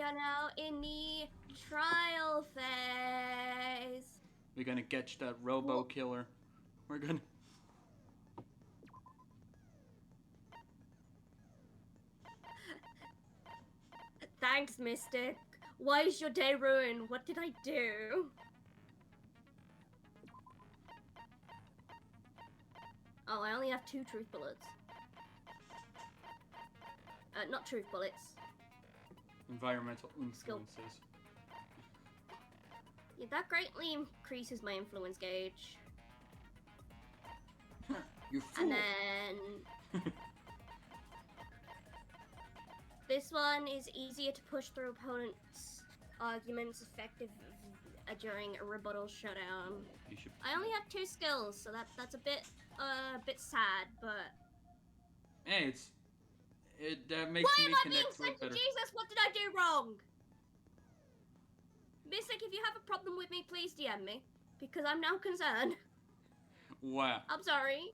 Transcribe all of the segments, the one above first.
We are now in the trial phase. We're gonna catch that robo killer. We're gonna. Thanks, Mystic. Why is your day ruined? What did I do? Oh, I only have 2 truth bullets. Not truth bullets. Environmental influences. Yeah, that greatly increases my influence gauge. You fool! And then this one is easier to push through opponents' arguments effective during a rebuttal showdown. I only have 2 skills, so that's a bit sad, but hey, that makes me connect with better. Jesus, what did I do wrong? Mystic, if you have a problem with me, please DM me, because I'm now concerned. Wow. I'm sorry.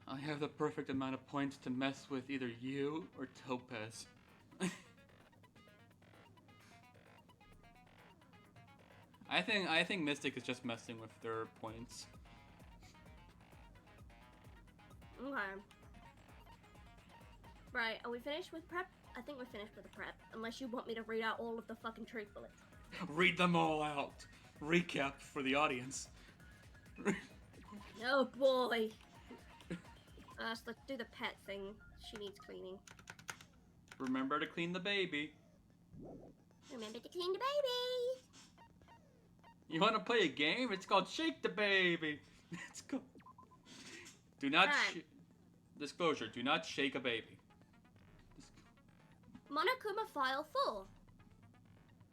I have the perfect amount of points to mess with either you or Topaz. I think Mystic is just messing with their points. Okay. Right, are we finished with prep? I think we're finished with the prep, unless you want me to read out all of the fucking truth bullets. Read them all out. Recap for the audience. Oh boy. So let's do the pet thing. She needs cleaning. Remember to clean the baby. Remember to clean the baby. You want to play a game? It's called Shake the Baby. It's called. Do not. Disclosure: do not shake a baby. Monokuma File 4.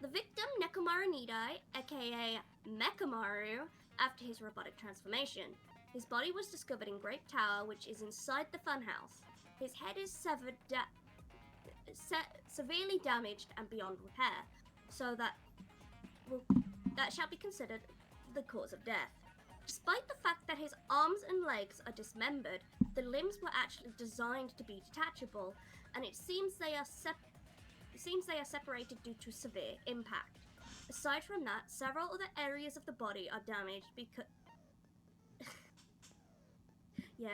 The victim, Nekomaru Nidai, aka Mekamaru, after his robotic transformation. His body was discovered in Grape Tower, which is inside the funhouse. His head is severely damaged and beyond repair, so that shall be considered the cause of death. Despite the fact that his arms and legs are dismembered, the limbs were actually designed to be detachable, and it seems they are separated due to severe impact. Aside from that, several other areas of the body are damaged because... Yeah.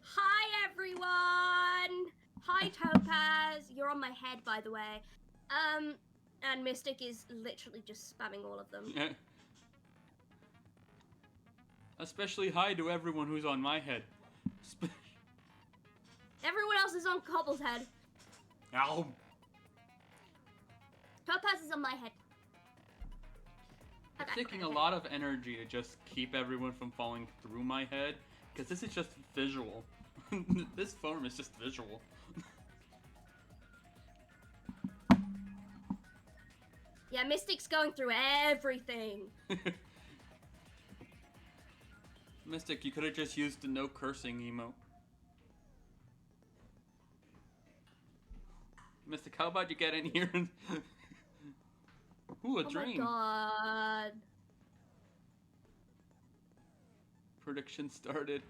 Hi, everyone! Hi, Topaz! You're on my head, by the way. And Mystic is literally just spamming all of them. Yeah. Especially hi to everyone who's on my head. Everyone else is on Cobble's head. Ow! Topaz is on my head. It's taking a lot of energy to just keep everyone from falling through my head, because this is just visual. This form is just visual. Yeah, Mystic's going through everything. Mystic, you could have just used the no cursing emote. Mystic, how about you get in here and... Ooh, a dream. Oh my god. Prediction started.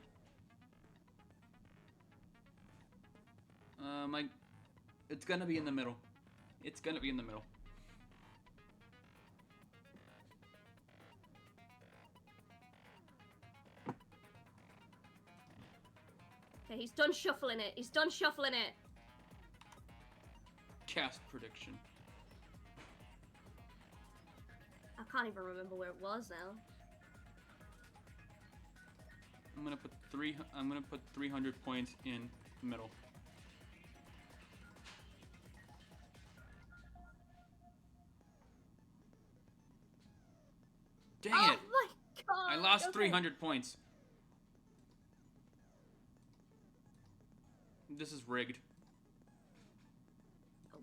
It's gonna be in the middle. It's gonna be in the middle. Okay, he's done shuffling it. He's done shuffling it. Cast prediction. I can't even remember where it was now. I'm gonna put 300 points in the middle. Dang it! Oh my god! I lost 300 points. This is rigged.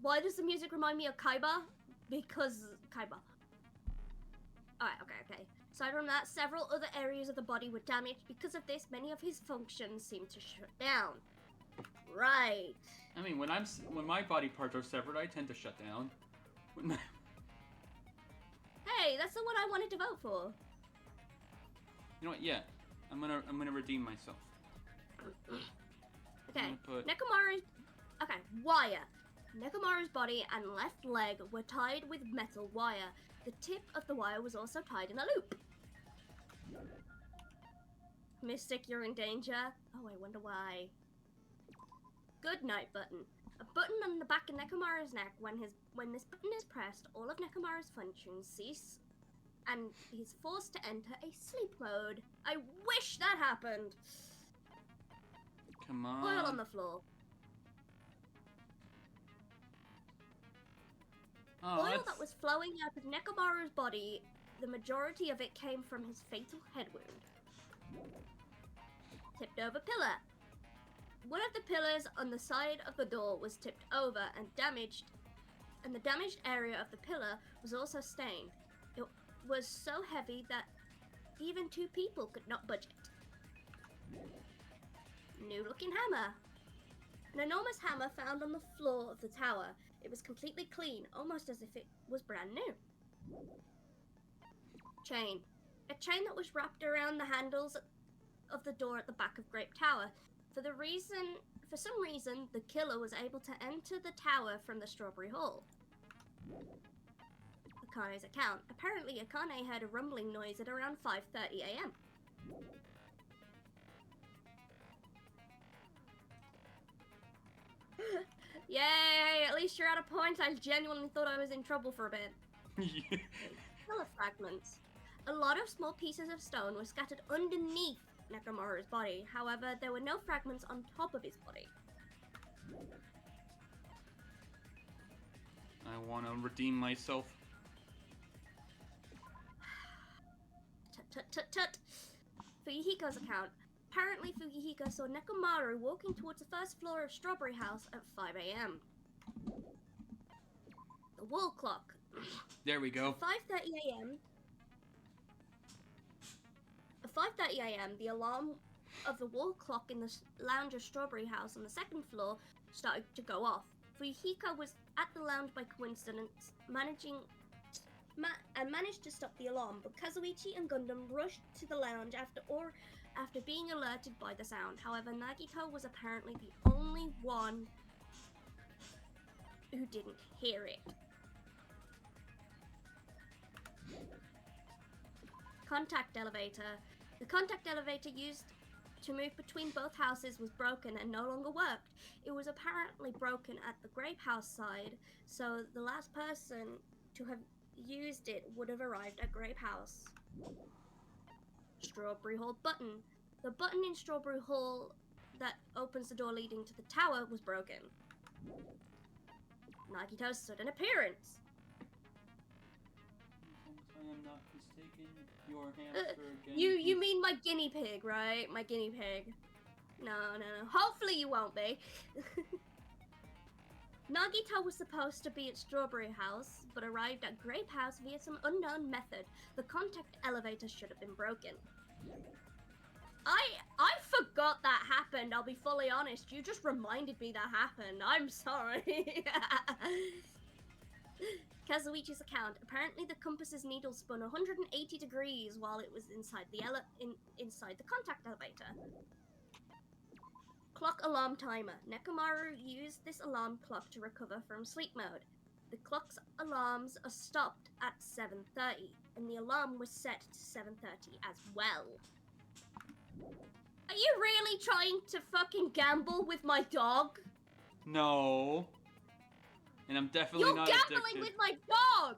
Why does the music remind me of Kaiba? Because Kaiba. Alright, okay. Aside from that, several other areas of the body were damaged. Because of this, many of his functions seem to shut down. Right. I mean, when my body parts are severed, I tend to shut down. Hey, that's the one I wanted to vote for. You know what? Yeah, I'm gonna redeem myself. Okay, Put... Nekomaru's... Okay, wire. Nekomaru's body and left leg were tied with metal wire. The tip of the wire was also tied in a loop. Mystic, you're in danger. Oh, I wonder why. Good night button. A button on the back of Nekomaru's neck. When this button is pressed, all of Nekomaru's functions cease, and he's forced to enter a sleep mode. I wish that happened. Come on. Oil on the floor. Oh, Oil that was flowing out of Nekomaru's body. The majority of it came from his fatal head wound. Tipped over pillar. One of the pillars on the side of the door was tipped over and damaged, and the damaged area of the pillar was also stained. It was so heavy that even two people could not budge it. New looking hammer. An enormous hammer found on the floor of the tower. It was completely clean, almost as if it was brand new. Chain. A chain that was wrapped around the handles of the door at the back of Grape Tower. For some reason, the killer was able to enter the tower from the Strawberry Hall. Akane's account. Apparently, Akane heard a rumbling noise at around 5:30 a.m. Yay! At least you're at a point. I genuinely thought I was in trouble for a bit. Pillar fragments. A lot of small pieces of stone were scattered underneath Nekomaru's body. However, there were no fragments on top of his body. I want to redeem myself. Tut. Fuyuhiko's account. Apparently, Fuyuhiko saw Nekomaru walking towards the first floor of Strawberry House at 5 a.m. The wall clock. There we go. 5:30 a.m. At 5:30 a.m., the alarm of the wall clock in the lounge of Strawberry House on the second floor started to go off. Fuyuhiko was at the lounge by coincidence, managed to stop the alarm, but Kazuichi and Gundam rushed to the lounge after being alerted by the sound. However, Nagito was apparently the only one who didn't hear it. Contact elevator. The contact elevator used to move between both houses was broken and no longer worked. It was apparently broken at the Grape House side, so the last person to have used it would have arrived at Grape House. Strawberry Hall button. The button in Strawberry Hall that opens the door leading to the tower was broken. Nagito's sudden appearance. I am not mistaken, your hamster again. You mean my guinea pig, right? My guinea pig. No. Hopefully you won't be. Nagito was supposed to be at Strawberry House, but arrived at Grape House via some unknown method. The contact elevator should have been broken. I forgot that happened, I'll be fully honest. You just reminded me that happened. I'm sorry. Kazuichi's account. Apparently the compass's needle spun 180 degrees while it was inside the contact elevator. Clock alarm timer. Nekomaru used this alarm clock to recover from sleep mode. The clock's alarms are stopped at 7:30, and the alarm was set to 7:30 as well. Are you really trying to fucking gamble with my dog? No. And I'm definitely not addicted. You're gambling with my dog!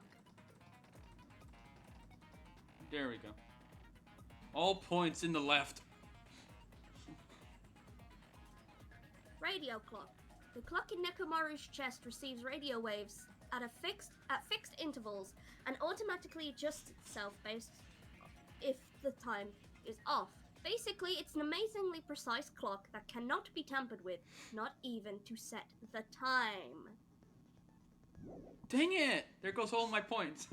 There we go. All points in the left. Radio clock. The clock in Nekomaru's chest receives radio waves at fixed intervals and automatically adjusts itself based if the time is off. Basically, it's an amazingly precise clock that cannot be tampered with, not even to set the time. Dang it! There goes all my points.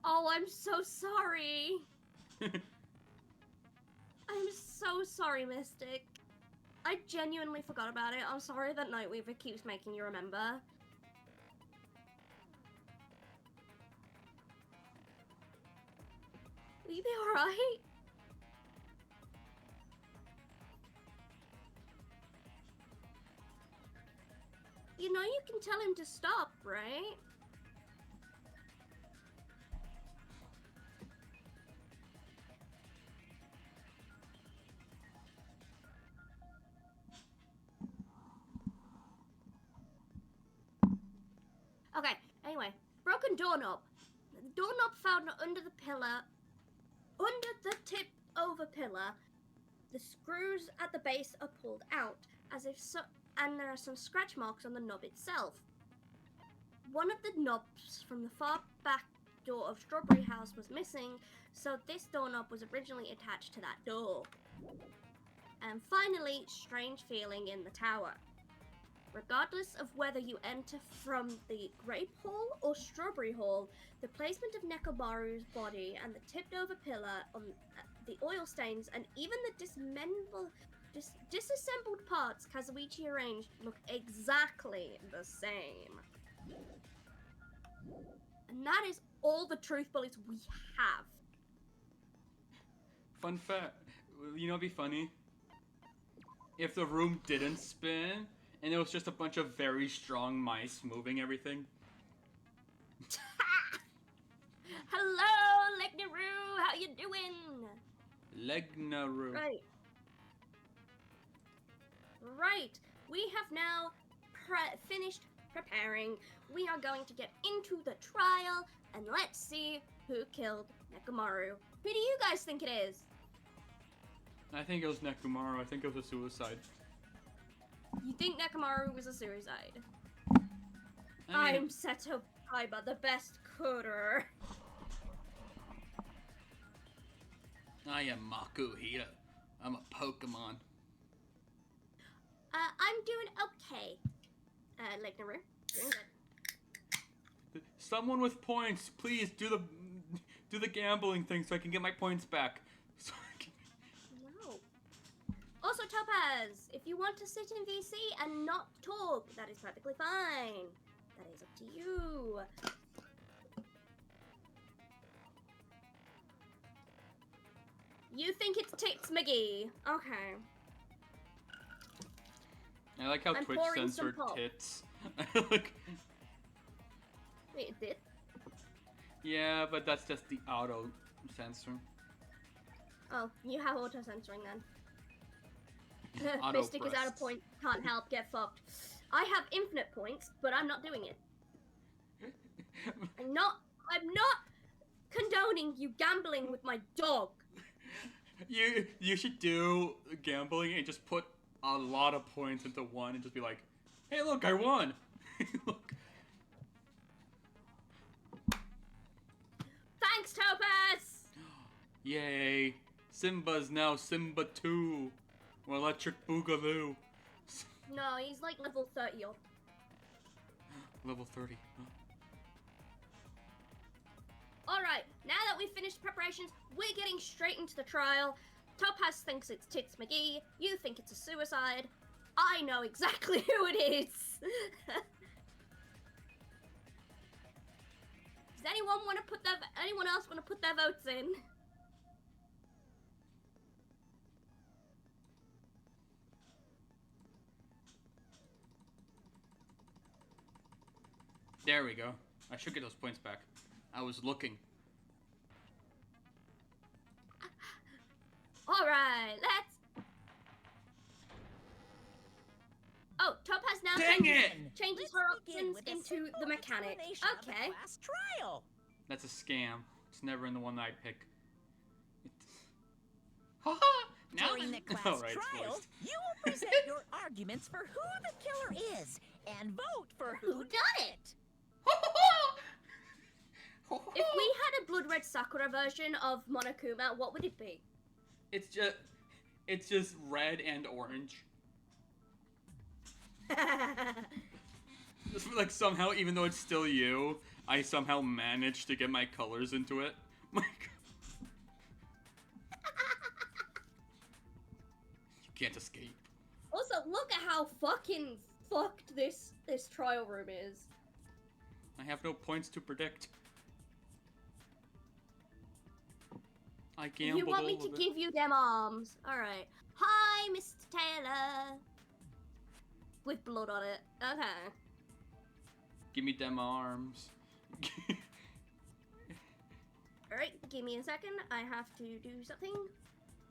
Oh, I'm so sorry. I'm so sorry, Mystic. I genuinely forgot about it. I'm sorry that Nightweaver keeps making you remember. Will you be alright? You know you can tell him to stop, right? Okay, anyway, broken doorknob. The doorknob found under the pillar, under the tip over pillar. The screws at the base are pulled out, as if so, and there are some scratch marks on the knob itself. One of the knobs from the far back door of Strawberry House was missing, so this doorknob was originally attached to that door. And finally, strange feeling in the tower. Regardless of whether you enter from the Grape Hall or Strawberry Hall, the placement of Nekomaru's body and the tipped over pillar on the oil stains and even the disassembled parts Kazuichi arranged look exactly the same. And that is all the truth bullets we have. Fun fact. You know what'd be funny? If the room didn't spin, and it was just a bunch of very strong mice moving everything. Hello, Legnaru, how you doing? Legnaru. Right. We have now finished preparing. We are going to get into the trial, and let's see who killed Nekomaru. Who do you guys think it is? I think it was Nekomaru. I think it was a suicide. You think Nekomaru was a suicide? I mean, I'm Seto Kaiba, the best coder. I am Makuhita. I'm a Pokemon. I'm doing okay. Legnaru, doing good. Someone with points, please do the gambling thing so I can get my points back. So I can... No. Also, Topaz, if you want to sit in VC and not talk, that is perfectly fine. That is up to you. You think it's Tits McGee? Okay. I like how I'm Twitch pouring some censored pop. tits. Like, Wait, it did? yeah, but that's just the auto censor. Oh, you have auto censoring then. Auto Mystic is out of breasts. point. Can't help. Get fucked. I have infinite points, but I'm not doing it. I'm not condoning you gambling with my dog. You should do gambling and just put a lot of points into one and just be like, hey, look, I won. Look. Thanks, Topaz. Yay. Simba's now Simba 2. Or Electric Boogaloo. No, he's like level 30 odd. Level 30. Huh? Alright, now that we've finished preparations, we're getting straight into the trial. Topaz thinks it's Tits McGee, you think it's a suicide. I know exactly who it is. Does anyone else want to put their votes in? There we go. I should get those points back. I was looking. Alright, let's... Oh, Topaz now changes her options into the mechanic. Okay. Trial. That's a scam. It's never in the one that I pick. Haha! Now During the class oh, right, it's trial, voiced. you will present your arguments for who the killer is and vote for who done it? If we had a Blood Red Sakura version of Monokuma, what would it be? It's just red and orange. Just like somehow, even though it's still you, I somehow managed to get my colors into it. My God. You can't escape. Also, look at how fucking fucked this trial room is. I have no points to predict. I gambled You want me all to of it. give you them arms? Alright. Hi, Mr. Taylor. With blood on it. Okay. Give me them arms. Alright, give me a second. I have to do something.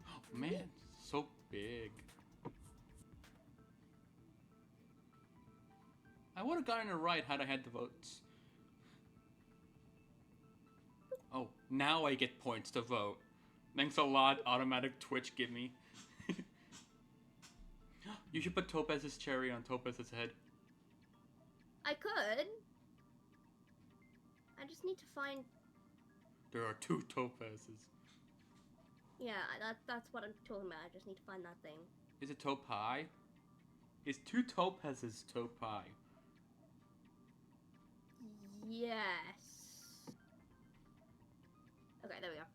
Oh, man, so big. I would have gotten it right had I had the votes. Oh, now I get points to vote. Thanks a lot, automatic Twitch give me. You should put Topaz's cherry on Topaz's head. I could. I just need to find... There are 2 Topazes. Yeah, that's what I'm talking about. I just need to find that thing. Is it Topai? Is 2 Topazes Topai? Yes. Okay, there we go.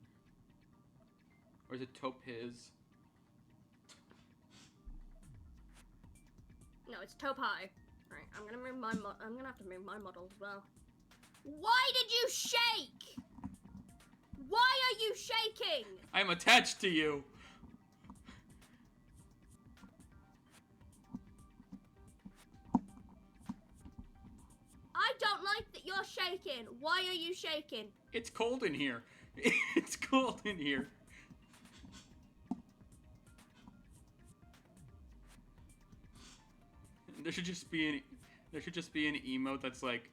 Or is it Topiz? No, it's Topai. Right, I'm gonna move my I'm gonna have to move my model as well. Why did you shake? Why are you shaking? I'm attached to you. I don't like that you're shaking. Why are you shaking? It's cold in here. It's cold in here. There should just be an emote that's like,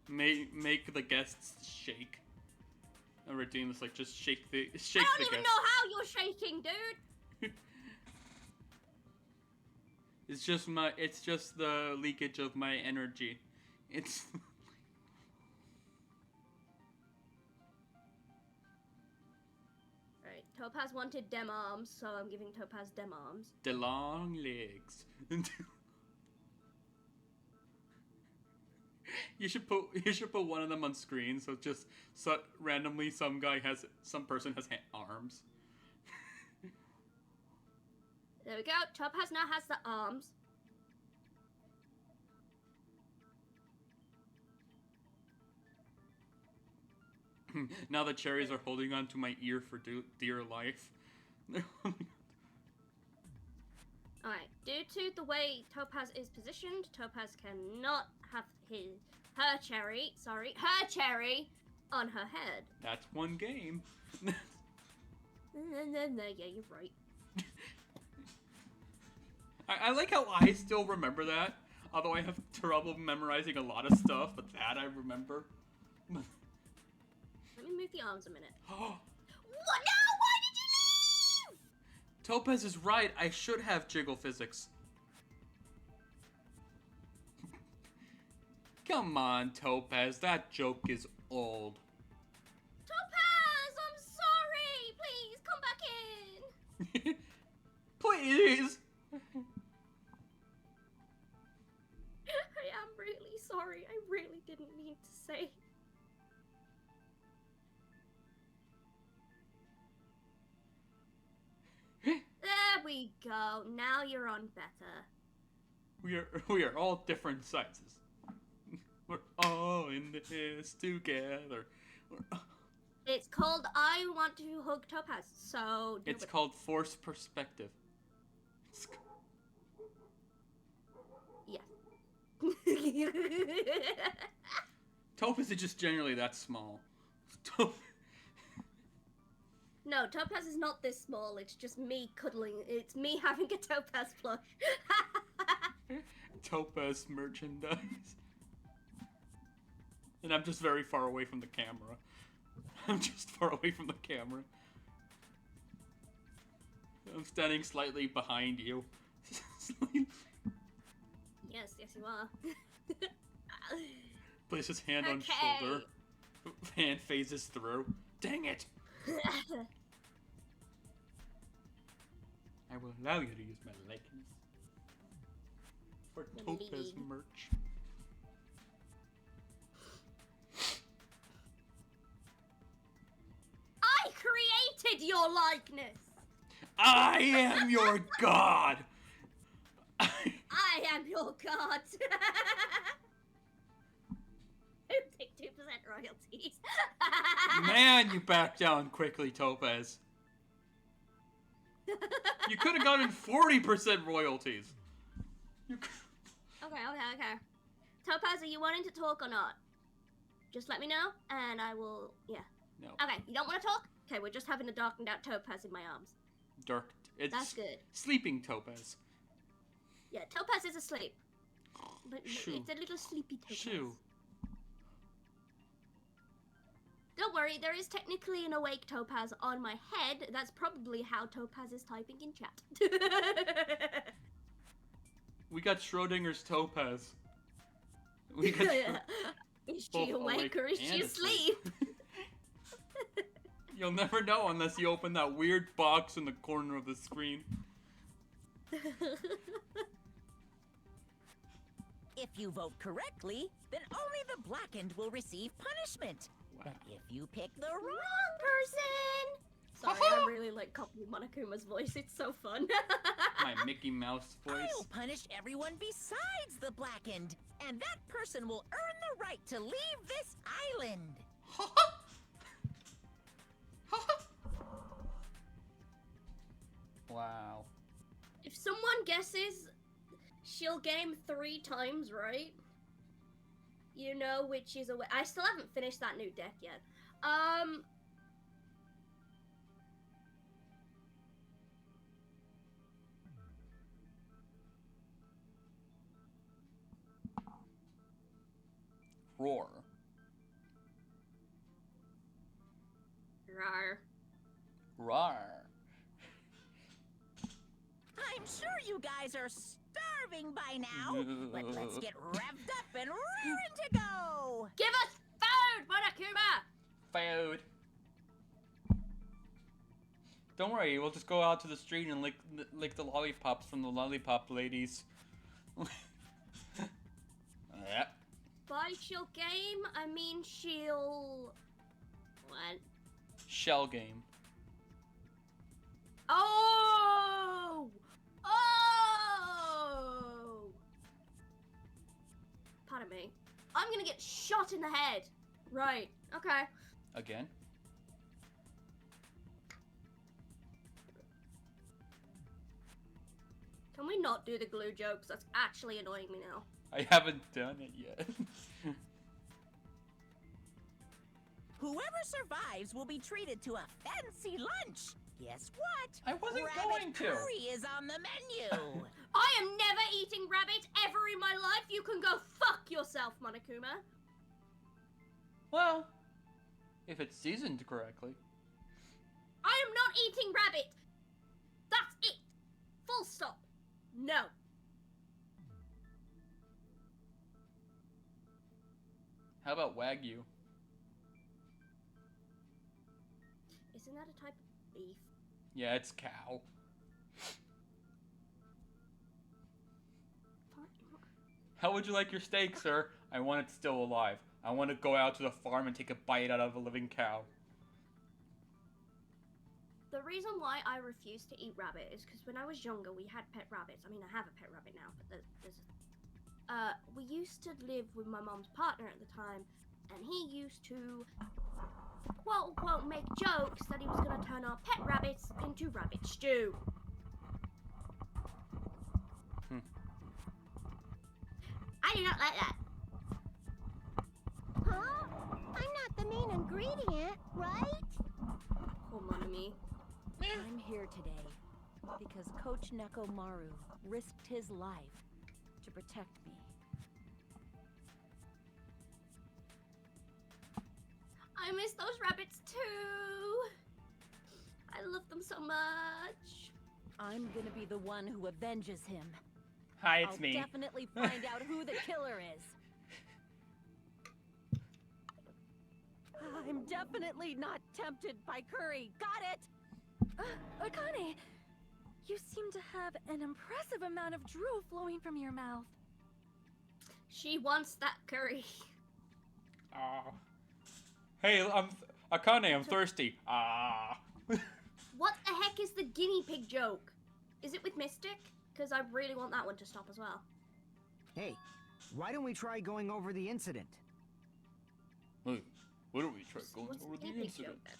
make the guests shake. And we're doing this like just shake the guests. I don't even know how you're shaking, dude. It's just the leakage of my energy. It's Alright, Topaz wanted dem arms, so I'm giving Topaz dem arms. the long legs. You should put one of them on screen, so just randomly some person has arms. There we go. Topaz now has the arms. Now the cherries are holding on to my ear for dear life. Alright, due to the way Topaz is positioned, Topaz cannot have her cherry on her head. That's one game. No, yeah, you're right. I like how I still remember that, although I have trouble memorizing a lot of stuff, but that I remember. Let me move the arms a minute. What? No! Why did you leave? Topaz is right. I should have jiggle physics. Come on, Topaz. That joke is old. Topaz, I'm sorry. Please come back in. Please. I am really sorry. I really didn't mean to say. There we go. Now you're on better. We are all different sizes. We're all in this together. It's called I Want to Hug Topaz, so... It's called forced perspective. Yeah. Topaz is just generally that small. No, Topaz is not this small, it's just me cuddling. It's me having a Topaz plush. Topaz merchandise. And I'm just very far away from the camera. I'm just far away from the camera. I'm standing slightly behind you. Yes, you are. Place his hand on shoulder. Hand phases through. Dang it! I will allow you to use my likeness for Topaz merch. I created your likeness! I am your god! I am your god! Take 2% royalties. Man, you backed down quickly, Topaz. You could have gotten 40% royalties. Okay. Topaz, are you wanting to talk or not? Just let me know, and I will. Yeah. No. Okay, you don't want to talk? Okay, we're just having a darkened out Topaz in my arms. Dark. It's That's good. Sleeping Topaz. Yeah, Topaz is asleep. But Shoo. it's a little sleepy Topaz. Shoo. Don't worry, there is technically an awake Topaz on my head. That's probably how Topaz is typing in chat. We got Schrodinger's Topaz. We got Is she awake or is she and asleep? You'll never know unless you open that weird box in the corner of the screen. If you vote correctly, then only the blackened will receive punishment. Wow. But if you pick the wrong Wrong person! Sorry, I really like copying Monokuma's voice. It's so fun. My Mickey Mouse voice. I'll punish everyone besides the blackened, and that person will earn the right to leave this island. Wow. If someone guesses, she'll game 3 times right. You know which is a way. I still haven't finished that new deck yet. Roar. Rar. Rar. I'm sure you guys are starving by now, but let's get revved up and raring to go. Give us food, Monokuma! Food. Don't worry, we'll just go out to the street and lick the lollipops from the lollipop ladies. Yep. By she'll game, I mean she'll... What? Shell game. Oh! Oh! Pardon me. I'm gonna get shot in the head. Right. Okay. Again? Can we not do the glue jokes? That's actually annoying me now. I haven't done it yet. Whoever survives will be treated to a fancy lunch. Guess what? I wasn't Rabbit going to. curry is on the menu. I am never eating rabbit ever in my life. You can go fuck yourself, Monokuma. Well, if it's seasoned correctly. I am not eating rabbit. That's it. Full stop. No. How about Wagyu? Isn't that a type of beef? Yeah, it's cow. How would you like your steak, sir? I want it still alive. I want to go out to the farm and take a bite out of a living cow. The reason why I refuse to eat rabbit is because when I was younger, we had pet rabbits. I mean, I have a pet rabbit now, but we used to live with my mom's partner at the time, and he used to, quote unquote, make jokes that he was going to turn our pet rabbits into rabbit stew. I do not like that. Huh? I'm not the main ingredient, right? Oh, mon ami. I'm here today because Coach Nekomaru risked his life to protect me. I miss those rabbits too. I love them so much. I'm gonna be the one who avenges him. Hi, it's I'll me. definitely find out who the killer is. I'm definitely not tempted by curry. Got it? Akane, you seem to have an impressive amount of drool flowing from your mouth. She wants that curry. Ah. Hey, Akane, I'm thirsty. Ah. What the heck is the guinea pig joke? Is it with Mystic? Because I really want that one to stop as well. Hey, why don't we try going over the incident? Hey, why don't we try going What's over the guinea pig incident? joke then?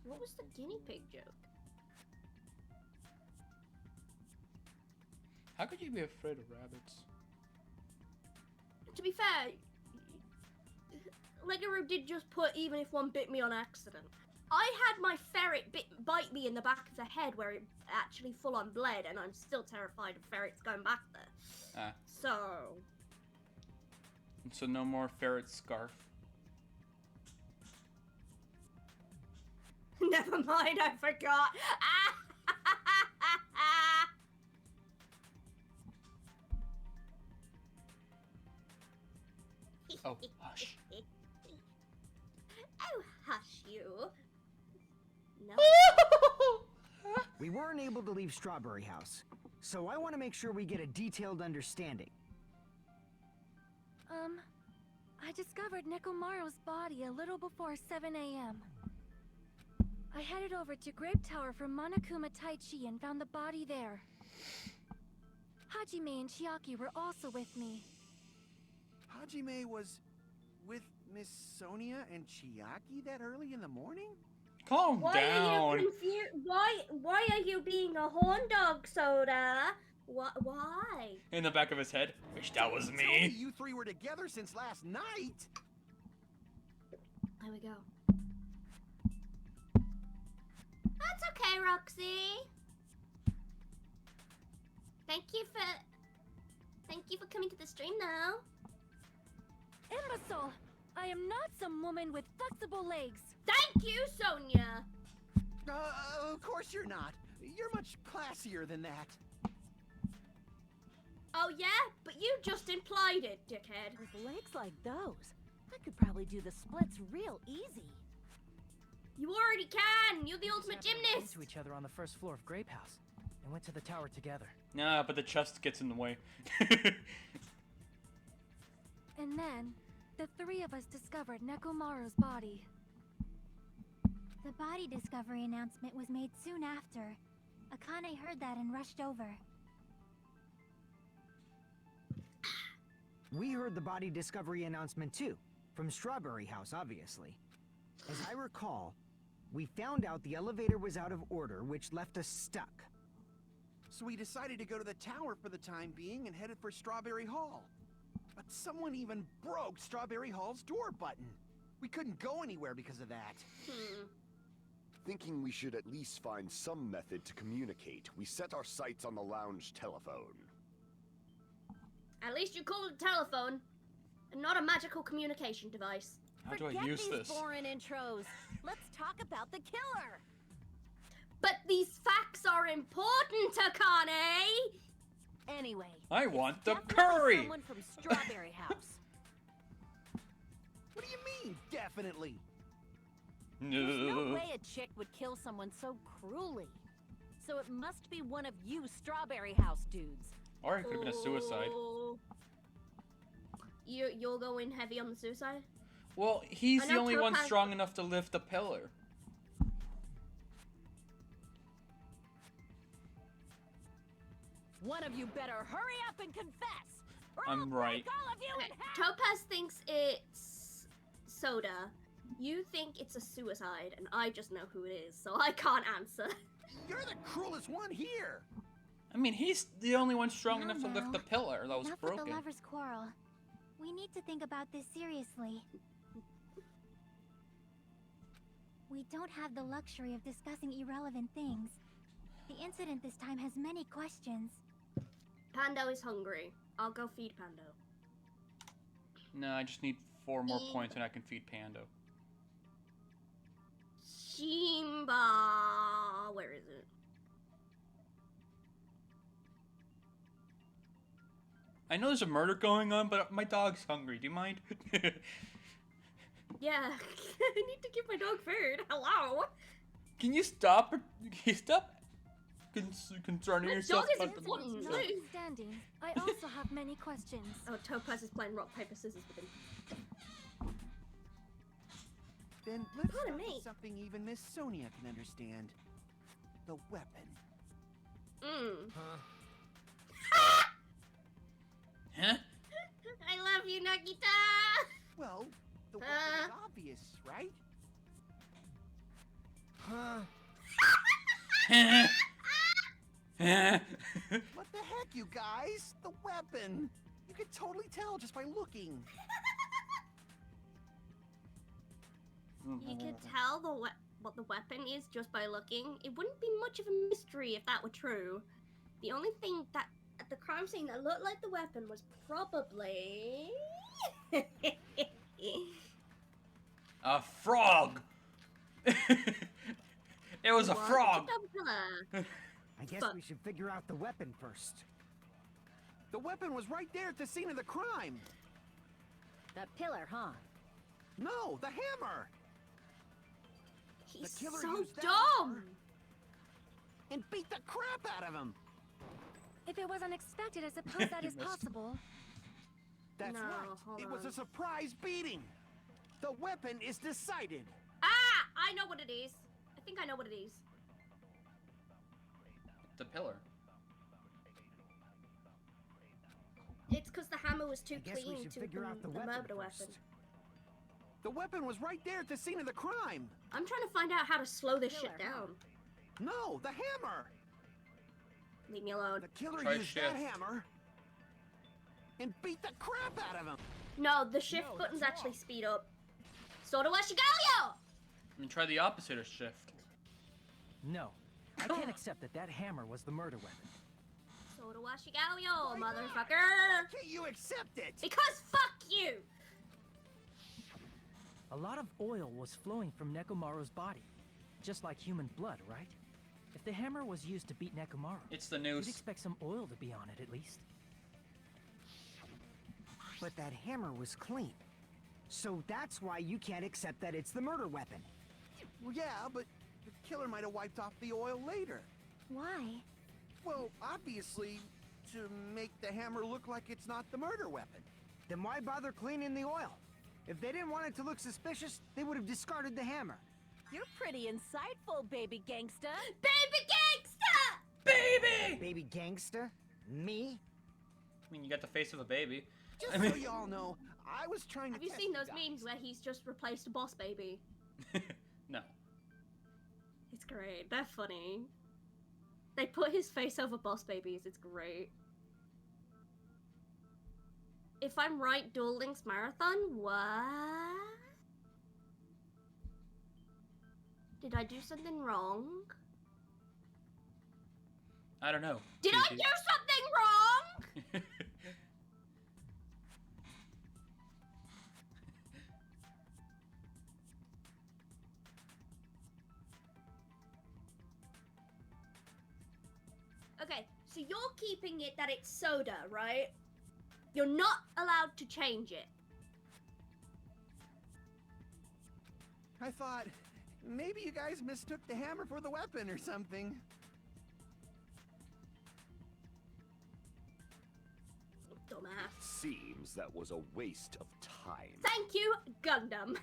What was the guinea pig joke? How could you be afraid of rabbits? To be fair, Legaroo did just put even if one bit me on accident. I had my ferret bite me in the back of the head where it actually full on bled, and I'm still terrified of ferrets going back there. Ah. So. So no more ferret scarf. Never mind, I forgot. Oh, hush. Oh, hush you. No. We weren't able to leave Strawberry House, so I want to make sure we get a detailed understanding. I discovered Nekomaru's body a little before 7 a.m. I headed over to Grape Tower from Monokuma Taichi and found the body there. Hajime and Chiaki were also with me. Hajime was with Miss Sonia and Chiaki that early in the morning? Calm Why down. are you confused? Why are you being a horn dog, Soda? Why? In the back of his head. Wish that was Tell me me. you three were together since last night. There we go. That's okay, Roxy. Thank you for coming to the stream now. Imbecile! I am not some woman with flexible legs. Thank you, Sonia. Of course you're not. You're much classier than that. Oh yeah? But you just implied it, dickhead. With legs like those, I could probably do the splits real easy. You already can! You're the ultimate Just happened to run gymnast! into each other on the first floor of Grape House and went to the tower together. Nah, but the chest gets in the way. And then, the three of us discovered Nekomaru's body. The body discovery announcement was made soon after. Akane heard that and rushed over. We heard the body discovery announcement too, from Strawberry House, obviously. As I recall, we found out the elevator was out of order, which left us stuck. So we decided to go to the tower for the time being and headed for Strawberry Hall. But someone even broke Strawberry Hall's door button. We couldn't go anywhere because of that. Thinking we should at least find some method to communicate, we set our sights on the lounge telephone. At least you call it a telephone, and not a magical communication device. How do I Forget use these this? boring intros. Let's talk about the killer. But these facts are important, Akane! Anyway, I want the definitely curry! someone from Strawberry House. What do you mean, definitely? There's no No. way a chick would kill someone so cruelly. So it must be one of you Strawberry House dudes. Or it could have been a suicide. Oh. You'll go in heavy on the suicide? Well, he's I the know only one Topaz- strong enough to lift the pillar. One of you better hurry up and confess. Or I'm I'll right. break all of you in half. Topaz thinks it's Soda. You think it's a suicide, and I just know who it is, so I can't answer. You're the cruelest one here. I mean, he's the only one strong No, enough to lift no. the pillar that was Enough with broken. the lovers' quarrel. We need to think about this seriously. We don't have the luxury of discussing irrelevant things. The incident this time has many questions. Pando is hungry. I'll go feed Pando. No, I just need 4 more points and I can feed Pando. Shimba! Where is it? I know there's a murder going on, but my dog's hungry. Do you mind? Yeah, I need to give my dog food. Hello? Can you stop? Can you stop concerning My yourself dog is about the important. monster? Notwithstanding, I also have many questions. Oh, Topaz is playing rock, paper, scissors with him. Then let's Pardon start me. with something even Miss Sonia can understand. The weapon. Huh? I love you, Nagita! Well, the weapon is obvious, right? Huh? What the heck? Look, you guys! The weapon! You could totally tell just by looking. You could tell what the weapon is just by looking. It wouldn't be much of a mystery if that were true. The only thing that at the crime scene that looked like the weapon was probably A frog. It was a frog. I guess we should figure out the weapon first. The weapon was right there at the scene of the crime. The pillar, huh? No, the hammer. He's The killer so used that dumb. hammer and beat the crap out of him. If it was unexpected, I suppose that is possible. That's No, right. hold It was on. a surprise beating. The weapon is decided. Ah, I know what it is. I think I know what it is. The pillar. It's because the hammer was too I guess we clean should to figure out the weapon murder weapon. first. The weapon was right there at the scene of the crime. I'm trying to find out how to slow this shit Killer, huh? down. No, the hammer. Leave me alone. The killer Try used shift. that hammer and beat the crap out of him. No, the shift No, buttons that's actually wrong. speed up. Soda wa shigalyo! I mean, try the opposite of shift. No. I can't accept that that hammer was the murder weapon. Soda wa shigalyo, Why not? motherfucker! Can't you accept it? Because fuck you! A lot of oil was flowing from Nekomaru's body. Just like human blood, right? If the hammer was used to beat Nekomaru, It's the you'd news. expect some oil to be on it at least. But that hammer was clean. So that's why you can't accept that it's the murder weapon. Well, yeah, but the killer might have wiped off the oil later. Why? Well, obviously, to make the hammer look like it's not the murder weapon. Then why bother cleaning the oil? If they didn't want it to look suspicious, they would have discarded the hammer. You're pretty insightful, baby gangsta. Baby gangsta! Baby! Baby gangsta? Me? I mean, you got the face of a baby. Just I mean- so y'all know, I was trying to Have you test seen those guys. memes where he's just replaced a boss baby? No. It's great. They're funny. They put his face over boss babies. It's great. If I'm right, Duel Links Marathon? What? Did I do something wrong? I don't know. Did I do something wrong? Okay, so you're keeping it that it's soda, right? You're not allowed to change it. I thought maybe you guys mistook the hammer for the weapon or something. Dumbass. Seems that was a waste of time. Thank you, Gundam.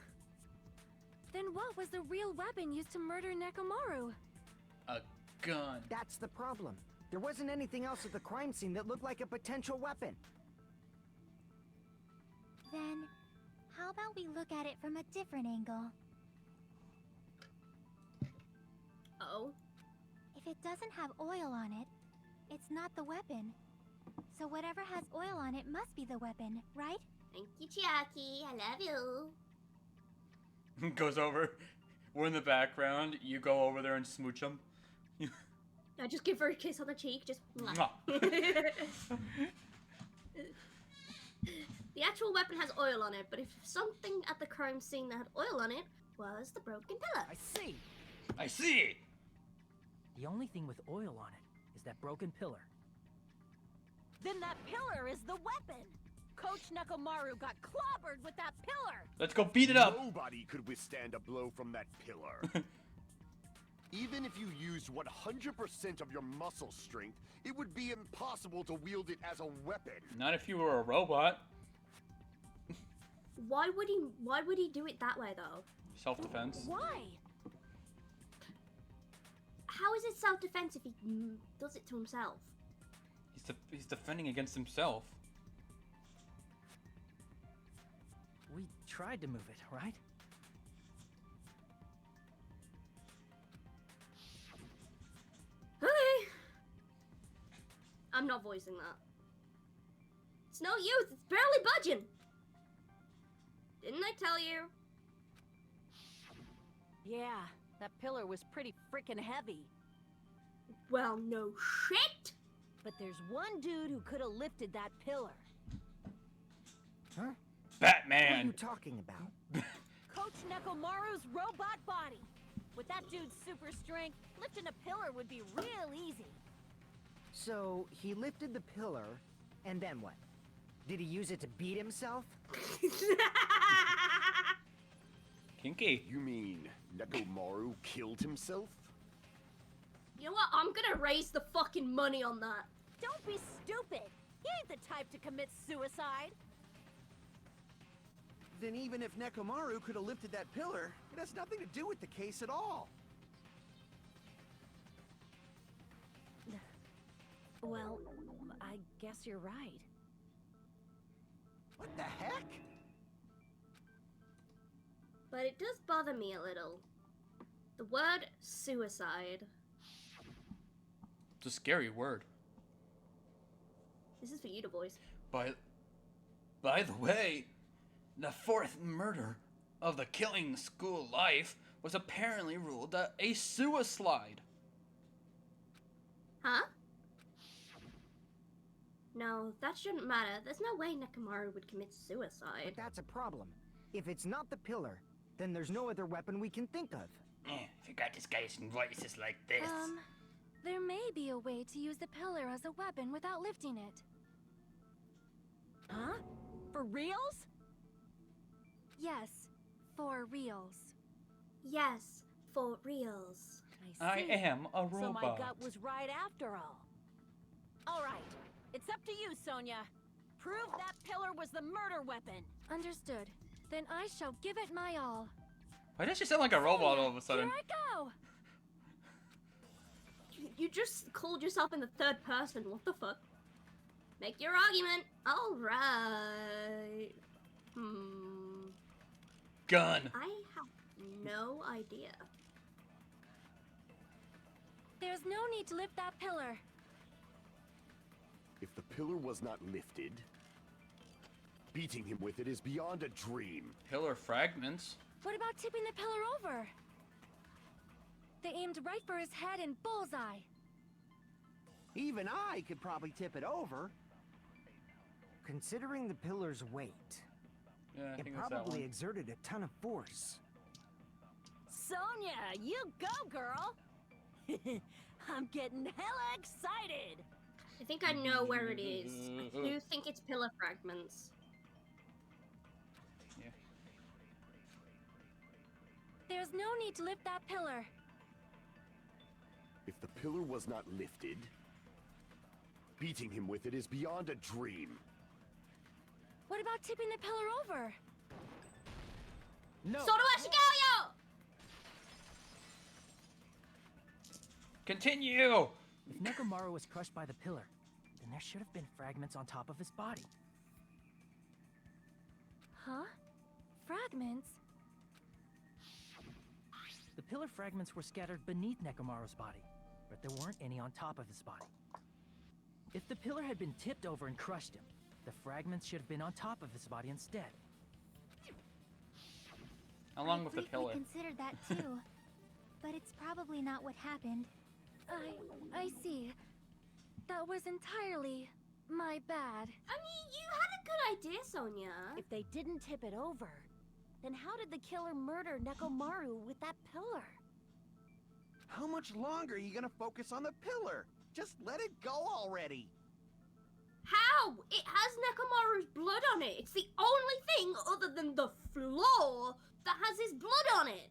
Then what was the real weapon used to murder Nekomaru? A gun. That's the problem. There wasn't anything else at the crime scene that looked like a potential weapon. Then, how about we look at it from a different angle? Oh. If it doesn't have oil on it, it's not the weapon. So whatever has oil on it must be the weapon, right? Thank you, Chiaki. I love you. Goes over. We're in the background. You go over there and smooch him. I just give her a kiss on the cheek, just. Mwah. The actual weapon has oil on it, but if something at the crime scene that had oil on it was the broken pillar. I see! I see. The only thing with oil on it is that broken pillar. Then that pillar is the weapon. Coach Nekomaru got clobbered with that pillar. Let's go beat it up. Nobody could withstand a blow from that pillar. Even if you used 100% of your muscle strength, it would be impossible to wield it as a weapon. Not if you were a robot. Why would he do it that way though? Self-defense. Why? How is it self-defense if he does it to himself? He's defending against himself. We tried to move it, right? Okay. I'm not voicing that. It's no use. It's barely budging. Didn't I tell you? Yeah, that pillar was pretty freaking heavy. Well, no shit. But there's one dude who could have lifted that pillar. Huh? What are Batman. you talking about? Coach Nekomaru's robot body. With that dude's super strength, lifting a pillar would be real easy. So, he lifted the pillar, and then what? Did he use it to beat himself? Kinky. You mean Nekomaru killed himself? You know what? I'm gonna raise the fucking money on that. Don't be stupid. He ain't the type to commit suicide. Then even if Nekomaru could have lifted that pillar, it has nothing to do with the case at all. Well, I guess you're right. What the heck? But it does bother me a little. The word suicide. It's a scary word. This is for you to voice. By the way, the fourth murder of the killing school life was apparently ruled a suicide. Huh? No, that shouldn't matter. There's no way Nekomaru would commit suicide. But that's a problem. If it's not the pillar, then there's no other weapon we can think of. I forgot this guy's voice is like this. There may be a way to use the pillar as a weapon without lifting it. Huh? For reals? Yes, for reals. Yes, for reals. I see. am a robot. So my gut was right after all. All right, it's up to you, Sonia. Prove that pillar was the murder weapon. Understood. Then I shall give it my all. Why does she sound like a robot all of a sudden? Here I go! You just called yourself in the third person. What the fuck? Make your argument. All right. Gun. I have no idea. There's no need to lift that pillar. If the pillar was not lifted, beating him with it is beyond a dream. Pillar fragments. What about tipping the pillar over? They aimed right for his head and bullseye. Even I could probably tip it over. Considering the pillar's weight, Yeah, I it think it's that probably one. exerted a ton of force. Sonia, you go, girl. I'm getting hella excited. I think I know where it is. I do think it's pillar fragments. Yeah. There's no need to lift that pillar. If the pillar was not lifted, beating him with it is beyond a dream. What about tipping the pillar over? No. Soto Ashigayo! Continue! If Nekomaru was crushed by the pillar, then there should have been fragments on top of his body. Huh? Fragments? The pillar fragments were scattered beneath Nekomaru's body, but there weren't any on top of his body. If the pillar had been tipped over and crushed him, the fragments should have been on top of his body instead. Along with the briefly pillar. considered that too, but it's probably not what happened. I see. That was entirely my bad. I mean, you had a good idea, Sonia. If they didn't tip it over, then how did the killer murder Nekomaru with that pillar? How much longer are you gonna focus on the pillar? Just let it go already. How? It has Nekomaru's blood on it. It's the only thing other than the floor that has his blood on it.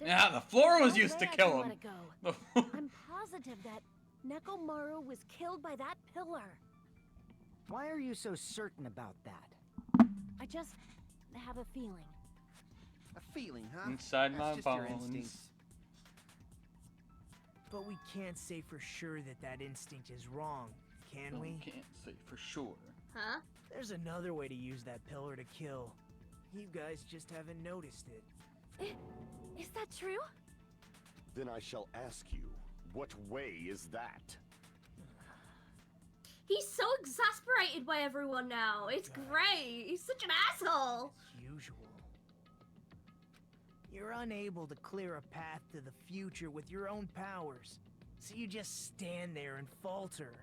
Yeah, the floor was No used to way I kill can him. let it go. I'm positive that Nekomaru was killed by that pillar. Why are you so certain about that? I just have a feeling. A feeling, huh? Inside That's my just your bones. instincts. But we can't say for sure that that instinct is wrong, can we? Can't say for sure. Huh? There's another way to use that pillar to kill. You guys just haven't noticed it. Is that true? Then I shall ask you, what way is that? He's so exasperated by everyone now. It's great. He's such an asshole. As usual. You're unable to clear a path to the future with your own powers, so you just stand there and falter.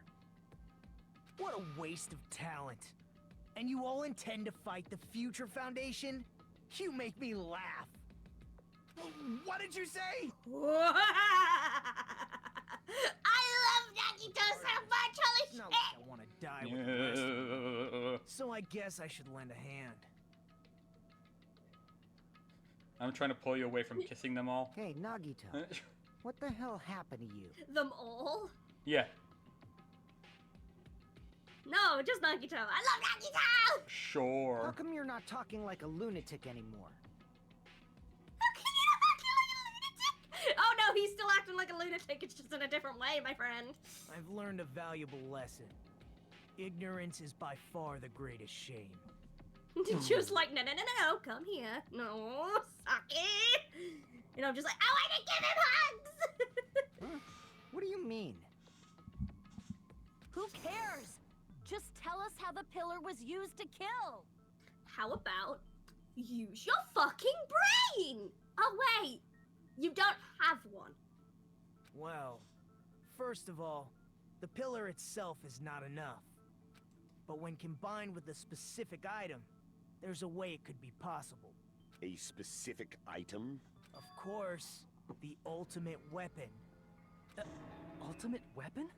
What a waste of talent. And you all intend to fight the Future Foundation? You make me laugh. What did you say? I love Nagito so much, holy It's not shit! like I want to die with the rest of you. So I guess I should lend a hand. I'm trying to pull you away from kissing them all. Hey, Nagito. What the hell happened to you? Them all? Yeah. No, just Nagito. I love Nagito! How Sure. come you're not talking like a lunatic anymore? How can you not act like a lunatic? Oh no, he's still acting like a lunatic. It's just in a different way, my friend. I've learned a valuable lesson. Ignorance is by far the greatest shame. Just like, no, come here. No, suck it. And I'm just like, I want to give him hugs! Huh? What do you mean? Who cares? Just tell us how the pillar was used to kill. How about use your fucking brain? Oh wait, you don't have one. Well, first of all, the pillar itself is not enough. But when combined with a specific item, there's a way it could be possible. A specific item? Of course, the ultimate weapon. Ultimate weapon?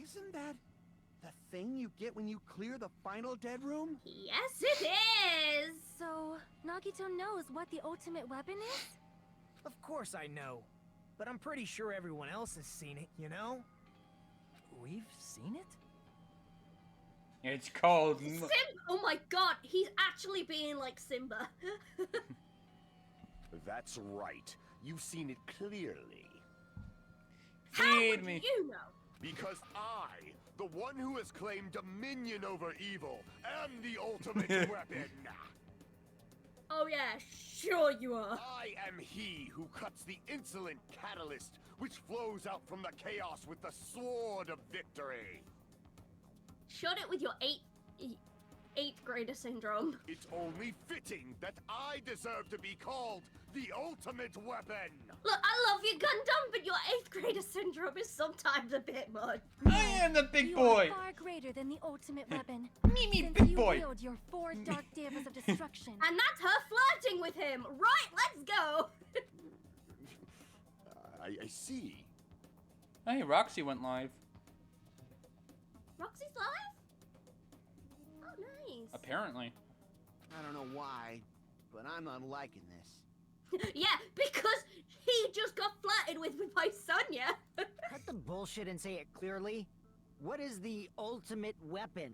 Isn't that the thing you get when you clear the final dead room? Yes, it is. So, Nagito knows what the ultimate weapon is? Of course I know. But I'm pretty sure everyone else has seen it, you know? We've seen it? It's called. Simba. Oh my god, he's actually being like Simba. That's right. You've seen it clearly. How Feed would me. you know? Because I, the one who has claimed dominion over evil, am the ultimate weapon. Oh yeah, sure you are. I am he who cuts the insolent catalyst which flows out from the chaos with the sword of victory. Shot it with your eighth grader syndrome. It's only fitting that I deserve to be called the ultimate weapon. Look, I love you, Gundam, but your 8th grader syndrome is sometimes a bit much. I am the big You boy. are far greater than the ultimate weapon. Me, Since big you boy. wield your 4 dark davas of destruction. And that's her flirting with him. Right, let's go. I see. Hey, Roxy went live. Roxy's live? Oh, nice. Apparently. I don't know why, but I'm not liking this. Yeah, because he just got flirted with by Sonya. Cut the bullshit and say it clearly. What is the ultimate weapon?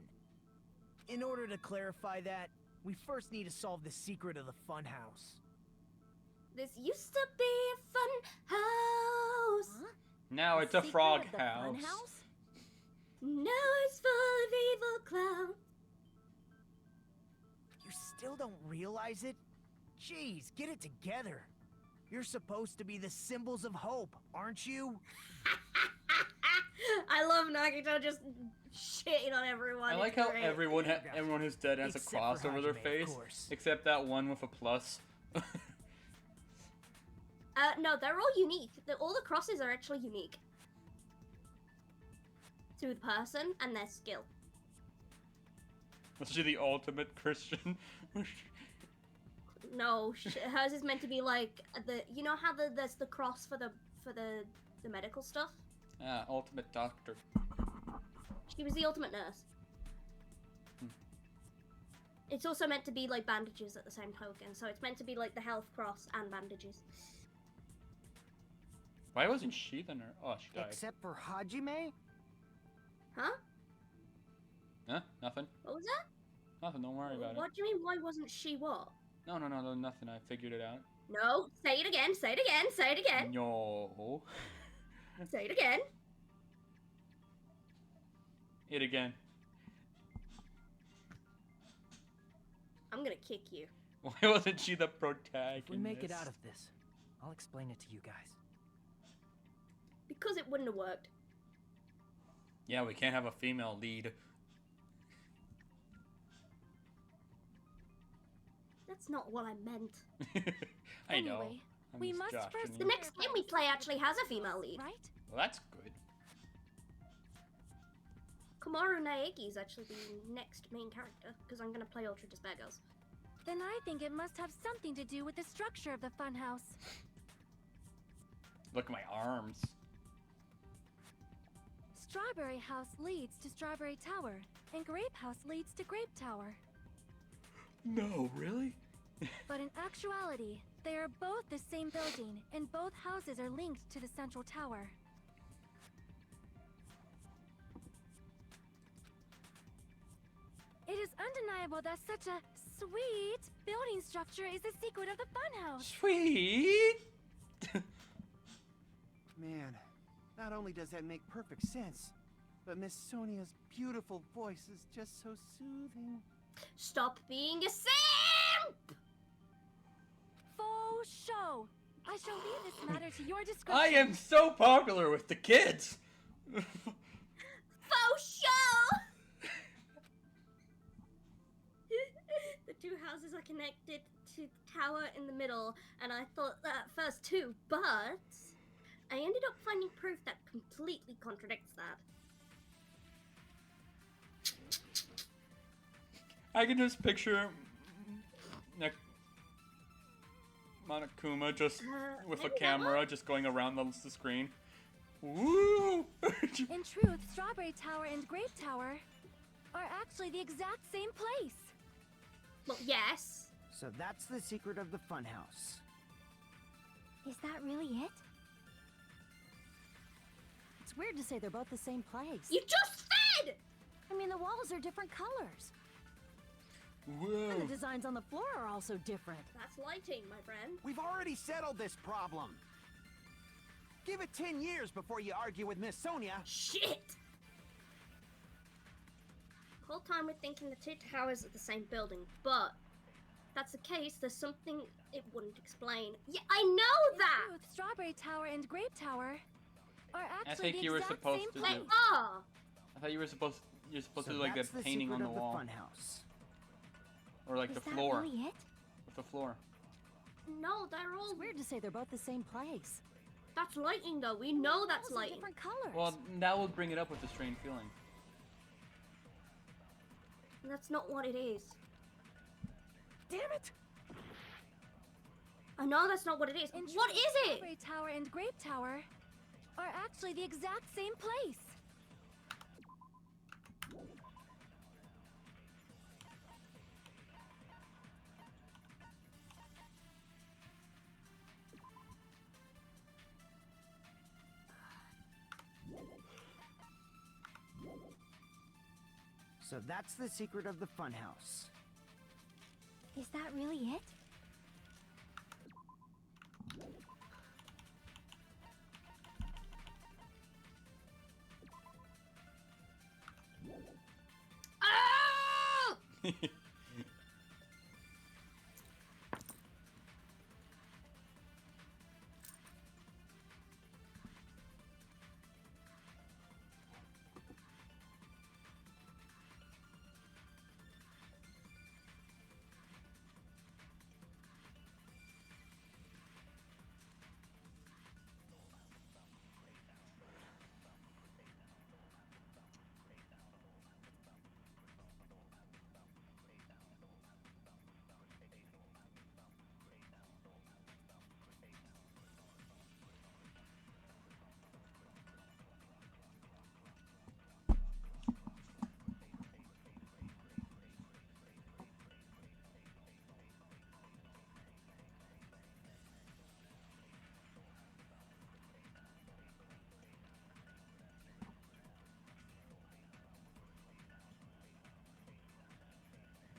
In order to clarify that, we first need to solve the secret of the funhouse. This used to be a fun house. Now it's The a secret frog of the house. funhouse? Now it's full of evil clowns. You still don't realize it? Jeez, get it together. You're supposed to be the symbols of hope, aren't you? I love Nagito just shitting on everyone. I like It's how great. everyone who's dead has a Except for cross over their Hajime, of face, course. except that one with a plus. No, they're all unique. All the crosses are actually unique to the person and their skill. Was she the ultimate Christian? No, hers is meant to be like you know how there's the cross for the medical stuff. Ultimate doctor. She was the ultimate nurse. It's also meant to be like bandages at the same token, so it's meant to be like the health cross and bandages. Why wasn't she the nurse? Oh, she died. Except for Hajime? Huh? Huh? Nothing. What was that? Nothing. Don't worry about What do you mean? Why wasn't she what? it. No, nothing. I figured it out. No, say it again. Say it again. Say it again. No. Say it again. It again. I'm gonna kick you. Why wasn't she the protagonist? If we make it out of this, I'll explain it to you guys. Because it wouldn't have worked. Yeah, we can't have a female lead. That's not what I meant. I know. Anyway, I'm we just must joshing first you. The next game we play actually has a female lead. right? Well, that's good. Komaru Naegi is actually the next main character, because I'm going to play Ultra Despair Girls. Then I think it must have something to do with the structure of the funhouse. Look at my arms. Strawberry House leads to Strawberry Tower, and Grape House leads to Grape Tower. No, really? But in actuality, they are both the same building, and both houses are linked to the central tower. It is undeniable that such a sweet building structure is the secret of the funhouse. Sweet! Man, not only does that make perfect sense, but Miss Sonia's beautiful voice is just so soothing. Stop being a simp! Faux show. I shall leave this matter to your discretion. I am so popular with the kids! Faux show! The two houses are connected to the tower in the middle, and I thought that at first too, but I ended up finding proof that completely contradicts that. I can just picture Monokuma just with a maybe that camera just going around the screen. Woo! In truth, Strawberry Tower and Grape Tower are actually the exact same place. Well, yes. So that's the secret of the funhouse. Is that really it? It's weird to say they're both the same place. You just said! I mean, the walls are different colors. Whoa. And the designs on the floor are also different. That's lighting, my friend. We've already settled this problem. Give it 10 years before you argue with Miss Sonia. Shit! The whole time we're thinking the two towers are the same building, but if that's the case, there's something it wouldn't explain. Yeah, I know In that! truth, Strawberry Tower and Grape Tower are actually think the you were exact supposed same to place. do- Ah! I thought you're supposed So to do like that's the painting on secret the of wall. funhouse. Or like Is the that floor. really it? With the floor. No, they're all It's weird to say they're both the same place. That's lighting, though. We know that's Walls are lighting. different colors. Well, that will bring it up with the strange feeling. And that's not what it is. Damn it! I know that's not what it is. In What truth, is it? Strawberry Tower and Grape Tower are actually the exact same place. So that's the secret of the funhouse. Is that really it? Ah!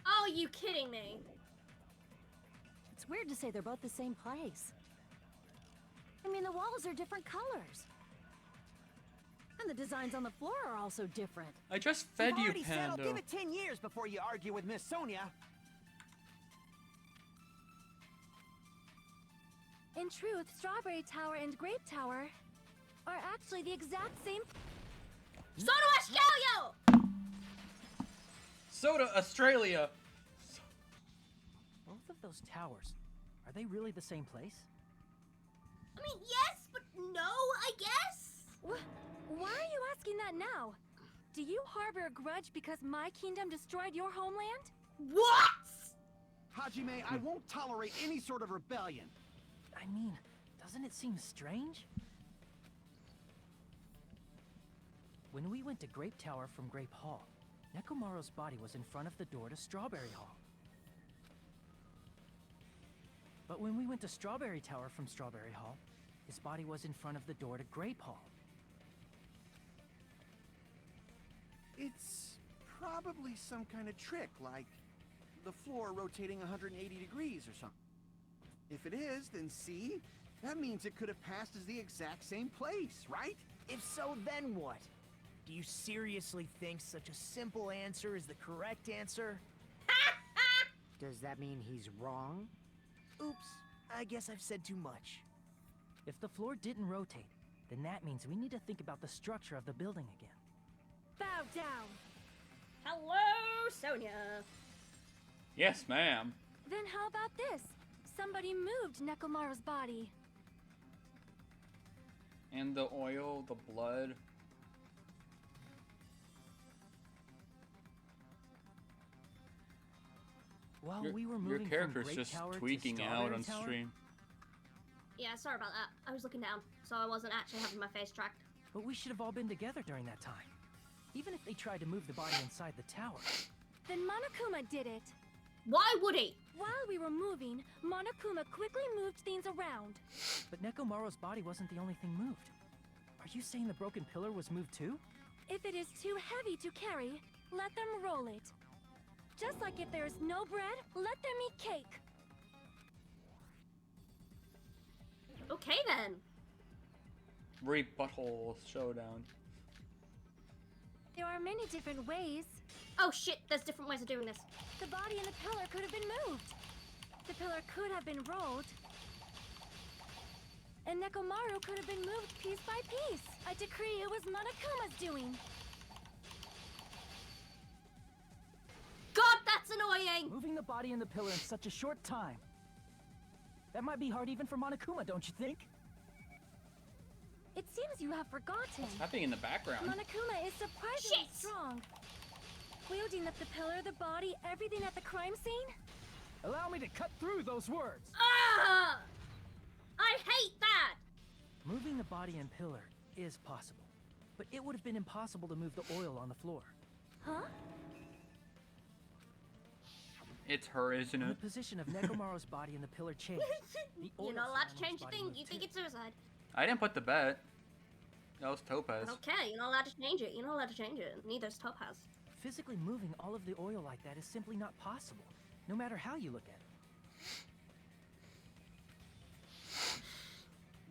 Oh, you kidding me? It's weird to say they're both the same place. I mean, the walls are different colors. And the designs on the floor are also different. I just fed We've you, already settled. Pando. Give it 10 years before you argue with Miss Sonia. In truth, Strawberry Tower and Grape Tower are actually the exact same. Soda Australia! Soda Australia! Both of those towers, are they really the same place? I mean, yes, but no, I guess. Why are you asking that now? Do you harbor a grudge because my kingdom destroyed your homeland? What? Hajime, I won't tolerate any sort of rebellion. I mean, doesn't it seem strange? When we went to Grape Tower from Grape Hall, Nekomaru's body was in front of the door to Strawberry Hall. But when we went to Strawberry Tower from Strawberry Hall, his body was in front of the door to Grape Hall. It's probably some kind of trick, like the floor rotating 180 degrees or something. If it is, then see? That means it could have passed as the exact same place, right? If so, then what? Do you seriously think such a simple answer is the correct answer? Does that mean he's wrong? Oops, I guess I've said too much. If the floor didn't rotate, then that means we need to think about the structure of the building again. Bow down. Hello, Sonia. Yes, ma'am. Then how about this? Somebody moved Nekomaru's body. And the oil, the blood. While Your, we were your moving from character's Grape just Tower to tweaking out Strawberry on Tower, stream. Yeah, sorry about that. I was looking down, so I wasn't actually having my face tracked. But we should have all been together during that time. Even if they tried to move the body inside the tower. Then Monokuma did it. Why would he? While we were moving, Monokuma quickly moved things around. But Nekomaru's body wasn't the only thing moved. Are you saying the broken pillar was moved too? If it is too heavy to carry, let them roll it. Just like if there is no bread, let them eat cake. Okay then. Rape butthole showdown. There are many different ways. Oh shit, there's different ways of doing this. The body and the pillar could have been moved. The pillar could have been rolled. And Nekomaru could have been moved piece by piece. I decree it was Monokuma's doing. God, that's annoying! Moving the body and the pillar in such a short time. That might be hard even for Monokuma, don't you think? It seems you have forgotten. What's happening in the background? Monokuma is surprisingly Shit! strong. Wielding up the pillar, the body, everything at the crime scene? Allow me to cut through those words. Ah! I hate that! Moving the body and pillar is possible. But it would have been impossible to move the oil on the floor. Huh? It's her, isn't When it? the position of Nekomaru's body and the pillar changed, the oil You're not allowed to surrounding change a his body thing. moved You think too. it's suicide. I didn't put the bet. That was Topaz. Okay, you're not allowed to change it. You're not allowed to change it. Neither is Topaz. Physically moving all of the oil like that is simply not possible, no matter how you look at it.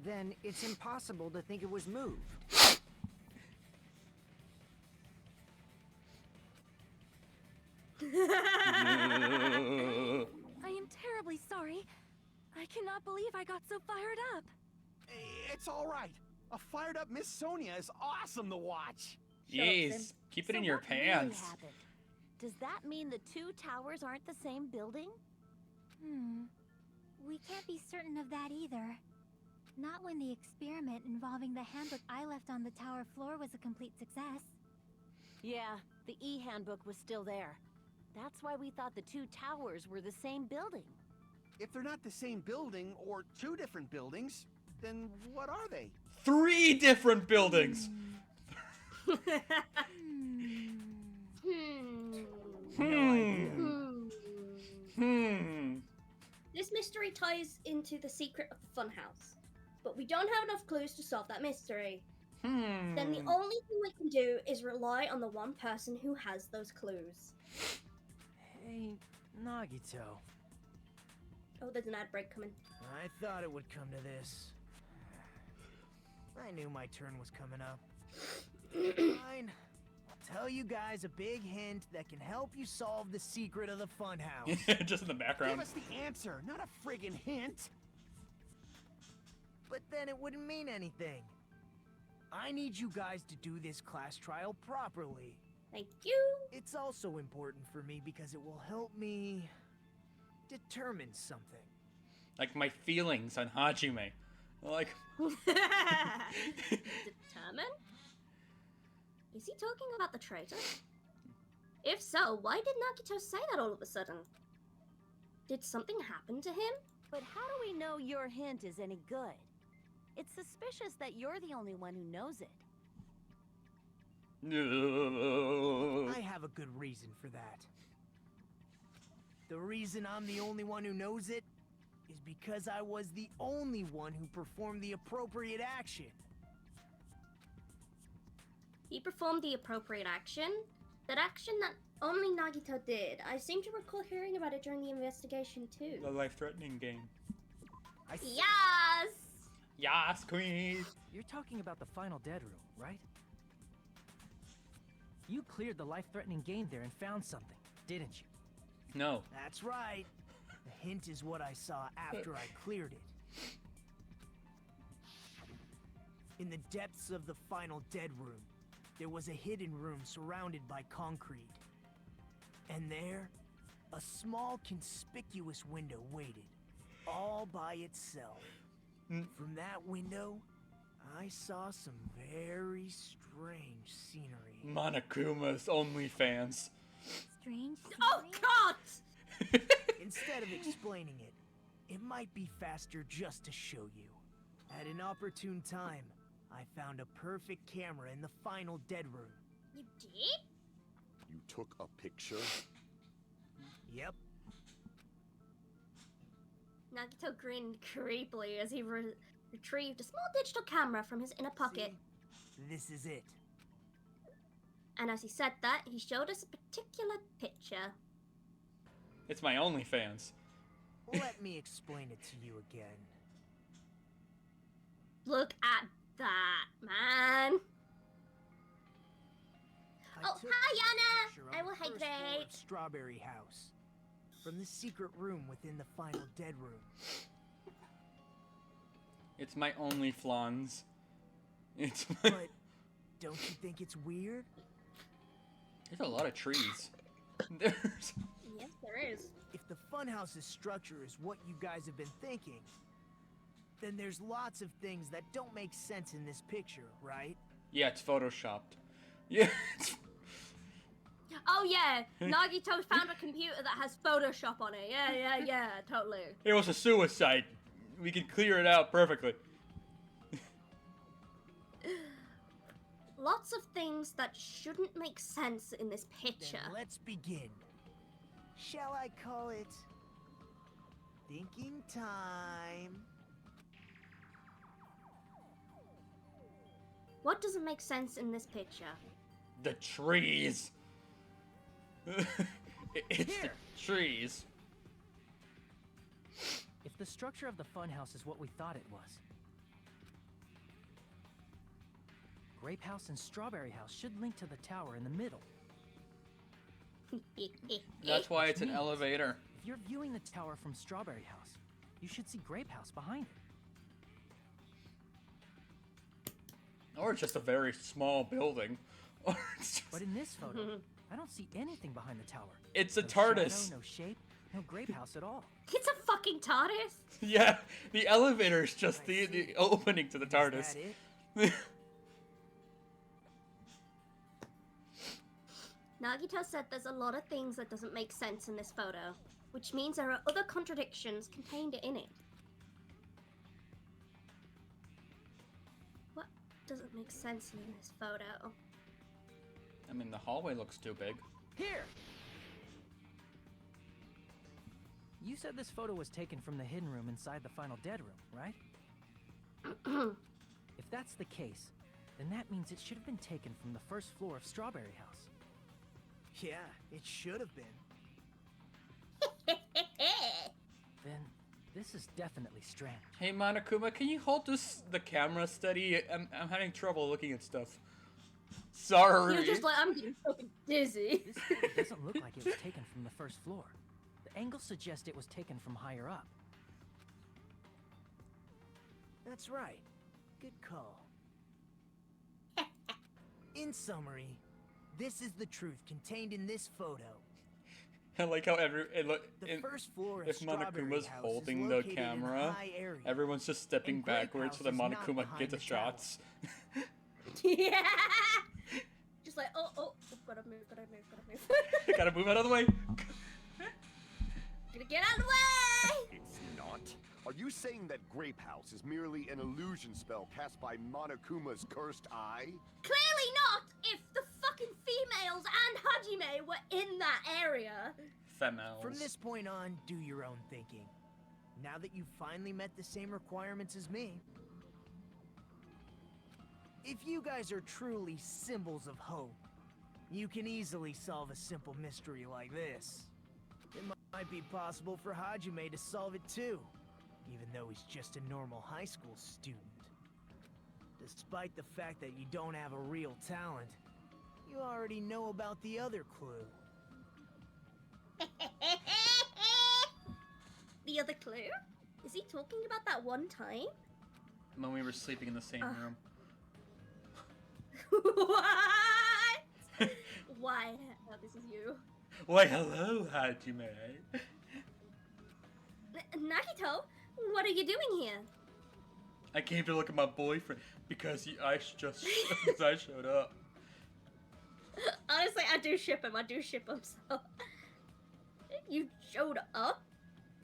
Then it's impossible to think it was moved. I am terribly sorry. I cannot believe I got so fired up. It's all right. A fired up Miss Sonia is awesome to watch. Yes, keep it in your pants. Really happened? Does that mean the two towers aren't the same building? We can't be certain of that either. Not when the experiment involving the handbook I left on the tower floor was a complete success. Yeah, the e-handbook was still there. That's why we thought the two towers were the same building. If they're not the same building or two different buildings, then what are they? 3 different buildings. This mystery ties into the secret of the funhouse, but we don't have enough clues to solve that mystery. Then the only thing we can do is rely on the one person who has those clues. Hey, Nagito. Oh, there's an ad break coming. I thought it would come to this. I knew my turn was coming up. Fine. I'll tell you guys a big hint that can help you solve the secret of the funhouse. Just in the Give background. us the answer, not a friggin' hint. But then it wouldn't mean anything. I need you guys to do this class trial properly. Thank you. It's also important for me because it will help me determine something. Like my feelings on Hajime. Like. Determine? Is he talking about the traitor? If so, why did Nagito say that all of a sudden? Did something happen to him? But how do we know your hint is any good? It's suspicious that you're the only one who knows it. I have a good reason for that. The reason I'm the only one who knows it is because I was the only one who performed the appropriate action. He performed the appropriate action? That action that only Nagito did. I seem to recall hearing about it during the investigation too. The life-threatening game. Yes! Yes, queen! You're talking about the final dead room, right? You cleared the life-threatening game there and found something, didn't you? No. That's right. The hint is what I saw after I cleared it. In the depths of the final dead room, there was a hidden room surrounded by concrete. And there, a small conspicuous window waited, all by itself. From that window, I saw some very strange scenery. Monokuma's OnlyFans. Strange Oh scenery? god! Instead of explaining it, it might be faster just to show you. At an opportune time, I found a perfect camera in the final dead room. You did? You took a picture? Yep. Nagito grinned creepily as he retrieved a small digital camera from his inner pocket. See? This is it. And as he said that, he showed us a particular picture. It's my OnlyFans. Let me explain it to you again. Look at that, man. Oh, took hi, this Yana. picture I on will the first floor hydrate. of Strawberry House. From the secret room within the final dead room. It's my OnlyFlans. It's my... But don't you think it's weird? There's a lot of trees. There's... Yes, there is. If the funhouse's structure is what you guys have been thinking, then there's lots of things that don't make sense in this picture, right? Yeah, it's photoshopped. Yeah. Oh yeah, Nagito found a computer that has Photoshop on it. Yeah, totally. It was a suicide. We can clear it out perfectly. Lots of things that shouldn't make sense in this picture. Then let's begin. Shall I call it thinking time? What doesn't make sense in this picture? The trees. It's the Here. trees. If the structure of the funhouse is what we thought it was, Grape House and Strawberry House should link to the tower in the middle. That's why it's an means- elevator. If you're viewing the tower from Strawberry House, you should see Grape House behind it. Or it's just a very small building. Or it's just... But in this photo, I don't see anything behind the tower. It's a No TARDIS. shadow, no shape, no Grape House at all. It's a fucking TARDIS. Yeah, the elevator is just the opening to the Is TARDIS. that it? Nagito said there's a lot of things that doesn't make sense in this photo, which means there are other contradictions contained in it. What doesn't make sense in this photo? I mean, the hallway looks too big. Here! You said this photo was taken from the hidden room inside the final dead room, right? If that's the case, then that means it should have been taken from the first floor of Strawberry House. Yeah, it should have been. Then this is definitely strange. Hey, Monokuma, can you hold the camera steady? I'm having trouble looking at stuff. Sorry. You're just like, I'm getting fucking dizzy. This photo doesn't look like it was taken from the first floor. The angles suggest it was taken from higher up. That's right. Good call. In summary, this is the truth contained in this photo. I like how The first floor of if Strawberry Monokuma's House holding is the located in a camera, high area, everyone's just stepping and Grape backwards so House that is not Monokuma behind gets the the tower. shots. Yeah. Just like, oh, gotta move. Gotta move out of the way. Gonna get out of the way. It's not. Are you saying that Grape House is merely an illusion spell cast by Monokuma's cursed eye? Clearly not. If the fucking females and Hajime were in that area. Females. From this point on, do your own thinking. Now that you've finally met the same requirements as me, if you guys are truly symbols of hope, you can easily solve a simple mystery like this. It might be possible for Hajime to solve it too, even though he's just a normal high school student. Despite the fact that you don't have a real talent, you already know about the other clue. The other clue? Is he talking about that one time? When we were sleeping in the same room. What? Why? Oh, this is you. Why, hello, Hajime. Nagito, what are you doing here? I came to look at my boyfriend because I showed up. Honestly, I do ship him. So. You showed up?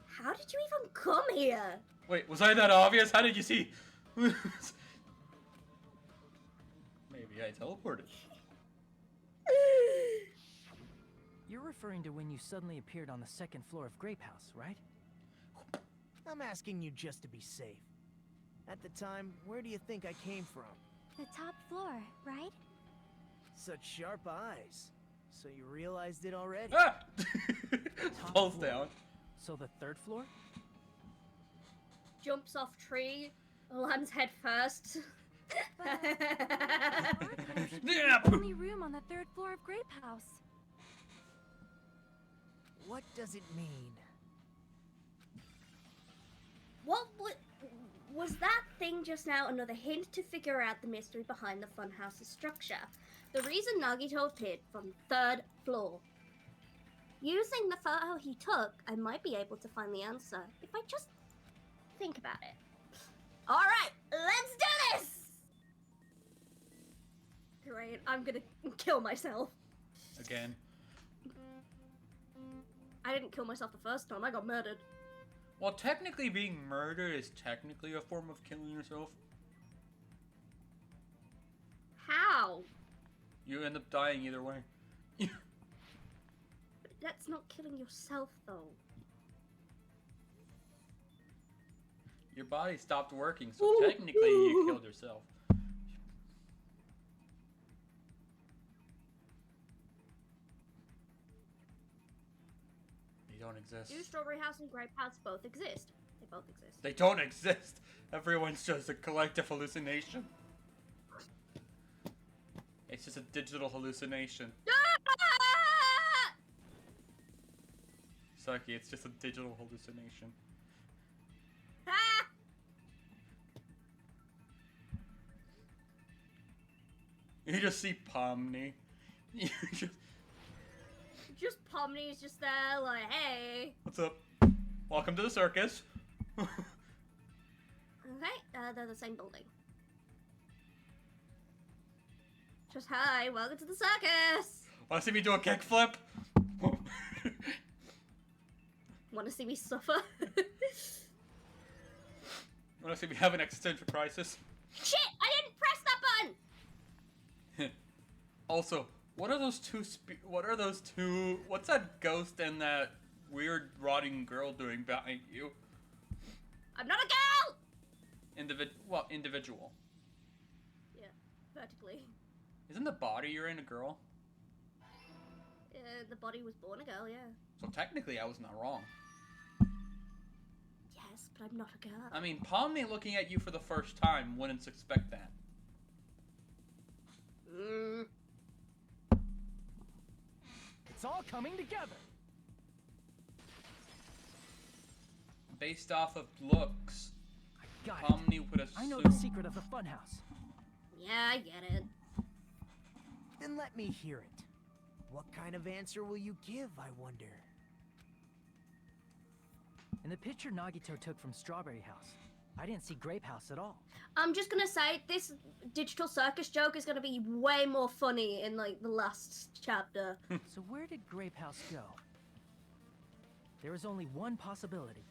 How did you even come here? Wait, was I that obvious? How did you see? Maybe I teleported. You're referring to when you suddenly appeared on the second floor of Grape House, right? I'm asking you just to be safe. At the time, where do you think I came from? The top floor, right? Such sharp eyes. So you realized it already? Ah! Top Falls floor. down. So the third floor? Jumps off tree, lands head first. Yeah. The only room on the third floor of Grape House. What does it mean? What was that thing just now? Another hint to figure out the mystery behind the funhouse's structure. The reason Nagito appeared from the third floor. Using the photo he took, I might be able to find the answer if I just think about it. Alright, let's do this! Great, I'm gonna kill myself. Again. I didn't kill myself the first time, I got murdered. Well, technically being murdered is technically a form of killing yourself. How? You end up dying either way. But that's not killing yourself, though. Your body stopped working, so technically you killed yourself. They don't exist. Do Strawberry House and Grape House both exist? They both exist. They don't exist. Everyone's just a collective hallucination. It's just a digital hallucination. Sucky, it's just a digital hallucination. Ah! You just see Pomni. You Just Pomni's just there, like, hey. What's up? Welcome to the circus. Okay, they're the same building. Just hi, welcome to the circus. Wanna see me do a kickflip? Wanna see me suffer? Wanna see me have an existential crisis? Shit! I didn't press that button. Also, what are those two? What's that ghost and that weird rotting girl doing behind you? I'm not a girl. Individual. Yeah, vertically. Isn't the body you're in a girl? The body was born a girl, yeah. So technically, I was not wrong. Yes, but I'm not a girl. I mean, Pomni looking at you for the first time wouldn't expect that. It's all coming together. Based off of looks, Got it. Pomni would assume. I know the secret of the funhouse. Yeah, I get it. Then let me hear it. What kind of answer will you give, I wonder? In the picture Nagito took from Strawberry House, I didn't see Grape House at all. I'm just gonna say this digital circus joke is gonna be way more funny in like the last chapter. So where did Grape House go? There is only one possibility.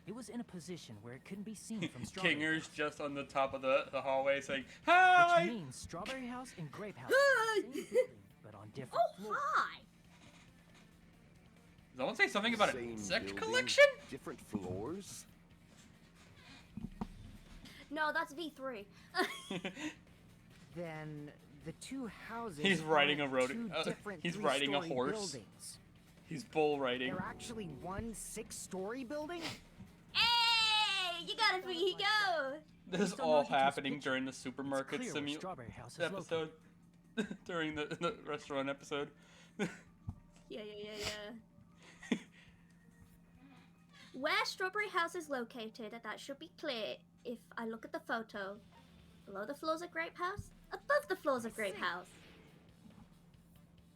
It was in a position where it couldn't be seen from Strawberry Kinger's House. just on the top of the hallway saying, "Hi!" Which means Strawberry House and Grape House are the same building, but on different floors. Hi! Does someone say something about an Same insect building, collection? Different floors? No, that's V3. Then the two houses. He's riding a road. Two different He's riding a three-story horse. Buildings. He's bull riding. They're actually one 6-story building? Hey! You got it, here you go! This is Based on all Nagito's happening picture, during the supermarket clear where Strawberry House is episode. During the restaurant episode. Yeah. Where Strawberry House is located, that should be clear if I look at the photo. Below the floors of Grape House? Above the floors of Grape House?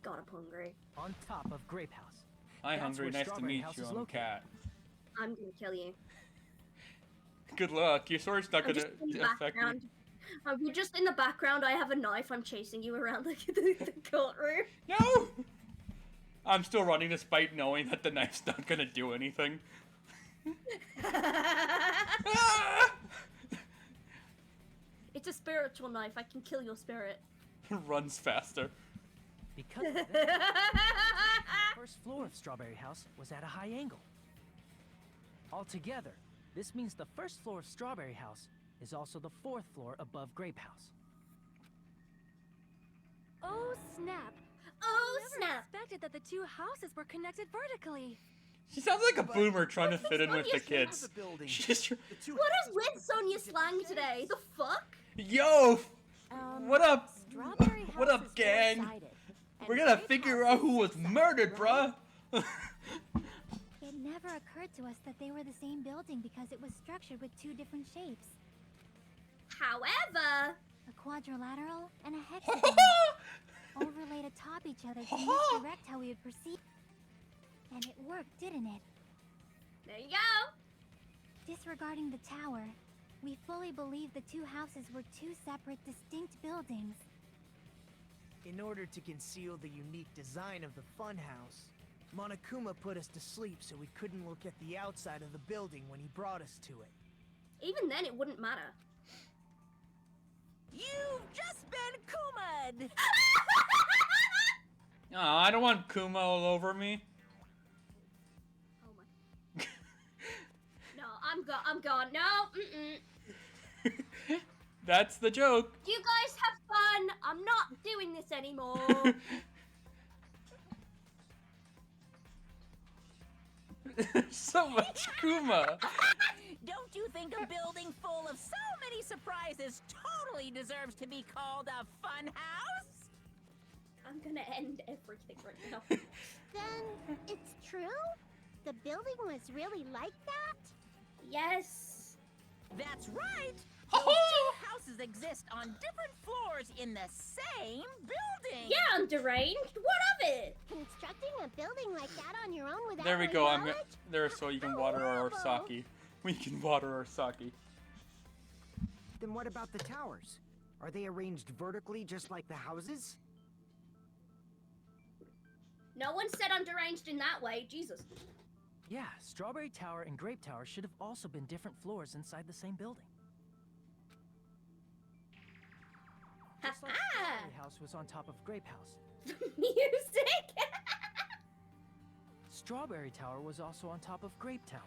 God, I'm hungry. On top of Grape House. Hi, That's hungry. where Nice to Strawberry meet House you. is I'm located. Cat. I'm gonna kill you. Good luck. Your sword's not I'm gonna just in the affect me. background. You're just in the background. I have a knife. I'm chasing you around the courtroom. No! I'm still running despite knowing that the knife's not gonna do anything. Ah! It's a spiritual knife. I can kill your spirit. Runs faster. Because of that, the first floor of Strawberry House was at a high angle. Altogether, this means the first floor of Strawberry House is also the 4th floor above Grape House. Oh, snap. Oh, I never snap. expected that the two houses were connected vertically. She sounds like a boomer trying to fit in with the Sonya's kids. The building. She's tr- The two What is houses with were Sonya different slang shapes. today? The fuck? Yo! What up? Strawberry What House up, is gang? four-sided, and We're gonna Grape figure House out who is was two-sided, murdered, right? bruh. It never occurred to us that they were the same building because it was structured with two different shapes. However, A quadrilateral and a hexagon. Overlaid atop each other to misdirect how we would perceive. And it worked, didn't it? there you go. Disregarding the tower, we fully believe the two houses were two separate, distinct buildings. In order to conceal the unique design of the funhouse, Monokuma put us to sleep so we couldn't look at the outside of the building when he brought us to it. Even then, it wouldn't matter. You've just been Kuma'd! Aw, I don't want Kuma all over me. Oh my. No, I'm gone. No, That's the joke. You guys have fun. I'm not doing this anymore. So much Kuma. Don't you think a building full of so many surprises totally deserves to be called a fun house? I'm gonna end everything right now. Then, it's true? The building was really like that? Yes. That's right! Those two houses exist on different floors in the same building! Yeah, I'm deranged. What of it? Constructing a building like that on your own without There we my go. knowledge? There so you can water our sake. We can water our sake. Then what about the towers? Are they arranged vertically just like the houses? No one said I'm deranged in that way. Jesus. Yeah, Strawberry Tower and Grape Tower should have also been different floors inside the same building. Just like Strawberry House was on top of Grape House. Music. Strawberry Tower was also on top of Grape Tower.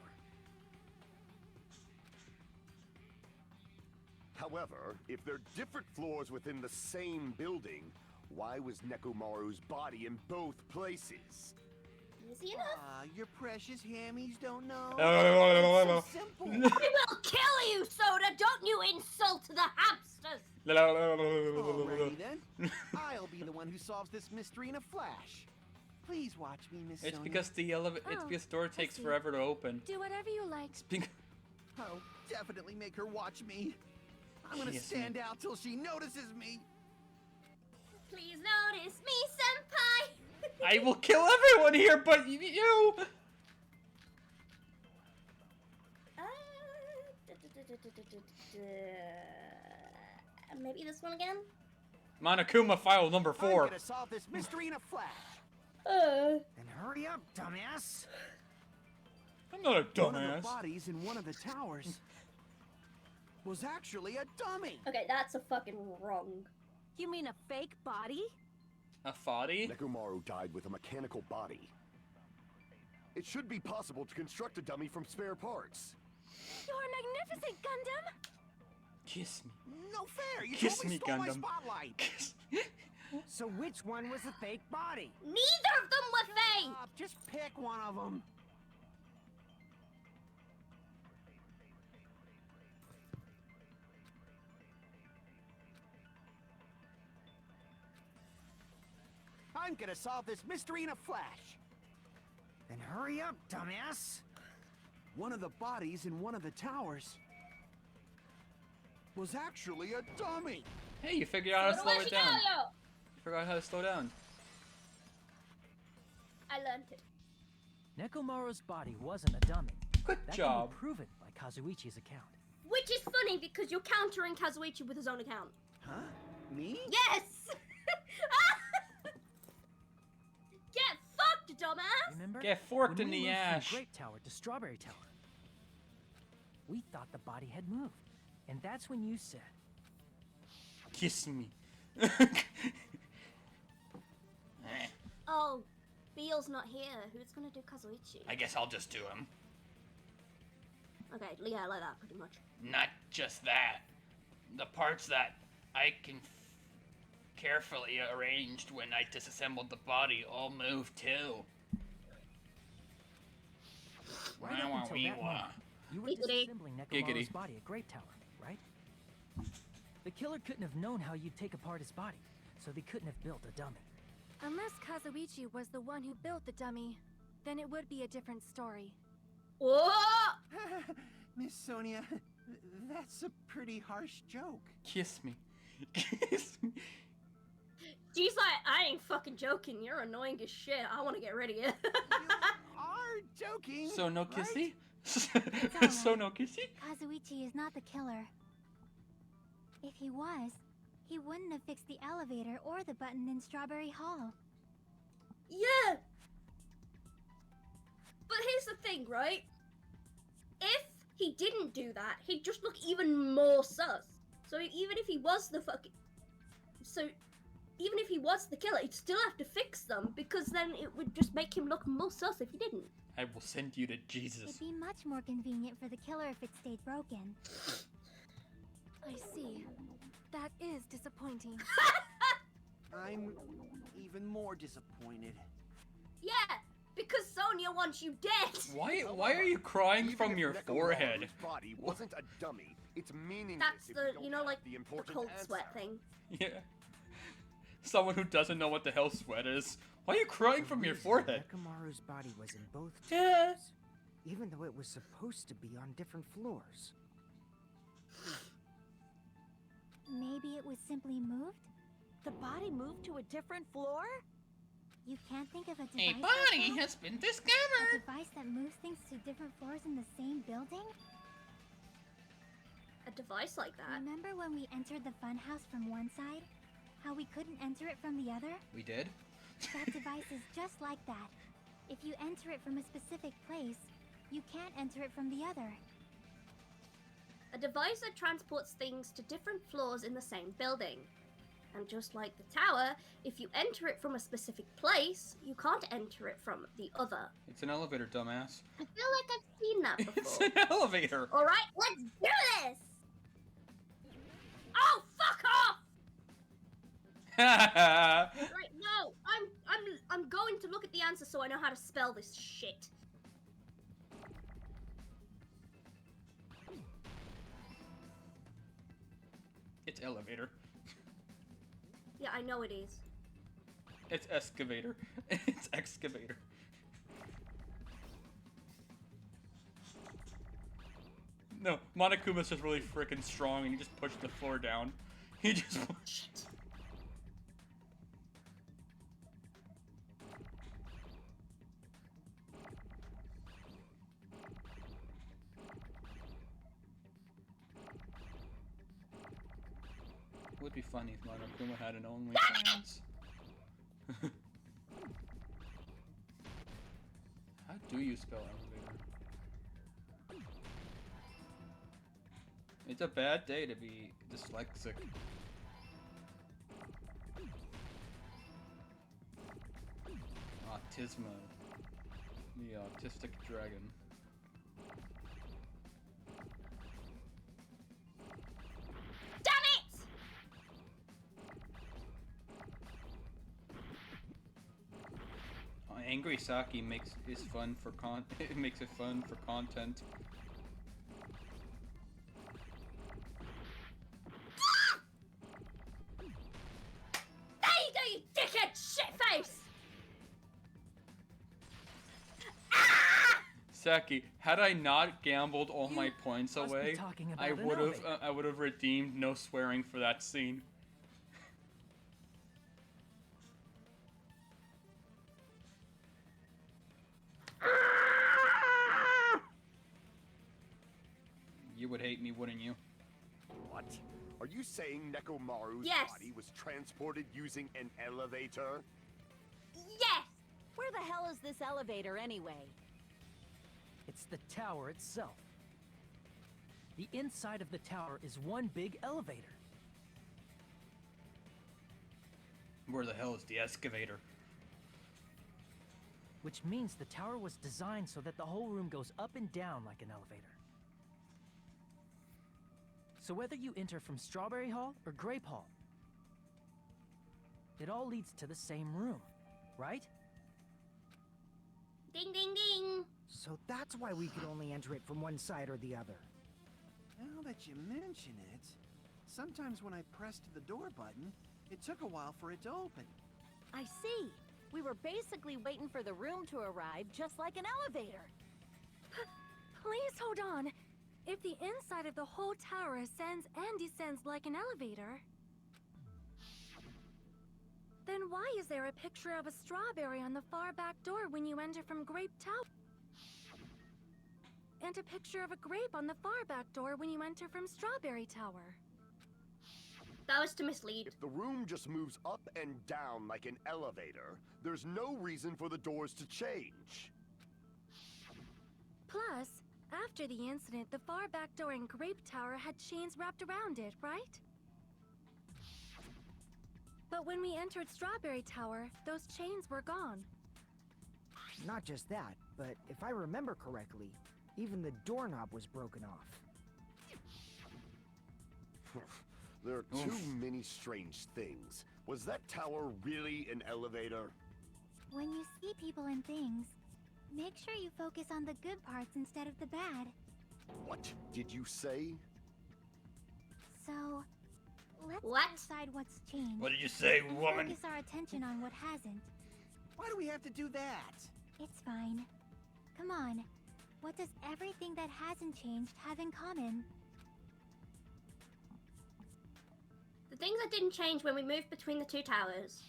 However, if they're different floors within the same building, why was Nekomaru's body in both places? Easy enough. Your precious hammies don't know. It's It's so simple. I will kill you, Soda. Don't you insult the hamsters. Alrighty then. I'll be the one who solves this mystery in a flash. Please watch me, Miss It's Sonia. because it's because the door takes see. forever to open. Do whatever you like. Oh, definitely make her watch me. I'm gonna Yes, stand out till she notices me. Please notice me, senpai. I will kill everyone here, but you. Maybe this one again. Monokuma file number I'm 4. gonna solve this mystery in a flash. Then hurry up, dumbass. I'm not a One of the dumbass. bodies in one of the towers was actually a dummy. Okay, that's a fucking wrong. You mean a fake body? A foddy? Nekomaru died with a mechanical body. It should be possible to construct a dummy from spare parts. You're magnificent, Gundam! Kiss me. No fair. You Kiss totally me, stole my Gundam. spotlight. Kiss. So which one was the fake body? Neither of them were fake. Just pick one of them. I'm gonna solve this mystery in a flash. Then hurry up, dumbass. One of the bodies in one of the towers was actually a dummy. Hey, you figured out how to slow it down. You forgot how to slow down. I learned it. Nekomaru's body wasn't a dummy. Good That job. can be proven by Kazuichi's account. Which is funny because you're countering Kazuichi with his own account. Huh? Me? Yes! Get fucked, dumbass! Remember? Get forked When in we the moved ash. From Grape Tower to Strawberry Tower. We thought the body had moved. And that's when you said, Kiss me. Oh, Beale's not here. Who's gonna do Kazuichi? I guess I'll just do him. Okay, yeah, like that, pretty much. Not just that. The parts that I can carefully arranged when I disassembled the body all moved too. right up until that moment, you were Giggity. disassembling Giggity. Nekomaru's body at Grape Tower, right? The killer couldn't have known how you'd take apart his body, so they couldn't have built a dummy. Unless Kazuichi was the one who built the dummy, then it would be a different story. Whoa! Miss Sonia, that's a pretty harsh joke. Kiss me. Kiss me. She's like, I ain't fucking joking. You're annoying as shit. I want to get rid of you. You are joking. So no right? kissy? alright. So no kissy? Kazuichi is not the killer. If he was, he wouldn't have fixed the elevator or the button in Strawberry Hall. Yeah. But here's the thing, right? If he didn't do that, he'd just look even more sus. So even if he was the even if he was the killer, he'd still have to fix them because then it would just make him look more sus if he didn't. I will send you to Jesus. It'd be much more convenient for the killer if it stayed broken. I see. That is disappointing. I'm even more disappointed. Yeah, because Sonia wants you dead. Why are you crying Even from if your Nekomaru's forehead? body wasn't a dummy. It's meaningless. That's if the, don't you know, have like the the important cold answer. sweat thing. Yeah. Someone who doesn't know what the hell sweat is. Why are you crying The from your reason forehead? Nekomaru's body was in both Yeah. towers, even though it was supposed to be on different floors. Maybe it was simply moved? The body moved to a different floor? You can't think of a device A like body that? has been A discovered. device that moves things to different floors in the same building? A device like that. Remember when we entered the funhouse from one side? How we couldn't enter it from the other? We did? That device is just like that. If you enter it from a specific place, you can't enter it from the other. A device that transports things to different floors in the same building. And just like the tower, if you enter it from a specific place, you can't enter it from the other. It's an elevator, dumbass. I feel like I've seen that It's before. an elevator. Alright, let's do this! Oh, fuck off! Right, no, I'm going to look at the answer so I know how to spell this shit. It's elevator. Yeah, I know it is. It's excavator. It's excavator. No, Monokuma's just really freaking strong and he just pushed the floor down. He just Shit. would be funny if Monokuma had an OnlyFans. How do you spell elevator? It's a bad day to be dyslexic. Autisma. The autistic dragon. Damn it! Angry Saki makes it fun for it makes it fun for content. There you go, you dickhead shitface! Saki, had I not gambled all my points must be away, talking about I an would have redeemed no swearing for that scene. You would hate me, wouldn't you? What? Are you saying Nekomaru's Yes. body was transported using an elevator? Yes! Where the hell is this elevator anyway? It's the tower itself. The inside of the tower is one big elevator. Where the hell is the excavator? Which means the tower was designed so that the whole room goes up and down like an elevator. So whether you enter from Strawberry Hall or Grape Hall, it all leads to the same room, right? Ding ding ding! So that's why we could only enter it from one side or the other. Now that you mention it, sometimes when I pressed the door button, it took a while for it to open. I see. We were basically waiting for the room to arrive, just like an elevator. Please hold on. If the inside of the whole tower ascends and descends like an elevator, then why is there a picture of a strawberry on the far back door when you enter from Grape Tower? And a picture of a grape on the far back door when you enter from Strawberry Tower. That was to mislead. If the room just moves up and down like an elevator, there's no reason for the doors to change. Plus, after the incident, the far back door in Grape Tower had chains wrapped around it, right? But when we entered Strawberry Tower, those chains were gone. Not just that, but if I remember correctly, even the doorknob was broken off. There are too many strange things. Was that tower really an elevator? When you see people and things, make sure you focus on the good parts instead of the bad. What did you say? So, let's What? decide what's changed. What did you say, and woman? focus our attention on what hasn't. Why do we have to do that? It's fine. Come on. What does everything that hasn't changed have in common? The things that didn't change when we moved between the two towers.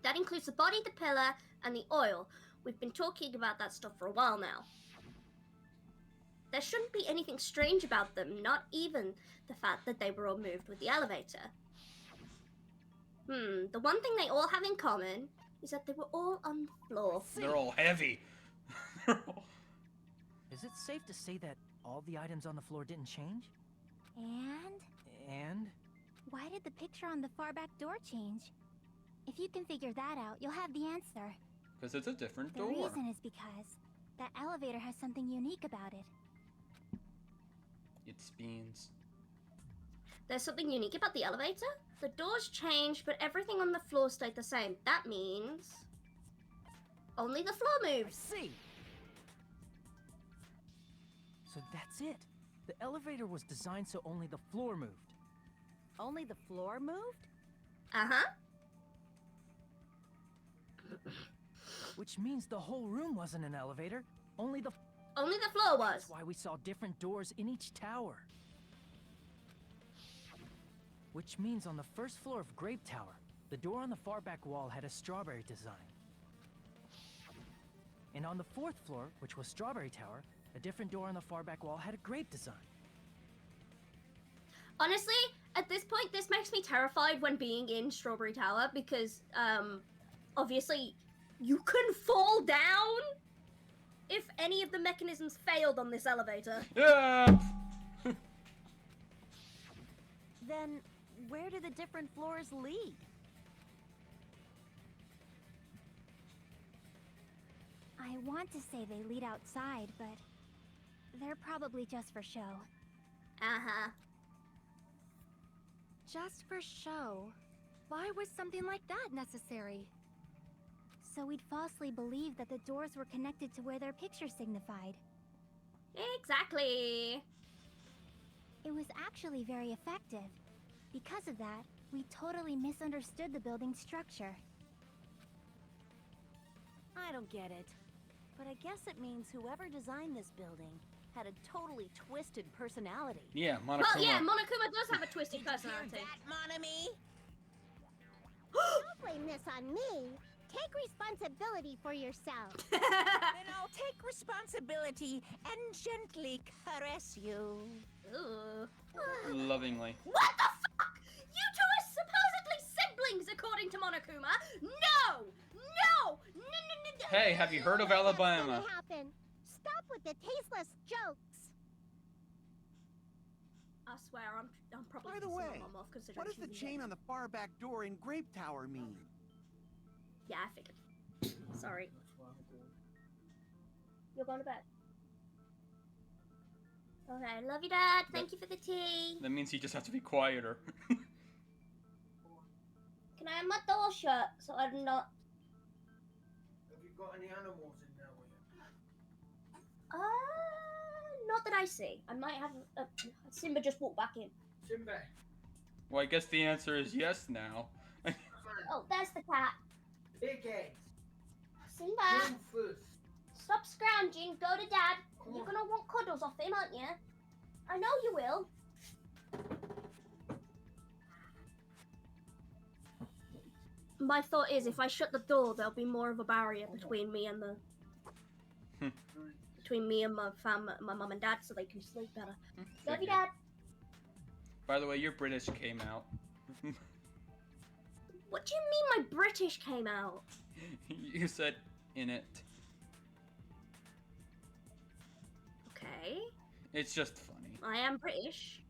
That includes the body, the pillar, and the oil. We've been talking about that stuff for a while now. There shouldn't be anything strange about them, not even the fact that they were all moved with the elevator. The one thing they all have in common is that they were all on the floor. They're all heavy. Is it safe to say that all the items on the floor didn't change? And? Why did the picture on the far back door change? If you can figure that out, you'll have the answer. Because it's a different The door. reason is because that elevator has something unique about it. It spins. There's something unique about the elevator? The doors changed, but everything on the floor stayed the same. That means only the floor I moves. see! So that's it. The elevator was designed so only the floor moved. Only the floor moved? Uh-huh. Which means the whole room wasn't an elevator, only the floor was. That's why we saw different doors in each tower. Which means on the first floor of Grape Tower, the door on the far back wall had a strawberry design. And on the fourth floor, which was Strawberry Tower, a different door on the far back wall had a grape design. Honestly, At this point, this makes me terrified when being in Strawberry Tower because, obviously, you can fall down if any of the mechanisms failed on this elevator. Yeah. Then, where do the different floors lead? I want to say they lead outside, but they're probably just for show. Uh-huh. Just for show. Why was something like that necessary? So we'd falsely believe that the doors were connected to where their picture signified. Exactly. It was actually very effective. Because of that, we totally misunderstood the building's structure. I don't get it. But I guess it means whoever designed this building had a totally twisted personality. Yeah, Monokuma. Well, yeah, Monokuma does have a twisted personality. That, Monami? Don't blame this on me. Take responsibility for yourself. Then I'll take responsibility and gently caress you. Ooh. Lovingly. What the fuck? You two are supposedly siblings, according to Monokuma. No! No! No, no, no, no. Hey, have you heard of Alabama? What's gonna happen? Stop with the tasteless jokes. I swear, I'm probably By the pissing my way, mum off considering what does she's the dead. chain on the far back door in Grape Tower mean? Yeah, I figured. Sorry. You're going to bed. Okay, love you, Dad. Thank you for the tea. That means you just have to be quieter. Can I have my door shut so I'm not... Have you got any animals in there with you? Not that I see. I might have Simba just walk back in. Simba. Well, I guess the answer is yes now. Oh, there's the cat. Big eggs. Simba, Jump first. stop scrounging. Go to Dad. Come You're on. gonna want cuddles off him, aren't you? I know you will. My thought is, if I shut the door, there'll be more of a barrier between me and my mum and dad, so they can sleep better. Love you, Dad. By the way, your British came out. What do you mean my British came out? You said in it. Okay. It's just funny. I am British.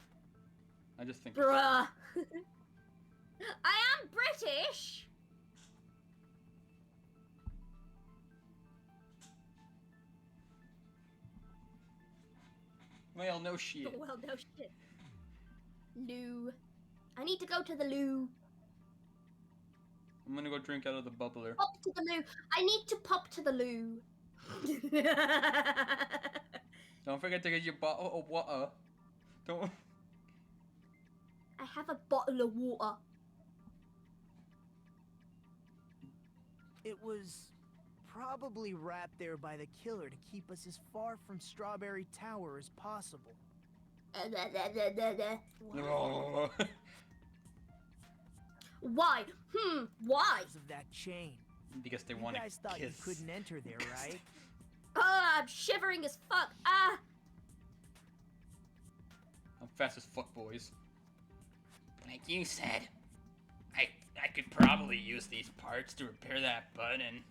I just think. Bruh. I am British. Well, no shit. Well, no shit. Loo. I need to go to the loo. I'm gonna go drink out of the bubbler. Pop to the loo. I need to pop to the loo. Don't forget to get your bottle of water. Don't. I have a bottle of water. It was probably wrapped there by the killer to keep us as far from Strawberry Tower as possible. No. Why? Why? Because of that chain. Because they You want guys to thought kiss. you couldn't enter there, right? Oh, I'm shivering as fuck. Ah. I'm fast as fuck, boys. Like you said, I could probably use these parts to repair that button.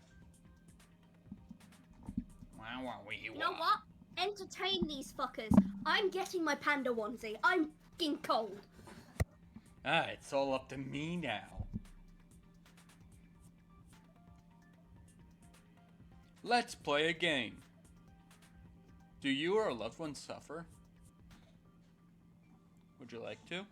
Wow, You know what? Entertain these fuckers. I'm getting my panda onesie. I'm fucking cold. Ah, it's all up to me now. Let's play a game. Do you or a loved one suffer? Would you like to?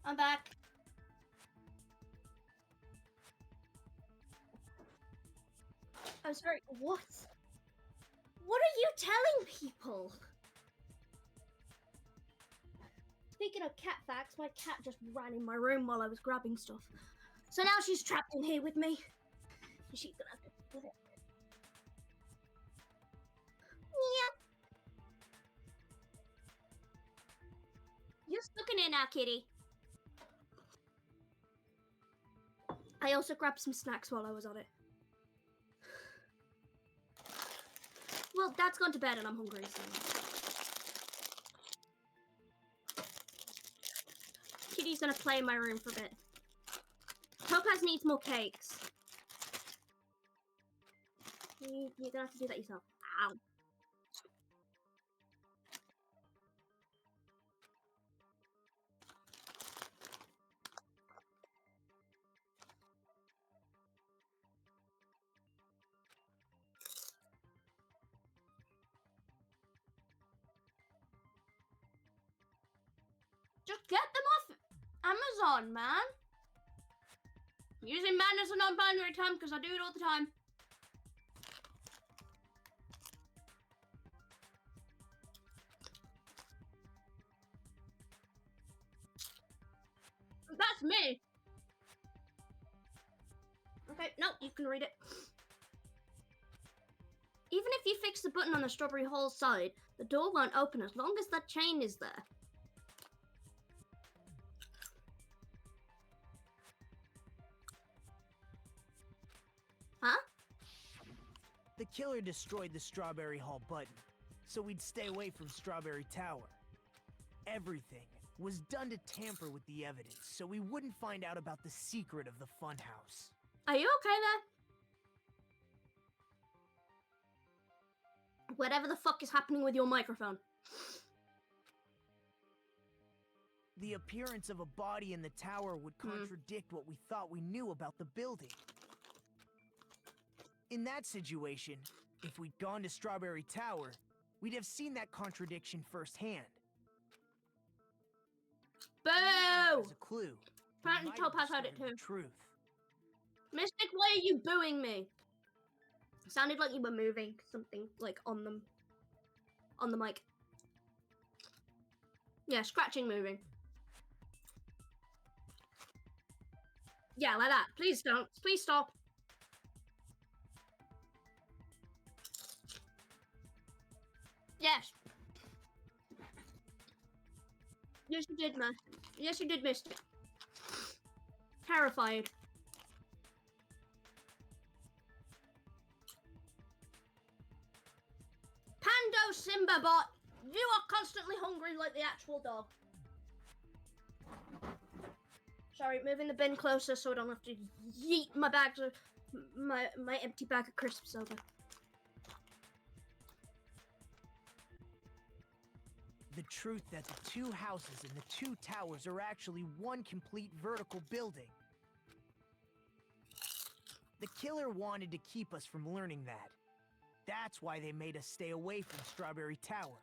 I'm back. I'm sorry, what? What are you telling people? Speaking of cat facts, my cat just ran in my room while I was grabbing stuff. So now she's trapped in here with me. She's gonna have to deal with it. Yeah. You're stuck in here now, kitty. I also grabbed some snacks while I was on it. Well, Dad's gone to bed and I'm hungry, so... Kitty's gonna play in my room for a bit. Topaz needs more cakes. You're gonna have to do that yourself. Ow. Just get them off Amazon, man. I'm using man as a non-binary term because I do it all the time. That's me. Okay, no, you can read it. Even if you fix the button on the strawberry hall side, the door won't open as long as that chain is there. Huh? The killer destroyed the Strawberry Hall button, so we'd stay away from Strawberry Tower. Everything was done to tamper with the evidence, so we wouldn't find out about the secret of the funhouse. Are you okay there? Whatever the fuck is happening with your microphone. The appearance of a body in the tower would contradict what we thought we knew about the building. In that situation, if we'd gone to Strawberry Tower, we'd have seen that contradiction firsthand. Boo! As a clue, Apparently Topaz heard it too. Truth. Mystic, why are you booing me? It sounded like you were moving something, like, on the mic. Yeah, scratching, moving. Yeah, like that. Please don't. Please stop. Yes. Yes, you did, man. Yes, you did, Mystic. Terrified. Pando Simba bot, you are constantly hungry like the actual dog. Sorry, moving the bin closer so I don't have to yeet my bags of my empty bag of crisps over. The truth that the two houses and the two towers are actually one complete vertical building. The killer wanted to keep us from learning that. That's why they made us stay away from Strawberry Tower.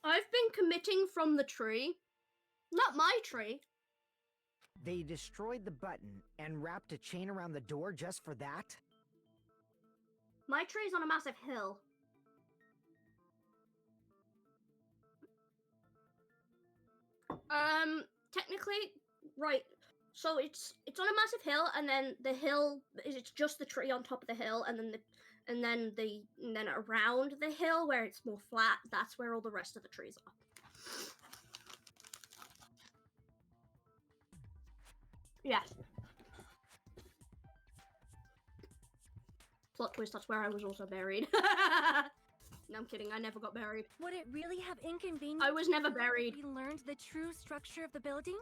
I've been committing from the tree. Not my tree. They destroyed the button and wrapped a chain around the door just for that? My tree's on a massive hill. Technically, right. So it's on a massive hill, and then the hill it's just the tree on top of the hill, and then around the hill where it's more flat, that's where all the rest of the trees are. Yes. Plot twist, that's where I was also buried. No, I'm kidding, I never got buried. Would it really have inconvenienced I was never you buried. if we learned the true structure of the building?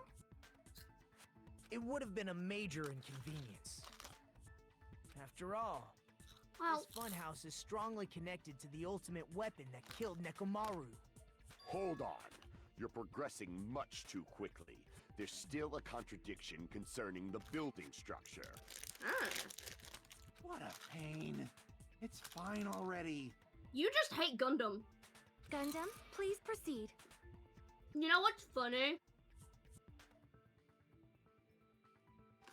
It would have been a major inconvenience. After all, Well, this funhouse is strongly connected to the ultimate weapon that killed Nekomaru. Hold on. You're progressing much too quickly. There's still a contradiction concerning the building structure. What a pain. It's fine already. you just hate Gundam. Gundam, please proceed. You know what's funny?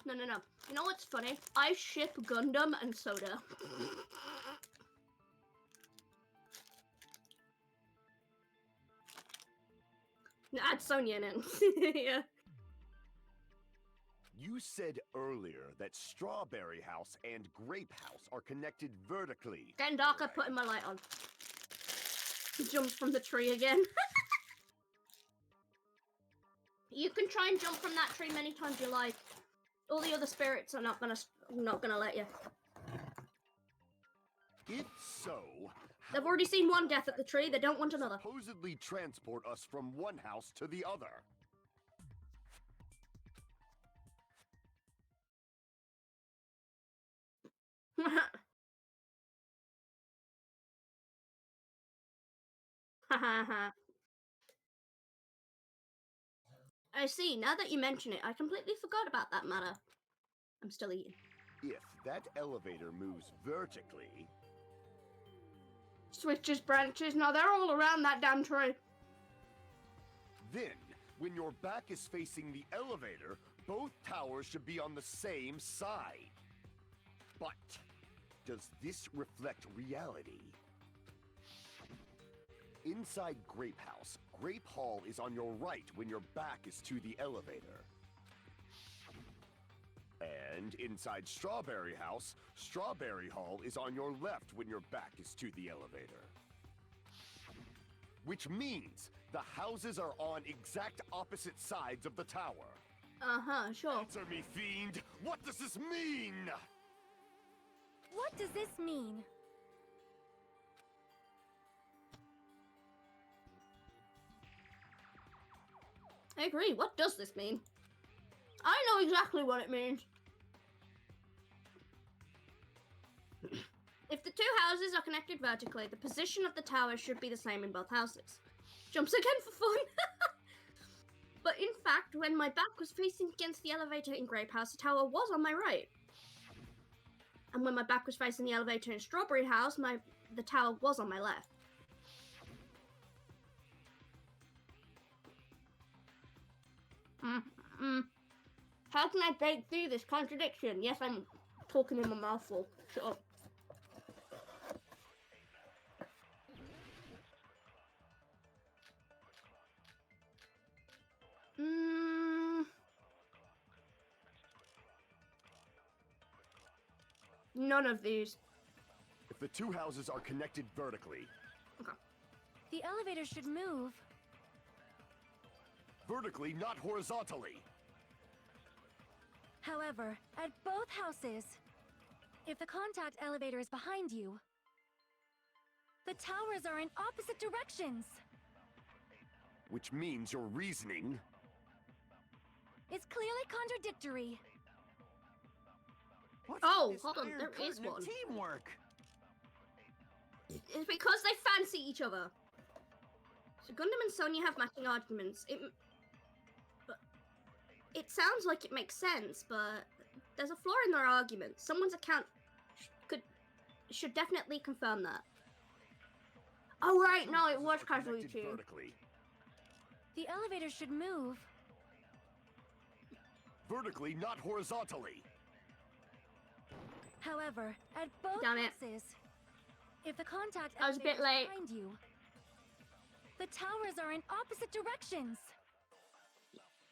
No. You know what's funny? I ship Gundam and soda. Add Sonya in it. Yeah. You said earlier that Strawberry House and Grape House are connected vertically. Getting darker, putting my light on. He jumps from the tree again. You can try and jump from that tree many times you like. All the other spirits are not gonna let you. If so, They've already seen one death at the tree. They don't want another. supposedly transport us from one house to the other. I see. Now that you mention it, I completely forgot about that matter. I'm still eating. If that elevator moves vertically, Switches, branches. No, they're all around that damn tree. then when your back is facing the elevator, both towers should be on the same side. But does this reflect reality? Inside Grape House, Grape Hall is on your right when your back is to the elevator. And inside Strawberry House, Strawberry Hall is on your left when your back is to the elevator. Which means the houses are on exact opposite sides of the tower. Uh-huh, sure. Answer me, fiend! What does this mean? What does this mean? I agree. What does this mean? I know exactly what it means. If the two houses are connected vertically, the position of the tower should be the same in both houses. Jumps again for fun. But in fact, when my back was facing against the elevator in Grape House, the tower was on my right. And when my back was facing the elevator in Strawberry House, the tower was on my left. How can I break through this contradiction? Yes, I'm talking in my mouthful. Shut up. None of these. If the two houses are connected vertically, Okay. The elevator should move. vertically, not horizontally. However, at both houses, if the contact elevator is behind you, the towers are in opposite directions. Which means your reasoning It's clearly contradictory. What's Oh, this hold on, iron there is curtain of one. teamwork. It's because they fancy each other. So Gundam and Sonya have matching arguments. It sounds like it makes sense, but there's a flaw in their argument. Someone's account should definitely confirm that. Oh right, no, it was casually connected too. vertically. The elevator should move. Vertically, not horizontally. However, at both Damn it. houses, if the contact I was a bit elevator is late. behind you, the towers are in opposite directions.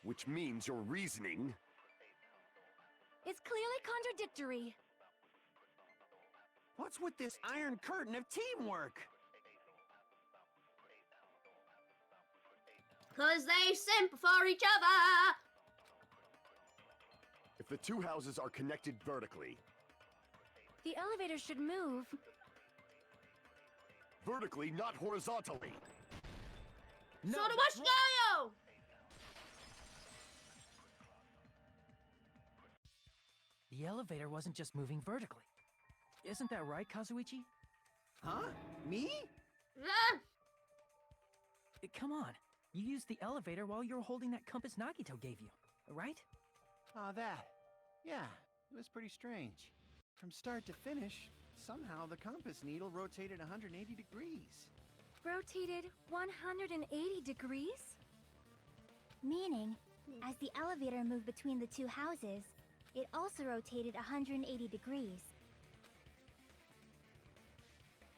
Which means your reasoning It's clearly contradictory. What's with this iron curtain of teamwork? Cause they simp for each other. If the two houses are connected vertically, The elevator should move. vertically, not horizontally. No, So do that's I, wrong. Scalio! The elevator wasn't just moving vertically. Isn't that right, Kazuichi? Huh? Me? Ah, Come on. You used the elevator while you were holding that compass Nagito gave you, right? Ah, that. Yeah, it was pretty strange. From start to finish, somehow the compass needle rotated 180 degrees. Rotated 180 degrees? Meaning, as the elevator moved between the two houses, it also rotated 180 degrees.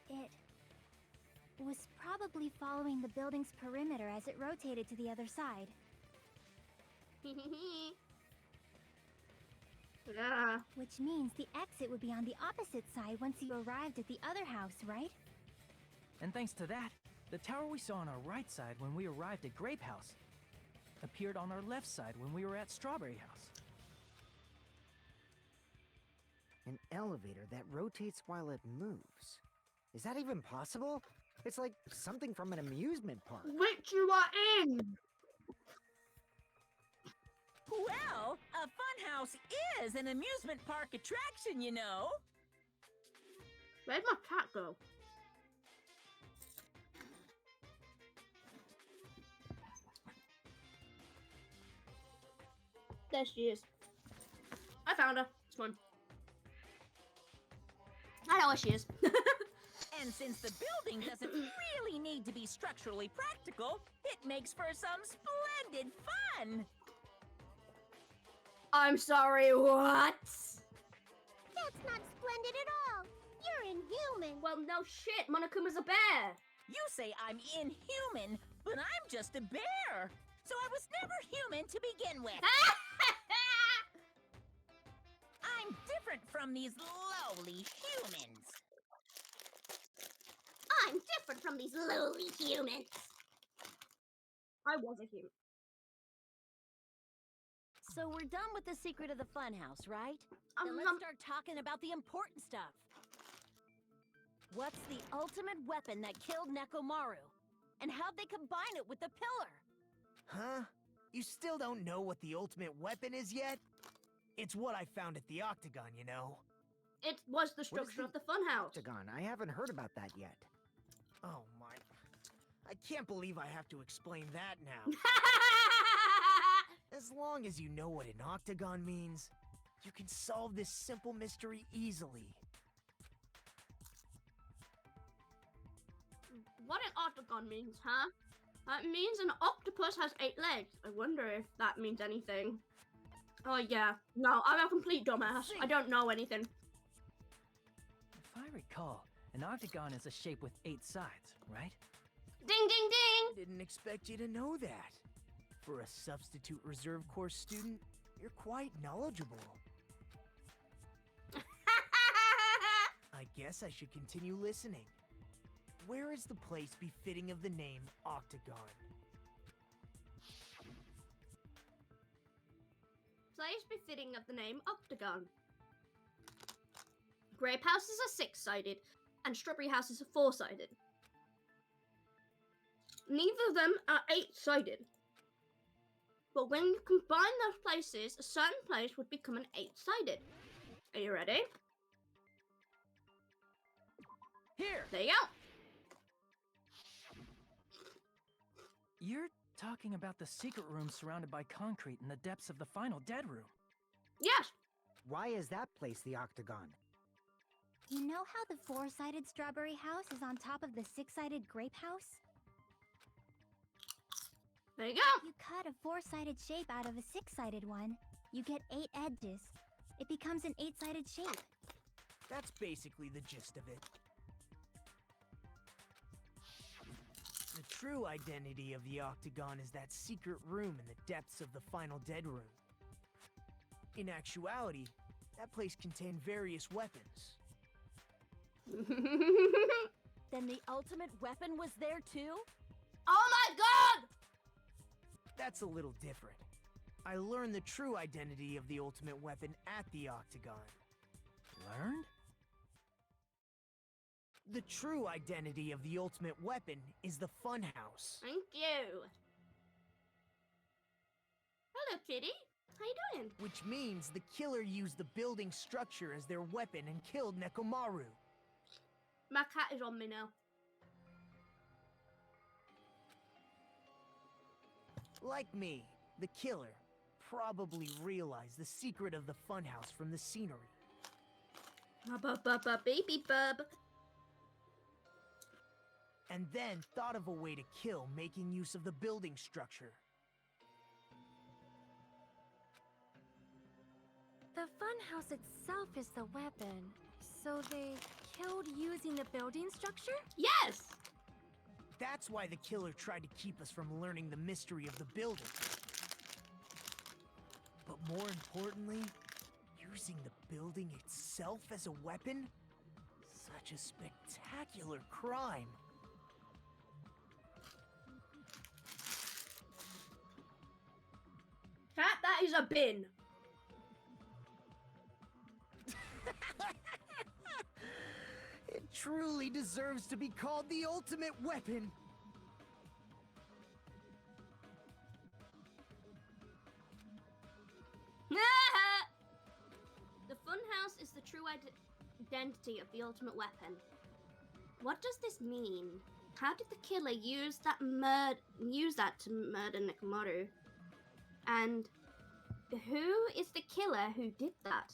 It was probably following the building's perimeter as it rotated to the other side. Yeah. Which means the exit would be on the opposite side once you arrived at the other house, right? And thanks to that, the tower we saw on our right side when we arrived at Grape House appeared on our left side when we were at Strawberry House. An elevator that rotates while it moves. Is that even possible? It's like something from an amusement park. Which you are in. Well, a funhouse is an amusement park attraction, you know. Where'd my cat go? There she is. I found her. It's fun. I know where she is. And since the building doesn't really need to be structurally practical, it makes for some splendid fun. I'm sorry, what? That's not splendid at all. You're inhuman. Well, no shit. Monokuma's a bear. You say I'm inhuman, but I'm just a bear. So I was never human to begin with. I'm different from these lowly humans. I'm different from these lowly humans. I was a human. So we're done with the secret of the funhouse, right? Then Um, let's start talking about the important stuff. What's the ultimate weapon that killed Nekomaru? And how'd they combine it with the pillar? Huh? You still don't know what the ultimate weapon is yet? It's what I found at the Octagon, you know. It was the What is structure of the funhouse. Octagon. I haven't heard about that yet. Oh my... I can't believe I have to explain that now. As long as you know what an octagon means, you can solve this simple mystery easily. What an octagon means, huh? That means an octopus has 8 legs. I wonder if that means anything. Oh yeah. No, I'm a complete dumbass. I don't know anything. If I recall, an octagon is a shape with 8 sides, right? Ding ding ding! Didn't expect you to know that. For a substitute reserve course student, you're quite knowledgeable. I guess I should continue listening. Where is the place befitting of the name Octagon? Place befitting of the name Octagon. Grape House is a 6-sided, and Strawberry House is a 4-sided. Neither of them are 8-sided. But when you combine those places, a certain place would become an 8-sided. Are you ready? Here! There you go. You're talking about the secret room surrounded by concrete in the depths of the final dead room. Yes. Why is that place the Octagon? You know how the 4-sided Strawberry House is on top of the 6-sided Grape House? There you go. You cut a 4-sided shape out of a 6-sided one, you get 8 edges. It becomes an 8-sided shape. That's basically the gist of it. The true identity of the Octagon is that secret room in the depths of the final dead room. In actuality, that place contained various weapons. Then the ultimate weapon was there too? Oh my god! That's a little different. I learned the true identity of the ultimate weapon at the Octagon. Learned? The true identity of the ultimate weapon is the funhouse. Thank you. Hello, kitty. How you doing? Which means the killer used the building structure as their weapon and killed Nekomaru. My cat is on me now. Like me, the killer probably realized the secret of the funhouse from the scenery. Baby bub. And then thought of a way to kill making use of the building structure. The funhouse itself is the weapon. So they killed using the building structure? Yes! That's why the killer tried to keep us from learning the mystery of the building. But more importantly, using the building itself as a weapon? Such a spectacular crime. Cat, that is a bin. It truly deserves to be called the ultimate weapon. The funhouse is the true identity of the ultimate weapon. What does this mean? How did the killer use that to murder Nekomaru? And who is the killer who did that?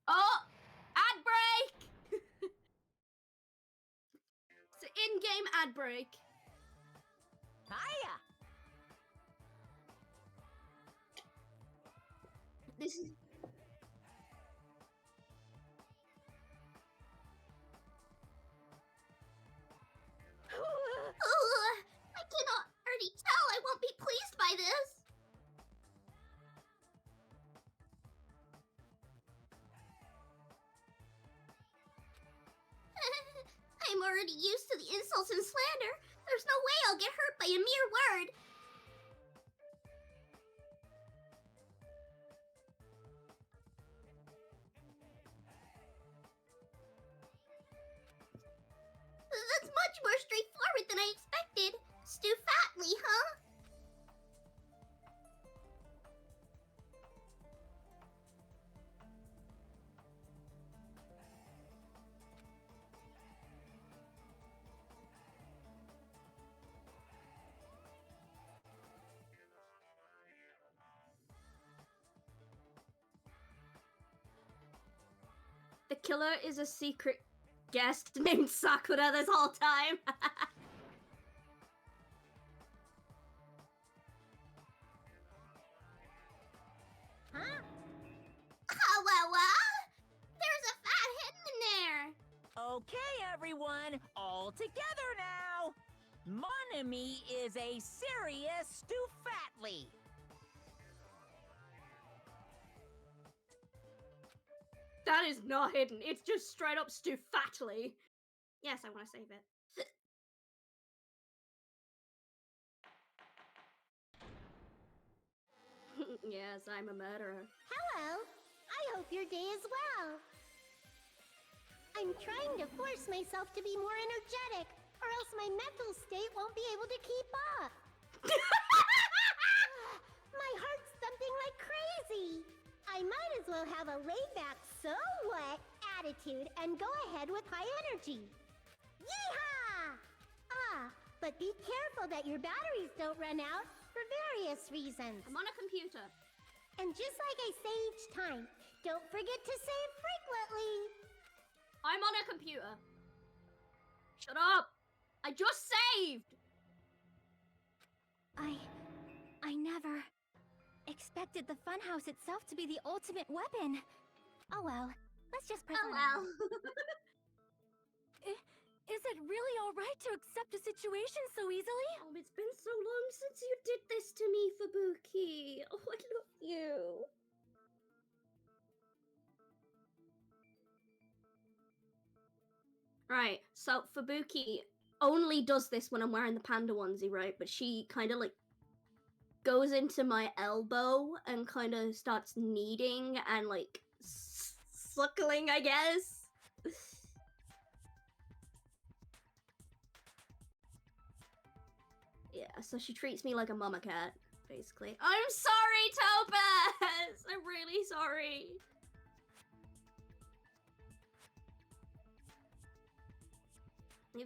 Oh! Ad break! It's an in-game ad break. Hiya! This is... I cannot already tell I won't be pleased by this. I'm already used to the insults and slander. There's no way I'll get hurt by a mere word. That's much more straightforward than I expected. Stew fatly, huh? The killer is a secret guest named Sakura this whole time. Huh? Kawawa? There's a fat hidden in there. Okay, everyone, all together now. Monami is a serious Stufatly. That is not hidden. It's just straight up Stew fatly. Yes, I want to save it. Yes, I'm a murderer. Hello. I hope your day is well. I'm trying to force myself to be more energetic, or else my mental state won't be able to keep up. My heart's thumping like crazy. I might as well have a laid-back, so what attitude and go ahead with high energy. Yeehaw! Ah, but be careful that your batteries don't run out for various reasons. I'm on a computer. And just like I say each time, don't forget to save frequently. I'm on a computer. Shut up! I just saved! I never expected the funhouse itself to be the ultimate weapon. Oh well, let's just press on ahead. Is it really alright to accept a situation so easily? Oh, it's been so long since you did this to me, Fubuki. Oh, I love you. Right, so Fubuki only does this when I'm wearing the panda onesie, right? But she kind of like goes into my elbow and kind of starts kneading and like suckling, I guess. Yeah, so she treats me like a mama cat, basically. I'm sorry, Topaz! I'm really sorry.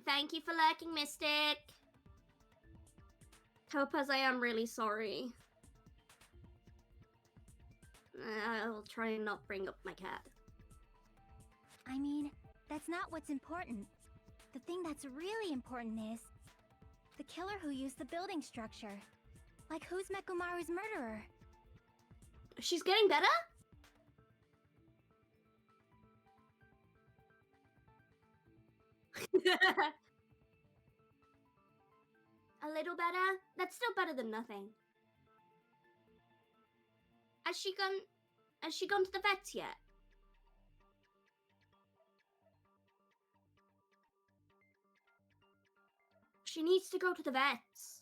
Thank you for lurking, Mystic. Topaz, I am really sorry. I'll try and not bring up my cat. I mean, that's not what's important. The thing that's really important is the killer who used the building structure. Like, who's Mekomaru's murderer? She's getting better? A little better? That's still better than nothing. Has she gone to the vets yet? She needs to go to the vets.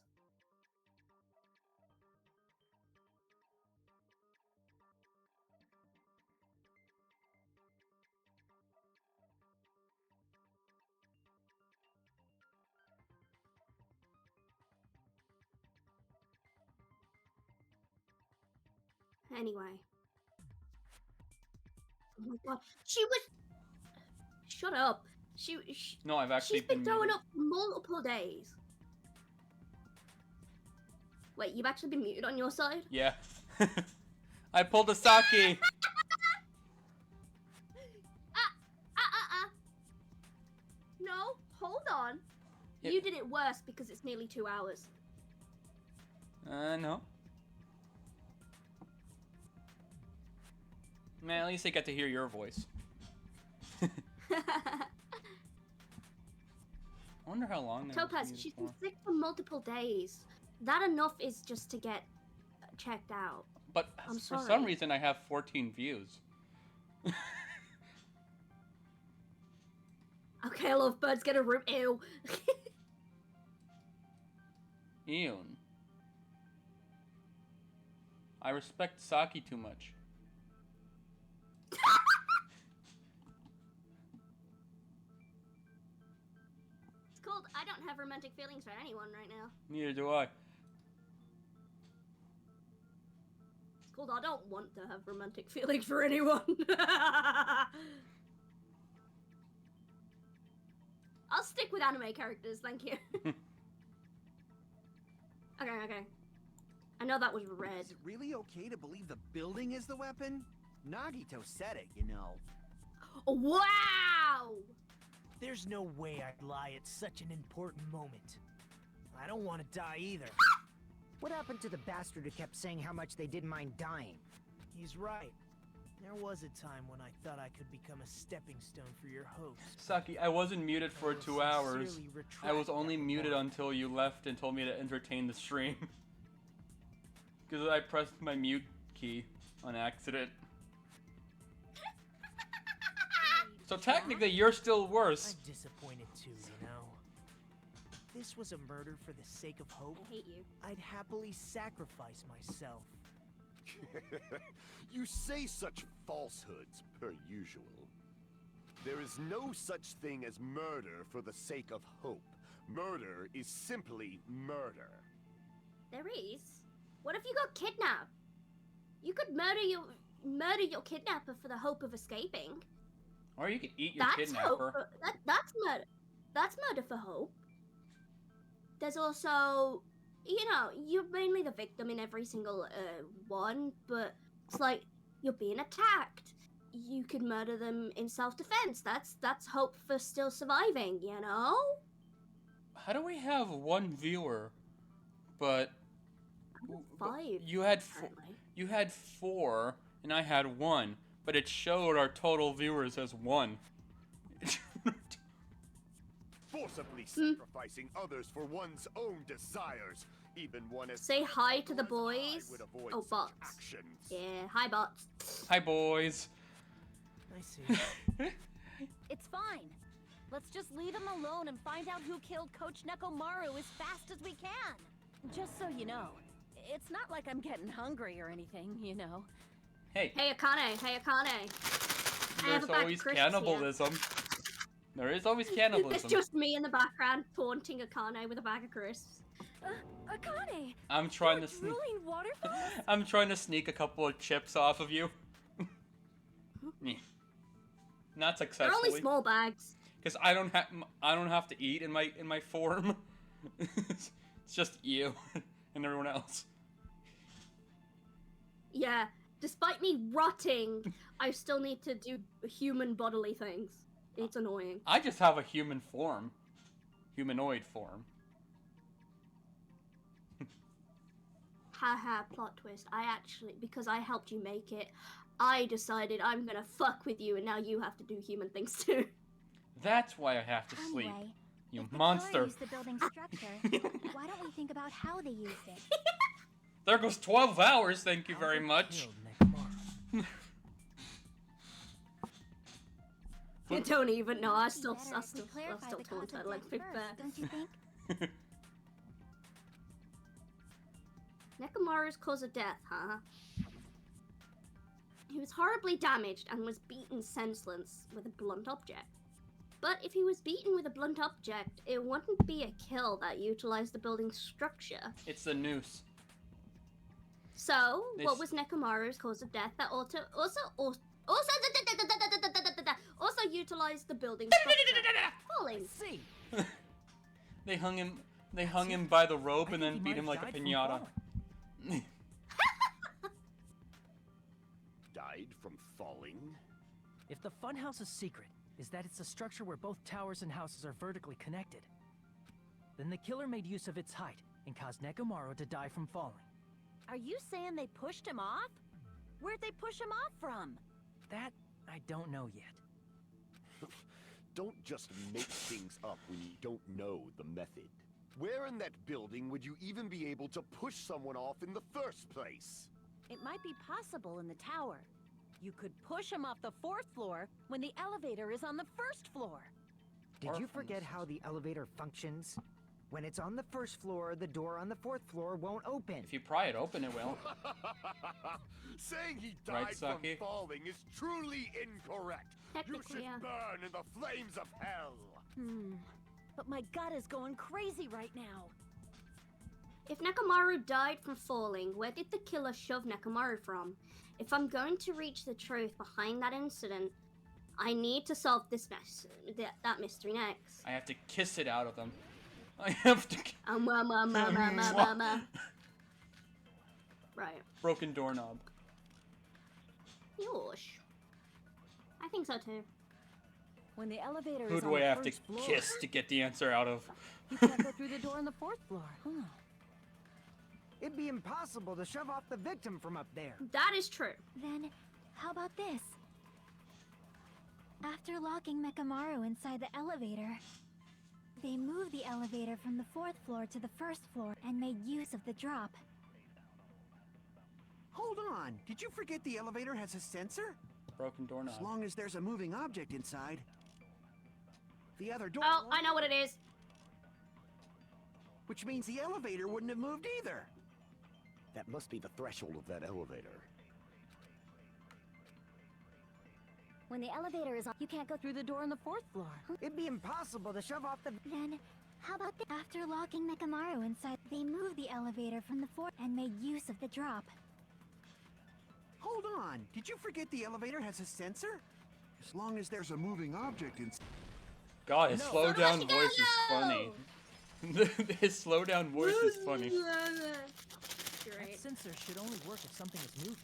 Anyway. Oh my god. She was... Shut up. No, I've actually She's been throwing muted. up for multiple days. Wait, you've actually been muted on your side? Yeah. I pulled a Saki. No, hold on. Yep. You did it worse because it's nearly 2 hours. No. Man, at least I get to hear your voice. I wonder how long that Topaz, was she's for. been sick for multiple days. That enough is just to get checked out. But I'm for sorry. some reason, I have 14 views. Okay, lovebirds get a room. Ew. Ew. I respect Saki too much. It's called I don't have romantic feelings for anyone right now. Neither do I. It's called I don't want to have romantic feelings for anyone. I'll stick with anime characters, thank you. Okay. I know that was red. Is it really okay to believe the building is the weapon? Nagito said it, you know. Wow! There's no way I'd lie at such an important moment. I don't want to die either. What happened to the bastard who kept saying how much they didn't mind dying? He's right. There was a time when I thought I could become a stepping stone for your host. Saki, I wasn't muted for I will 2 hours. sincerely I was retract only that muted remark. until you left and told me to entertain the stream. Because I pressed my mute key on accident. So technically, you're still worse. I'm disappointed too, you know. If this was a murder for the sake of hope, I hate you. I'd happily sacrifice myself. You say such falsehoods, per usual. There is no such thing as murder for the sake of hope. Murder is simply murder. There is. What if you got kidnapped? You could murder your kidnapper for the hope of escaping. Or you could eat your That's hope. kidnapper. That's murder. That's murder for hope. There's also, you're mainly the victim in every single one, but it's like you're being attacked. You could murder them in self-defense. That's hope for still surviving, you know? How do we have one viewer, but 5. you had apparently. you had 4 and I had 1, but it showed our total viewers as 1. Forcibly sacrificing others for one's own desires. Even one as Say hi to the powerful as I boys. would avoid Oh, such bots. actions. Yeah, hi bots. Hi, boys. I see. It's fine. Let's just leave him alone and find out who killed Coach Nekomaru as fast as we can. Just so you know, it's not like I'm getting hungry or anything, you know. Hey, Hey Akane, I have there's a bag of always crisps here. cannibalism. There is always It's cannibalism. just me in the background taunting Akane with a bag of crisps. Akane! I'm trying You're to sneak. drooling waterfalls? I'm trying to sneak a couple of chips off of you. Yeah. Not They're successfully. only small bags. Because I don't have to eat in my form. It's just you and everyone else. Yeah, despite me rotting, I still need to do human bodily things. It's annoying. I just have a human form. Humanoid form. Haha, plot twist. I actually, because I helped you make it, I decided I'm gonna fuck with you and now you have to do human things too. That's why I have to sleep. Anyway, You if the monster. killer used the building's structure, why don't we think about how they used it? There goes 12 hours, thank you How very they much. killed Nekomaru. You don't even know. I It'd be still better if we clarify the taunt cause her of like death Big first, Bear. don't you think? Nekomaru's cause of death, huh? He was horribly damaged and was beaten senseless with a blunt object. But if he was beaten with a blunt object, it wouldn't be a kill that utilized the building's structure. It's the noose. So, This- what was Nekomaru's cause of death that also utilized the building's structure? Falling. See, They hung him by the rope I and think then he beat might him have like a died from piñata. falling. Died from falling? If the funhouse's secret is that it's a structure where both towers and houses are vertically connected, then the killer made use of its height and caused Nekomaru to die from falling. Are you saying they pushed him off? Where'd they push him off from? That I don't know yet. Don't just make things up when you don't know the method. Where in that building would you even be able to push someone off in the first place? It might be possible in the tower. You could push him off the 4th floor when the elevator is on the 1st floor. Did you forget how the elevator functions? When it's on the 1st floor, the door on the 4th floor won't open. If you pry it open, it will. Saying he Right, died from Saki? falling is truly incorrect. You Technically, should yeah. burn in the flames of hell. But my gut is going crazy right now. If Nekomaru died from falling, where did the killer shove Nekomaru from? If I'm going to reach the truth behind that incident, I need to solve this that mystery next. I have to kiss it out of them. I have to. Right. Broken doorknob. Yosh. I think so too. When the elevator Who is on do I the have to 1st floor, kiss to get the answer out of? you can't go through the door on the 4th floor. It'd be impossible to shove off the victim from up there. That is true. Then, how about this? After locking Mekamaru inside the elevator, they moved the elevator from the 4th floor to the 1st floor and made use of the drop. Hold on. Did you forget the elevator has a sensor? Broken As doorknob. long as there's a moving object inside. The other door. Oh, I know what it is. Which means the elevator wouldn't have moved either. That must be the threshold of that elevator. When the elevator is on, you can't go through the door on the 4th floor. It'd be impossible to shove off the... Then, how about this? After locking Mekamaru inside, they moved the elevator from the 4th and made use of the drop. Hold on. Did you forget the elevator has a sensor? As long as there's a moving object inside. God, his No. slow down Let's voice is go! funny. His slow down voice is funny. That Great. sensor should only work if something is moving.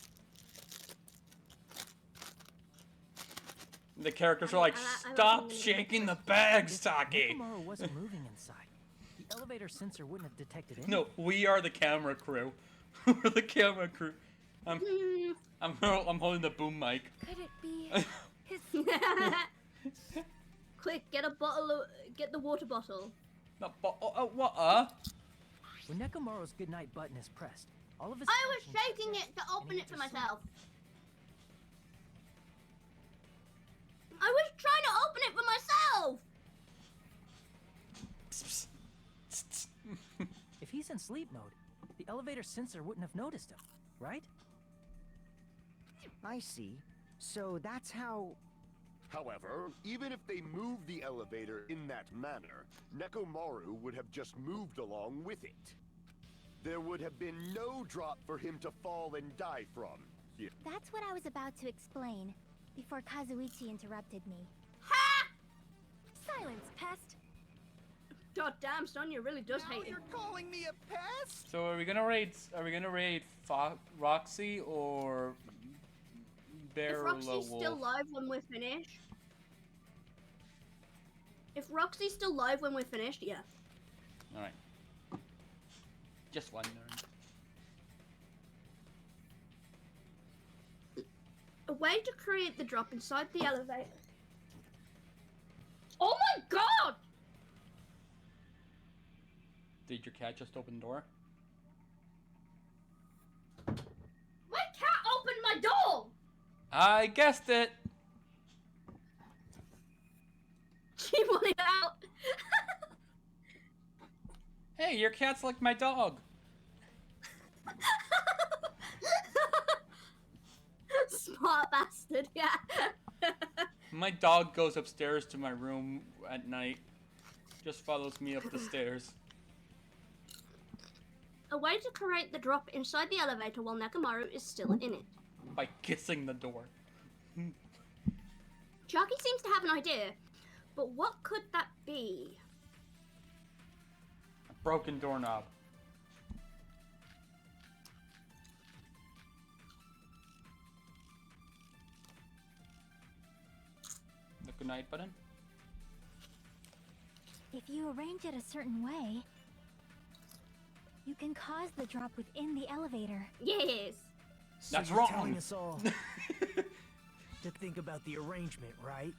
The characters are like, I stop like shaking the bags, If Saki! Nekomaru wasn't moving inside, the elevator sensor wouldn't have detected anything. No, we are the camera crew. We're the camera crew. I'm holding the boom mic. Could it be his... Quick, get the water bottle. No, what? When Nekomaru's goodnight button is pressed, all of his I was functions shaking shut it to down, open and he it for had to myself. I was trying to open it for myself. sleep. If he's in sleep mode, the elevator sensor wouldn't have noticed him, right? I see. So that's how... However, even if they moved the elevator in that manner, Nekomaru would have just moved along with it. There would have been no drop for him to fall and die from. Yeah. That's what I was about to explain, before Kazuichi interrupted me. Ha! Silence, pest! God damn, Sonya really does Now hate it. you're calling me a pest? So are we gonna raid Roxy or If Roxy's Wolf? still live when we're finished. If Roxy's still live when we're finished, yeah. Alright. Just wondering. A way to create the drop inside the elevator. Oh my god! Did your cat just open the door? My cat opened my door! I guessed it! She wanted out. Hey, your cat's like my dog. Smart bastard, yeah. My dog goes upstairs to my room at night. Just follows me up the stairs. A way to create the drop inside the elevator while Nekomaru is still in it. By kissing the door. Chucky seems to have an idea, but what could that be? A broken doorknob. The goodnight button? If you arrange it a certain way, you can cause the drop within the elevator. Yes. So That's you're wrong. telling us all to think about the arrangement, right?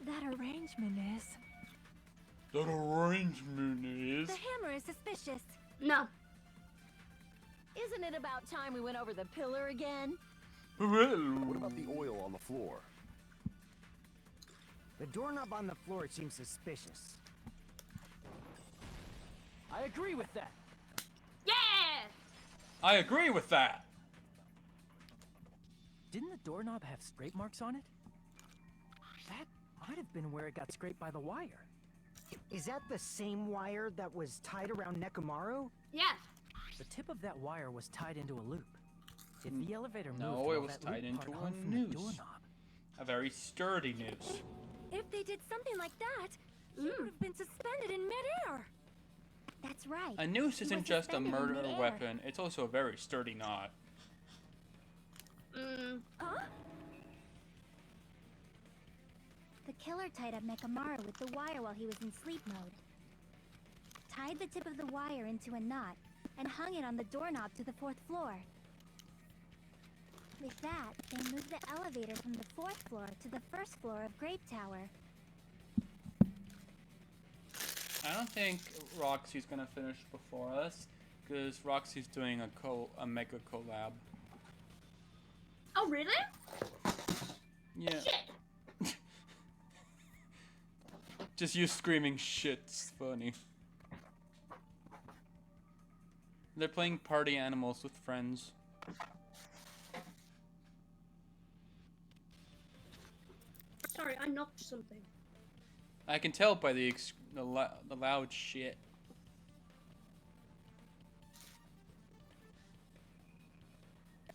That arrangement is... That arrangement is... The hammer is suspicious. No. Isn't it about time we went over the pillar again? What about the oil on the floor? The doorknob on the floor seems suspicious. I agree with that. Yeah! I agree with that. Didn't the doorknob have scrape marks on it? That might have been where it got scraped by the wire. Is that the same wire that was tied around Nekomaru? Yeah. The tip of that wire was tied into a loop. If the elevator moved, No, well, it was that tied loop part into a hung from the noose. doorknob. A very sturdy noose. If they did something like that, he would have been suspended in midair. That's right. A noose He isn't was just a suspended in murder midair. weapon, it's also a very sturdy knot. Huh? The killer tied up Nekomaru with the wire while he was in sleep mode. Tied the tip of the wire into a knot and hung it on the doorknob to the 4th floor. With that, they moved the elevator from the 4th floor to the 1st floor of Grape Tower. I don't think Roxy's gonna finish before us, because Roxy's doing a mega collab. Oh, really? Yeah. Shit. Just you screaming shit's funny. They're playing party animals with friends. Sorry, I knocked something. I can tell by the loud shit.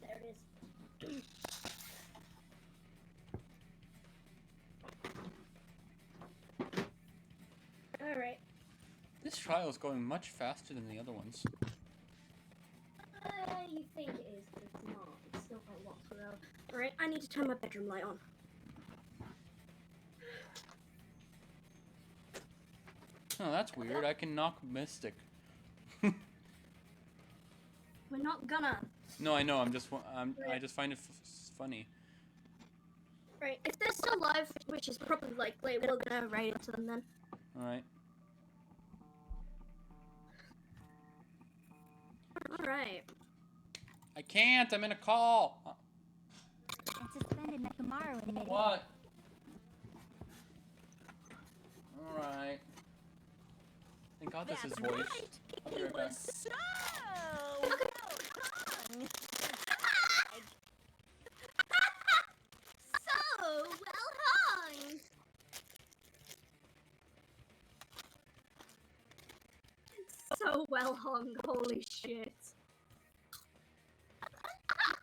There it is. Alright. This trial is going much faster than the other ones. You think it is, but it's not. It's still quite a lot to go. Alright, I need to turn my bedroom light on. Oh, that's weird. I can knock Mystic. We're not gonna. No, I know. I just find it funny. Right, if they're still alive, which is probably likely, we're gonna raid into them then. Alright. Alright. I can't. I'm in a call. And suspended Nekomaru in midair. What? Alright. Thank God this is That's voice. right. I'll be He right back. was so well hung. So well hung! So well hung, holy shit.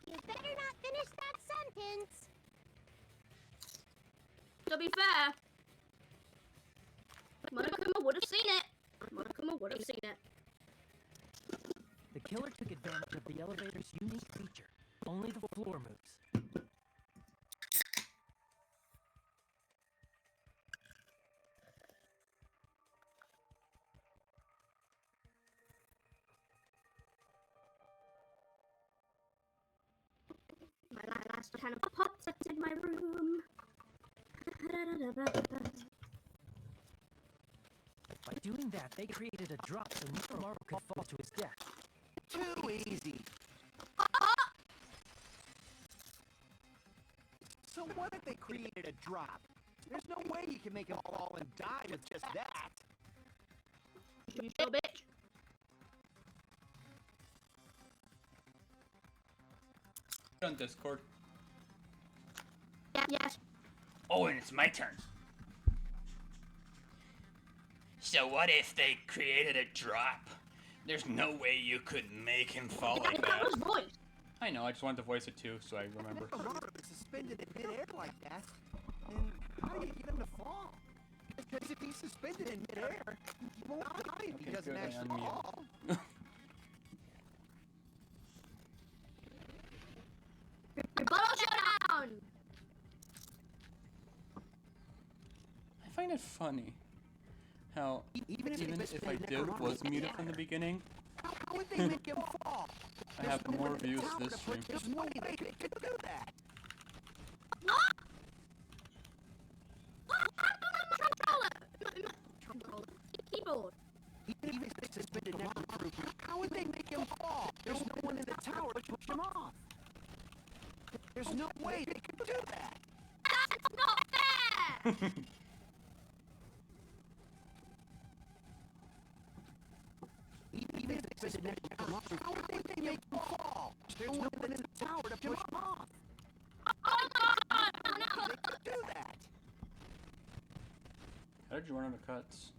You better not finish that sentence. To be fair, Monokuma would have seen it. Monokuma would have seen it. The killer took advantage of the elevator's unique feature. Only the floor moves. can of pots in my room. By doing that, they created a drop so Nekomaru could fall to his death. Too easy. So what if they created a drop? There's no way you can make him fall and die with just that. You little bitch. On Discord. Yes. Oh, and it's my turn. So what if they created a drop? There's no way you could make him fall like That was that. voice. I know, I just wanted to voice it too, so I remember. If a rock is suspended in midair like that, then how do you get him to fall? Because if he's suspended in midair, he won't die if he Okay, doesn't good, I actually unmuted. fall. Rebuttal showdown! I find it funny how Even if I was muted from the beginning, How would they make him fall? I have more views this stream. There's no way they could do that. Controller. Keyboard. Even if they suspended Necromaru, how would they make him fall? There's no one in the tower to push him off. There's no way they could do that. That's not fair! Even if they suspended Necromaru, how would they make him fall? There's no one in the tower to push him off. Oh god! Oh no! They could do that. How did you run out of cuts?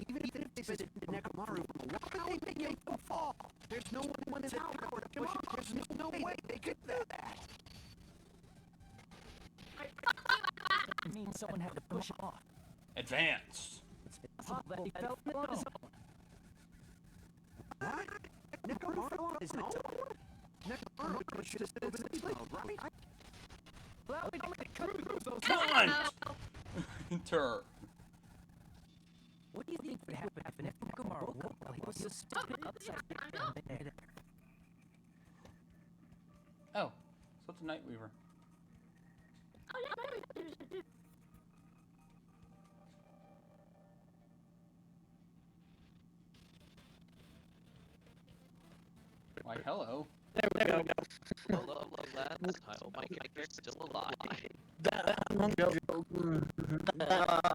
Even if they suspended Necromaru, how would they make him fall? There's no one in the tower to push him off. There's no way they could do that. It means someone had to push him off. Advance! It's possible that he fell on his own. What? Necromaru fell on his own? Necromaru should have stood in his mode, right? Well, we don't make those. Come on! Enter. What do you think would happen if Nekomaru woke while he was suspended upside down in midair? Oh, so it's a Night Weaver. Why, hello. There we go. Hello, lads. I hope my character's still alive. That one joke.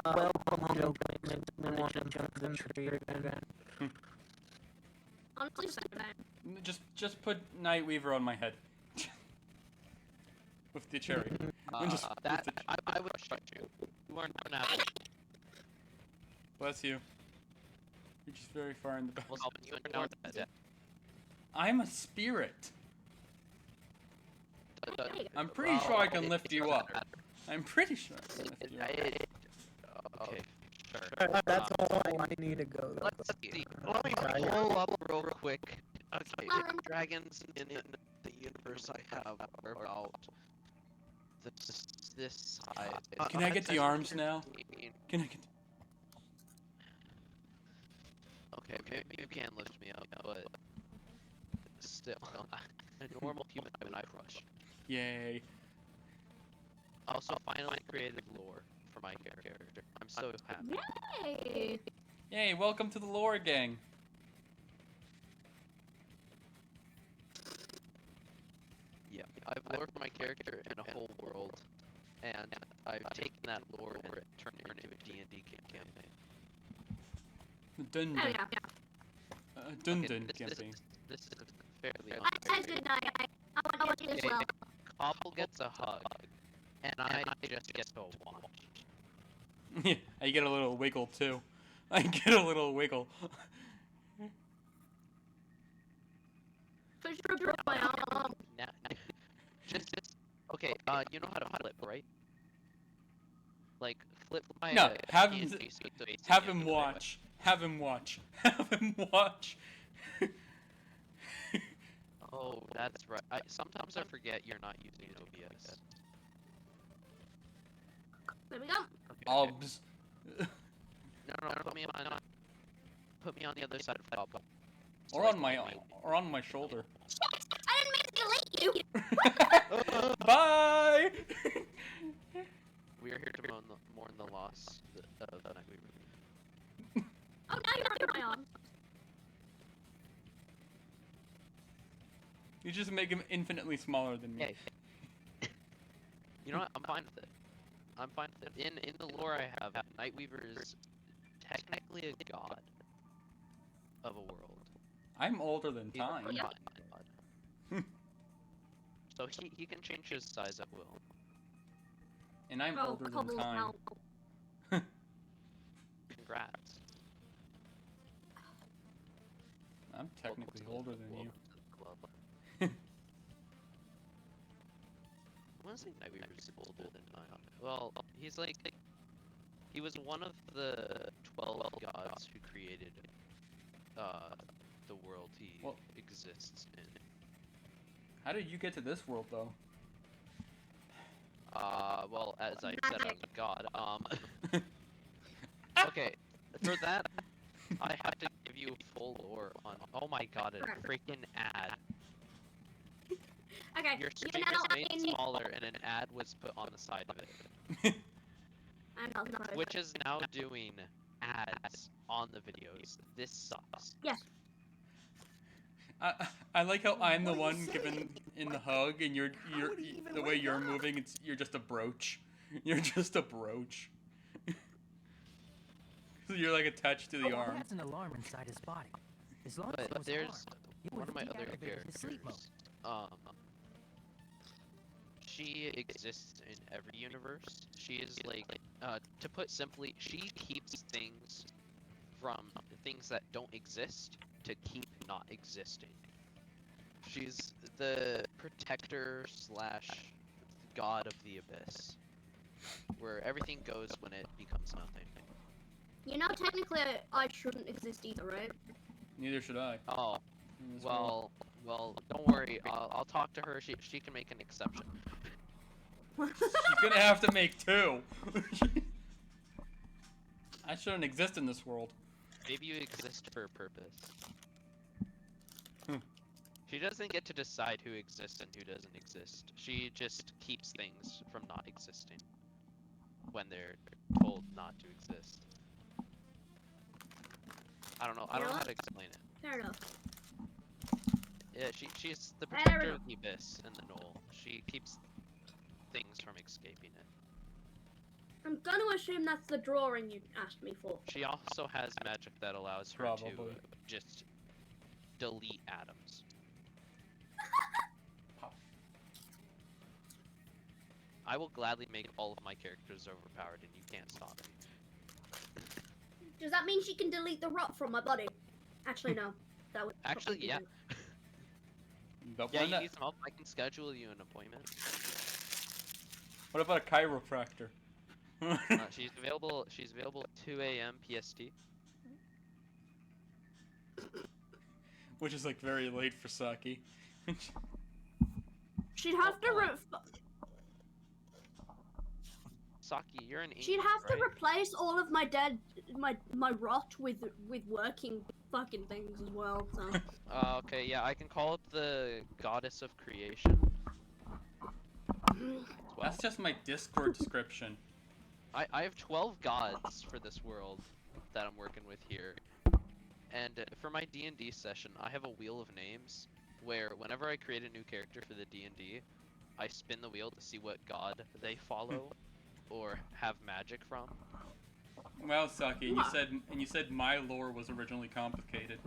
Welcome joke makes me want to jump the tree again. Honestly, second. Just put Night Weaver on my head. With the cherry. I would trust you. You aren't an apple. Bless you. You're just very far in the back. Well, you are dead. I'm a spirit. I'm pretty sure I can lift you up. I'm pretty sure I can lift you up. Okay, sure. That's all I need to go. Let's see. Let me pull up real quick. Okay, dragons in the universe I have are about this size. Can I get the arms now? Can I get... Okay, you can lift me up, but still, a normal human I would crush. Yay. Also, finally created lore for my character. I'm so happy. Yay! Yay, welcome to the lore gang. Yeah, I've lore for my character in a whole world, and I've taken that lore and turned it into a D&D campaign. Dun There we dun. go. Dun Okay, dun this campaign. is fairly I said good night. I want you as well. Cobble gets a hug, and I just get to watch. Yeah, I get a little wiggle too. I get a little wiggle. Push through my arm. Now, just okay. You know how to flip, right? Like flip my. No, have hand him, facing the have other him way. watch. Have him watch. Have him watch. Oh, that's right. Sometimes I forget you're not using OBS. There we go. Obs. No, put me on the other side of the bubble. Or on my shoulder. I didn't Bye! We are here to mourn the loss of Nightweaver. Oh, now you're my arm. You just make him infinitely smaller than me. Yay. You know what? I'm fine with it. I'm fine with it. In the lore I have, Nightweaver is technically a god of a world. I'm older than He's a time. forgotten god. So he can change his size at will. And I'm older than cobble time. out. Congrats. I'm technically older than you. Welcome to the club. I want to say Nightweaver's older than I. Well, he's like, he was one of the 12 gods who created the world he exists in. How did you get to this world, though? Well, as I said, I'm a god. Okay, for that, I have to give you full lore on. Oh my god, a freaking ad. Okay. Your stream is made smaller, and an ad was put on the side of it, which is now doing ads on the videos. This sucks. Yes. I like how I'm the one given in the hug, and you're the way you're moving. You're just a brooch. You're just a brooch. You're like attached to the arm. He has an alarm inside his body. As long as it But was there's armed, he one would of my have other deactivated his sleep mode. characters. She exists in every universe. She is like, to put simply, she keeps things from things that don't exist to keep not existing. She's the protector slash god of the abyss, where everything goes when it becomes nothing. You know, technically, I shouldn't exist either, right? Neither should I. Oh, in this world. well, don't worry. I'll talk to her. She can make an exception. She's gonna have to make two. I shouldn't exist in this world. Maybe you exist for a purpose. Hmm. She doesn't get to decide who exists and who doesn't exist. She just keeps things from not existing when they're told not to exist. I don't know how to explain it. Fair enough. Yeah, she's the Fair protector enough. of the abyss and the knoll. She keeps things from escaping it. I'm gonna assume that's the drawing you asked me for. She also has magic that allows her to Probably. just delete atoms. I will gladly make all of my characters overpowered and you can't stop me. Does that mean she can delete the rot from my body? Actually, no. That would Actually, probably yeah. do. But Yeah, why you not- need some help? I can schedule you an appointment. What about a chiropractor? She's available 2 a.m. PST. Which is like very late for Saki. She'd have to Saki, you're an she'd English, have to right? replace all of my my rot with working fucking things as well. So Okay, yeah, I can call up the goddess of creation. That's just my Discord description. I have 12 gods for this world that I'm working with here. And for my D&D session, I have a wheel of names where whenever I create a new character for the D&D, I spin the wheel to see what god they follow or have magic from. Well, Saki, you said my lore was originally complicated.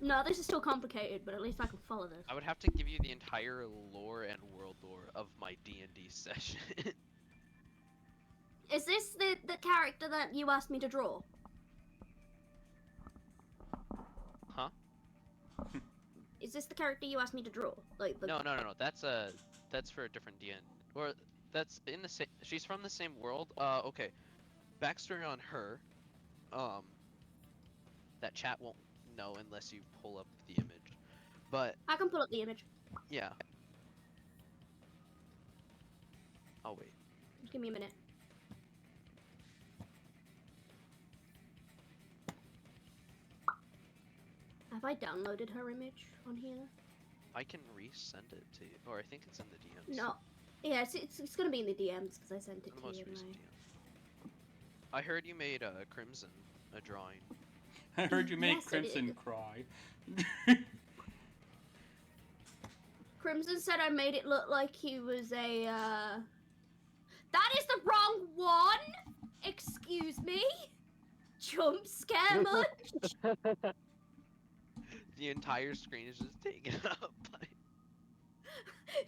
no, this is still complicated, but at least I can follow this. I would have to give you the entire lore and world lore of my D&D session. Is this the character that you asked me to draw? Huh? Is this the character you asked me to draw? Like the No. That's for a different DN. Or that's in the same. She's from the same world. Okay. Backstory on her. That chat won't know unless you pull up the image. But I can pull up the image. yeah. Oh wait. Just give me a minute. Have I downloaded her image on here? I can resend it to you, or I think it's in the DMs. No. Yeah, it's gonna be in the DMs because I sent it The to most you. recent DM. I heard you made Crimson a drawing. I heard you make Yes, I Crimson did. cry. Crimson said I made it look like he was a, That is the wrong one! Excuse me? Jump scare much? The entire screen is just taken up by...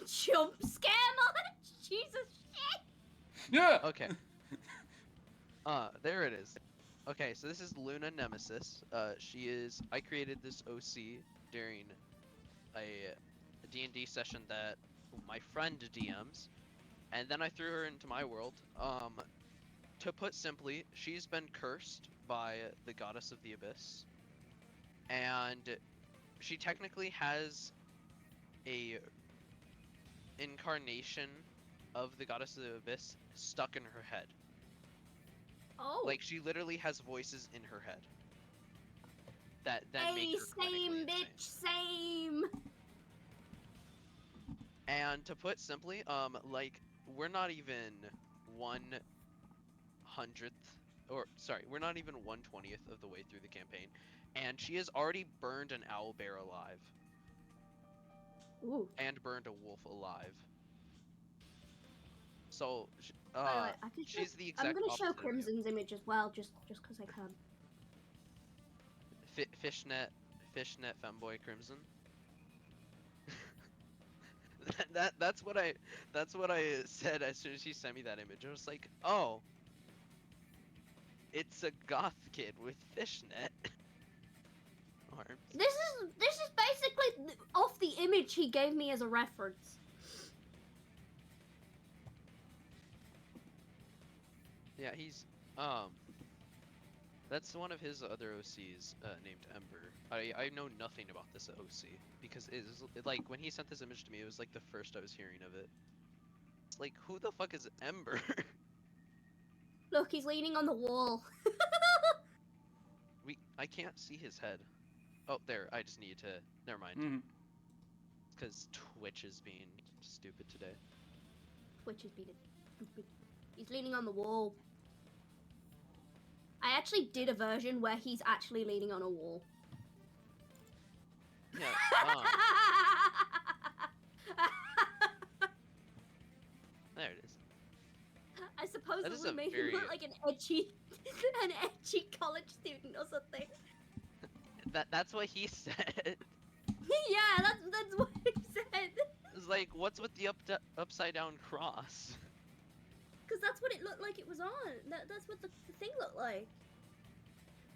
Jump scare much? Jesus shit! Yeah! Okay. There it is. Okay, so this is Luna Nemesis. I created this OC during a D&D session that my friend DMs, and then I threw her into my world. To put simply, she's been cursed by the goddess of the abyss, and she technically has a incarnation of the goddess of the abyss stuck in her head. Oh. Like, she literally has voices in her head that make Hey, her clinically same insane. bitch, same. And to put simply, like, we're not even 1/100th, or sorry, we're not even 1/20th of the way through the campaign, and she has already burned an owlbear alive. Ooh. And burned a wolf alive. So, I can she's show, the exact I'm gonna opposite show of you. Crimson's image as well, just because I can. Fishnet femboy Crimson. That's what I said as soon as she sent me that image. I was like, oh, it's a goth kid with fishnet arms. This is basically off the image he gave me as a reference. Yeah, he's that's one of his other OCs named Ember. I know nothing about this OC because like when he sent this image to me, it was like the first I was hearing of it. It's like, who the fuck is Ember? Look, he's leaning on the wall. I can't see his head. Oh, there. I just need to. Never mind. Mm-hmm. It's because Twitch is being stupid today. Twitch is being stupid. He's leaning on the wall. I actually did a version where he's actually leaning on a wall. Yeah. There it is. I suppose That it is would a make very- him look like an edgy college student or something. That's what he said. Yeah, that's what he said. It's like, what's with the upside down cross? Because that's what it looked like it was on. That's what the thing looked like.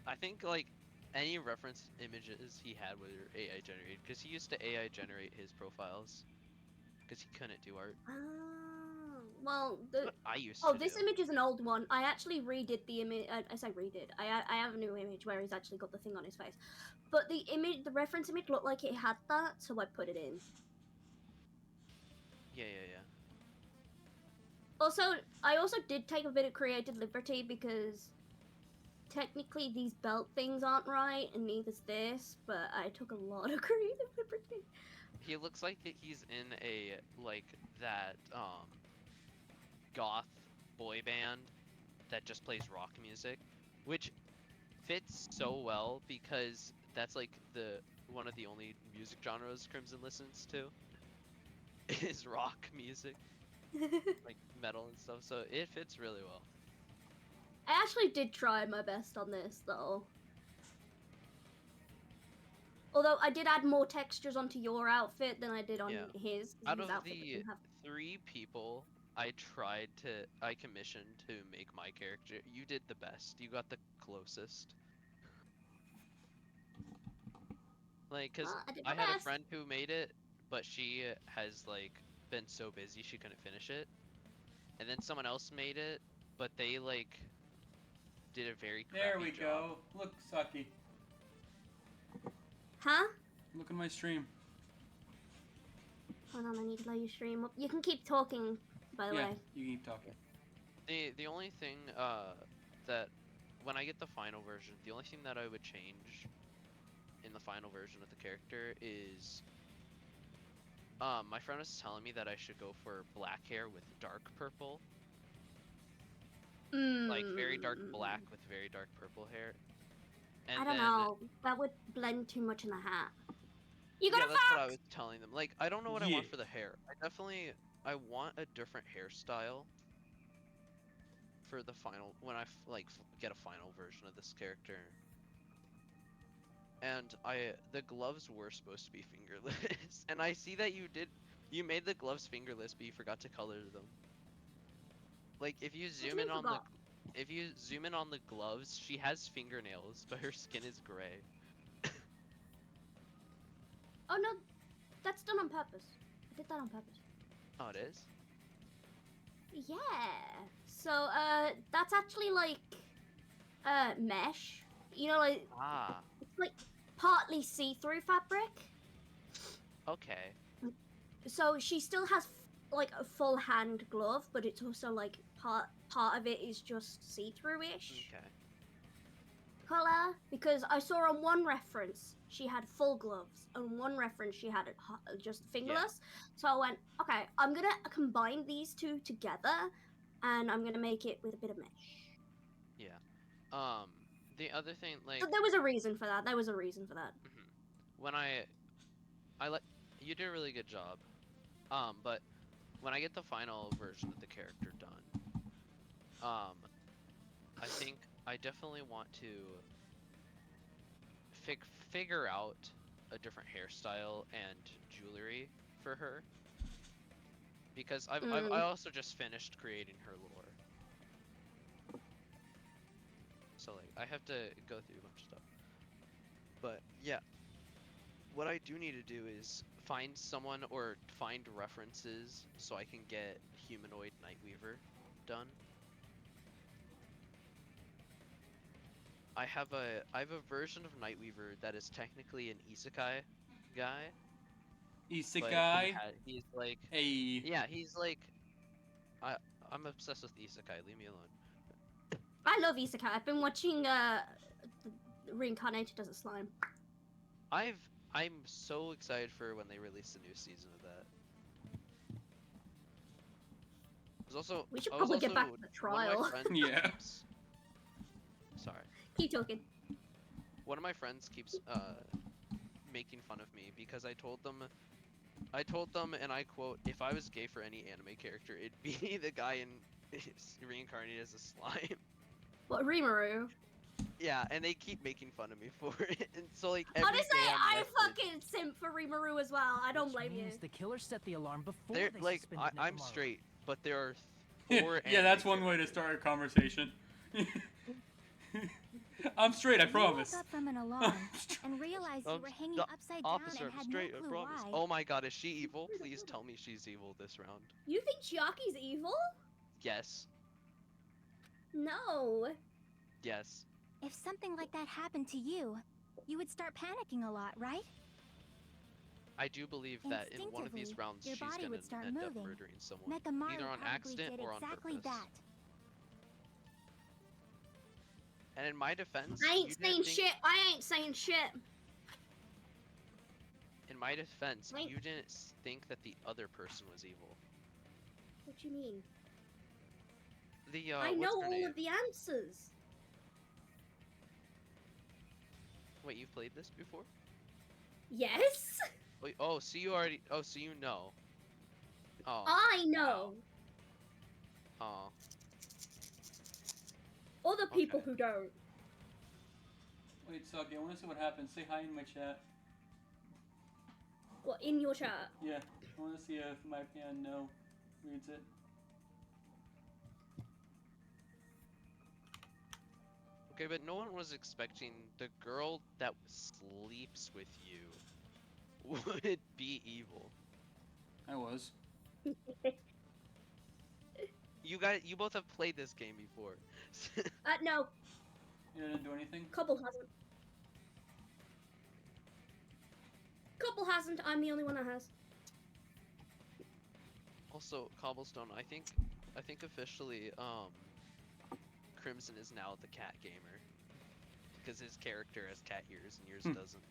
I think like any reference images he had were AI generated because he used to AI generate his profiles because he couldn't do art. Oh, well, That's what I used oh, to this do. image is an old one. I actually redid the image. I say redid. I have a new image where he's actually got the thing on his face. But the image, the reference image looked like it had that, so I put it in. Yeah. Also, I also did take a bit of creative liberty because technically these belt things aren't right, and neither's this, but I took a lot of creative liberty. He looks like he's in a like that goth boy band that just plays rock music, which fits so well because that's like one of the only music genres Crimson listens to is rock music, like metal and stuff. So it fits really well. I actually did try my best on this, though. Although I did add more textures onto your outfit than I did on his. Out his of outfit the didn't have... 3 people I commissioned to make my character, you did the best. You got the closest. Like, cause I had a friend who made it, but she has like been so busy she couldn't finish it. And then someone else made it, but they like did a very crappy There we job. go. Look, Saki. Huh? Look at my stream. Hold on, I need to let you stream up. You can keep talking, by the way. Yeah, you keep talking. The only thing that when I get the final version, the only thing that I would change in the final version of the character is My friend was telling me that I should go for black hair with dark purple. Like very dark black with very dark purple hair. And I don't then, know. That would blend too much in the hat. You got yeah, a that's what I fox! was telling them. Like, I don't know what I Yeah. want for the hair. I want a different hairstyle for the final, when I get a final version of this character. And the gloves were supposed to be fingerless, and I see that you made the gloves fingerless, but you forgot to color them. Like, if you What do you zoom mean in on forgot? if you zoom in on the gloves, she has fingernails, but her skin is gray. Oh no, that's done on purpose. I did that on purpose. Oh, it is? Yeah. So, that's actually like, mesh. You know, like, Ah, it's like partly see-through fabric. okay. So she still has like a full hand glove, but it's also like part of it is just see-through-ish Okay. color. Because I saw on one reference she had full gloves, and one reference she had it just fingerless. So I went, okay, I'm gonna combine these two together, and I'm gonna make it with a bit of mesh. Yeah. The other thing, like, So there was a reason for that. There was a reason for that. when I let you did a really good job. But when I get the final version of the character done, I think I definitely want to figure out a different hairstyle and jewelry for her, because I also just finished creating her lore, so like I have to go through a bunch of stuff. But yeah, what I do need to do is find someone or find references so I can get humanoid Nightweaver done. I have a version of Nightweaver that is technically an isekai guy. Isekai. He's like, Hey. yeah, he's like, I'm obsessed with isekai. Leave me alone. I love isekai. I've been watching Reincarnated as a Slime. I'm so excited for when they release a new season of that. There's also We should probably get back to the trial. Yeah. Sorry. Keep talking. One of my friends keeps making fun of me because I told them, and I quote, if I was gay for any anime character, it'd be the guy reincarnated as a slime. What, Rimuru? Yeah, and they keep making fun of me for it. And so like every Honestly, day I fucking simp for Rimuru as well. I don't blame you. The killer set the alarm before they're they like suspended I'm Nekomaru. straight, but there are 4 Yeah, that's one way to start a conversation. I'm straight, I promise. You woke up from an alarm and realized you were hanging upside down and had no clue why. Oh my god, is she evil? Please tell me she's evil this round. You think Chiaki's evil? Yes. No. Yes. If something like that happened to you, you would start panicking a lot, right? I do believe that in one of these Instinctively, rounds your she's body gonna would start end up moving. murdering someone, Nekomaru either on probably accident did or on exactly purpose. that. And in my defense, I ain't you saying didn't think, shit. I ain't saying shit. in my defense, Wait. you didn't think that the other person was evil. What do you mean? The I what's know her all name? of the answers. Wait, you've played this before? Yes. Wait, oh, so you already, oh, so you know. Oh. I know. Oh. Other people who don't. Wait, Saki, I want to see what happens. Say hi in my chat. What, in your chat? Yeah, I want to see if my fan reads it. Okay, but no one was expecting the girl that sleeps with you would be evil. I was. You both have played this game before. No. You didn't do anything? Couple hasn't. Couple hasn't. I'm the only one that has. Also, Cobblestone, I think officially, Crimson is now the cat gamer. Because his character has cat ears and yours doesn't.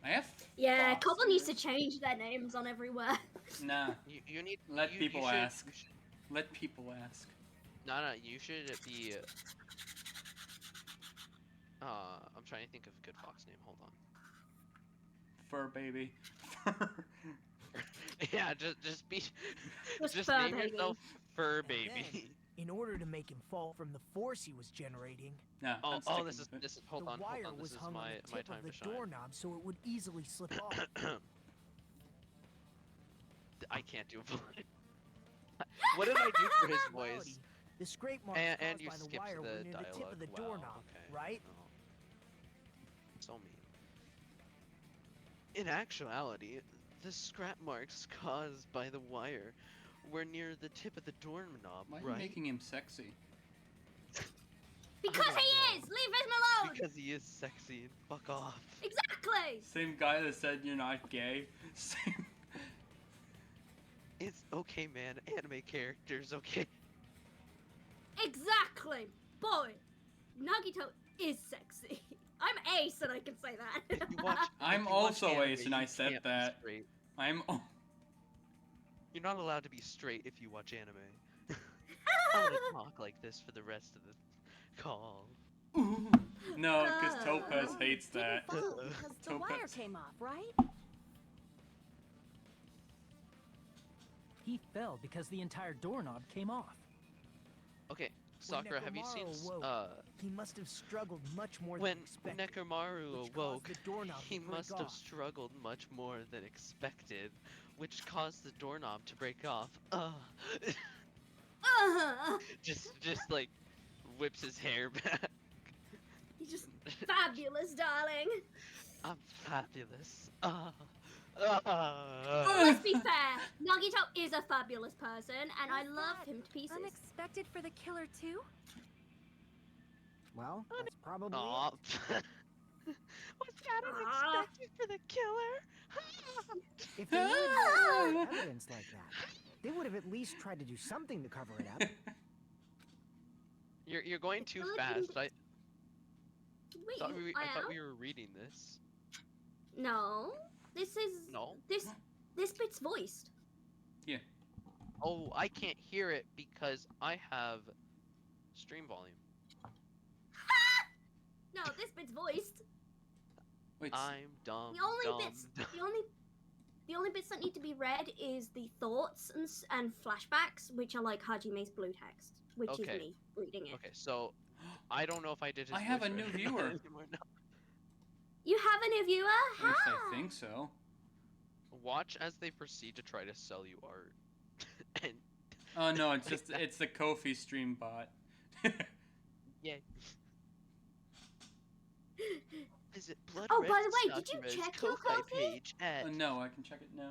I have. Yeah, Cobble needs to foxes. change their names on everywhere. Nah. You need. Let you people should, ask. You should, Let people ask. no, you should be. I'm trying to think of a good fox name. Hold on. Fur baby. Yeah, just be. Just Just Fur name Baby. yourself Fur And Baby. then, in order to make him fall from the force he was generating, Nah, Oh, I'm oh, sticking with it. this is. Hold the on, wire hold on. was This is hung on my the tip time of the to shine. doorknob so it would easily slip off. I can't do a voice. What did I do for his voice? The scrape marks And caused you by the skipped wire the were near the tip dialogue. of the Wow, doorknob, okay. right? Oh. So mean. In actuality, the scrap marks caused by the wire were near the tip of the doorknob, Why are you right? making him sexy? Because he is! Leave him alone! Because he is sexy and fuck off. Exactly! Same guy that said you're not gay. Same. It's okay, man. Anime characters, okay? Exactly! Boy, Nagito is sexy. I'm ace and I can say that. If you watch, I'm if you watch also anime, ace and I you said can't be that. straight. I'm. You're not allowed to be straight if you watch anime. I'm gonna talk like this for the rest of the call. No, because Topaz hates Didn't that. fall because the Topaz. wire came off, right? He fell because the entire doorknob came off. Okay, When Sakura, have you seen Nekomaru awoke, he must have struggled much more when than expected. Nekomaru which caused awoke, the doorknob he to break must have off. struggled much more than expected, which caused the doorknob to break off. Just like whips his hair back. He's just fabulous, darling. I'm fabulous. Well, let's be fair. Nagito is a fabulous person, and I Was love that him to pieces. Unexpected for the killer too? Well, that's probably Aw. it. Was that unexpected for the killer? If they wanted more evidence like that, they would have at least tried to do something to cover it up. You're going too Good fast. Wait, I thought I thought am? we were reading this. No. This is... No? This bit's voiced. Yeah. Oh, I can't hear it because I have stream volume. No, this bit's voiced. Wait. I'm dumb. The only dumb, bits... dumb. The only bits that need to be read is the thoughts and flashbacks, which are like Hajime's blue text, which is Okay. me reading it. Okay, so I don't know if I did his I have voice a new right viewer. anymore now. You have a new viewer? Yes, Huh? I think so. Watch as they proceed to try to sell you art. And Oh no, it's just it's the Kofi stream bot. yay. Visit Blood Oh, Red by the way, did you Sakura's check your Ko-Fi Ko-fi? page at No, I can check it now.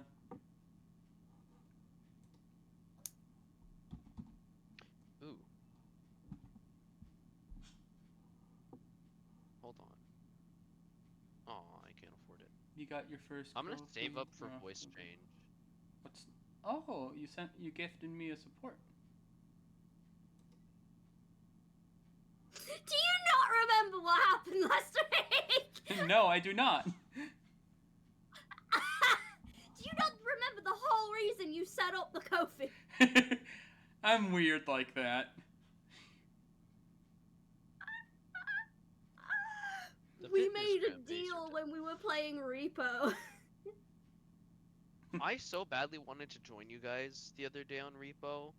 Ooh. Hold on. Aw, I can't afford it. You got your first. I'm gonna Kofi? save up for Oh, voice okay. change. What's? Oh, you gifted me a support. Do you not remember what happened last week? No, I do not. Do you not remember the whole reason you set up the Kofi? I'm weird like that. The We fitness made a gram base deal are when we were playing Repo. I so badly wanted to join you guys the other day on Repo.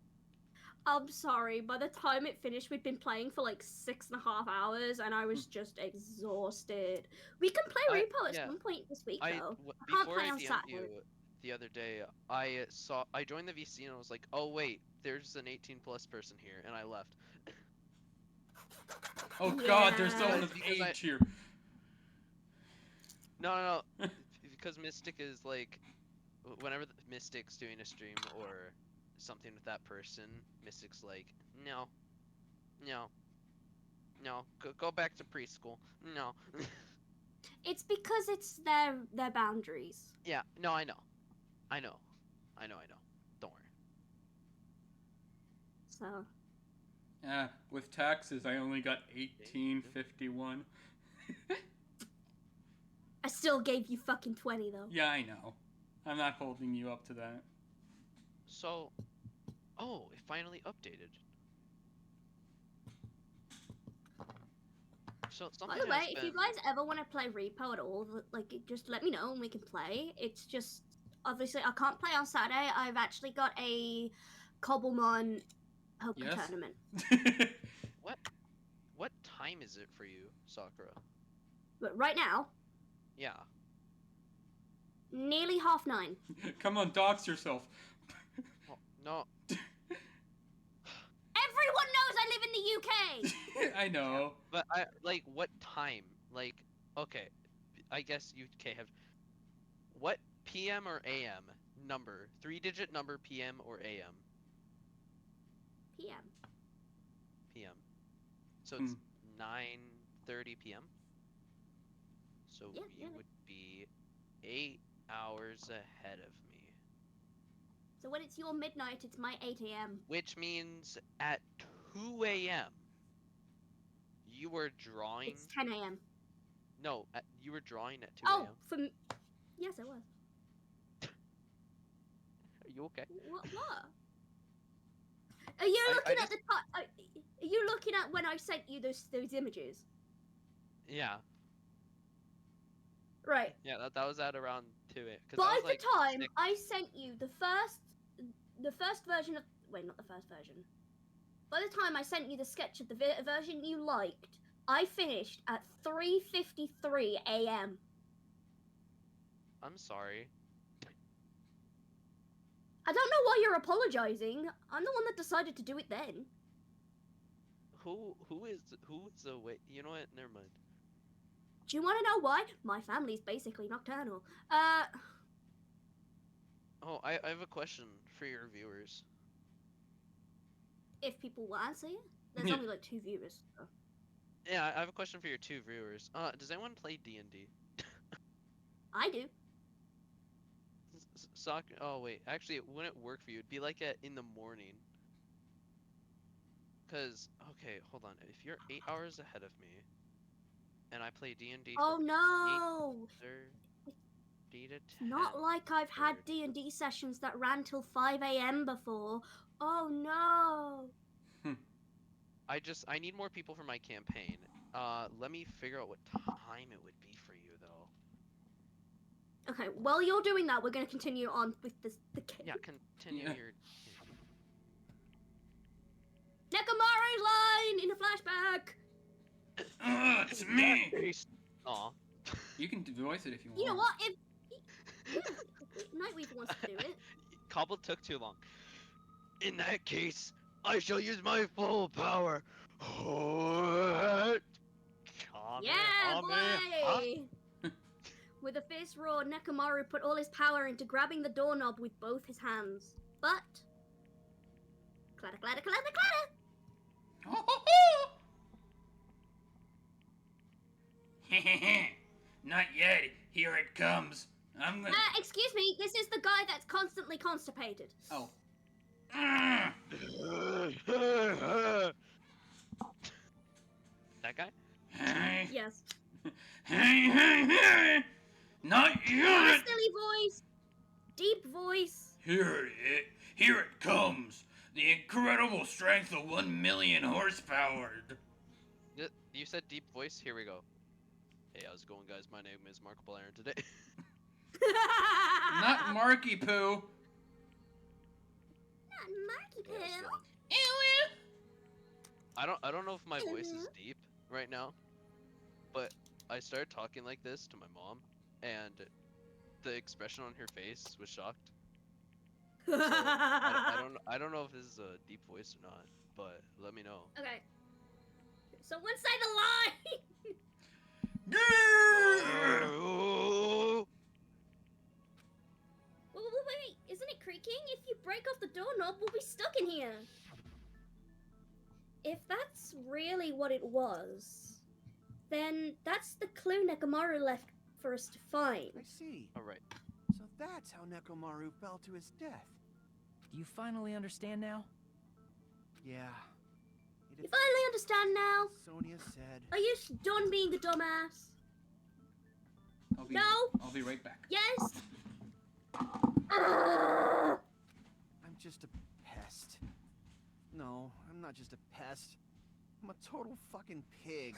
I'm sorry, by the time it finished, we'd been playing for like 6.5 hours, and I was just exhausted. We can play Repo at yeah. some point this week, though. I can't Before play I on DM'd Saturday. you the other day, I joined the VC and I was like, oh wait, there's an 18+ person here, and I left. Oh God, there's Yeah. someone with Because age here. No, because Mystic is like, whenever the Mystic's doing a stream or something with that person, Mystic's like, no, go back to preschool, no. It's because it's their boundaries. Yeah, no, I know. Don't worry. So. With taxes, I only got 1851. I still gave you fucking 20 though. Yeah, I know. I'm not holding you up to that. So, oh, it finally updated. So By something the way, has if been. you guys ever want to play Repo at all, like, just let me know and we can play. It's just, obviously, I can't play on Saturday. I've actually got a Cobblemon poker Yes? tournament. What time is it for you, Sakura? But right now, Yeah. nearly 9:30. Come on, dox yourself. Oh, no. Everyone knows I live in the UK! I know. But I like what time? Like, okay, I guess you have. What PM or AM number? 3-digit number PM or AM? PM. PM. So it's 9:30 PM. So Yeah, you yeah. would be 8 hours ahead of me. So when it's your midnight, it's my 8 a.m. Which means at 2 a.m. you were drawing. It's 10 a.m. No, you were drawing at 2 Oh, a.m. from... Yes, I was. Are you okay? What? Are you looking at the time? Are you looking at when I sent you those images? Yeah. Right. Yeah, that was at around 2 a.m. By the time I sent you the first version of... Wait, not the first version. By the time I sent you the sketch of the version you liked, I finished at 3:53 a.m. I'm sorry. I don't know why you're apologizing. I'm the one that decided to do it then. Who is the wait? You know what? Never mind. Do you want to know why? My family's basically nocturnal. Oh, I have a question for your viewers. If people want to see it, there's only like 2 viewers. So. Yeah, I have a question for your 2 viewers. Does anyone play D&D? I do. Oh wait, actually, it wouldn't work for you. It'd be like in the morning. Cause okay, hold on. If you're 8 hours ahead of me, and I play D&D. Oh no! 8:30 to 10. Not like I've had D&D sessions that ran till 5 a.m. before. Oh no! I need more people for my campaign. Let me figure out what time it would be for you though. Okay, while you're doing that, we're gonna continue on with the game. Yeah, continue your. Nekomaru's line in a flashback. It's me. Aw. You can voice it if you want. You know what? If Nightweaver wants to do it. Cobble took too long. In that case, I shall use my full power. Yeah, boy! With a fierce roar, Nekomaru put all his power into grabbing the doorknob with both his hands. But... Clatter, clatter, clatter, clatter! Not yet. Here it comes. I'm gonna... excuse me, this is the guy that's constantly constipated. Oh. That guy? Hey. Yes. Hey. Not yet. Silly voice. Deep voice. Here it comes. The incredible strength of 1 million horsepower. You said deep voice? Here we go. Hey, how's it going, guys? My name is Markiplier, and today... Not Marky Poo. Not Marky Poo. I don't know if my voice is deep right now, but I started talking like this to my mom, and the expression on her face was shocked. So, I don't know if this is a deep voice or not, but let me know. Okay. Someone say the line! Wait, isn't it creaking? If you break off the doorknob, we'll be stuck in here. If that's really what it was, then that's the clue Nekomaru left for us to find. I see. Alright. So that's how Nekomaru fell to his death. Do you finally understand now? Yeah. You finally understand now? Sonia said. Are you done being a dumbass? I'll be right back. Yes. I'm just a pest. No, I'm not just a pest. I'm a total fucking pig.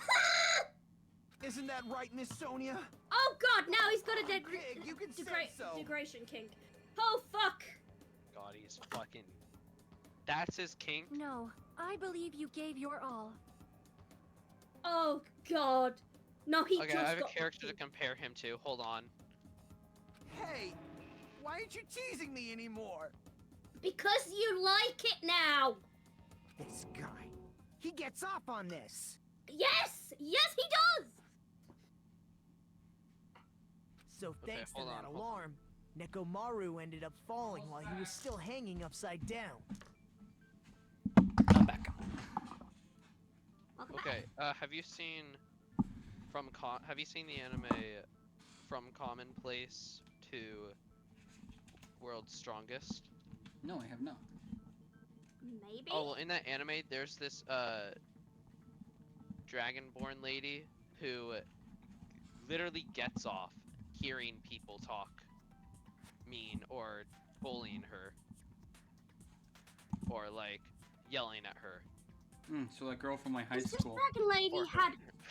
Isn't that right, Miss Sonia? Oh God! Now he's got a Pig, you can say so. degradation kink. Oh fuck! God, he's fucking. That's his kink. No, I believe you gave your all. Oh God! No, he Okay, just I have a got character to compare him to. Hold on. Hey, why aren't you teasing me anymore? Because you like it now. This guy. He gets off on this. Yes, yes, he does. So thanks to hold that on. alarm, Nekomaru ended up falling while he was still hanging upside down. I'm back. Welcome Okay, have you seen have you seen the anime From Commonplace to World's Strongest? No, I have not. Maybe. Oh, well, in that anime, there's this Dragonborn lady who literally gets off hearing people talk mean or bullying her or like yelling at her. So that girl from my high Does school.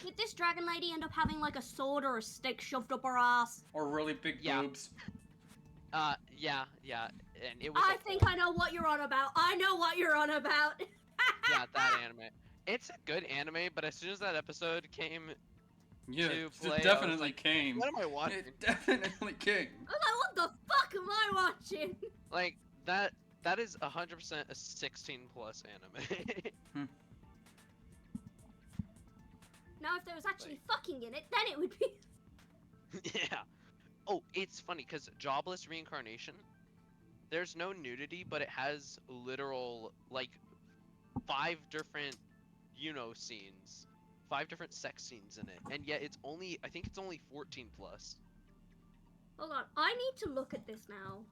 Did this dragon lady end up having like a sword or a stick shoved up her ass? Or really big boobs. Yeah, and it was. I think I know what you're on about. I know what you're on about. Yeah, that anime. It's a good anime, but as soon as that episode came Yeah, to it play, definitely I was like, came. What am I watching? It definitely came. I was like, what the fuck am I watching? Like that is 100% a 16+ anime. Now, if there was actually fucking in it, then it would be. Yeah. Oh, it's funny because Jobless Reincarnation, there's no nudity, but it has literal like 5 different, scenes, 5 different sex scenes in it, and yet I think it's only 14+. Hold on, I need to look at this now.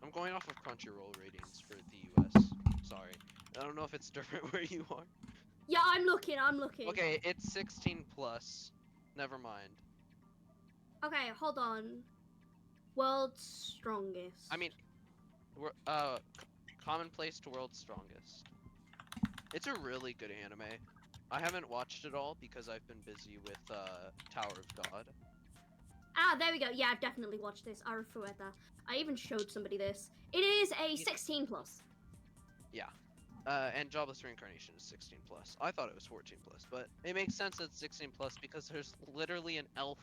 I'm going off of Crunchyroll ratings for the US. Sorry, I don't know if it's different where you are. Yeah, I'm looking. Okay, it's 16+. Never mind. Okay, hold on. World's Strongest. I mean, we're Commonplace to World's Strongest. It's a really good anime. I haven't watched it all because I've been busy with Tower of God. Ah, there we go. Yeah, I've definitely watched this. Arufueta. I even showed somebody this. It is a 16+. Yeah. And Jobless Reincarnation is 16+. I thought it was 14+, but it makes sense that it's 16+ because there's literally an elf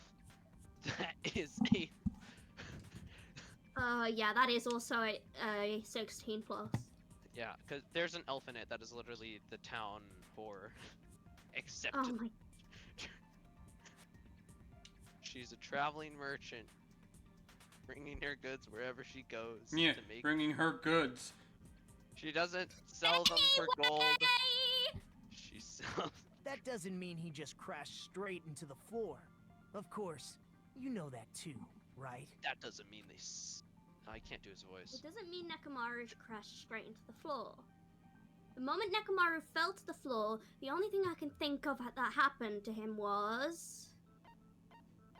that is a... Yeah, that is also a 16+. Yeah, because there's an elf in it that is literally the town whore. Except... Oh my... She's a traveling merchant, bringing her goods wherever she goes. Yeah, to make... bringing her goods. She doesn't sell them for gold. She sells... That doesn't mean he just crashed straight into the floor. Of course, you know that too, right? That doesn't mean they... I can't do his voice. It doesn't mean Nekomaru crashed straight into the floor. The moment Nekomaru fell to the floor, the only thing I can think of that happened to him was...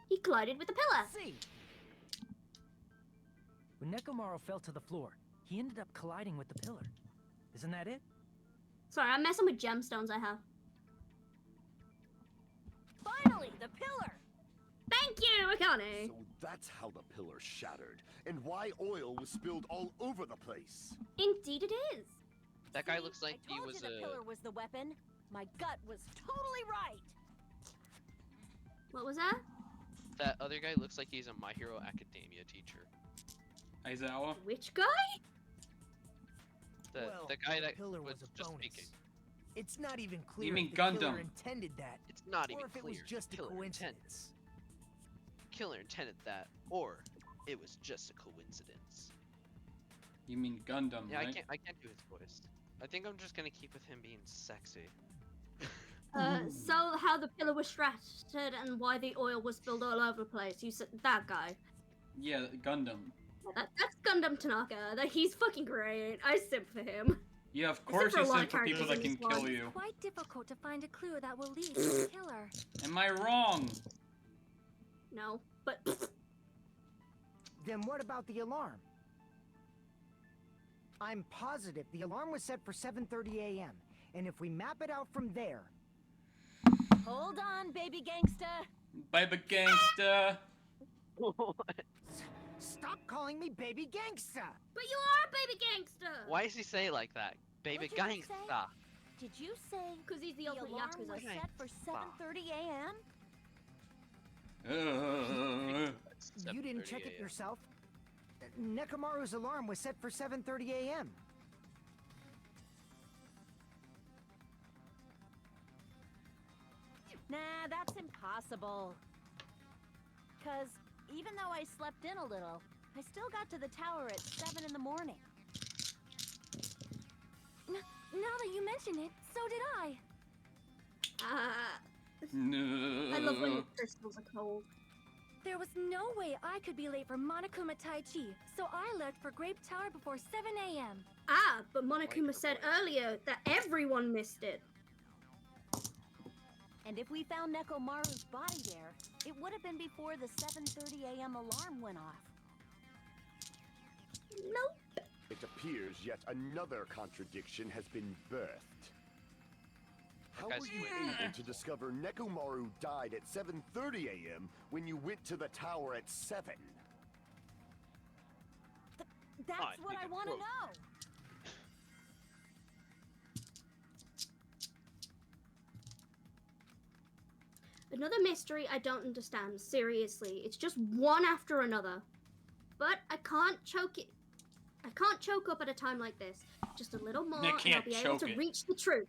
he collided with the pillar. See. When Nekomaru fell to the floor, he ended up colliding with the pillar. Isn't that it? Sorry, I'm messing with gemstones I have. Finally, the pillar! Thank you, Akane! So that's how the pillar shattered, and why oil was spilled all over the place. Indeed it is. That guy looks like I he told was you the pillar was the weapon. My gut was totally right. What was that? That other guy looks like he's a My Hero Academia teacher. Aizawa? Which guy? The guy that pillar was was a just bonus. speaking. It's not even clear mean if the killer Gundam? intended that, It's not or even if it clear. was just a Killer coincidence. Killer intended that, or it was just a coincidence. You mean Gundam, Yeah, right? I can't do his voice. I think I'm just gonna keep with him being sexy. So how the pillar was shattered and why the oil was spilled all over the place. You said that guy. Yeah, Gundam. That's Gundam Tanaka. He's fucking great. I simp for him. Yeah, of course for a he lot sent of for people that characters can in this kill one. you. Quite difficult to find a clue that will lead to the killer. Am I wrong? No, but Then what about the alarm? I'm positive the alarm was set for 7:30 a.m. And if we map it out from there... Hold on, baby gangsta. Baby gangsta. Stop calling me baby gangsta! but you are a baby gangster. Why does he say it like that? Baby What'd you just say? gangsta. Did you say Because he's the the ultimate alarm yakuza. was set for 7:30 a.m.? You didn't check it yourself? Nekomaru's alarm was set for 7:30 a.m. Nah, that's impossible. Cause even though I slept in a little, I still got to the tower at 7 in the morning. Now that you mention it, so did I. No. I love when the crystals are cold. There was no way I could be late for Monokuma Tai Chi, so I left for Grape Tower before 7 a.m. Ah, but Monokuma said earlier that everyone missed it. And if we found Nekomaru's body there, it would have been before the 7:30 a.m. alarm went off. Nope. It appears yet another contradiction has been birthed. How Guys, were you wait. able to discover Nekomaru died at 7:30 a.m. when you went to the tower at 7? That's Fine, what we I can want to prove. know. Another mystery I don't understand, seriously. It's just one after another. But I can't choke it. I can't choke up at a time like this. Just a little more They and I'll can't be able choke to it. reach the truth.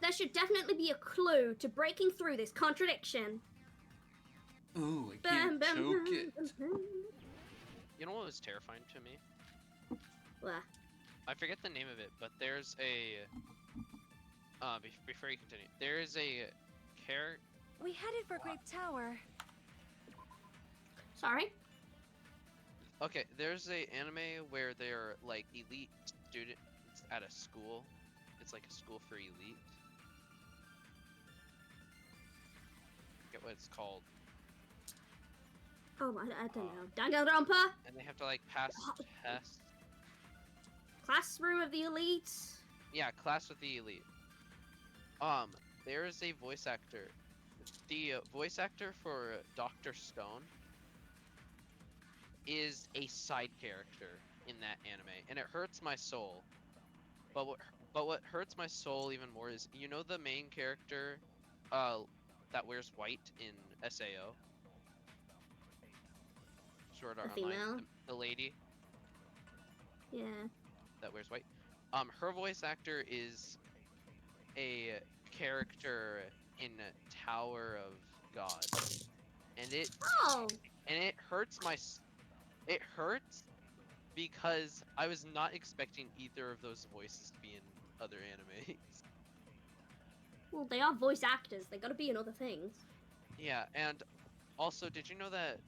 There should definitely be a clue to breaking through this contradiction. Ooh, I can't choke it. You know what was terrifying to me? What? I forget the name of it, but there's a. Before you continue, there is a character. We headed for Grape Tower. Sorry? Okay, there's a anime where they're like elite students at a school. It's like a school for elite. I forget what it's called. Oh, I don't know. Danganronpa? And they have to like pass tests. Classroom of the elites? Yeah, class with the elite. There is a voice actor. The voice actor for Dr. Stone is a side character in that anime, and it hurts my soul. But what hurts my soul even more is, you know, the main character, that wears white in SAO. Sword Art The Online. female? The lady Yeah. that wears white. Her voice actor is a character in Tower of God, and it hurts it hurts because I was not expecting either of those voices to be in other animes. Well, they are voice actors. They gotta be in other things. Yeah, and also, did you know that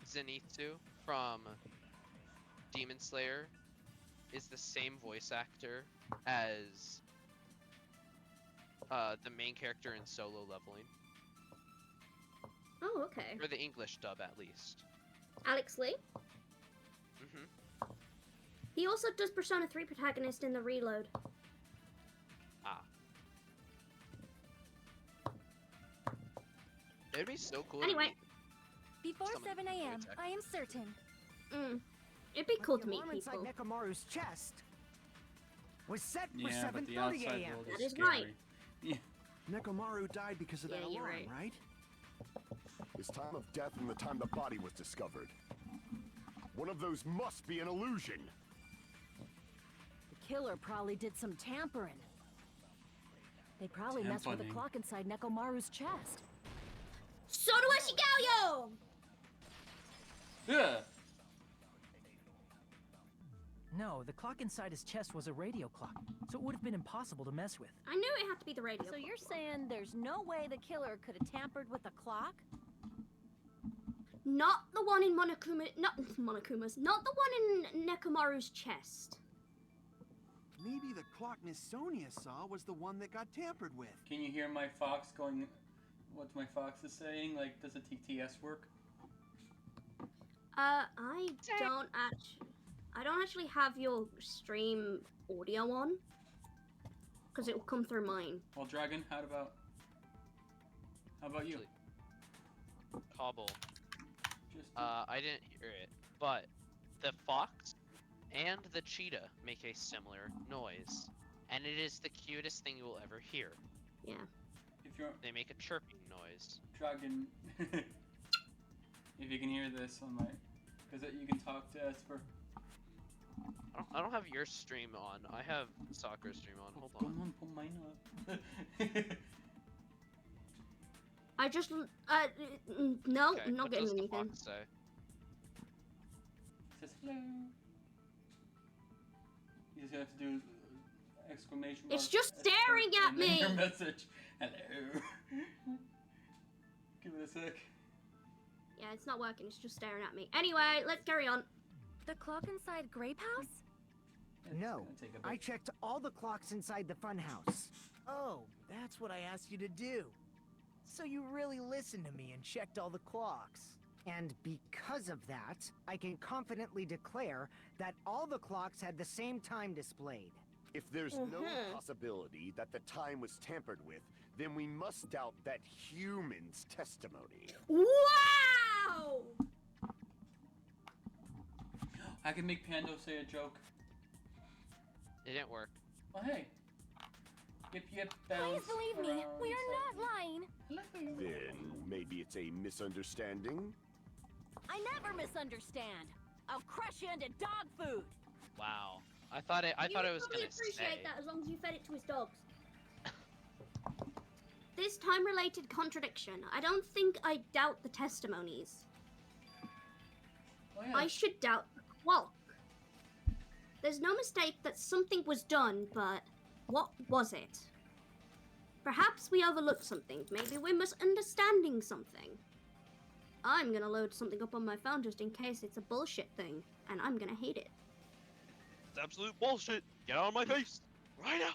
Zenitsu from Demon Slayer is the same voice actor as the main character in Solo Leveling? Oh, okay. For the English dub, at least. Alex Lee? Mm-hmm. He also does Persona 3 protagonist in the Reload. Ah. It'd be so cool. Anyway. Before Some of the 7 a.m., voice I am certain. It'd be cool But to the meet alarm people. inside Nekomaru's chest was set for Yeah, but the 7:30 outside a.m. world That is is right. scary. Yeah. Nekomaru died because of Yeah, that you're alarm, right. right? His time of death and the time the body was discovered. One of those must be an illusion. The killer probably did some tampering. They probably messed with the Tampering. clock inside Nekomaru's chest. So do Ashigayo! Yeah. No, the clock inside his chest was a radio clock, so it would have been impossible to mess with. I knew it had to be the radio. So you're saying there's no way the killer could have tampered with the clock? Not the one in not Monokuma's, not the one in Nekomaru's chest. Maybe the clock Miss Sonia saw was the one that got tampered with. Can you hear my fox going? What my fox is saying? Like, does the TTS work? I don't actually have your stream audio on, because it will come through mine. Well, Dragon, how about you? Cobble. I didn't hear it, but the fox and the cheetah make a similar noise, and it is the cutest thing you will ever hear. Yeah. They make a chirping noise. Dragon, if you can hear this on my, because you can talk to Esper. I don't have your stream on. I have soccer stream on. Hold on. Come on, pull mine up. I just no, Okay, I'm not what getting does the anything. fox say? Says hello. You just have to do exclamation mark. It's just staring at and then me. your message. Hello. Give it a sec. Yeah, it's not working. It's just staring at me. Anyway, let's carry on. The clock inside Grape House? No, I checked all the clocks inside the funhouse. Oh, that's what I asked you to do. So you really listened to me and checked all the clocks. And because of that, I can confidently declare that all the clocks had the same time displayed. If there's no possibility that the time was tampered with, then we must doubt that human's testimony. Wow! I can make Pando say a joke. It didn't work. Oh, hey. Yip, yip, Please bounce believe me, around we are inside. not lying. Then maybe it's a misunderstanding? I never misunderstand. I'll crush you into dog food. Wow. I thought it was probably gonna appreciate say. that as long as you fed it to his dogs. This time-related contradiction. I don't think I doubt the testimonies. Oh, yeah. I should doubt the clock. There's no mistake that something was done, but what was it? Perhaps we overlooked something. Maybe we're misunderstanding something. I'm gonna load something up on my phone just in case it's a bullshit thing, and I'm gonna hate it. It's absolute bullshit. Get out of my face right now.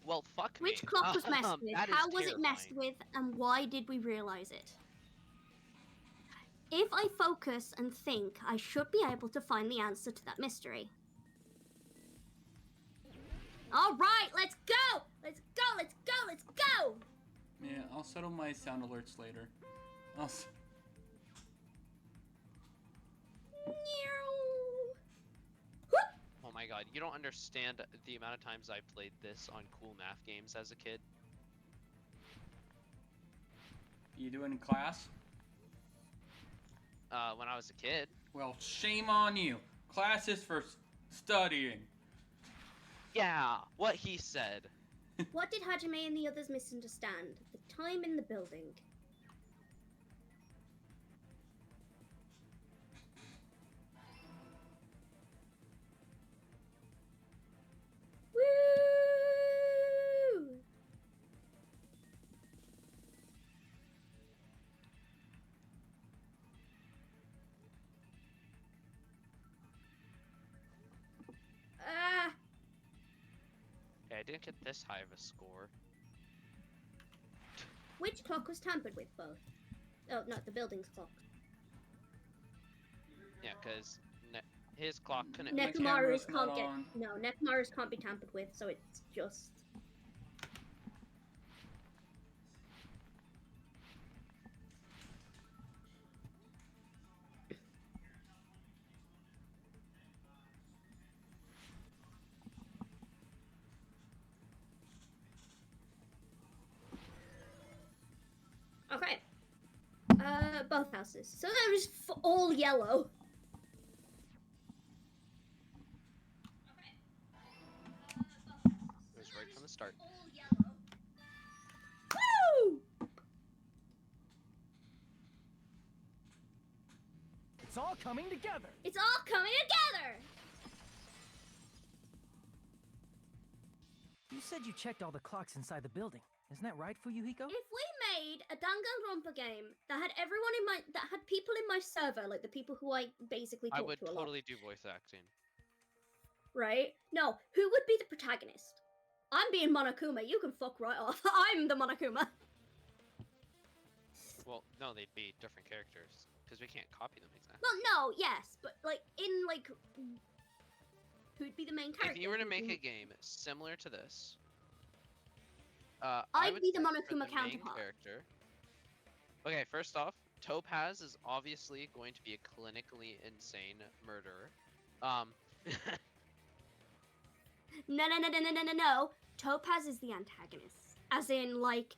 Well, fuck me. Which clock was messed with? That is How was it messed terrifying. with? And why did we realize it? If I focus and think, I should be able to find the answer to that mystery. Alright, let's go! Let's go, let's go, let's go! Yeah, I'll settle my sound alerts later. Oh my god, you don't understand the amount of times I played this on cool math games as a kid. You do it in class? When I was a kid. Well, shame on you. Class is for studying. Yeah, what he said. What did Hajime and the others misunderstand? The time in the building. Woo! Ah! Okay, I didn't get this high of a score. Which clock was tampered with, both? Oh, no, the building's clock. Yeah, because his clock couldn't. Nekomaru's camera's not can't get. on. No, Nekomaru's can't be tampered with, so it's just. Okay. Both houses. So that was all yellow. It was right from the start. Woo! It's all coming together. It's all coming together. You said you checked all the clocks inside the building. Isn't that right, Fuyuhiko? If we made made a Danganronpa game that had people in my server, like the people who I basically I talk would to a lot, totally do voice acting. right? No, who would be the protagonist? I'm being Monokuma. You can fuck right off. I'm the Monokuma. Well, no, they'd be different characters because we can't copy them exactly. Well, no, yes, but like in like, who'd be the main character? If you were to make a game similar to this, I'd I would be the say for Monokuma the main counterpart. character. Okay, first off, Topaz is obviously going to be a clinically insane murderer. No. Topaz is the antagonist. As in, like,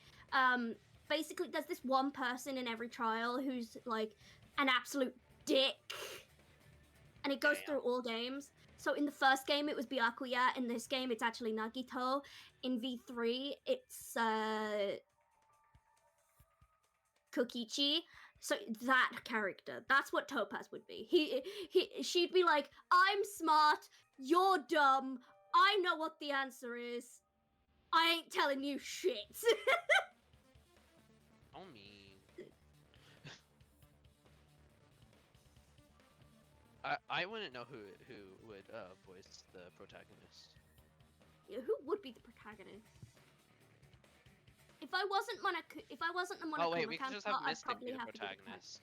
basically, there's this one person in every trial who's like an absolute dick, and it goes through all games. So in the first game, it was Byakuya. In this game, it's actually Nagito. In V3, it's Kokichi. So that character, that's what Topaz would be. She'd be like, I'm smart, you're dumb, I know what the answer is. I ain't telling you shit. Oh me. I wouldn't know who would voice the protagonist. Yeah, who would be the protagonist? If I wasn't the Monokuma Oh wait, we could just have counterpart, I'd Mystic probably be the have to be the protagonist.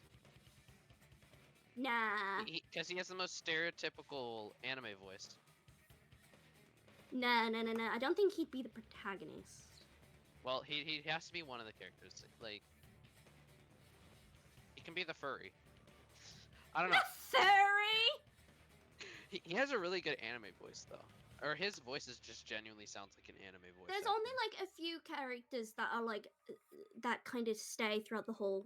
Nah. Because he has the most stereotypical anime voice. Nah. I don't think he'd be the protagonist. Well, he has to be one of the characters. Like, he can be the furry. I don't know. The furry? He has a really good anime voice though. Or his voice is just genuinely sounds like an anime voice. There's only like a few characters that are like that kind of stay throughout the whole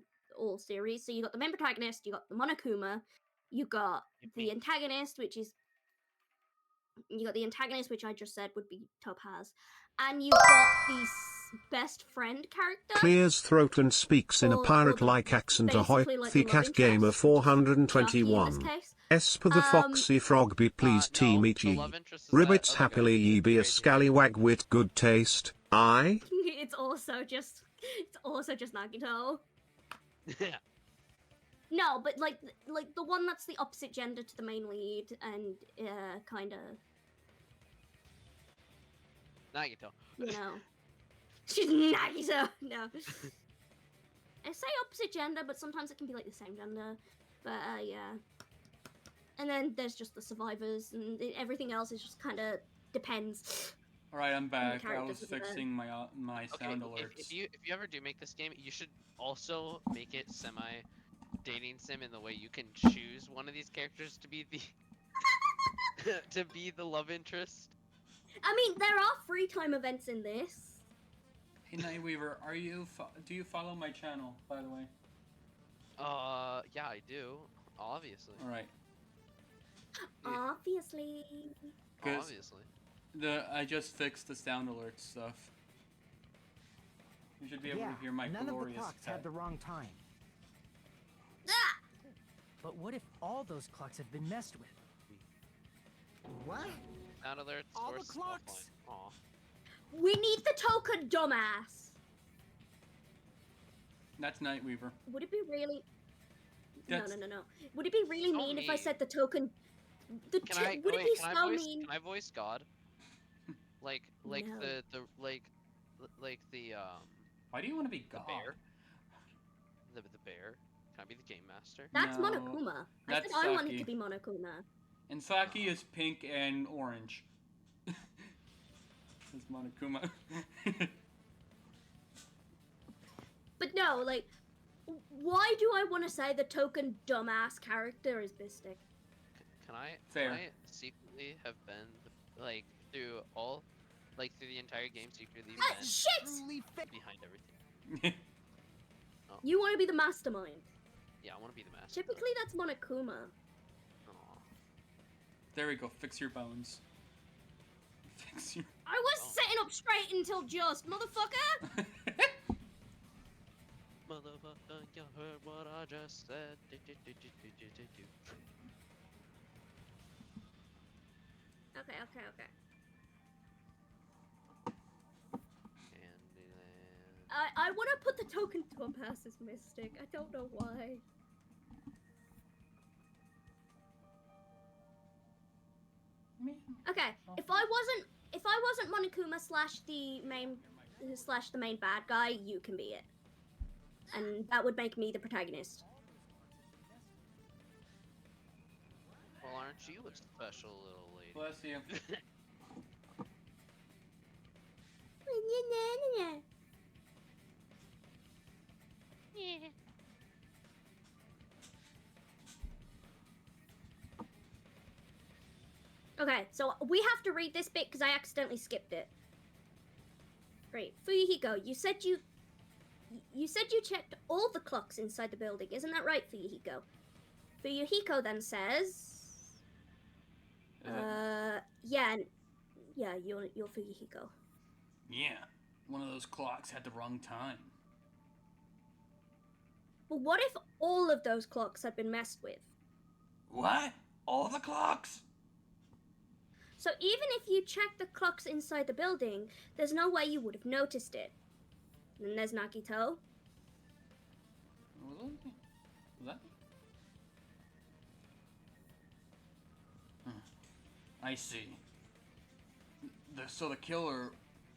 series. So you got the main protagonist, you got the Monokuma, you got the antagonist, which I just said would be Topaz, and you've got the best friend character. Clears throat and speaks in a pirate-like accent. Ahoy, the cat gamer 421. S for the foxy frog be pleased team eat ye. Ribbits happily ye be a scallywag with good taste. It's also just Nagito. Yeah. No, but like the one that's the opposite gender to the main lead, and kind of. Nagito. You know. She's Nagito. No. I say opposite gender, but sometimes it can be like the same gender. But yeah. And then there's just the survivors, and everything else is just kind of depends. All right, I'm back. I characters was in there. fixing my sound alerts. If you ever do make this game, you should also make it semi dating sim in the way you can choose one of these characters to be the to be the love interest. I mean, there are free time events in this. Hey Nightweaver, do you follow my channel, by the way? Yeah, I do. Obviously. All right. Obviously. Obviously. I just fixed the sound alert stuff. You should be able to hear my none glorious of the clocks had the wrong time. But what if all those clocks have been messed with? What? Sound alerts. All or the small clocks? point. Aw. We need the token, dumbass. That's Nightweaver. Would it be really? That's... No. Would it be really So mean if I mean. said the token? Would it be so mean? Can I voice God? Like No. the Why do you want to be God? bear? The bear. Can I be the game master? That's No, Monokuma. I said that's I wanted Saki. to be Monokuma. And Saki is pink and orange. That's Monokuma. But no, like, why do I want to say the token dumbass character is Bistic? Can I secretly have been like through the entire game secretly been Shit! behind everything? Oh. You want to be the mastermind. Yeah, I want to be the master. Typically, that's Monokuma. Aw. There we go. Fix your bones. Fix your. I was sitting up straight until just, motherfucker! Motherfucker, you heard what I just said. Okay. Candyland. I want to put the token topaz as Mystic. I don't know why. Okay, if I wasn't Monokuma slash the main bad guy, you can be it, and that would make me the protagonist. Well, aren't you a special little lady? Bless you. Yeah. Okay, so we have to read this bit because I accidentally skipped it. Right, Fuyuhiko, you said you checked all the clocks inside the building, isn't that right, Fuyuhiko? Fuyuhiko then says, yeah, you're Fuyuhiko. Yeah, one of those clocks had the wrong time. But what if all of those clocks had been messed with? What? All the clocks? So even if you checked the clocks inside the building, there's no way you would have noticed it. And then there's Nagito. Was that? I see. So the killer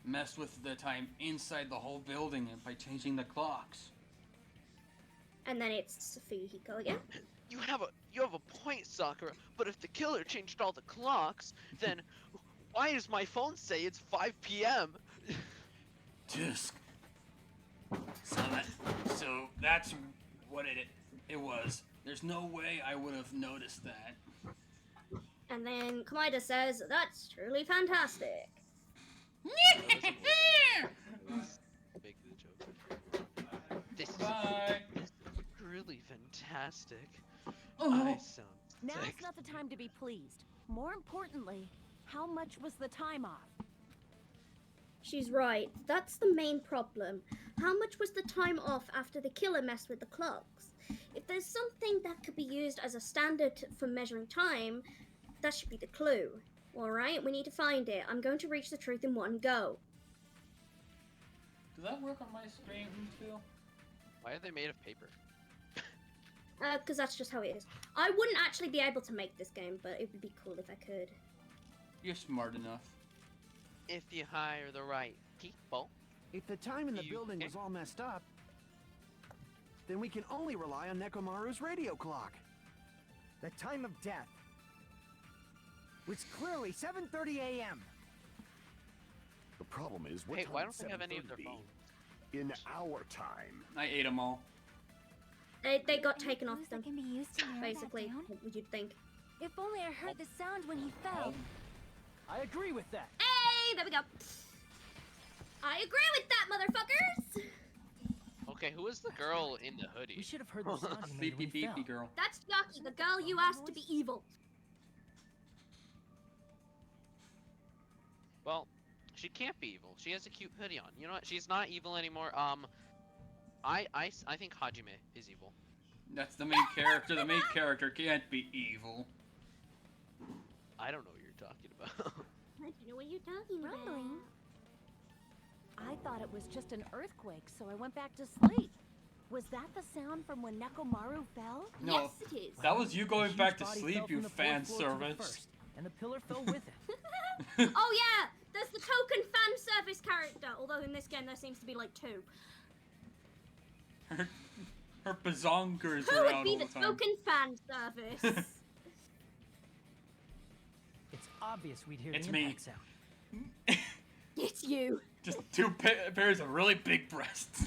messed with the time inside the whole building by changing the clocks. And then it's Fuyuhiko again. You have a point, Sakura. But if the killer changed all the clocks, then why does my phone say it's 5 p.m.? Tusk. So that's what it was. There's no way I would have noticed that. And then Komaeda says, "That's truly fantastic." This is really fantastic. Oh. I sound Now's sick. not the time to be pleased. More importantly, how much was the time off? She's right. That's the main problem. How much was the time off after the killer messed with the clocks? If there's something that could be used as a standard for measuring time, that should be the clue. Alright, we need to find it. I'm going to reach the truth in one go. Does that work on my screen too? Why are they made of paper? Because that's just how it is. I wouldn't actually be able to make this game, but it would be cool if I could. You're smart enough. If you hire the right people. If the time in the building was all messed up, then we can only rely on Nekomaru's radio clock. The time of death was clearly 7:30 a.m. The problem is, what Hey, time why would don't they have any of their 7:30 be? phones? In our time. I ate them all. They got taken off them. Can be used to narrow that Basically, down? what would you think? If only I heard the sound when he fell. I agree with that. Hey, there we go. I agree with that, motherfuckers. Okay, who is the girl in the hoodie? We should have heard the sound he made when Beepy he fell. beepy girl. That's Yaki, the girl you asked to be evil. Well, she can't be evil. She has a cute hoodie on. You know what? She's not evil anymore. I think Hajime is evil. That's the main character. The main character can't be evil. I don't know what you're talking about. I don't know what you're talking Rumbling. I thought it was just an earthquake, so I went back to sleep. Was that the sound from when Nekomaru fell? No, Yes, it is. that was you going The back huge to body sleep, fell you from the fan fourth floor to the service. first, and the pillar fell with it. Oh yeah, there's the token fan service character. Although in this game there seems to be like two. Her bazonkers Who are would out be all the the time. token fan service? It's obvious we'd hear It's the me. impact sound. It's you. Just two pairs of really big breasts.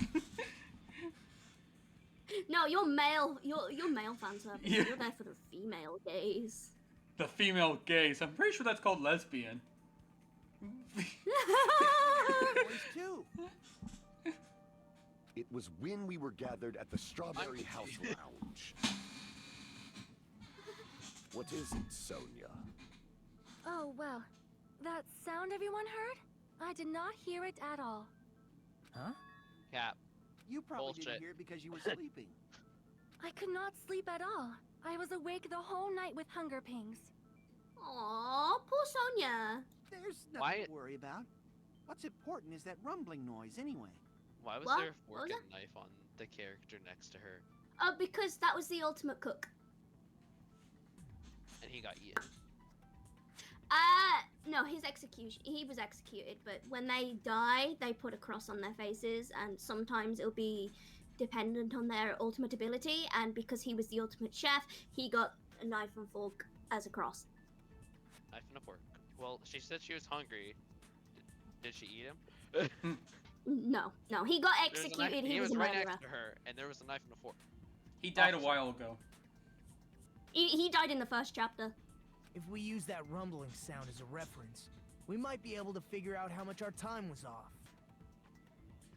No, you're male. You're male fan service. Yeah. You're there for the female gaze. The female gaze. I'm pretty sure that's called lesbian. Boys too. It was when we were gathered at the Strawberry House Lounge. What is it, Sonia? Oh, well. That sound everyone heard? I did not hear it at all. Huh? Cap. You probably Bullshit. didn't hear it because you were sleeping. I could not sleep at all. I was awake the whole night with hunger pangs. Aww, poor Sonia. There's nothing Why- to worry about. What's important is that rumbling noise anyway. Why was What? there a What fork was and knife on the character next to her? Oh, because that was the ultimate cook. And he got eaten. No, he was executed, but when they die, they put a cross on their faces, and sometimes it'll be dependent on their ultimate ability, and because he was the ultimate chef, he got a knife and fork as a cross. Knife and a fork. Well, she said she was hungry. Did she eat him? No, he got executed, he was a right murderer. next to her, and there was a knife and a fork. He died a while ago. He died in the first chapter. If we use that rumbling sound as a reference, we might be able to figure out how much our time was off.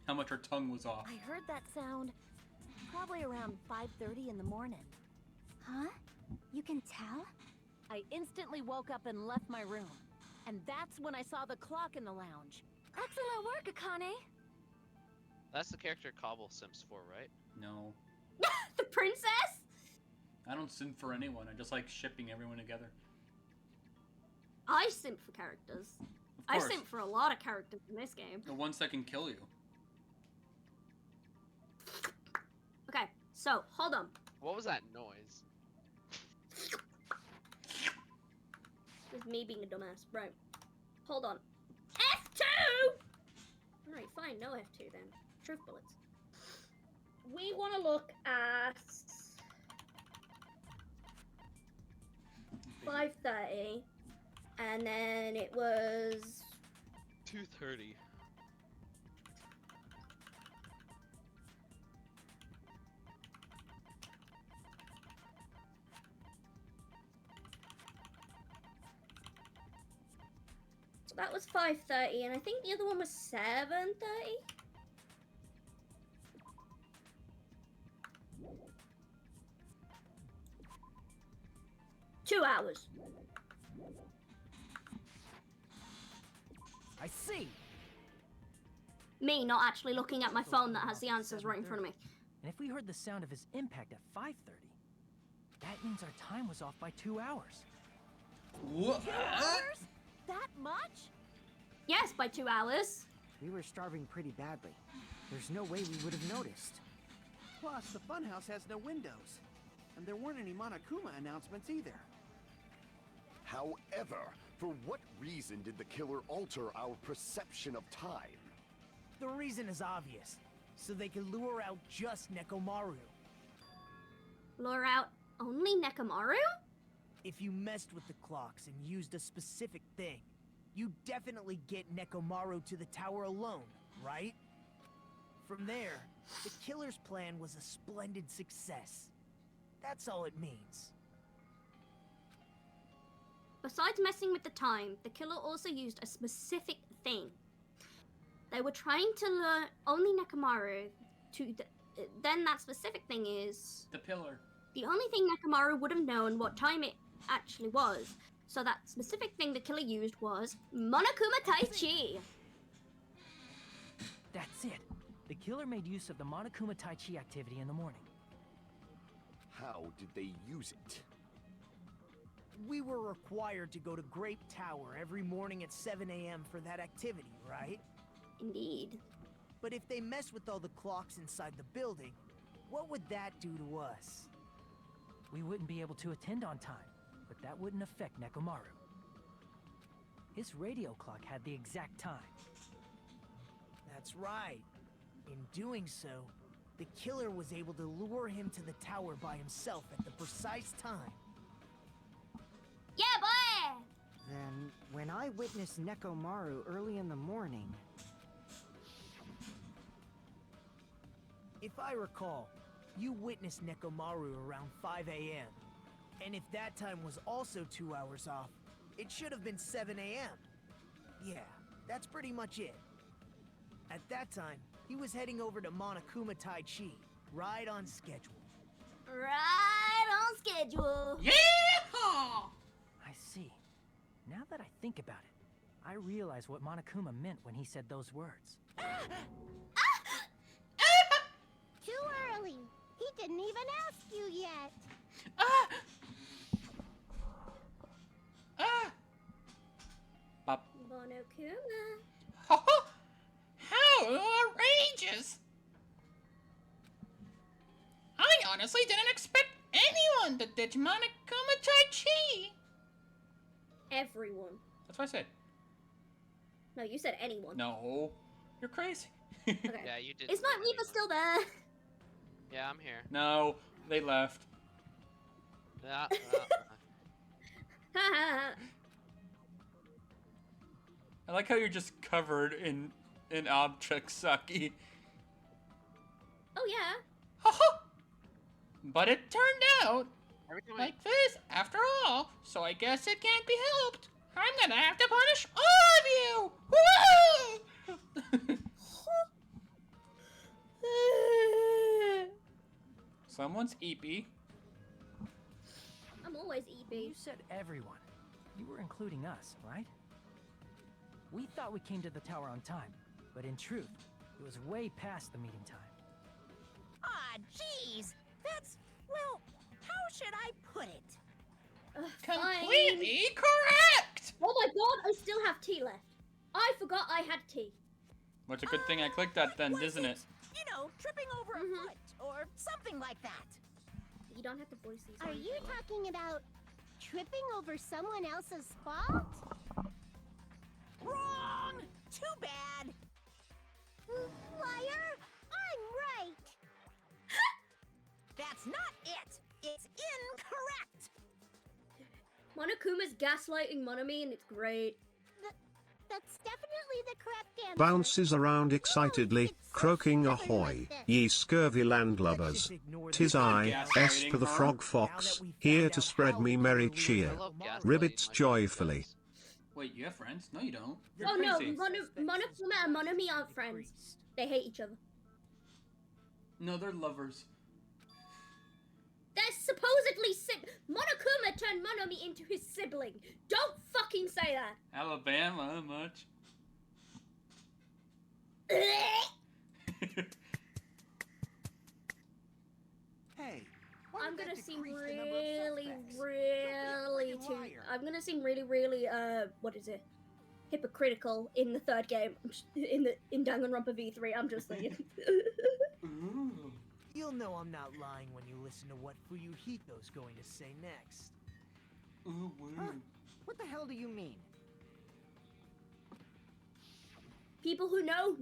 How much her tongue was off. I heard that sound probably around 5:30 in the morning. Huh? You can tell? I instantly woke up and left my room. And that's when I saw the clock in the lounge. Excellent work, Akane. That's the character Cobble simps for, right? No. The princess? I don't simp for anyone. I just like shipping everyone together. I simp for characters. I simp for a lot of characters in this game. The ones that can kill you. Okay, so, hold on. What was that noise? This is me being a dumbass. Right. Hold on. F2! Alright, fine, no F2 then. Truth bullets. We want to look at 5:30, and then it was 2:30. So that was 5:30, and I think the other one was 7:30. Two hours. I see. Me not actually looking at my phone that has the answers right in front of me. And if we heard the sound of his impact at 5:30, that means our time was off by 2 hours. What? 2 hours? That much? Yes, by 2 hours. We were starving pretty badly. There's no way we would have noticed. Plus, the funhouse has no windows. And there weren't any Monokuma announcements either. However, for what reason did the killer alter our perception of time? The reason is obvious. So they can lure out just Nekomaru. Lure out only Nekomaru? If you messed with the clocks and used a specific thing, you definitely get Nekomaru to the tower alone, right? From there, the killer's plan was a splendid success. That's all it means. Besides messing with the time, the killer also used a specific thing. They were trying to lure only Nekomaru to then that specific thing is... The pillar. The only thing Nekomaru would have known what time it actually was. So that specific thing the killer used was Monokuma Tai Chi. That's it. The killer made use of the Monokuma Tai Chi activity in the morning. How did they use it? We were required to go to Grape Tower every morning at 7 a.m. for that activity, right? Indeed. But if they mess with all the clocks inside the building, what would that do to us? We wouldn't be able to attend on time, but that wouldn't affect Nekomaru. His radio clock had the exact time. That's right. In doing so, the killer was able to lure him to the tower by himself at the precise time. Yeah, boy! Then, when I witnessed Nekomaru early in the morning... If I recall, you witnessed Nekomaru around 5 a.m. And if that time was also 2 hours off, it should have been 7 a.m. Yeah, that's pretty much it. At that time, he was heading over to Monokuma Tai Chi, right on schedule. Right on schedule. Yeah! I see. Now that I think about it, I realize what Monokuma meant when he said those words. Too early. He didn't even ask you yet. Pop. Monokuma. How outrageous! honestly didn't expect anyone to ditch Monokuma Tai Chi. Everyone. That's what I said. No, you said anyone. No. You're crazy. Okay. Yeah, you did. Is my Reaper still there? Yeah, I'm here. No, they left. Yeah. I like how you're just covered in objects, Saki. Oh yeah. But it turned out like this after all, so I guess it can't be helped. I'm gonna have to punish all of you! Woo! Someone's eepy. I'm always eepy. You said everyone. You were including us, right? We thought we came to the tower on time, but in truth, it was way past the meeting time. Ah, jeez. That's, well, how should I put it? Completely correct! Oh my god, I still have tea left. I forgot I had tea. Well, it's a good thing I clicked that then, isn't it? You know, tripping over a foot or something like that. You don't have to voice these. Are you talking about tripping over someone else's fault? Wrong! Too bad. Liar! I'm right! That's not it! It's incorrect! Monokuma's gaslighting Monomi and it's great. That's definitely the correct answer. Bounces around excitedly, croaking ahoy, ye scurvy landlubbers. 'Tis I, S for the Frog Fox, here to spread me merry cheer. Ribbits joyfully. Wait, you have friends? No, you don't. Oh no, Monokuma and Monomi aren't friends. They hate each other. No, they're lovers. They're supposedly Monokuma turned Monomi into his sibling. Don't fucking say that. Alabama, much. Hey, I'm gonna seem really, what is it? Hypocritical in the third game, in Danganronpa V3. I'm just saying. You'll know I'm not lying when you listen to what Fuyuhiko's going to say next. Huh? What the hell do you mean? People who know.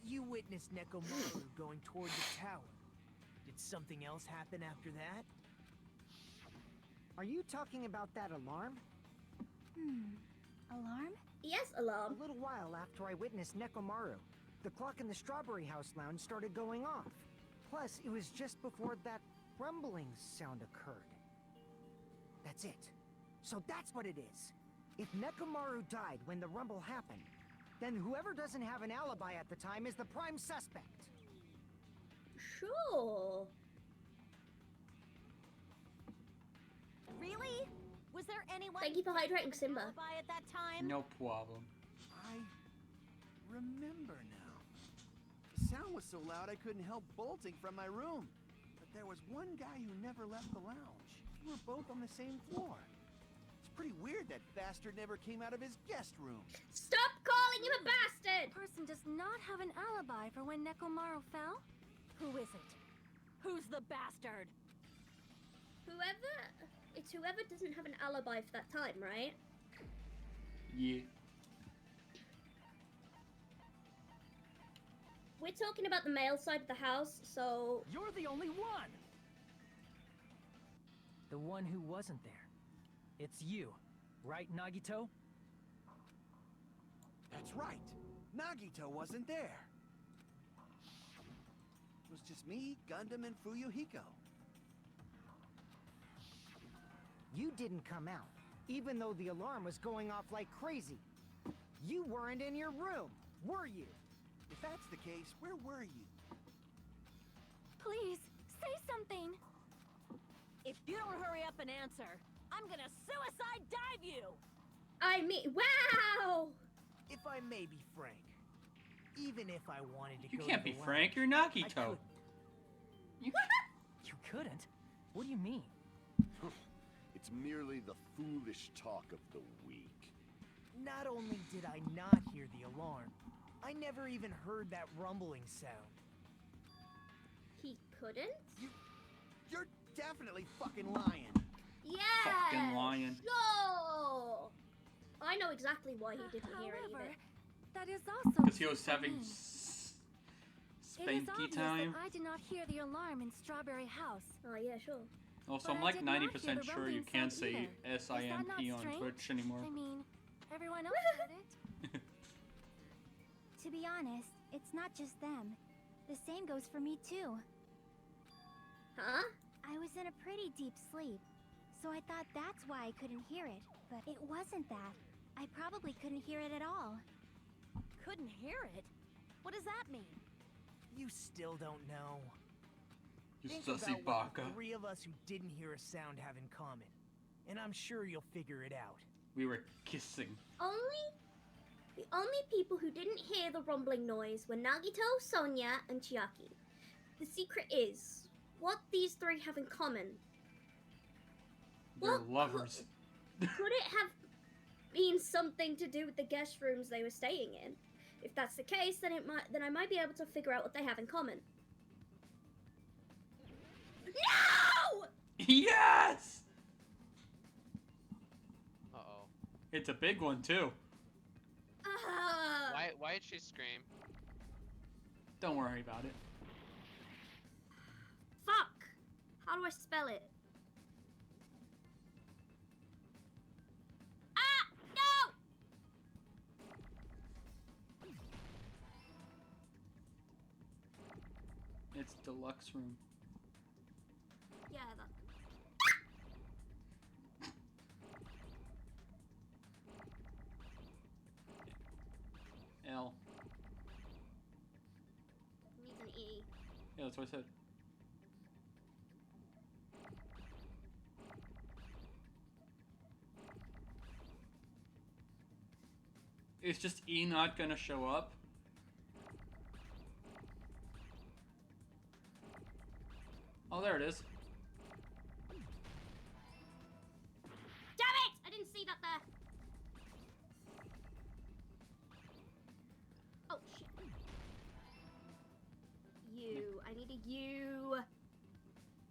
You witnessed Nekomaru going toward the tower. Did something else happen after that? Are you talking about that alarm? Alarm? Yes, alarm. A little while after I witnessed Nekomaru, the clock in the Strawberry House lounge started going off. Plus, it was just before that rumbling sound occurred. That's it. So that's what it is. If Nekomaru died when the rumble happened, then whoever doesn't have an alibi at the time is the prime suspect. Sure. Really? Was there anyone? Thank you for hydrating Simba. Alibi at that time? No problem. I remember now. The sound was so loud I couldn't help bolting from my room. But there was one guy who never left the lounge. We were both on the same floor. It's pretty weird that bastard never came out of his guest room. Stop calling him a bastard! The person does not have an alibi for when Nekomaru fell? Who is it? Who's the bastard? It's whoever doesn't have an alibi for that time, right? Yeah. We're talking about the male side of the house, so... You're the only one! The one who wasn't there. It's you, right, Nagito? That's right. Nagito wasn't there. It was just me, Gundam, and Fuyuhiko. You didn't come out, even though the alarm was going off like crazy. You weren't in your room, were you? If that's the case, where were you? Please, say something! If you don't hurry up and answer, I'm gonna suicide dive you! I mean, wow! If I may be frank, even if I wanted to You go can't to be the frank, lounge, you're Nagito. You couldn't? What do you mean? It's merely the foolish talk of the weak. Not only did I not hear the alarm, I never even heard that rumbling sound. He couldn't? You're definitely fucking lying. Yeah. Fucking lying. Sure. I know exactly why he didn't hear any of it. That is also Because he was having It is spanky obvious time. that I did not hear the alarm in Strawberry House. Oh yeah, sure. Also, But I'm I like did not hear 90% the sure you rumbling can't sound say either. Is that SIMP not on strange? Twitch anymore. I mean, everyone else heard it. To be honest, it's not just them. The same goes for me too. Huh? I was in a pretty deep sleep, so I thought that's why I couldn't hear it. But it wasn't that. I probably couldn't hear it at all. Couldn't hear it? What does that mean? You still don't know. You Think sussy about what baka. the three of us who didn't hear a sound have in common. And I'm sure you'll figure it out. We were kissing. The only people who didn't hear the rumbling noise were Nagito, Sonia, and Chiaki. The secret is what these three have in common. They're lovers. Could it have been something to do with the guest rooms they were staying in? If that's the case, then I might be able to figure out what they have in common. No! Yes! Uh-oh. It's a big one too. Why did she scream? Don't worry about it. Fuck! How do I spell it? Ah! No! It's deluxe room. Yeah, that. L. Needs an E. Yeah, that's what I said. Is just E not gonna show up? Oh, there it is. Damn it! I didn't see that there. Oh shit. U. I need a U.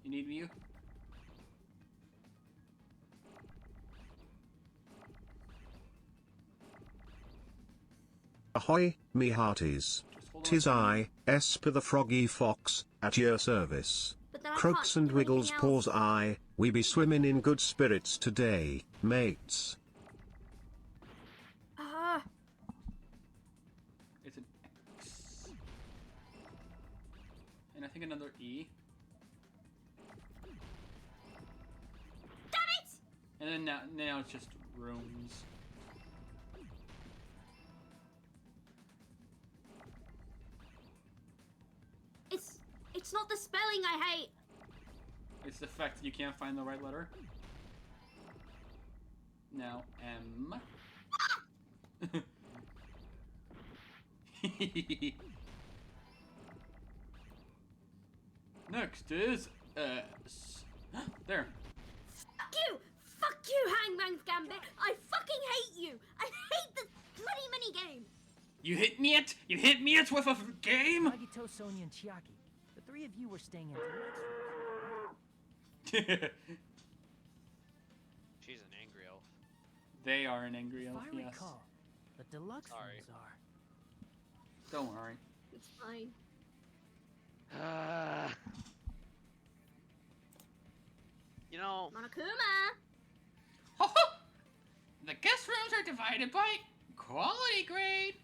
You need you? Ahoy, me hearties. 'Tis I, Esper the Froggy Fox, at your service. But then I Croaks can't and do Wiggles anything paws else. I, we be swimming in good spirits today, mates. Ah. It's an X. And I think another E. Damn it! And then now it's just rooms. It's not the spelling I hate. It's the fact that you can't find the right letter. Now M. Next is S. There. Fuck you! Fuck you, Hangman Gambit! I fucking hate you! I hate this bloody mini game! You hit me at with a game? Nagito, Sonia, and Chiaki. The three of you were staying in deluxe. She's an angry elf. They are an angry elf, If I yes. recall, the deluxe Sorry. rooms are. Don't worry. It's fine. You know, Monokuma! The guest rooms are divided by quality grade.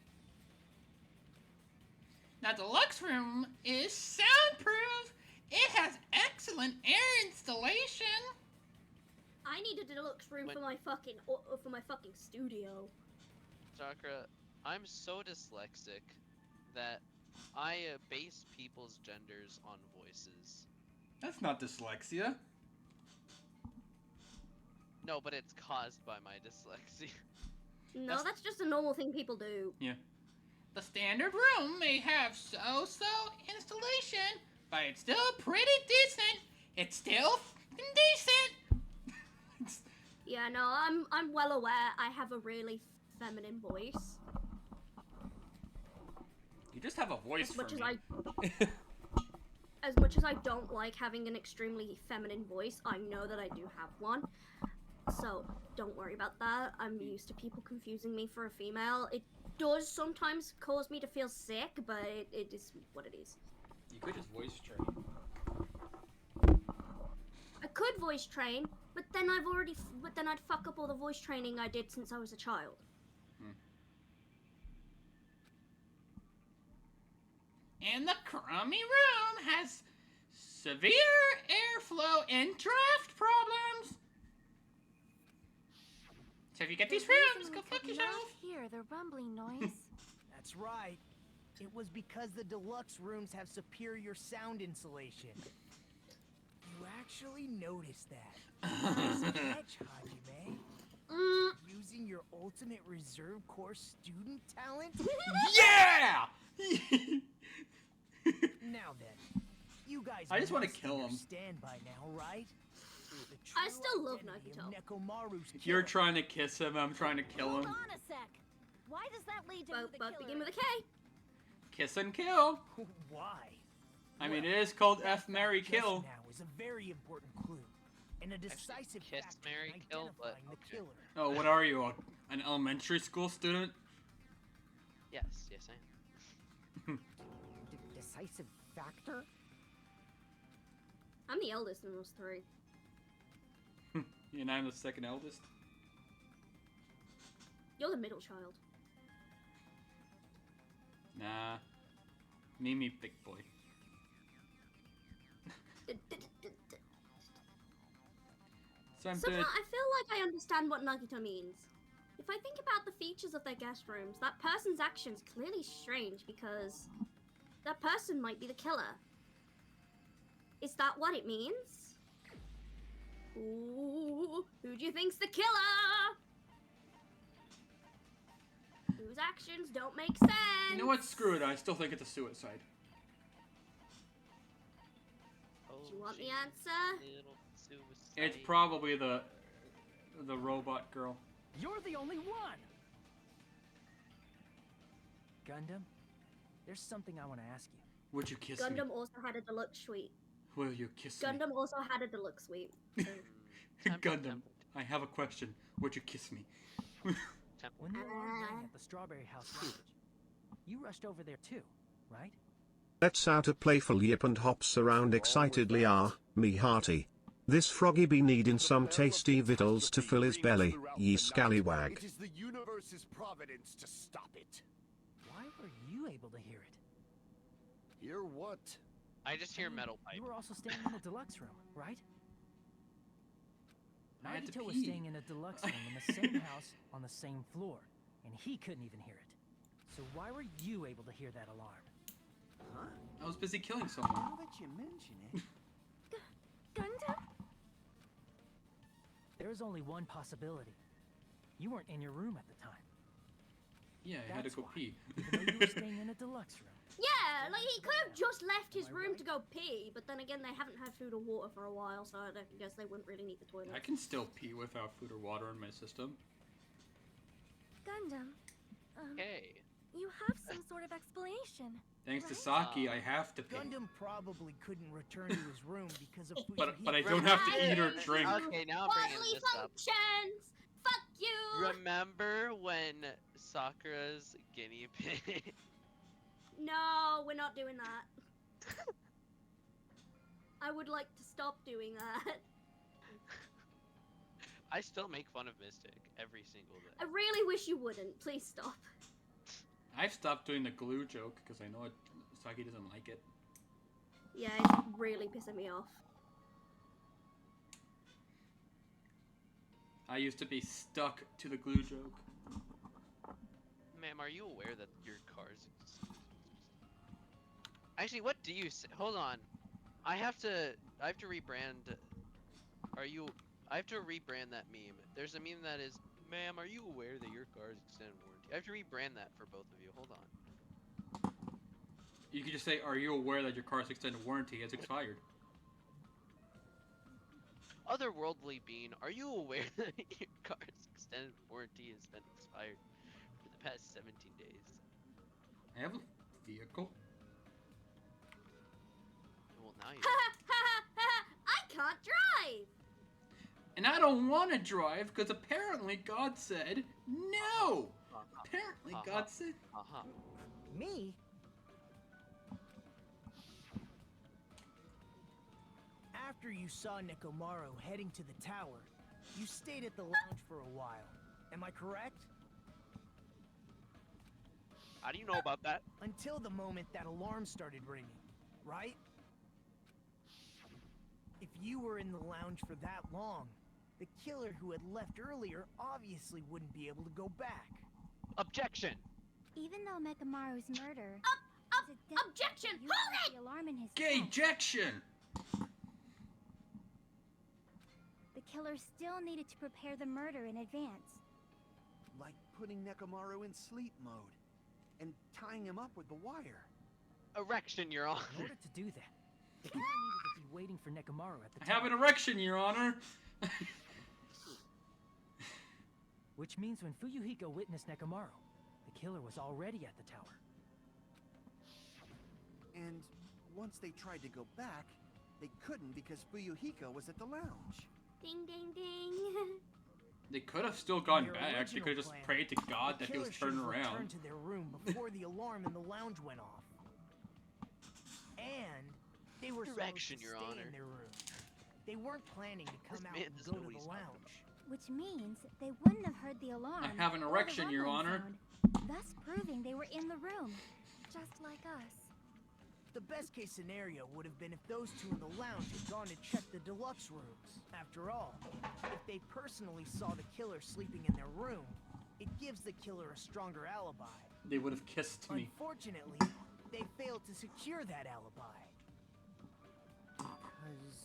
Now, the deluxe room is soundproof. It has excellent air installation. I need a deluxe room When- for my fucking studio. Chakra, I'm so dyslexic that I base people's genders on voices. That's not dyslexia. No, but it's caused by my dyslexia. No, that's just a normal thing people do. Yeah. The standard room may have so-so installation, but it's still pretty decent. It's still f***ing decent. Yeah, no, I'm well aware I have a really feminine voice. You just have a voice As for much me. as as much as I don't like having an extremely feminine voice, I know that I do have one. So don't worry about that. I'm used to people confusing me for a female. It does sometimes cause me to feel sick, but it is what it is. You could just voice train. I could voice train, but then I'd fuck up all the voice training I did since I was a child. And the crummy room has severe airflow and draft problems. So if you get these rooms, go fuck yourself. Hear the rumbling noise. That's right. It was because the deluxe rooms have superior sound insulation. You actually noticed that. Nice catch, Hajime. Using your ultimate reserve corps student talent? Yeah! Now then, you guys I just want to kill him. Understand by now, right? I still love Nagito. You're trying to kiss him, I'm trying to kill him. Hold on a sec. Why does that lead to the Both killer? begin with a K. Kiss and kill. Why? I mean, it is called F, Marry, Kill. Now is a very important clue, and a decisive Kiss, factor marry, in kill, but identifying the killer. Oh, what are you, an elementary school student? Yes, I am. Decisive factor? I'm the eldest in those three. And I'm the second eldest. You're the middle child. Nah. Me, big boy. Somehow, I feel like I understand what Nagito means. If I think about the features of their guest rooms, that person's actions clearly strange because that person might be the killer. Is that what it means? Ooh, who do you think's the killer? Whose actions don't make sense? You know what? Screw it. I still think it's a suicide. Do you want the answer? It's probably the robot girl. You're the only one! Gundam, there's something I want to ask you. Would you kiss me? Gundam also had a deluxe suite. Will you kiss me? Gundam also had a deluxe suite. Gundam, I have a question. Would you kiss me? When you were arguing at the Strawberry House village, you rushed over there too, right? Lets out a playful yip and hops around excitedly. Me hearty. This froggy be needing some tasty victuals to fill his belly, ye scallywag. It is the universe's providence to stop it. Why were you able to hear it? Hear what? I just hear metal pipe. You were also staying in the deluxe room, right? I had to Nagito was pee. staying in a deluxe room in the same house on the same floor, and he couldn't even hear it. So why were you able to hear that alarm? Huh? I was busy killing someone. Now that you mention it. Gundam? There is only one possibility. You weren't in your room at the time. Yeah, I had to That's go why. pee. Even though you were staying in a deluxe room. Yeah, like he could have just left his room to go pee, but then again, they haven't had food or water for a while, so I guess they wouldn't really need the toilet. I can still pee without food or water in my system. Gundam. Hey. You have some sort of explanation. Thanks to right? Saki, I have to pee. Gundam probably couldn't return to his room because of food. But I don't have to eat or drink. Okay, now I'm bringing Bodily this up. functions! Fuck you! Remember when Sakura's guinea pig? No, we're not doing that. I would like to stop doing that. I still make fun of Mystic every single day. I really wish you wouldn't. Please stop. I've stopped doing the glue joke because I know Saki doesn't like it. Yeah, it's really pissing me off. I used to be stuck to the glue joke. Ma'am, are you aware that your cars Actually, what do you say? Hold on. I have to rebrand. I have to rebrand that meme. There's a meme that is, ma'am, are you aware that your car's extended warranty? I have to rebrand that for both of you. Hold on. You could just say, are you aware that your car's extended warranty has expired? Otherworldly being, are you aware that your car's extended warranty has been expired for the past 17 days? I have a vehicle. Well, Now you. I can't drive. And I don't want to drive because apparently God said no. Apparently God said. Me? After you saw Nekomaru heading to the tower, you stayed at the lounge for a while. Am I correct? How do you know about that? Until the moment that alarm started ringing, right? If you were in the lounge for that long, the killer who had left earlier obviously wouldn't be able to go back. Objection! Even though Mekamaru's murder Objection! Hold it! The alarm in his Gay-jection! The killer still needed to prepare the murder in advance. Like putting Nekomaru in sleep mode and tying him up with the wire. Erection, Your Honor. In order to do that, the killer needed to be waiting for Nekomaru at the I have an erection, Your Honor. Which means when Fuyuhiko witnessed Nekomaru, the killer was already at the tower. And once they tried to go back, they couldn't because Fuyuhiko was at the lounge. Ding, ding, ding. They could have still gone Your back. They could have just original prayed to God the that he was killer turning should have around. returned to their room before the alarm in the lounge went off. And they were Erection, supposed to Your stay Honor. in their room. They weren't planning to come This out man and doesn't go know to what the he's talking lounge. Which means they wouldn't have heard the alarm. I have an or the erection, Your rumbling Honor. sound, thus proving they were in the room. Just like us. The best case scenario would have been if those two in the lounge had gone to check the deluxe rooms. After all, if they personally saw the killer sleeping in their room, it gives the killer a stronger alibi. They would have kissed me. Unfortunately, they failed to secure that alibi. Because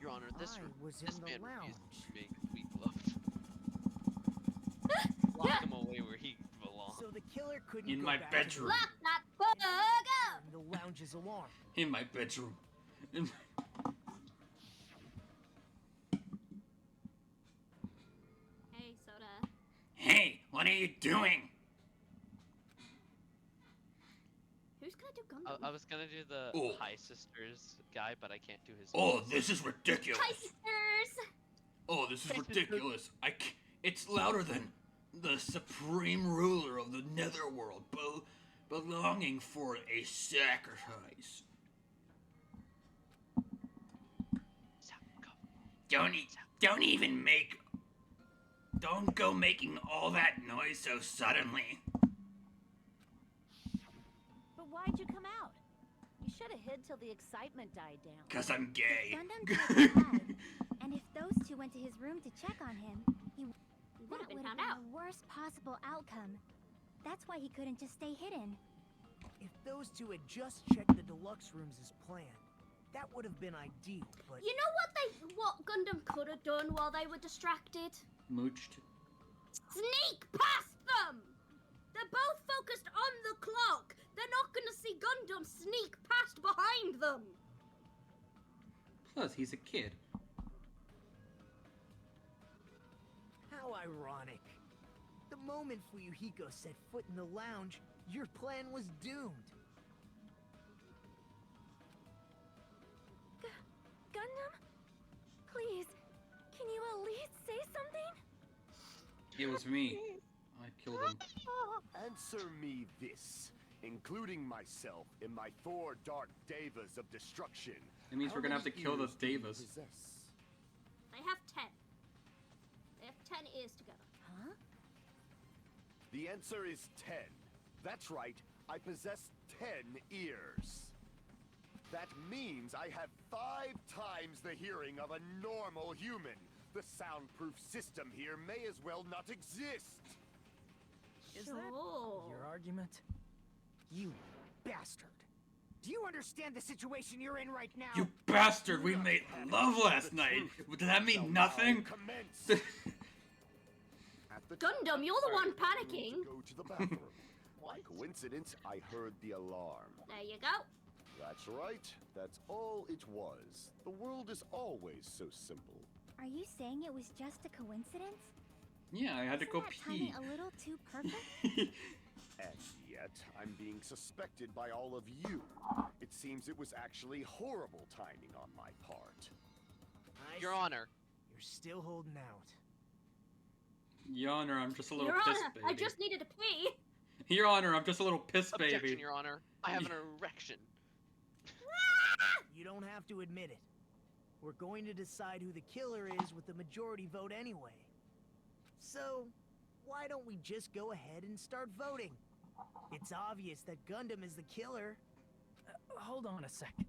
Your Honor, this I was this in the man lounge. refuses to make sweet love. Lock him away where he belongs. So the killer couldn't In go my back bedroom. Lock that bug up! to the lounge's alarm. In my bedroom. In Hey, Soda. Hey, what are you doing? Who's gonna do Gundam? I was gonna do the Oh. High Sisters guy, but I can't do his. Oh, voice. this is ridiculous. Hi, sisters! Oh, this is ridiculous. It's louder than the supreme ruler of the netherworld, belonging for a sacrifice. Don't go making all that noise so suddenly. But why'd you come out? You should have hid till the excitement died down. 'Cause I'm gay. Gundam tried to hide, and if those two went to his room to check on him, Would have that been would have found been out. the worst possible outcome. That's why he couldn't just stay hidden. If those two had just checked the deluxe rooms as planned, that would have been ideal, but You know what Gundam could have done while they were distracted? Mooched. Sneak past them! They're both focused on the clock. They're not gonna see Gundam sneak past behind them. Plus, he's a kid. how ironic. The moment Fuyuhiko set foot in the lounge, your plan was doomed. Gundam? Please, can you at least say something? It was me. I killed him. Answer me this. Including myself in my 4 dark devas of destruction. It means How we're gonna have to many kill ears those do you devas. possess? They have 10. They have 10 ears together. Huh? The answer is 10. That's right, I possess 10 ears. That means I have 5 times the hearing of a normal human. The soundproof system here may as well not exist. Is that your argument? You bastard. Do you understand the situation you're in right now? You bastard! We made love last night! Did that mean nothing? Gundam, you're the one panicking. Go to the bathroom. By coincidence, I heard the alarm. There you go. That's right. That's all it was. The world is always so simple. Are you saying it was just a coincidence? Yeah, I had to Isn't go that pee. timing a little too perfect? And yet, I'm being suspected by all of you. It seems it was actually horrible timing on my part. Your Honor. You're still holding out. Your Honor, I'm just a little Your piss Honor, baby. I just needed to pee. Your Honor, I'm just a little piss baby. Objection, Your Honor. I have an erection. You don't have to admit it. We're going to decide who the killer is with the majority vote anyway. So, why don't we just go ahead and start voting? It's obvious that Gundam is the killer. Hold on a second.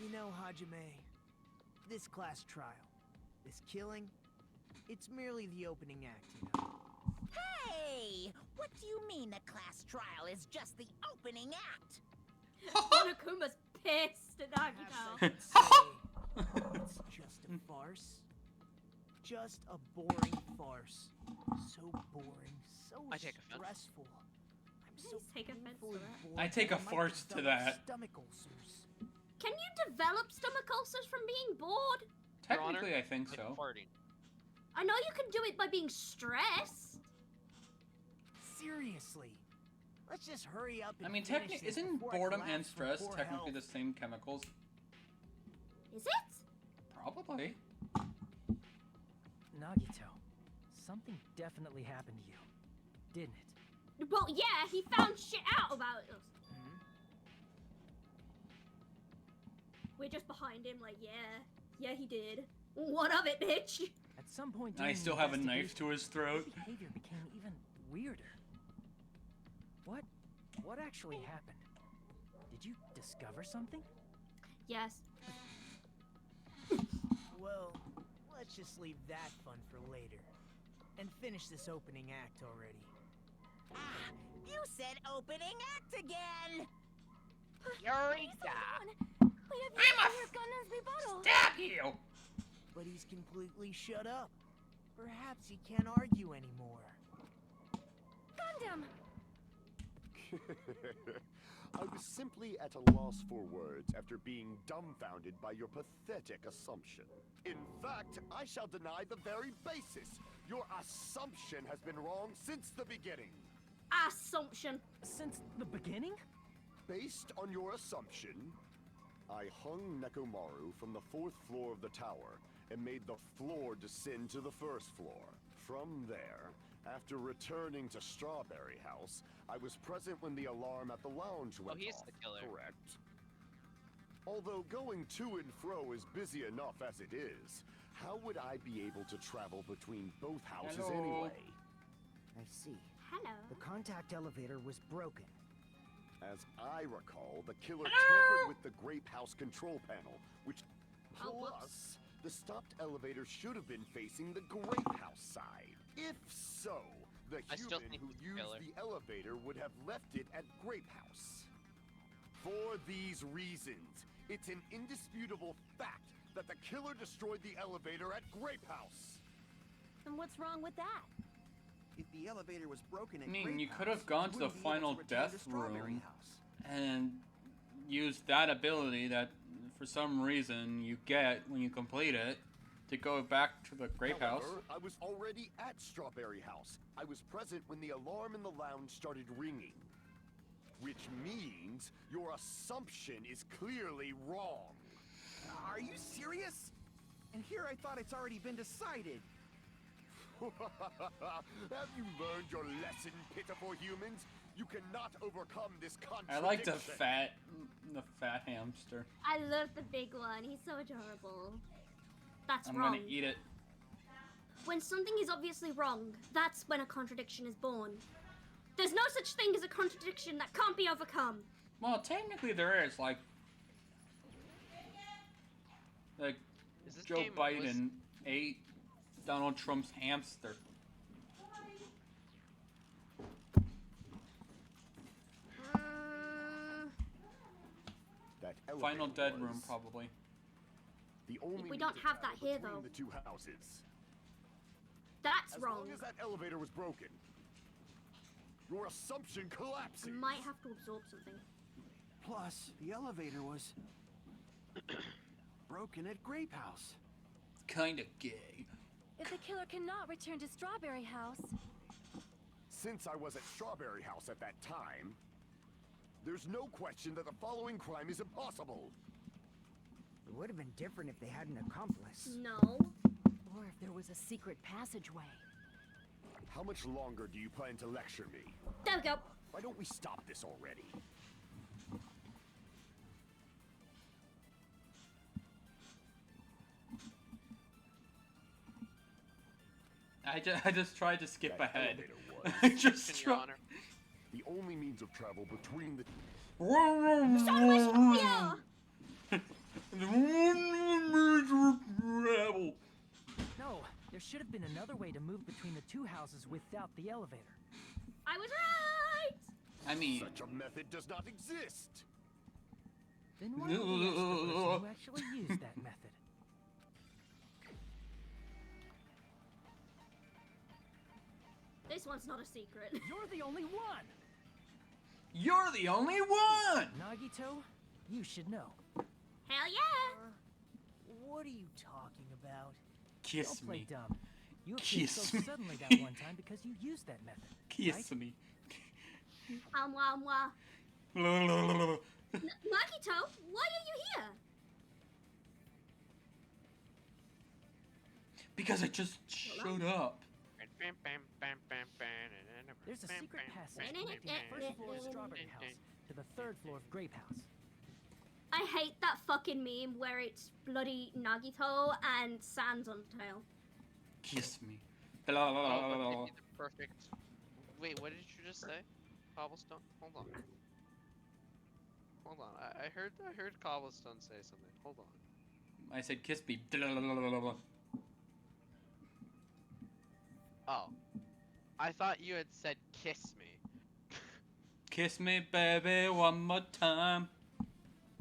You know, Hajime, this class trial, this killing, it's merely the opening act, you know. Hey! What do you mean a class trial is just the opening act? Monokuma's pissed at Nagito. It's just a farce. Just a boring farce. So boring, so I take offense. stressful. I'm so take offense to painfully that. bored I take that a I might farce to develop that. Stomach ulcers. Can you develop stomach ulcers from being bored? Your Honor, Technically, I think I'm so. farting. I know you can do it by being stressed. Seriously. Let's just hurry up and I mean, finish technically, this isn't before I boredom collapse and from stress poor technically health. the same chemicals? Is it? Probably. Nagito, something definitely happened to you, didn't it? Well, yeah, he found shit out about us. We're just behind him, like, yeah, he did. What of it, bitch? At some point I during the still have a knife investigation, to his throat. his behavior became even weirder. What actually happened? Did you discover something? Yes. Well, let's just leave that fun for later. And finish this opening act already. Ah, you said opening act again! Eureka! We have yet to hear Gundam's rebuttal. Stab you! But he's completely shut up. Perhaps he can't argue anymore. Gundam! I was simply at a loss for words after being dumbfounded by your pathetic assumption. In fact, I shall deny the very basis. Your assumption has been wrong since the beginning. Assumption. Since the beginning? Based on your assumption, I hung Nekomaru from the 4th floor of the tower and made the floor descend to the 1st floor. From there, after returning to Strawberry House, I was present when the alarm at the lounge went he's off. the killer. Correct. Although going to and fro is busy enough as it is, how would I be able to travel between both houses Hello. anyway? I see. Hello. The contact elevator was broken. As I recall, the killer tampered with the Grape House control panel, which plus the stopped elevator should have been facing the Grape House side. If so, the I still human think who he's the used killer. the elevator would have left it at Grape House. For these reasons, it's an indisputable fact that the killer destroyed the elevator at Grape House. And what's wrong with that? If the elevator was broken at I mean, Grape you could House, have gone to the wouldn't be able final return death to Strawberry room House. and used that ability that, for some reason, you get when you complete it to go back to the Grape House. However, I was already at Strawberry House. I was present when the alarm in the lounge started ringing. Which means your assumption is clearly wrong. Are you serious? And here I thought it's already been decided. Have you learned your lesson, pitiful humans? You cannot overcome this contradiction. I like the fat hamster. I love the big one. He's so adorable. That's I'm wrong. gonna eat it. When something is obviously wrong, that's when a contradiction is born. There's no such thing as a contradiction that can't be overcome. Well, technically there is, like Is this Joe game Biden ate Donald Trump's hamster. That Final elevator dead was room, probably. The only We don't means of have that travel here, between though. the two houses. That's As wrong. long as that elevator was broken, your assumption I collapses. might have to absorb something. Plus, the elevator was broken at Grape House. Kinda gay. If the killer cannot return to Strawberry House, Since I was at Strawberry House at that time, There's no question that the following crime is impossible. It would have been different if they had an accomplice. No. Or if there was a secret passageway. How much longer do you plan to lecture me? There we go. Why don't we stop this already? I just tried to skip That ahead. elevator was. I just Your tried. Honor. The only means of travel between the... No, there should have been another way to move between the two houses without the elevator. I was right! I mean, Such a method does not exist. Then why don't we ask the person who actually used that method? This one's not a secret. You're the only one! you're the only one! Nagito, you should know. Hell yeah! What are you talking about? Kiss Don't play me. dumb. You appeared Kiss so me. suddenly that one time because you used that method. Kiss right? me. Mwah. Nagito, why are you here? Because I just showed up. There's a secret passage connecting the first floor of Strawberry House to the third floor of Grape House. I hate that fucking meme where it's bloody Nagito and Sans on the tail. Kiss me. Oh, but maybe the perfect. Wait, what did you just say? Cobblestone? Hold on. Hold on. I heard Cobblestone say something. Hold on. I said kiss me. Oh. I thought you had said kiss me. Kiss me, baby, one more time.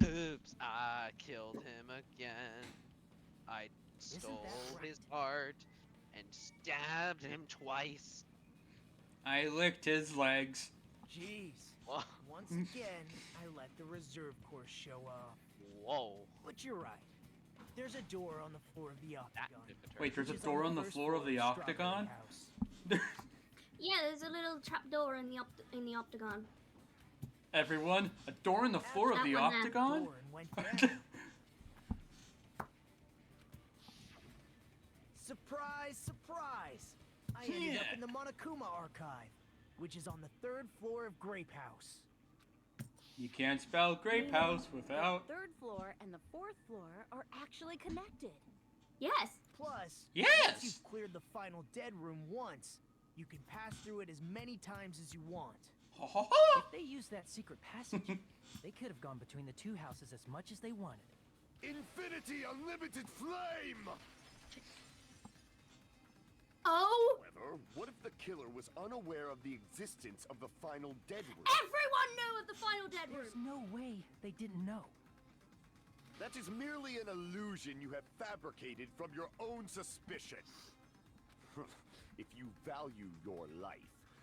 Oops, I killed him again. I stole his heart and stabbed him twice. I licked his legs. Jeez. Whoa. Once again, I let the reserve course show off. Whoa. But you're right. There's a door on the floor of the octagon. Wait, there's a which is door on the first floor of the of Strawberry octagon? House. Yeah, there's a little trap door in the octagon. Everyone, a door in the floor of that the one there. octagon? Door and went down. Surprise, surprise! I ended up in the Monokuma archive, which is on the third floor of Grape House. You can't spell Grape House without. The third floor and the fourth floor are actually connected. Yes. Plus, Yes! once you've cleared the final dead room once, you can pass through it as many times as you want. If they used that secret passage, they could have gone between the two houses as much as they wanted. Infinity Unlimited Flame! Oh! However, what if the killer was unaware of the existence of the final dead room? Everyone knew of the final dead room. There's no way they didn't know. That is merely an illusion you have fabricated from your own suspicion. If you value your life,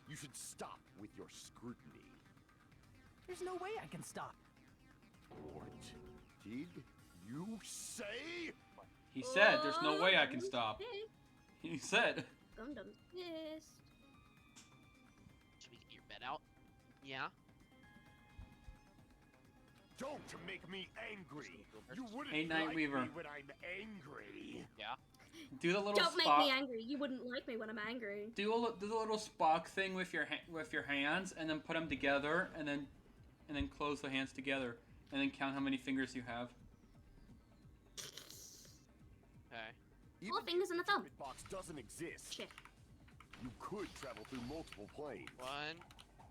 you should stop with your scrutiny. There's no way I can stop. What did you say? He said, there's no way I can stop. He said. Gundam's pissed. Should we get your bed out? Yeah? Don't make me angry. You wouldn't Hey, like Nightweaver. me when I'm angry. Yeah? Do the little Don't make Spock. me angry. You wouldn't like me when I'm angry. Do the little Spock thing with your hands, and then put them together, and then close the hands together, and then count how many fingers you have. Okay. 4 fingers and a thumb. Stupid box doesn't exist. Shit. You could travel through multiple planes. 1,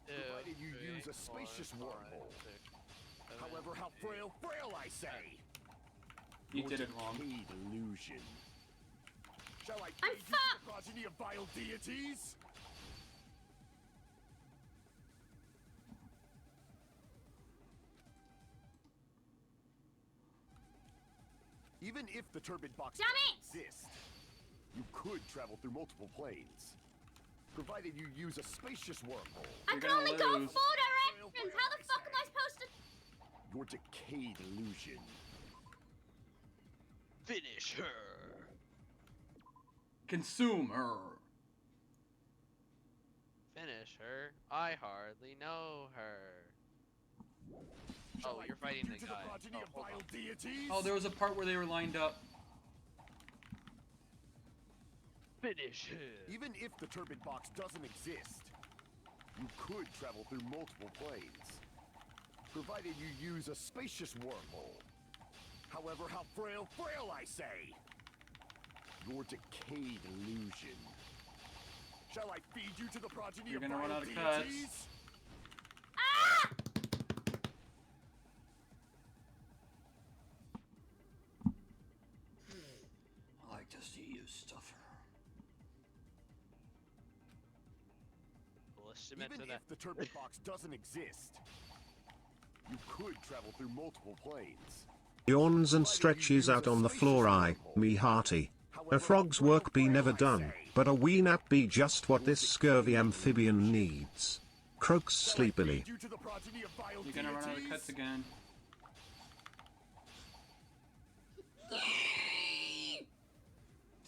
2, Provided you 3, use a 4, spacious 5, wormhole. 6, 7, However, how 8. frail I say. You Your did it wrong. decayed illusion. Shall I I'm feed you to the progeny of vile deities? Even if the turbid box Damn doesn't exist, you could travel through multiple planes. Provided you use a spacious wormhole. I You're can gonna only go 4 lose. directions. How the fuck am I supposed to? Your decayed illusion. Finish her. Consume her. Finish her. I hardly know her. Oh, you're fighting the guy. Oh, there was a part where they were lined up. Finish him. Even if the turbid box doesn't exist, you could travel through multiple planes, provided you use a spacious wormhole. However, how frail, I say! Your decayed illusion. Shall I feed you to the progeny You're of gonna run out of deities? cuts. I like to see you suffer. Even if the turbid box doesn't exist, you could travel through multiple planes. Yawns and stretches out on the floor. Me hearty. A frog's work be never done, but a wee nap be just what this scurvy amphibian needs. Croaks sleepily. You're gonna run out of cuts again.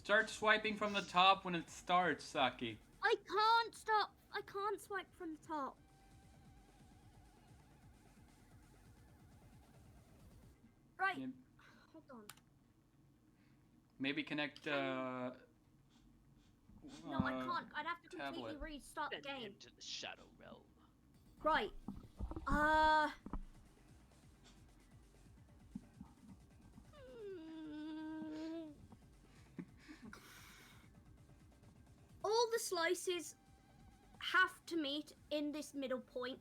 Start swiping from the top when it starts, Saki. I can't stop. I can't swipe from the top. Right. Yeah. Hold on. Maybe connect. No, I can't. I'd have to completely tablet. restart the game. Into the shadow realm. Right. All the slices have to meet in this middle point,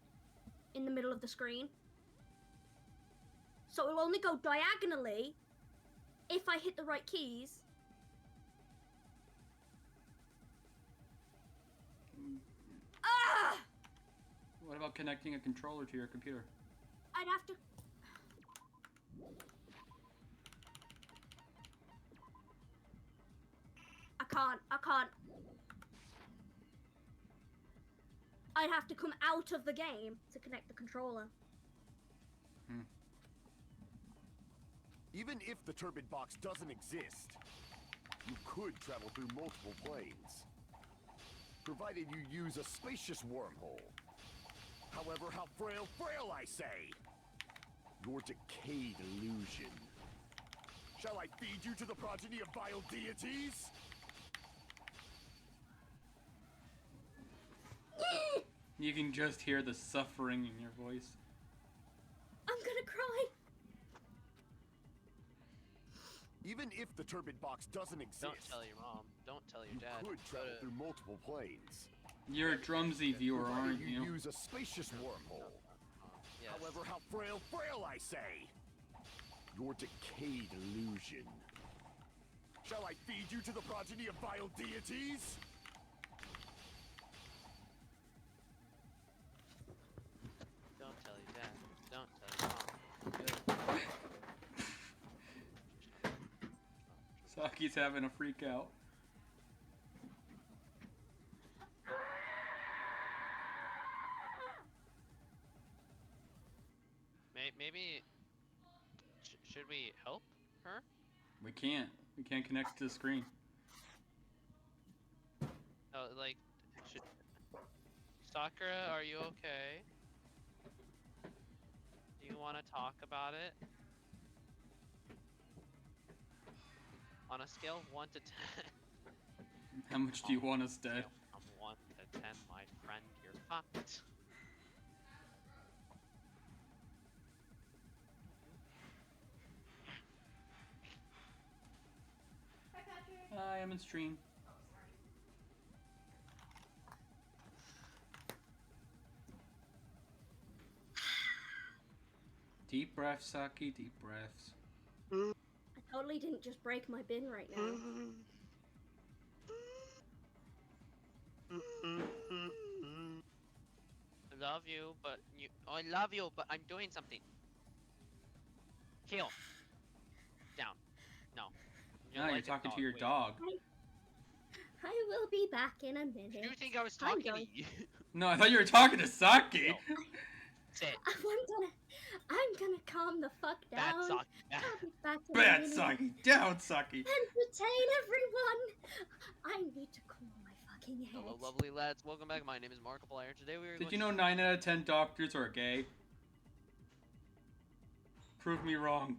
in the middle of the screen. So it'll only go diagonally if I hit the right keys. Ah! What about connecting a controller to your computer? I'd have to... I can't. I'd have to come out of the game to connect the controller. Even if the turbid box doesn't exist, you could travel through multiple planes, provided you use a spacious wormhole. However, how frail, I say! Your decayed illusion. Shall I feed you to the progeny of vile deities? You can just hear the suffering in your voice. I'm gonna cry. Even if the turbid box doesn't exist, Don't tell your mom. Don't tell your dad. You could travel through multiple planes. You're a Drumsy viewer, aren't you? Use a spacious wormhole. Yes. However, how frail, I say! Your decayed illusion. Shall I feed you to the progeny of vile deities? Don't tell your dad. Don't tell your mom. Saki's having a freak out. Maybe... should we help her? We can't. We can't connect to the screen. Oh, like... Sakura, are you okay? Do you want to talk about it? On a scale of 1 to 10. How much do you want us dead? From 1 to 10, my friend, you're fucked. I am in stream. Deep breaths, Saki, deep breaths. I totally didn't just break my bin right now. I love you, but I love you, but I'm doing something. Kill. Down. No. Now you're talking to your dog. I will be back in a minute. You think I was talking to you? No, I thought you were talking to Saki. Sit. I'm gonna calm the fuck down. Bad Saki. I'll be back in a Bad minute. Saki. Down, Saki. Entertain everyone. I need to cool my fucking head. Hello, lovely lads. Welcome back. My name is Markiplier. Today we are. Did you know 9 out of 10 doctors are gay? Prove me wrong.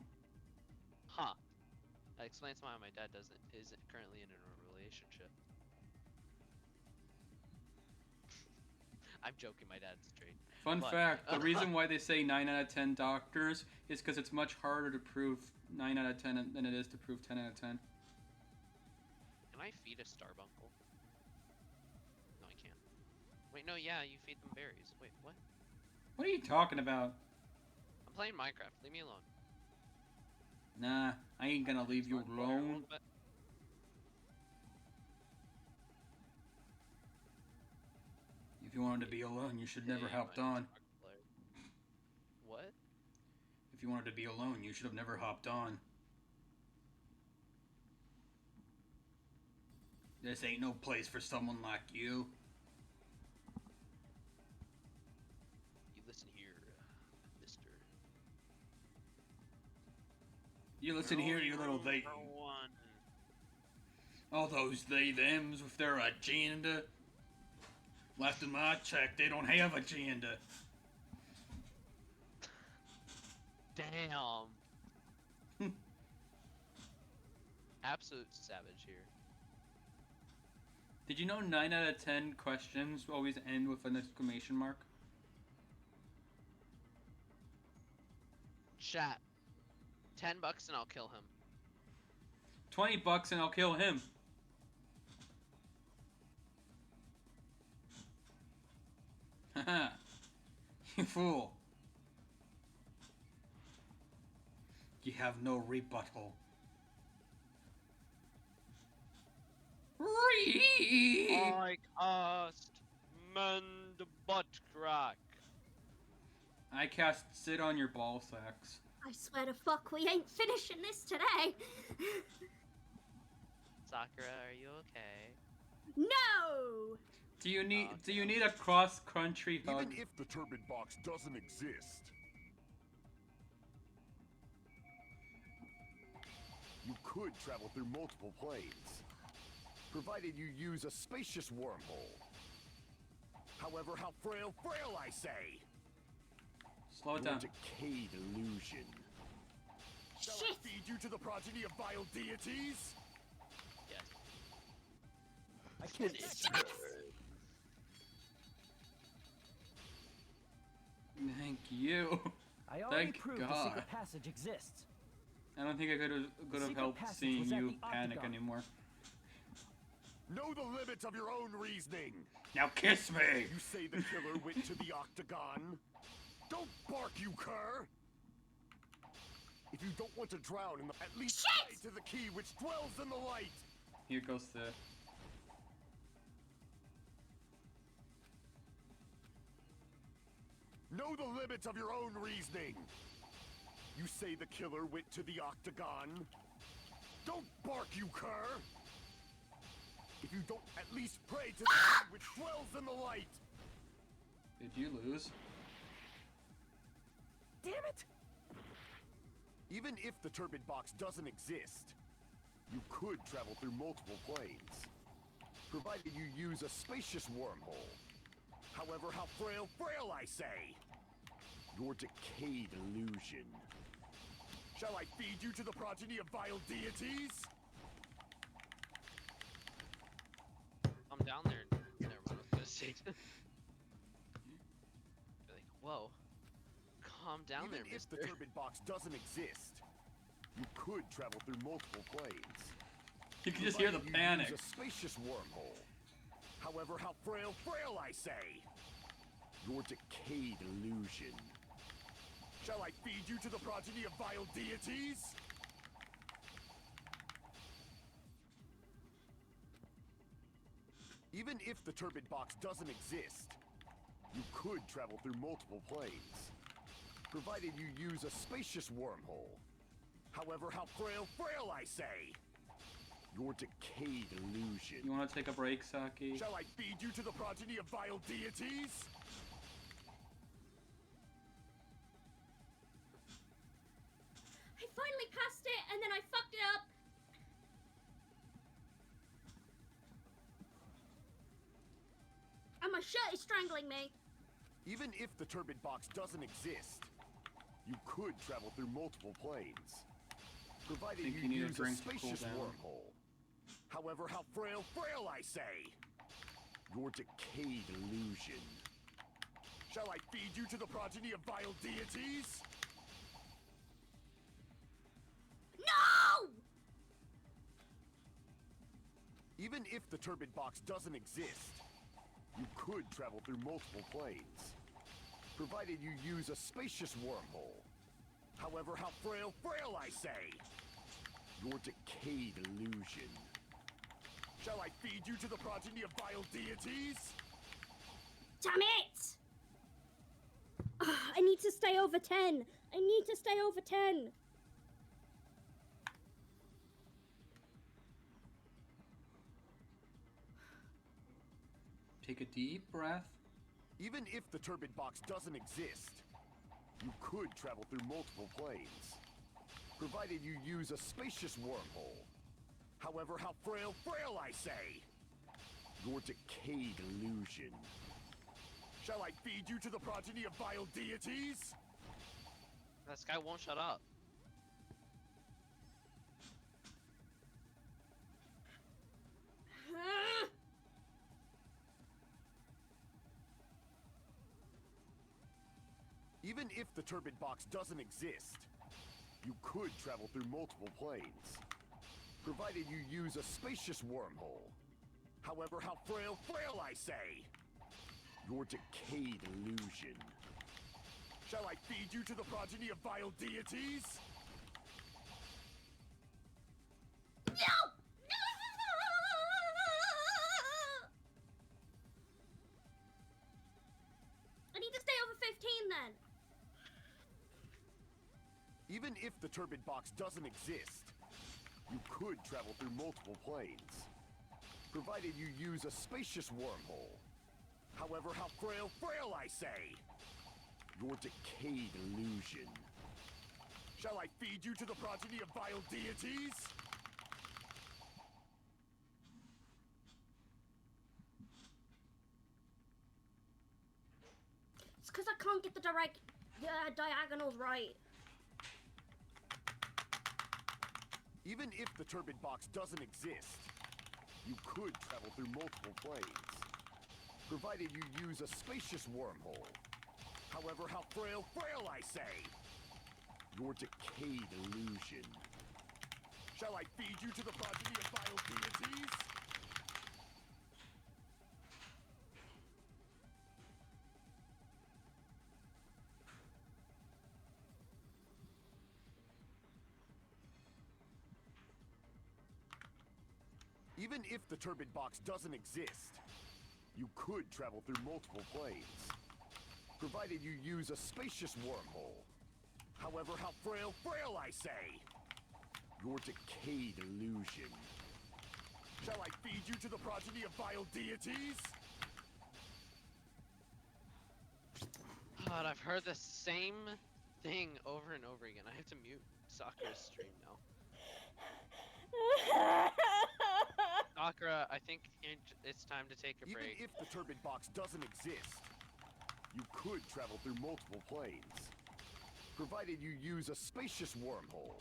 Huh. That explains why my dad isn't currently in a relationship. I'm joking, my dad's straight. Fun fact, the reason why they say 9 out of 10 doctors is because it's much harder to prove 9 out of 10 than it is to prove 10 out of 10. Can I feed a starbuncle? No, I can't. Wait, no, yeah, you feed them berries. Wait, what? What are you talking about? I'm playing Minecraft. Leave me alone. Nah, I ain't gonna leave you alone. If you wanted to be alone, you should never hopped on. What? If you wanted to be alone, you should have never hopped on. This ain't no place for someone like you. You listen here, mister. You listen here, you little they. All those they-thems with their agenda. Last in my check, they don't have agenda. Damn. Absolute savage here. Did you know 9 out of 10 questions always end with an exclamation mark? Chat. $10 and I'll kill him. $20 and I'll kill him. Haha. You fool. You have no rebuttal. I cast mend butt crack. I cast sit on your ball sacks. I swear to fuck, we ain't finishing this today. Sakura, are you okay? No. Do you need a cross-country hug? Even if the turbid box doesn't exist, you could travel through multiple planes, provided you use a spacious wormhole. However, how frail, I say! Slow it down. Decayed illusion. Shall I feed you to the progeny of vile deities? Yes. I can't. Thank you. I already Thank proved God. the secret passage exists. I don't think I could have helped seeing you panic anymore. Know the limits of your own reasoning. Now kiss me. You say the killer went to the octagon. Don't bark, you cur. If you don't want to drown in the, at least pray to the key which dwells in the light. Here goes the. Know the limits of your own reasoning. You say the killer went to the octagon. Don't bark, you cur. If you don't at least pray to the key which dwells in the light. Did you lose? Damn it! Even if the turbid box doesn't exist, you could travel through multiple planes, provided you use a spacious wormhole. However, how frail, I say! Your decayed illusion. Shall I feed you to the progeny of vile deities? I'm down there. Never mind, I was gonna say. Like, whoa. Calm down. Even there, if the turbid box doesn't exist, you could travel through multiple planes. You can just hear the panic. Use a spacious wormhole. However, how frail, I say! Your decayed illusion. Shall I feed you to the progeny of vile deities? Even if the turbid box doesn't exist, you could travel through multiple planes, provided you use a spacious wormhole. However, how frail, I say! Your decayed illusion. You want to take a break, Saki? Shall I feed you to the progeny of vile deities? I finally passed it, and then I fucked it up. And my shirt is strangling me. Even if the turbid box doesn't exist, You could travel through multiple planes, provided Think you you need a use a drink to cool spacious down. wormhole. However, how frail, I say! Your decayed illusion. Shall I feed you to the progeny of vile deities? No! Even if the turbid box doesn't exist, you could travel through multiple planes, provided you use a spacious wormhole. However, how frail, I say! Your decayed illusion. Shall I feed you to the progeny of vile deities? Damn it! I need to stay over 10. I need to stay over 10. Take a deep breath. Even if the turbid box doesn't exist, you could travel through multiple planes, provided you use a spacious wormhole. However, how frail, I say! Your decayed illusion. Shall I feed you to the progeny of vile deities? This guy won't shut up. Even if the turbid box doesn't exist, you could travel through multiple planes, provided you use a spacious wormhole. However, how frail, I say! Your decayed illusion. Shall I feed you to the progeny of vile deities? No! I need to stay over 15 then. Even if the turbid box doesn't exist, you could travel through multiple planes, provided you use a spacious wormhole. However, how frail, I say! Your decayed illusion. Shall I feed you to the progeny of vile deities? It's because I can't get the diagonals right. Even if the turbid box doesn't exist, you could travel through multiple planes, provided you use a spacious wormhole. However, how frail, I say! Your decayed illusion. Shall I feed you to the progeny of vile deities? Even if the turbid box doesn't exist, you could travel through multiple planes, provided you use a spacious wormhole. However, how frail, I say! Your decayed illusion. Shall I feed you to the progeny of vile deities? God, I've heard the same thing over and over again. I have to mute Sakura's stream now. Sakura, I think it's time to take a break. Even if the turbid box doesn't exist, you could travel through multiple planes, provided you use a spacious wormhole.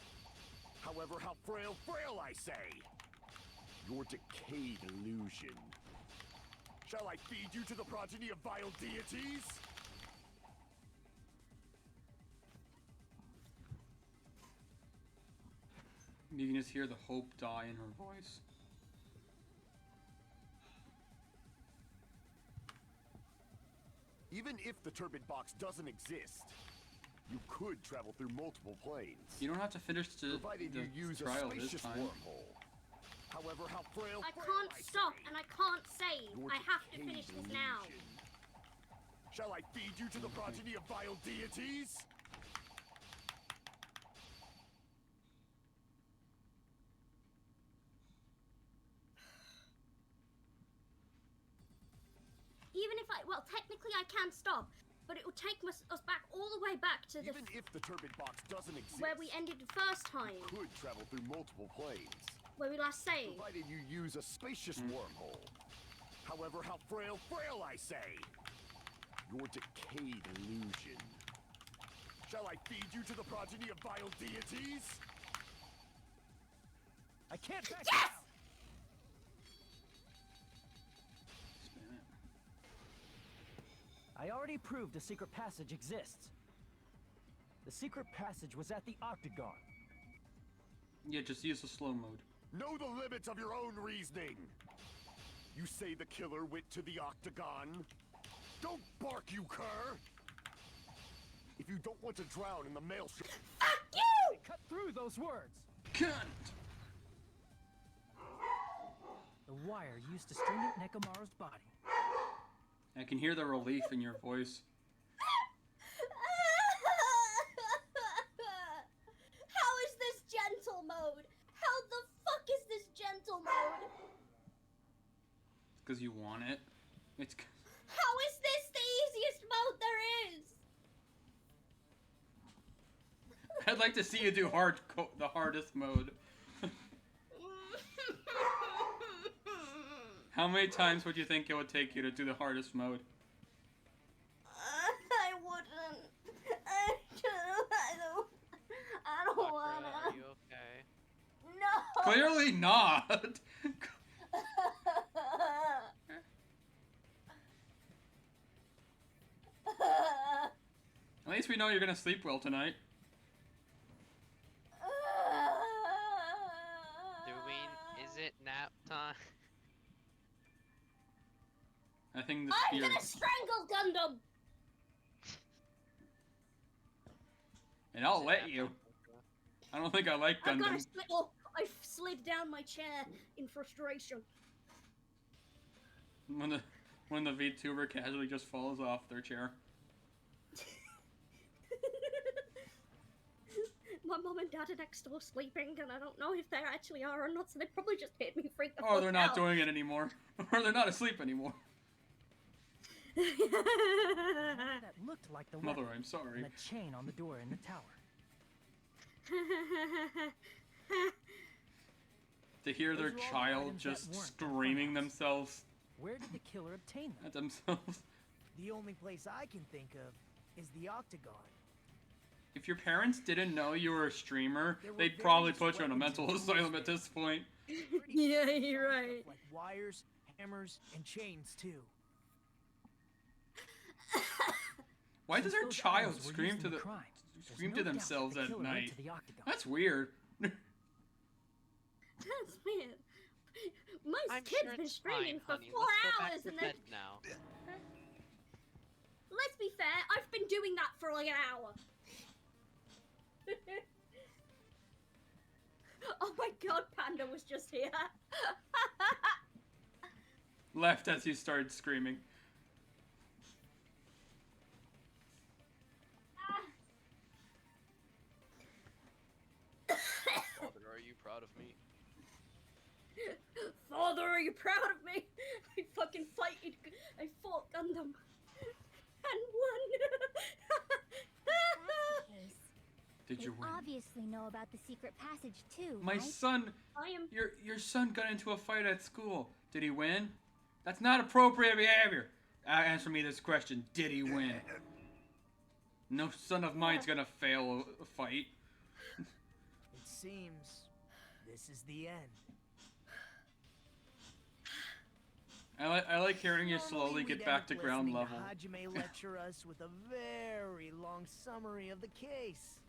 However, how frail, I say! Your decayed illusion. Shall I feed you to the progeny of vile deities? You can just hear the hope die in her voice. Even if the turbid box doesn't exist, you could travel through multiple planes. You don't have to finish the trial this time. Wormhole. However, how frail, I can't stop and I can't save. I have to finish this now. Shall I feed you to the progeny of vile deities? Even if well, technically I can stop, but it will take us back all the way back to Even if the turbid box doesn't exist, where we ended the first time. You could travel through multiple planes, where we last saved. Provided you use a spacious wormhole. However, how frail, I say! Your decayed illusion. Shall I feed you to the progeny of vile deities? I can't back Yes! down. I already proved a secret passage exists. The secret passage was at the Octagon. Yeah, just use the slow mode. Know the limits of your own reasoning. You say the killer went to the Octagon? Don't bark, you cur! If you don't want to drown in the maelstrom... Fuck you! Cut through those words. Cunt! The wire used to string up Nekomaru's body. I can hear the relief in your voice. How is this gentle mode? How the fuck is this gentle mode? It's because you want it. It's. How is this the easiest mode there is? I'd like to see you do the hardest mode. How many times would you think it would take you to do the hardest mode? I wouldn't. I don't wanna. Are you okay? No. Clearly not. At least we know you're gonna sleep well tonight. Is it nap time? I think the I'm spear. gonna strangle Gundam. And I'll let you. I don't think I like I've got a Gundam. I slid down my chair in frustration. When the VTuber casually just falls off their chair. My mom and dad are next door sleeping, and I don't know if they actually are or not, so they probably just hit me freak the Or fuck they're not out. doing it anymore. Or they're not asleep anymore. That looked like the Mother, weapon I'm sorry. and the chain on the door in the tower. To hear their Those are all child items that just weren't screaming funhouse. themselves Where did the killer obtain them? at themselves. The only place I can think of is the Octagon. If your parents didn't know you were a streamer, There were they'd probably various put you in a weapons mental and asylum tools at this point. Yeah, you're right. Like wires, hammers, and chains too. Why does Since our those child items were scream used to in the crime, scream there's to no doubt themselves the at killer went night? to the Octagon. That's weird. That's weird. My I'm kid's sure been it's streaming fine, for honey. 4 Let's go back hours to and bed then. now. Let's be fair, I've been doing that for like an hour. Oh my god, Panda was just here. Left as you started screaming. Father, are you proud of me? Father, are you proud of me? I fucking I fought Gundam. And won. Did you They win? obviously know about the secret passage too, My right? son, I am. your son got into a fight at school. Did he win? That's not appropriate behavior. Answer me this question. Did he win? No son of mine's gonna fail a fight. It seems this is the end. I like hearing you Normally slowly we'd get end back up to ground listening level. to Hajime lecture us with a very long summary of the case.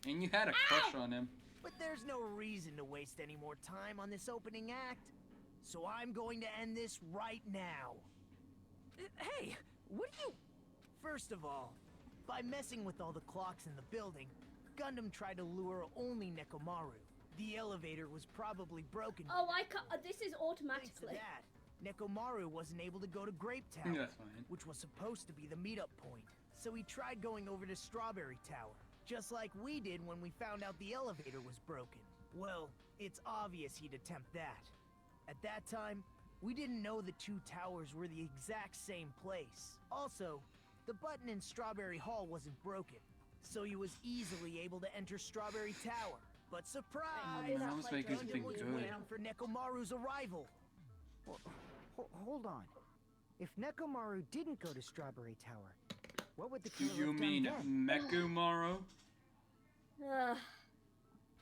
And you had a crush on him. But there's no reason to waste any more time on this opening act. So I'm going to end this right now. Hey, what do you... First of all, by messing with all the clocks in the building, Gundam tried to lure only Nekomaru. The elevator was probably broken. Oh, this is Thanks to automatically. that, Nekomaru wasn't able to go to Grape Tower, That's fine. which was supposed to be the meetup point. So he tried going over to Strawberry Tower, just like we did when we found out the elevator was broken. Well, it's obvious he'd attempt that. At that time, we didn't know the two towers were the exact same place. Also, the button in Strawberry Hall wasn't broken, so he was easily able to enter Strawberry Tower. But surprise! Mom's making something Gundam was good. waiting for Nekomaru's arrival. Hold on. If Nekomaru didn't go to Strawberry Tower, what would the killer You have mean done then? Mekumaru?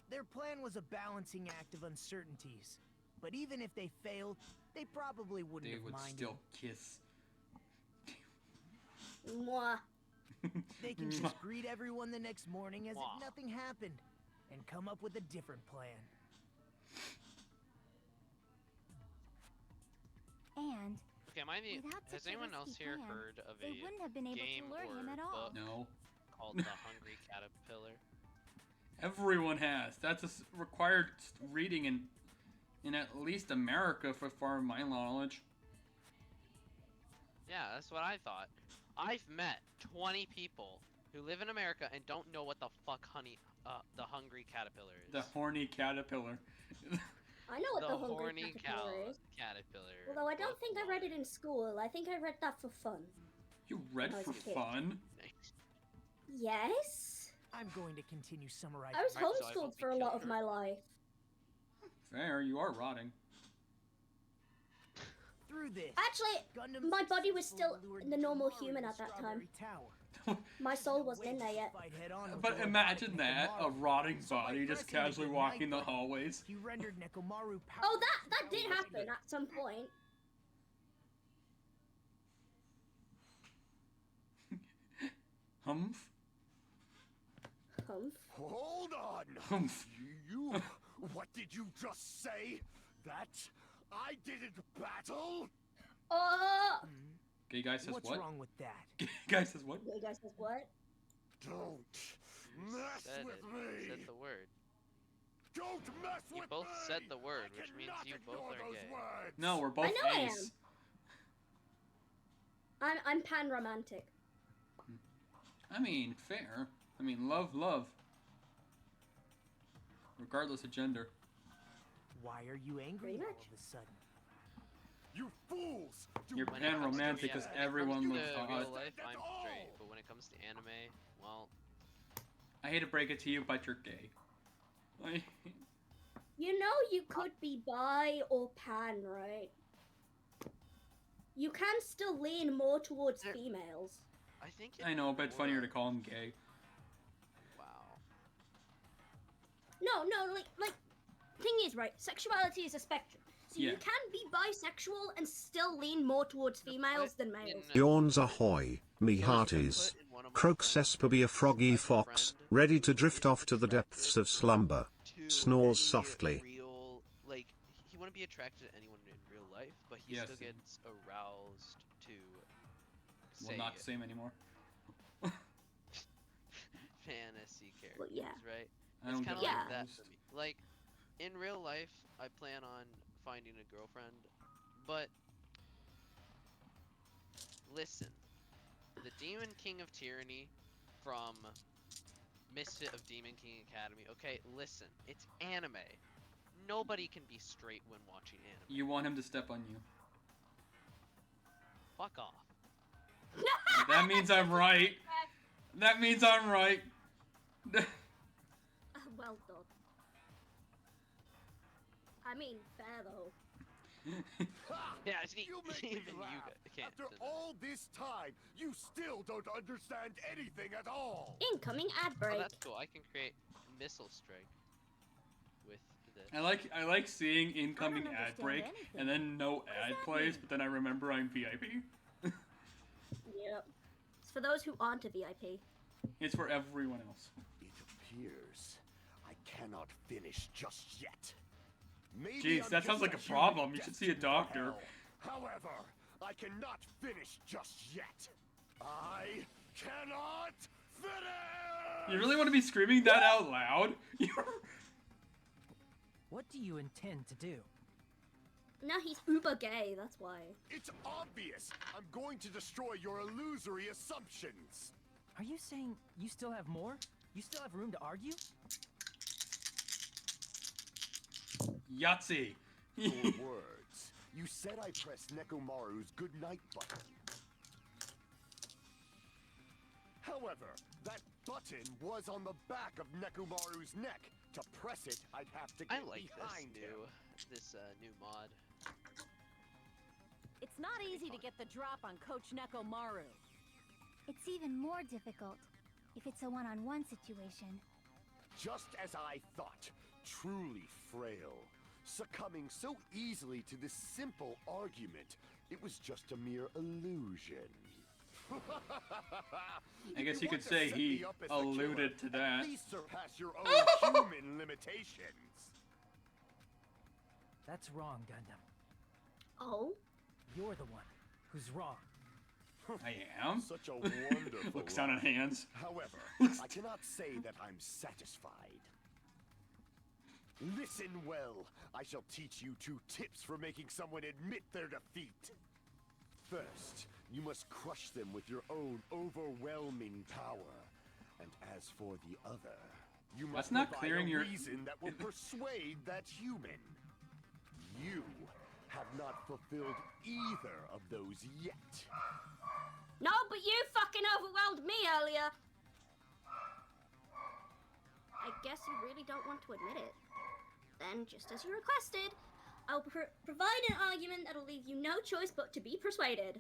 Their plan was a balancing act of uncertainties. But even if they failed, they probably wouldn't They have would minded. still kiss. Mwah. They can just greet everyone the next morning as Mwah. if nothing happened, and come up with a different plan. And Okay, without has such a anyone else risky here plan, heard of they a wouldn't have been able game to lure or him at all. book No. called The Hungry Caterpillar? Everyone has. That's a required reading in at least America, for far my knowledge. Yeah, that's what I thought. I've met 20 people who live in America and don't know what the fuck the Hungry Caterpillar is. The horny caterpillar. I know what the Hungry horny Caterpillar is. caterpillar. Although I don't book think I read it in school. I think I read that for fun. You read When I was for a kid. fun? Yes. I'm going to continue summarizing. I was Alright, so I homeschooled won't be for a lot killed, of or- my life. Fair, you are rotting. Through this, Actually, Gundam my body was still successfully lured the normal Nekomaru human to at that time. Strawberry Tower. My soul wasn't in there yet. Fight head-on with But the imagine robotic that, a Nekomaru. rotting So by body just pressing the casually good walking the night button, hallways. He rendered Nekomaru powerless Oh, that to did tell what happen at some point. Humph? Humph. Hold on! Humph. You... What did you just say? That I didn't battle? Oh! Gay guy says What's what? wrong with that? Gay guy says what? You guys says what? Don't mess Said with it. me! Said the word. Don't mess You with both me! said the word, I which means cannot you both ignore are those gay. words. No, we're both I know I ace. I'm pan romantic. I mean, fair. I mean, love. Regardless of gender. Why are you angry Pretty all much. of a sudden? You fools! Do You're not When it pan comes to- romantic yeah, because when it everyone comes looks to hot. real life, That's I'm all. straight, but when it comes to anime, well, I hate to break it to you, but you're gay. I... You know you could be bi or pan, right? You can still lean more towards There- females. I think I know, but it's funnier to call him gay. Wow. No, like, thing is, right, sexuality is a spectrum. So Yeah. you can be bisexual and still lean more towards females than males. Yawns ahoy, me hearties. Croaks Esper a froggy fox, ready to drift off to the depths of slumber. Snores softly. Real, like, he wouldn't be attracted to anyone in real life, but he Yes. still gets aroused to say Well, not the same anymore. fantasy characters, Well, yeah. right? I It's don't kind of get like that aroused. for me. Like, in real life, I plan on finding a girlfriend, but listen, the Demon King of Tyranny from Misfit of Demon King Academy. Okay, listen, it's anime. Nobody can be straight when watching anime. You want him to step on you. Fuck off. That means I'm right. That means I'm right. Well done. I mean, fair though. Yeah, see, You make me even you laugh. can't. After deny it. all this time, you still don't understand anything at all. Incoming ad Oh, break. that's cool. I can create missile strike with this. I like seeing incoming don't ad understand break anything. and then no ad that plays, mean? but then I remember I'm VIP. Yep. It's for those who aren't a VIP. It's for everyone else. It appears I cannot finish just yet. Maybe Jeez, I'm that sounds just like a human problem. You should see a destined for doctor. hell. However, I cannot finish just yet. I cannot finish! You really want to be screaming that out loud? What do you intend to do? No, he's uber gay, that's why. It's obvious. I'm going to destroy your illusory assumptions. Are you saying you still have more? You still have room to argue? Yahtzee. Your words. You said I pressed Nekomaru's goodnight button. However, that button was on the back of Nekomaru's neck. To press it, I'd have to I get like behind him. this new mod. It's not easy to get the drop on Coach Nekomaru. It's even more difficult if it's a one-on-one situation. Just as I thought, truly frail. Succumbing so easily to this simple argument, it was just a mere illusion. I guess you could say he alluded to that. Please surpass your own human limitations. That's wrong, Gundam. Oh? You're the one who's wrong. I am? Such a wonderful Looks down at hands. However, I cannot say that I'm satisfied. Listen well. I shall teach you 2 tips for making someone admit their defeat. First, you must crush them with your own overwhelming power. And as for the other, you must That's not provide clearing a your... reason that will persuade that human. You have not fulfilled either of those yet. No, but you fucking overwhelmed me earlier. I guess you really don't want to admit it. Then, just as you requested, I'll provide an argument that'll leave you no choice but to be persuaded.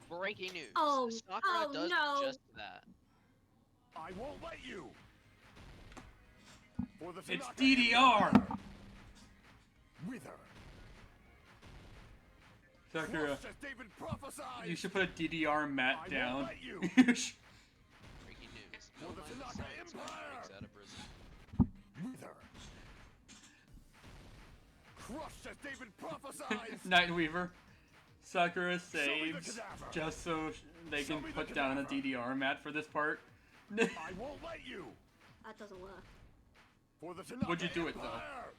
Breaking news. Oh, Sakura does no. just that. I won't let you. For the It's Tanaka DDR! Empire. Wither. Sakura, Crush as David prophesied. you should put a DDR mat I down. won't let you. Breaking news. No For the line of Tanaka science Empire. breaks out of prison. Wither. Crushed as David prophesied. Nightweaver. Sakura Show me the saves cadaver. just so they Show can me the put down a cadaver. DDR mat for this part. I won't let you. That doesn't work. For the Tanaka Would you do it though? Empire.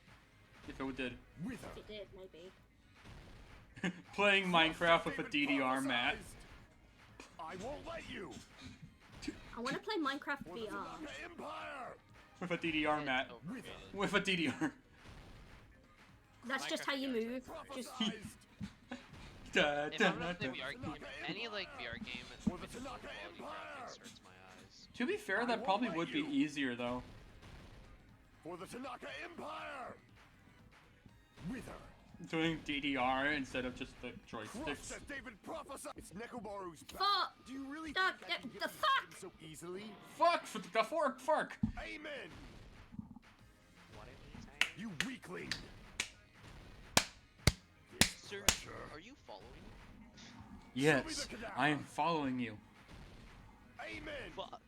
If it did. Wither. If it did, maybe. Playing Minecraft with a DDR mat. I won't let you. I want to play Minecraft For the VR. Tanaka Empire. With a DDR mat. With a DDR. That's just how you move. Just Da, If da, I'm gonna play da. VR game, any like VR game with the low quality graphics hurts my eyes. To be fair, that probably would be easier though. For the Tanaka Empire. Wither. Doing DDR instead of just the Crushed joysticks. as David prophesied. It's Nekomaru's back. Fuck. Do you really The- think I can the get fuck? beaten so easily? Fuck! The fork! Amen. What are you saying? You weakling. Sir, are you following me? Yes, I am following you. Amen. Fuck.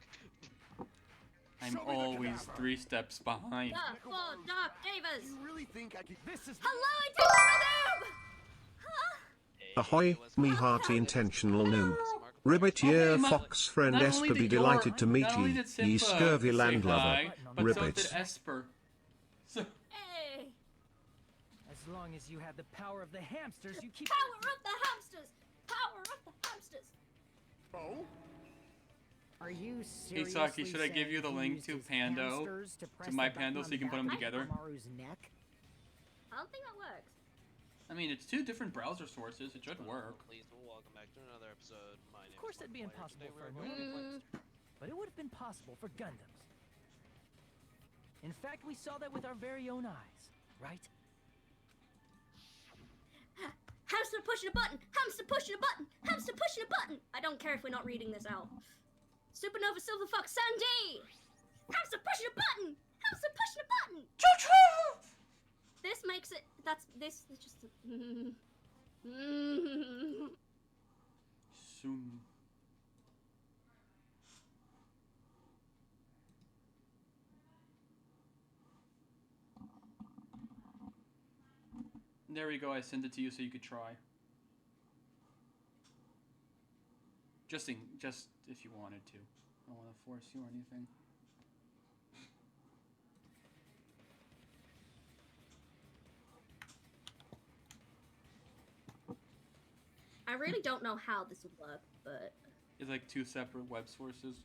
I'm Show me the always cadaver. 3 steps behind. The four Dark Davers. You really think I can? This is. Hello, intentional noob. Huh? Ahoy, me hearty intentional noob. Ribbit year fox friend Not only Esper be did delighted to meet not only ye, did ye Simba scurvy say landlubber. hi, but so Ribbit. did Esper. So, Hey. As long as you have the power of the hamsters, you keep. Power up the hamsters. Power up the hamsters. Oh. Are you Hey, seriously Saki, should I give you the saying he link used to his Pando? hamsters to press my the button Pando on so you can the put 'em back of together? Amaru's neck? I don't think that works. I mean, it's 2 different browser sources. It should work. Please, welcome back to another episode. My name Of course, is that'd be Markiplier. impossible Today for a we're normal going monster, but it would have been possible for Gundams. In fact, we saw that with our very own eyes, right? Hamster pushing a button. Hamster pushing a button. Hamster pushing a button. I don't care if we're not reading this out. Supernova Silver Fox Sandy. Hamster pushing a button. Hamster pushing a button. Choo-choo! This makes it. This is just. Soon. There we go, I sent it to you so you could try. Just if you wanted to. I don't want to force you or anything. I really don't know how this would work, but It's like 2 separate web sources.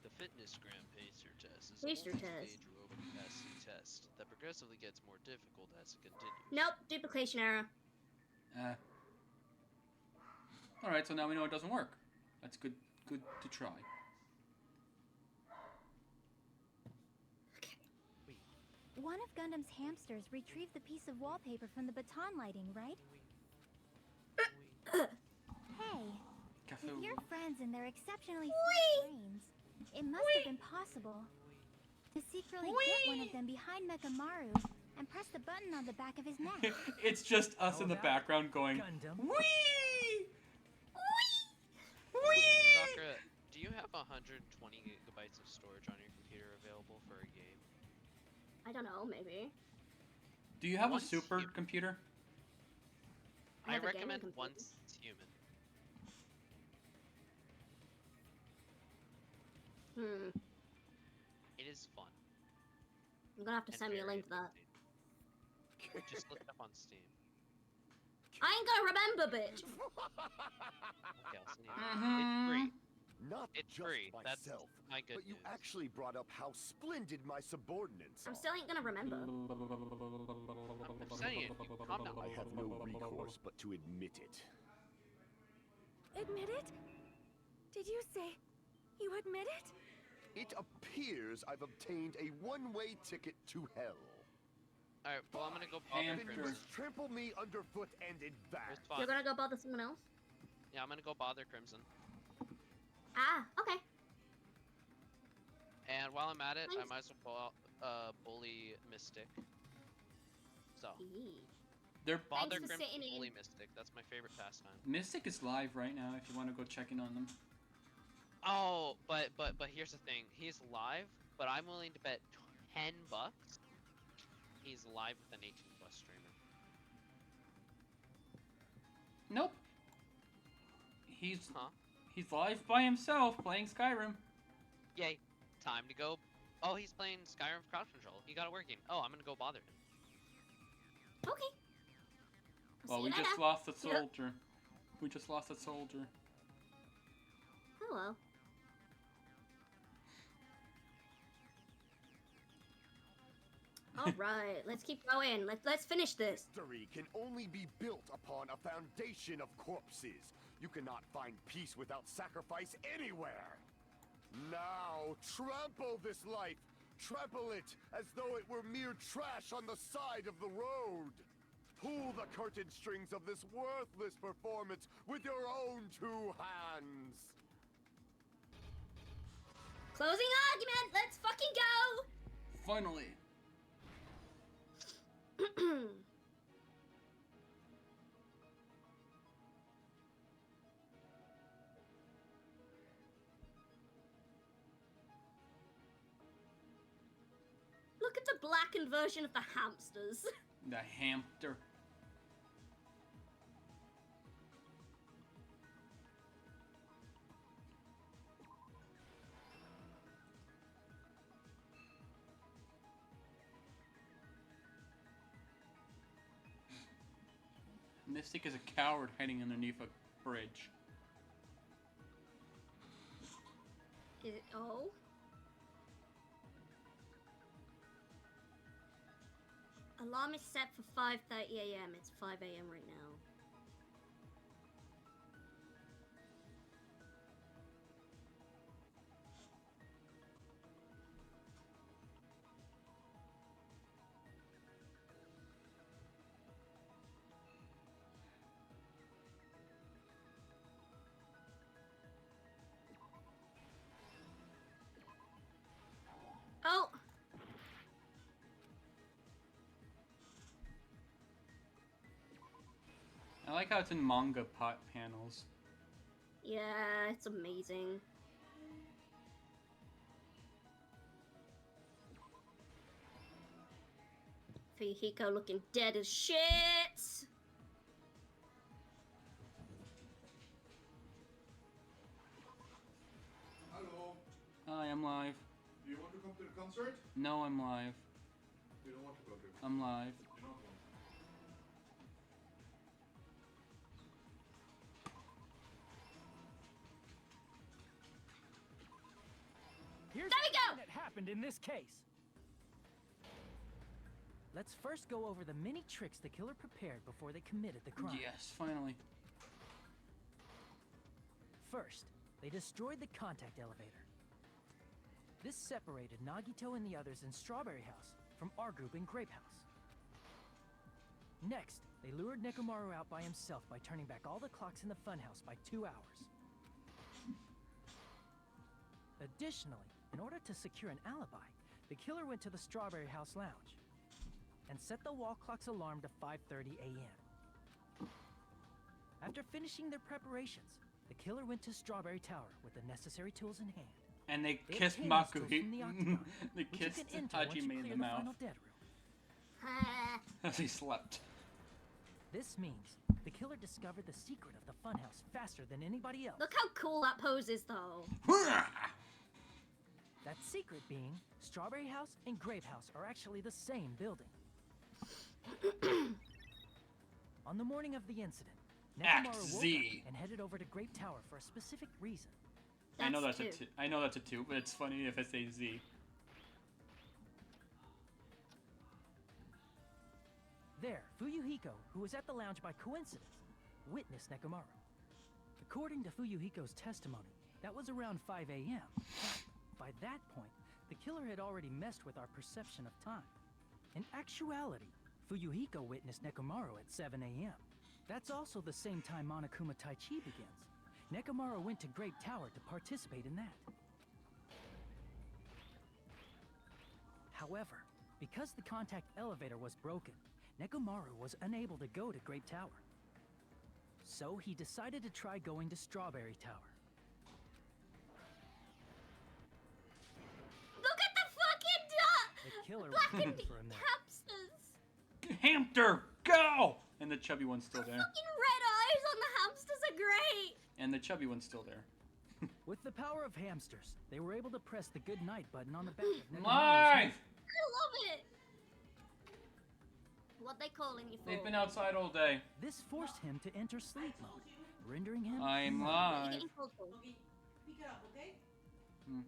The Fitness Gram Pacer Test is Pacer a test. multi-stage aerobic capacity test that progressively gets more difficult as it continues. nope, duplication error. Alright, so now we know it doesn't work. That's good to try. One of Gundam's hamsters retrieved the piece of wallpaper from the baton lighting, right? Hey, with your friends and their exceptionally smart brains, it must have been possible to secretly get one of them behind Mechamaru and press the button on the back of his neck. It's just us in the background going, Gundam. wee! Sakura, do you have 120 gigabytes of storage on your computer available for a game? I don't know, maybe. Do you have a super computer? I recommend once human. It is fun. I'm gonna have to send me a link to that. Just look it up on Steam. I ain't gonna remember, bitch! Okay, I'll send you. It's free. Not it's just free. myself, That's my good but you news. actually brought up how splendid my subordinates I'm are. still ain't gonna remember. I'm saying, calm down. I have no recourse but to admit it. Admit it? Did you say you admit it? It appears I've obtained a one-way ticket to hell. Alright, well, I'm gonna go bother Then you Crimson. must trample me underfoot and advance. It's fine. You're gonna go bother someone else? Yeah, I'm gonna go bother Crimson. Ah, okay. And while I'm at it, I Thanks. might as well bully Mystic. So, They're bother for Crimson, sitting in. bully Mystic. That's my favorite pastime. Mystic is live right now if you want to go check in on them. Oh, but here's the thing. He's live, but I'm willing to bet $10 he's live with an 18+ streamer. Nope. He's live by himself playing Skyrim. Yay. Time to go. Oh, he's playing Skyrim Crowd Control. He got it working. Oh, I'm gonna go bother him. Okay. Well, we just lost a soldier. We just lost a soldier. Hello. Alright, let's keep going. Let's finish this. Victory can only be built upon a foundation of corpses. You cannot find peace without sacrifice anywhere. Now, trample this life. Trample it as though it were mere trash on the side of the road. Pull the curtain strings of this worthless performance with your own two hands. Closing argument, let's fucking go! Finally. Look at the blackened version of the hamsters. The hamster. Mystic is a coward hiding underneath a bridge. Is it? Oh? Alarm is set for 5:30 a.m. It's 5 a.m. right now. Oh! I like how it's in manga pot panels. Yeah, it's amazing. Fihiko looking dead as shit! Hello. Hi, I'm live. Do you want to come to the concert? No, I'm live. You don't want to go to it. I'm live. You don't want to. Here's There we go! everything that happened in this case. Let's first go over the many tricks the killer prepared before they committed the crime. Yes, finally. First, they destroyed the contact elevator. This separated Nagito and the others in Strawberry House from our group in Grape House. Next, they lured Nekomaru out by himself by turning back all the clocks in the funhouse by 2 hours. Additionally, in order to secure an alibi, the killer went to the Strawberry House Lounge and set the wall clock's alarm to 5:30 a.m. After finishing their preparations, the killer went to Strawberry Tower with the necessary tools in hand. And they It kissed obtained Maku. these tools from the octagon, They which you kissed can enter once you Hajime in clear the the final mouth dead room. as he slept. This means the killer discovered the secret of the funhouse faster than anybody else. Look how cool that pose is, though. That secret being, Strawberry House and Grape House are actually the same building. On the morning of the incident, Act Nekomaru woke Z. up and headed over to Grape Tower for a specific reason. I know that's a two. I know that's a 2, but it's funny if it's a Z. There, Fuyuhiko, who was at the lounge by coincidence, witnessed Nekomaru. According to Fuyuhiko's testimony, that was around 5 a.m. By that point, the killer had already messed with our perception of time. In actuality, Fuyuhiko witnessed Nekomaru at 7 a.m. That's also the same time Monokuma Taichi begins. Nekomaru went to Grape Tower to participate in that. However, because the contact elevator was broken, Nekomaru was unable to go to Grape Tower. So he decided to try going to Strawberry Tower. Look at the fucking The killer blackened waited for him there. hamsters. Hamster, go! And the chubby one's still there. Fucking red eyes on the hamsters are great. And the chubby one's still there. With the power of hamsters, they were able to press the good night button on the back of Nekomaru's Live! head. I love it. What they calling you for? They've been outside all day. This forced him to enter sleep mode, rendering him I'm immobile. What are you live. getting called for? Hmm.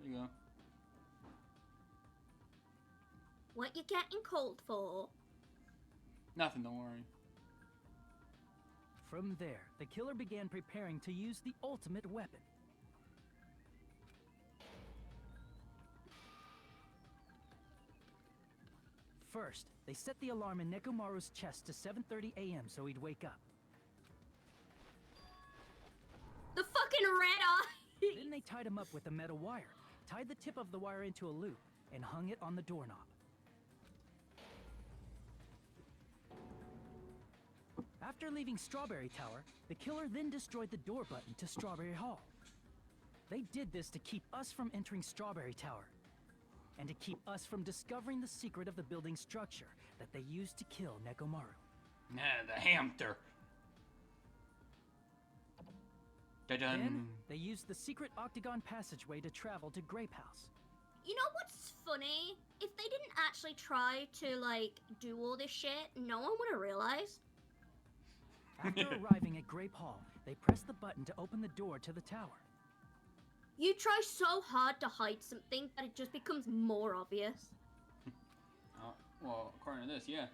There you go. What you getting called for? Nothing, don't worry. From there, the killer began preparing to use the ultimate weapon. First, they set the alarm in Nekomaru's chest to 7:30 a.m. so he'd wake up. The fucking red eye. Then they tied him up with a metal wire, tied the tip of the wire into a loop, and hung it on the doorknob. After leaving Strawberry Tower, the killer then destroyed the door button to Strawberry Hall. They did this to keep us from entering Strawberry Tower, and to keep us from discovering the secret of the building's structure that they used to kill Nekomaru. Nah, the hamster. Da-dun. Then, they used the secret octagon passageway to travel to Grape House. You know what's funny? If they didn't actually try to, like, do all this shit, no one would have realized. After arriving at Grape Hall, they pressed the button to open the door to the tower. You try so hard to hide something that it just becomes more obvious. Well, according to this, yeah.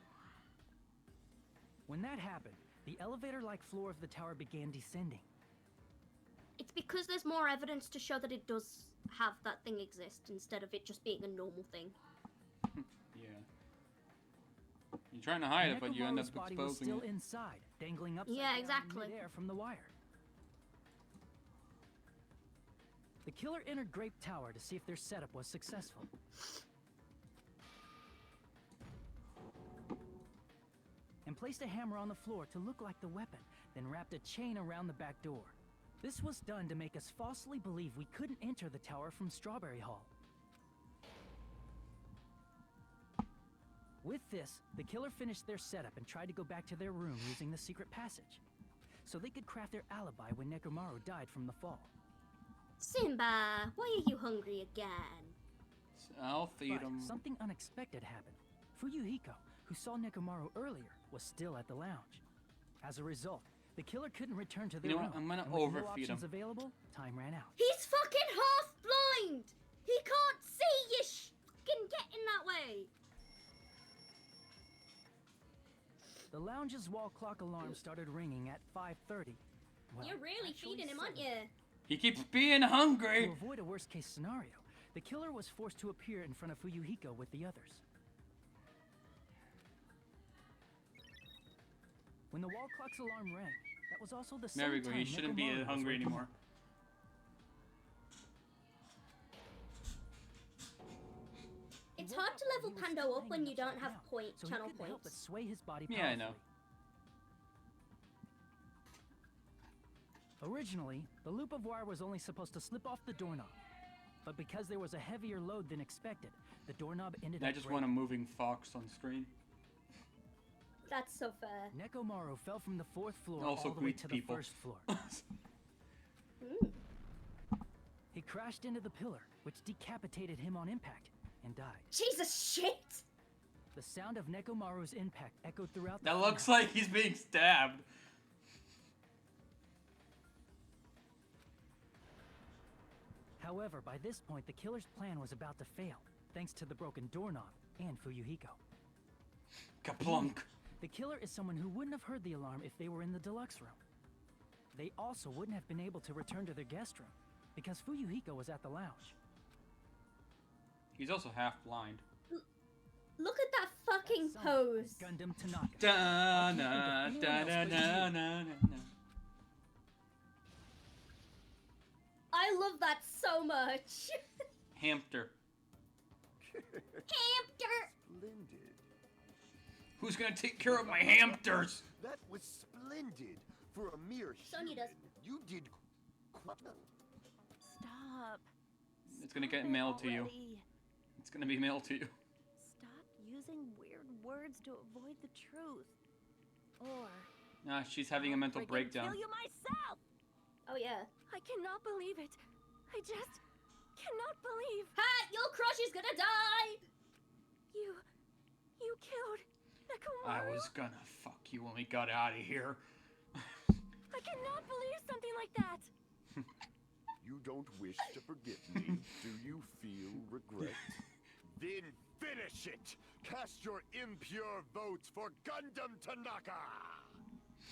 When that happened, the elevator-like floor of the tower began descending. It's because there's more evidence to show that it does have that thing exist instead of it just being a normal thing. Yeah. You're trying to hide it, but you end up Nekomaru's body was exposing still it. inside, dangling upside Yeah, down exactly. in midair from the wire. The killer entered Grape Tower to see if their setup was successful. And placed a hammer on the floor to look like the weapon, then wrapped a chain around the back door. This was done to make us falsely believe we couldn't enter the tower from Strawberry Hall. With this, the killer finished their setup and tried to go back to their room using the secret passage, so they could craft their alibi when Nekomaru died from the fall. Simba, why are you hungry again? I'll feed But him. something unexpected happened. Fuyuhiko, who saw Nekomaru earlier, was still at the lounge. As a result, the killer couldn't return to their You know room. what? I'm gonna and with no overfeed options him. available, time ran out. He's fucking half blind! He can't see, you fucking get in that way! The lounge's wall clock alarm started ringing at 5:30. Well, You're really actually feeding him, aren't 7. you? He keeps being hungry. To avoid a worst-case scenario, the killer was forced to appear in front of Fuyuhiko with the others. When the wall clock's alarm rang, that was also the There we same go, time he shouldn't be Nekomaru was hungry waking anymore. up. It's hard to level Pando up when you don't have channel Help but points. sway his body Yeah, I know. Originally, the loop of wire was only supposed to slip off the doorknob. But because there was a heavier load than expected, the doorknob ended I up just breaking. want a moving fox on screen. That's so fair. Nekomaru fell from the 4th floor Also all the way greets to people. the 1st floor. Mm. He crashed into the pillar, which decapitated him on impact, and died. Jesus shit! The sound of Nekomaru's impact echoed throughout the That looks funhouse. like he's being stabbed. However, by this point, the killer's plan was about to fail, thanks to the broken doorknob and Fuyuhiko. Kaplunk. The killer is someone who wouldn't have heard the alarm if they were in the deluxe room. They also wouldn't have been able to return to their guest room, because Fuyuhiko was at the lounge. He's also half blind. Look at that fucking pose. Gundam Tanaka. Da na da da na na na. I love that so much. Hamster. Hamster. Splendid. Who's gonna take care of my hamsters? That was splendid. For a mere Sonya does. you did quite well. Stop. It's gonna get Stop it mailed to you. already. It's gonna be mailed to you. Stop using weird words to avoid the truth. Or Nah, she's having a mental freaking breakdown. kill you myself. Oh yeah. I cannot believe it. I just cannot believe. Ha! Your crush is gonna die! You killed Nekomaru? I was gonna fuck you when we got out of here. I cannot believe something like that. You don't wish to forgive me, do you feel regret? Then finish it! Cast your impure votes for Gundam Tanaka!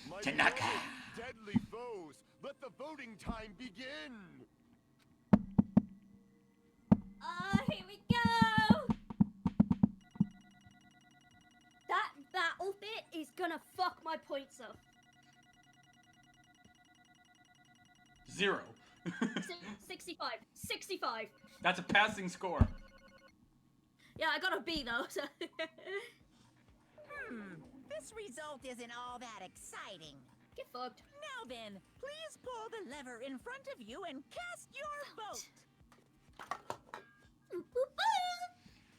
My Tanaka! beloved deadly foes, let the voting time begin! Here we go! That battle bit is gonna fuck my points up. 0. 65. 65. That's a passing score. Yeah, I got a B though, so... This result isn't all that exciting. Get fucked. Now then, please pull the lever in front of you and cast your vote.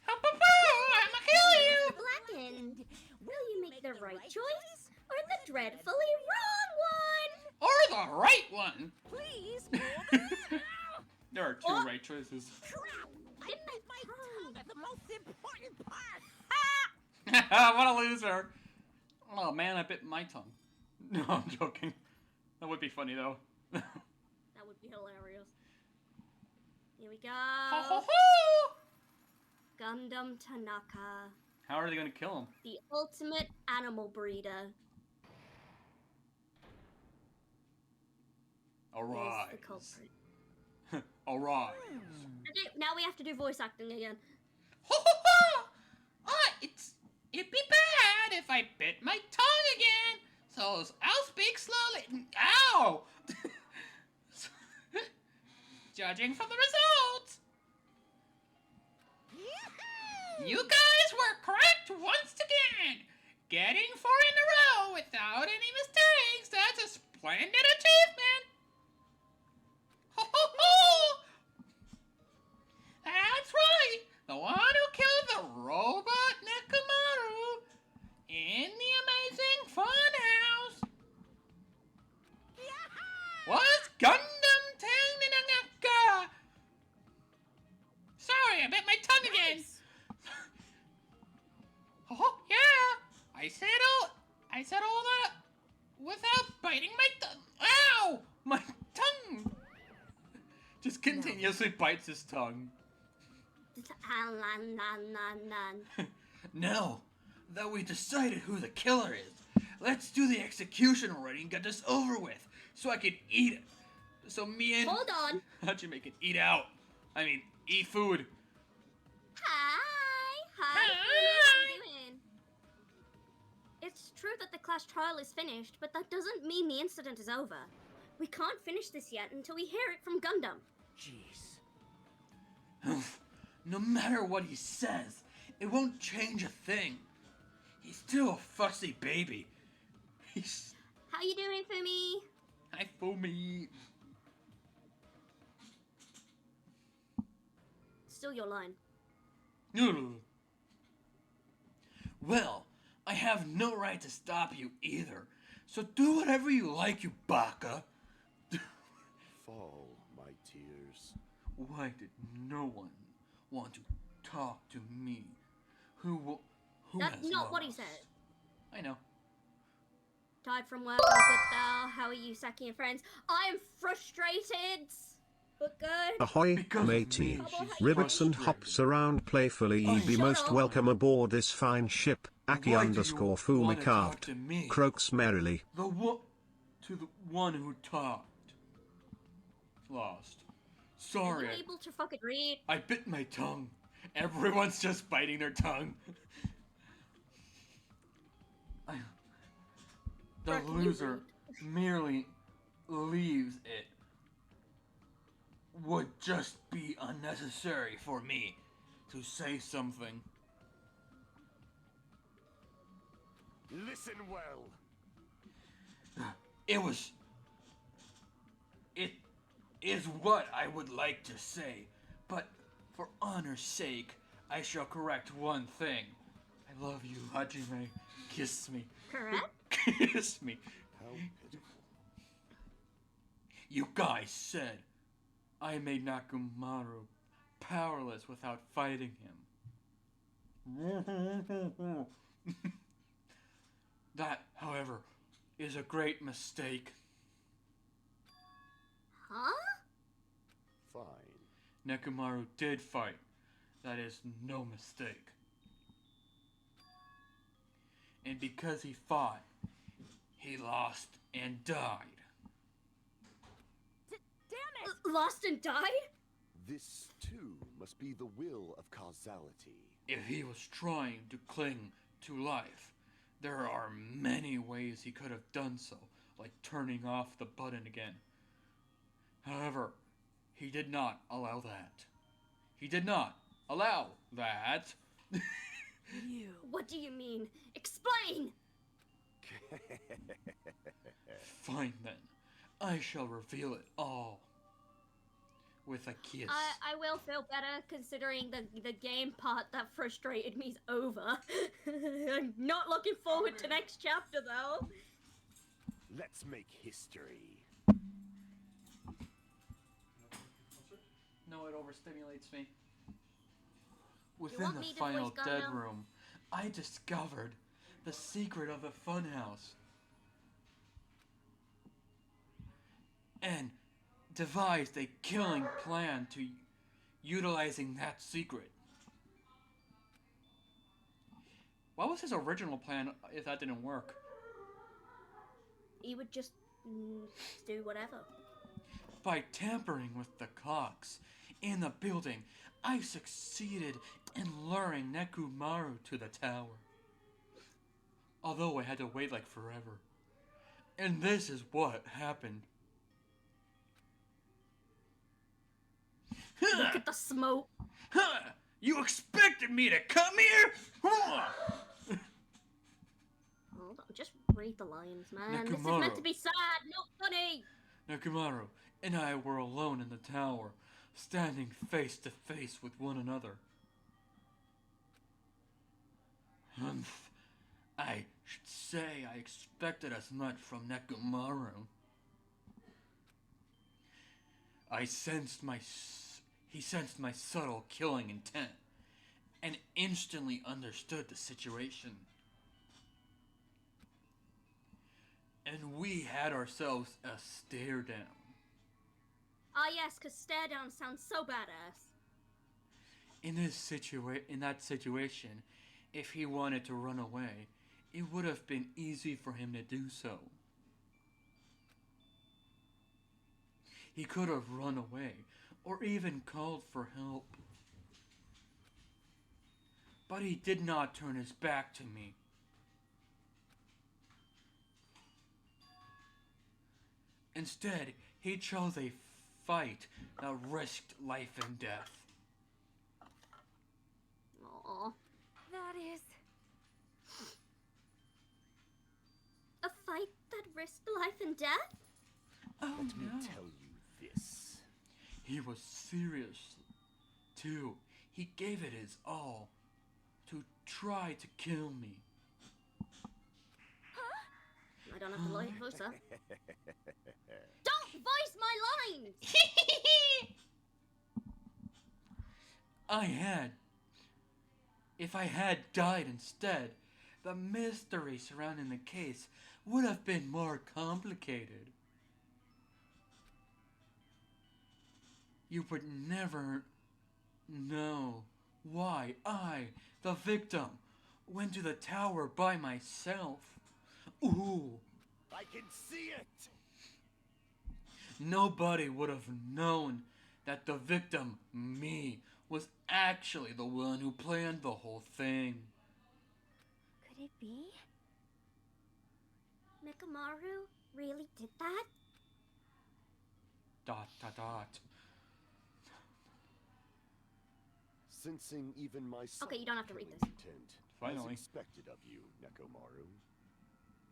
I'ma kill you! Blackened. Will you make the right choice or the dreadfully wrong one? Or the right one! Please pull the lever. There are two right choices. Crap! I bit my tongue at the most important part. What a loser! Oh man, I bit my tongue. No, I'm joking. That would be funny though. That would be hilarious. Here we go. Ho ho ho! Gundam Tanaka. How are they gonna kill him? The ultimate animal breeder. Arise. Is the culprit. Arise. Okay, now we have to do voice acting again. Ho ho ho! It'd be bad if I bit my tongue again. So I'll speak slowly. Ow! Judging from the results, you guys were correct once again. Getting 4 in a row without any mistakes, that's a splendid achievement. Ho ho ho! That's right, the one who killed the robot Nekomaru in the amazing Funhouse was Gundam Tanaka. Sorry, I bit my tongue again. Oh yeah, I said all that without biting my tongue. Ow! My tongue! Just continuously bites his tongue. Now that we decided who the killer is, let's do the execution already and get this over with, so I can eat it. So me and... Hold on. How'd you make it eat out? I mean, eat food. Hi! Hi, Fumi, how you doing? It's true that the class trial is finished, but that doesn't mean the incident is over. We can't finish this yet until we hear it from Gundam. Jeez. No matter what he says, it won't change a thing. He's still a fussy baby. He's... How you doing, Fumi? Hi, Fumi. Still your line. Well, I have no right to stop you either. So do whatever you like, you baka. Fall, my tears. Why did no one want to talk to me? Who That's has not lost? what he said. I know. Tired from work, all good thou. How are you, Saki and friends? I am frustrated, but good. Ahoy, matey. Rivets and hops around playfully. Ye be most welcome aboard this fine ship. Aki underscore Fumicart. Croaks merrily. The one who talked. Lost. Sorry. Are you able to fucking read? I bit my tongue. Everyone's just biting their tongue. The loser merely leaves it. Would just be unnecessary for me to say something. Listen well. It is what I would like to say, but for honor's sake, I shall correct one thing. I love you, Hajime. Kiss me. Correct? Kiss me. How pitiful. You guys said I made Nakumaru powerless without fighting him. That, however, is a great mistake. Huh? Fine. Nekomaru did fight. That is no mistake. And because he fought, he lost and died. Damn it! Lost and died? This, too, must be the will of causality. If he was trying to cling to life, there are many ways he could have done so, like turning off the button again. However, he did not allow that. He did not allow that. You. What do you mean? Explain! Fine then. I shall reveal it all. With a kiss. I will feel better considering the game part that frustrated me is over. I'm not looking forward to next chapter though. Let's make history. No, it overstimulates me. You Within want the me to final voice dead Gundam? room, I discovered the secret of the funhouse. And devised a killing plan to utilizing that secret. What was his original plan if that didn't work? He would just do whatever. By tampering with the clocks in the building, I succeeded in luring Nekomaru to the tower. Although I had to wait like forever. And this is what happened. Look at the smoke. Huh! You expected me to come here? Huh! Hold on, just read the lines, man. This is Nekomaru. meant to be sad, not funny. Nekomaru and I were alone in the tower, standing face to face with one another. I should say I expected as much from Nekomaru. He sensed my subtle killing intent, and instantly understood the situation. And we had ourselves a stare down. Ah yes, cause stare down sounds so badass. In that situation, if he wanted to run away, it would have been easy for him to do so. He could have run away, or even called for help. But he did not turn his back to me. Instead, he chose a fight that risked life and death. Aww. That is... A fight that risked life and death? Oh, Let me tell you this. He was serious, too. He gave it his all to try to kill me. I don't have to lie voice her. Don't voice my lines! If I had died instead, the mystery surrounding the case would have been more complicated. You would never know why I, the victim, went to the tower by myself. Ooh. I can see it! Nobody would have known that the victim, me, was actually the one who planned the whole thing. Could it be? Mekamaru really did that? ... Sensing even my Okay, you don't have to read this. intent, Finally. as expected of you, Nekomaru.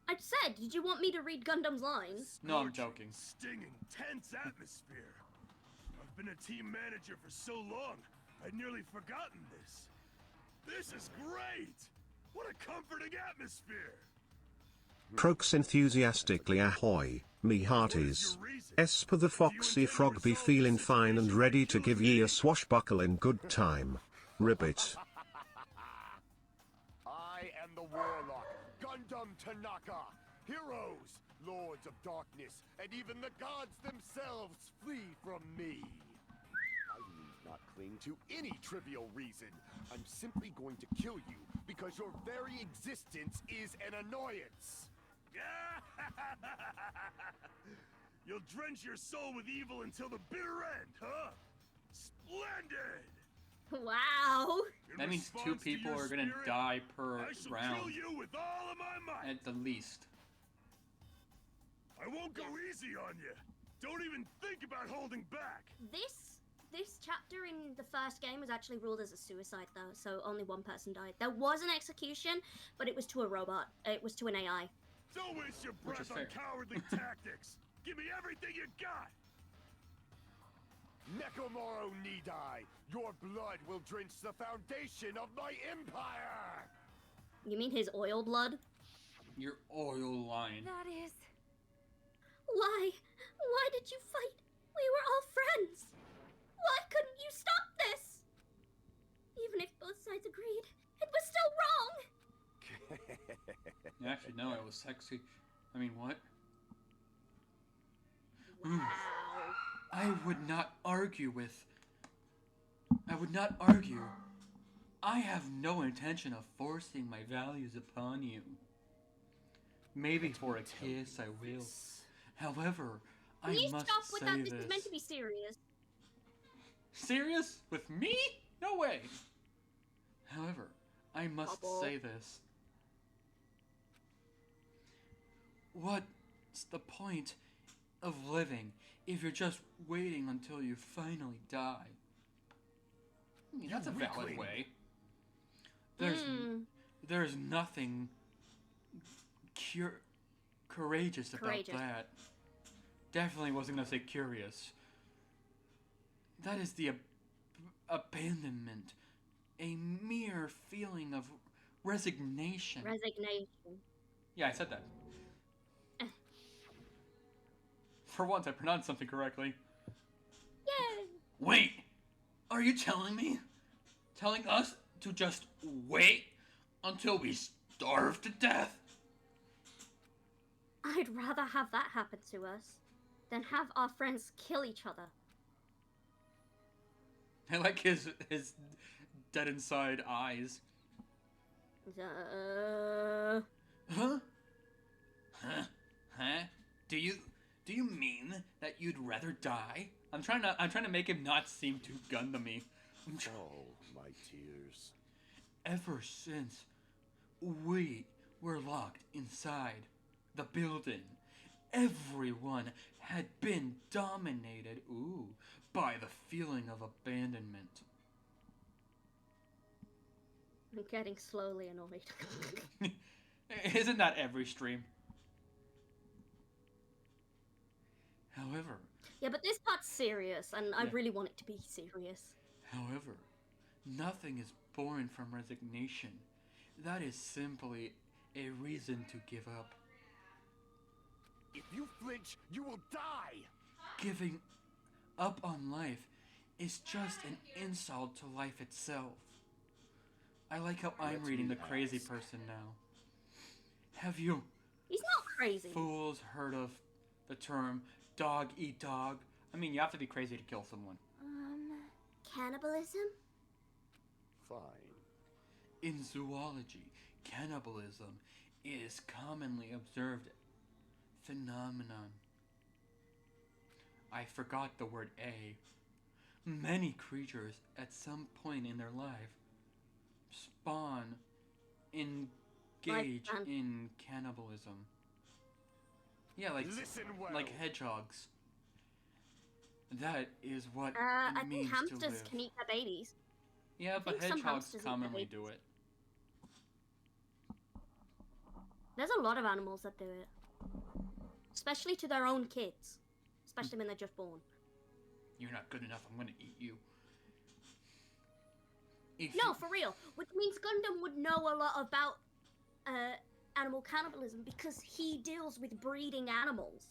I said, did you want me to read Gundam's lines? No, I'm joking. Stinging, tense atmosphere. I've been a team manager for so long, I'd nearly forgotten this. This is great! What a comforting atmosphere! Croaks enthusiastically ahoy, me hearties. S for the foxy frog be feeling fine and ready to give ye a swashbuckle in good time. Ribbit. I am the Warlock, Gundam Tanaka. Heroes, lords of darkness, and even the gods themselves flee from me. I need not cling to any trivial reason. I'm simply going to kill you because your very existence is an annoyance. You'll drench your soul with evil until the bitter end, huh? Splendid! Wow! That means 2 people are gonna die per round. Kill you with all of my might. At the least. I won't go easy on you. Don't even think about holding back. This chapter in the first game was actually ruled as a suicide though, so only one person died. There was an execution, but it was to a robot. It was to an AI. Don't waste your breath on cowardly tactics. Give me everything you got. Nekomaru Nidai, your blood will drench the foundation of my empire! You mean his oil blood? Your oil line. That is... Why? Why did you fight? We were all friends. Why couldn't you stop this? Even if both sides agreed, it was still wrong. Actually, no, it was sexy. I mean, what? Wow. I would not argue. I have no intention of forcing my values upon you. Maybe for a kiss I will. However, I must stop with say that. this. This is meant to be serious. Serious? With me? No way. However, I must say this. What's the point of living if you're just waiting until you finally die? I mean, that's a valid way. There's nothing courageous about that. Definitely wasn't gonna say curious. That is the abandonment, a mere feeling of resignation. Yeah, I said that. For once, I pronounced something correctly. Yay! Wait! Are you telling us to just wait until we starve to death? I'd rather have that happen to us than have our friends kill each other. I like his dead inside eyes. Huh? Do Do you mean that you'd rather die? I'm trying to make him not seem too Gundam-y. Oh, my tears. Ever since we were locked inside the building, everyone had been dominated, by the feeling of abandonment. I'm getting slowly annoyed. Isn't that every stream? However... Yeah, but this part's serious, and I really want it to be serious. However, nothing is born from resignation. That is simply a reason to give up. If you flinch, you will die! Giving up on life is just an insult to life itself. I like how I'm reading the crazy person now. Have you... He's not crazy. Fools heard of the term dog eat dog? I mean, you have to be crazy to kill someone. Cannibalism? Fine. In zoology, cannibalism is commonly observed phenomenon. I forgot the word a. Many creatures at some point in their life engage in cannibalism. Yeah, like hedgehogs. That is what it means to live. I think hamsters can eat their babies. Yeah, but hedgehogs commonly do it. There's a lot of animals that do it. Especially to their own kids. Especially when they're just born. You're not good enough, I'm gonna eat you. No, for real. Which means Gundam would know a lot about animal cannibalism because he deals with breeding animals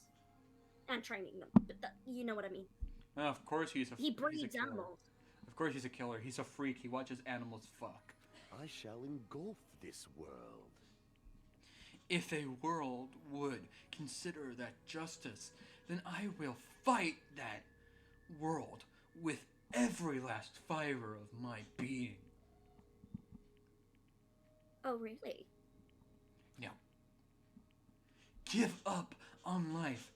and training them. But you know what I mean. Of course he breeds animals. Of course he's a killer. He's a freak. He watches animals fuck. I shall engulf this world. If a world would consider that justice, then I will fight that world with every last fiber of my being. Oh, really? Now, give up on life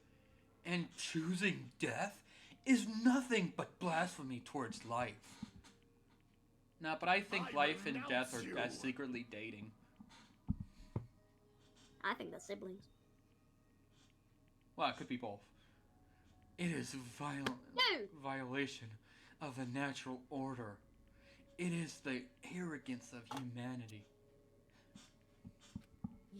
and choosing death is nothing but blasphemy towards life. Nah, but I think life and death are secretly dating. I think they're siblings. Well, it could be both. It is violation of the natural order. It is the arrogance of humanity.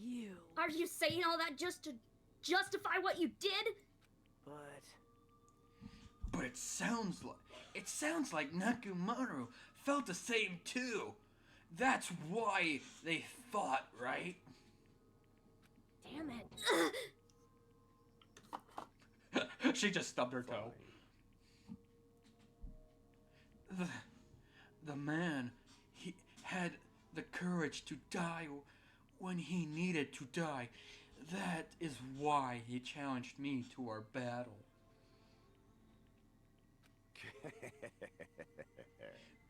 You. Are you saying all that just to justify what you did? But it sounds like Nakumaru felt the same too. That's why they fought, right? Damn it. She just stubbed her toe. The man, he had the courage to die when he needed to die. That is why he challenged me to our battle.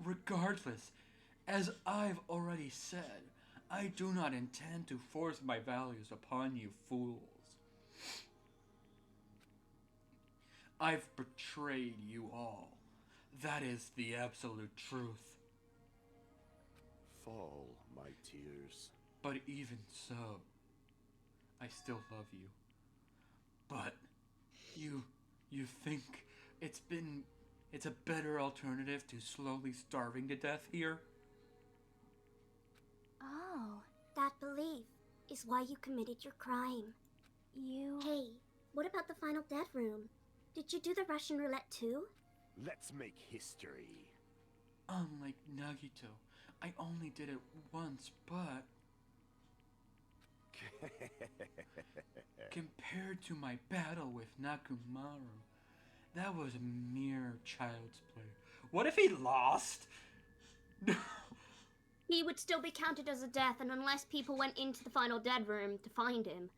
Regardless, as I've already said, I do not intend to force my values upon you fools. I've betrayed you all. That is the absolute truth. Fall, my tears. But even so, I still love you. But you think it's a better alternative to slowly starving to death here? Oh, that belief is why you committed your crime. Hey, what about the final death room? Did you do the Russian roulette too? Let's make history. Unlike Nagito, I only did it once, but... compared to my battle with Nakumaru, that was a mere child's play. What if he lost? He would still be counted as a death, and unless people went into the final dead room to find him,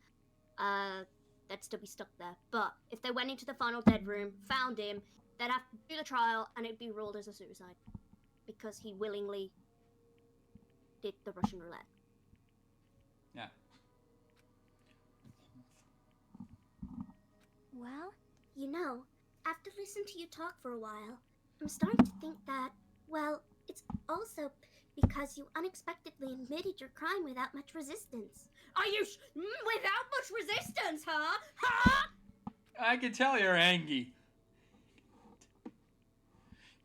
they'd still be stuck there. But if they went into the final dead room, found him, they'd have to do the trial, and it'd be ruled as a suicide. Because he willingly did the Russian roulette. Yeah. Well? You know, after listening to you talk for a while, I'm starting to think that, well, it's also because you unexpectedly admitted your crime without much resistance. Are you without much resistance, huh? Huh? I can tell you're angry.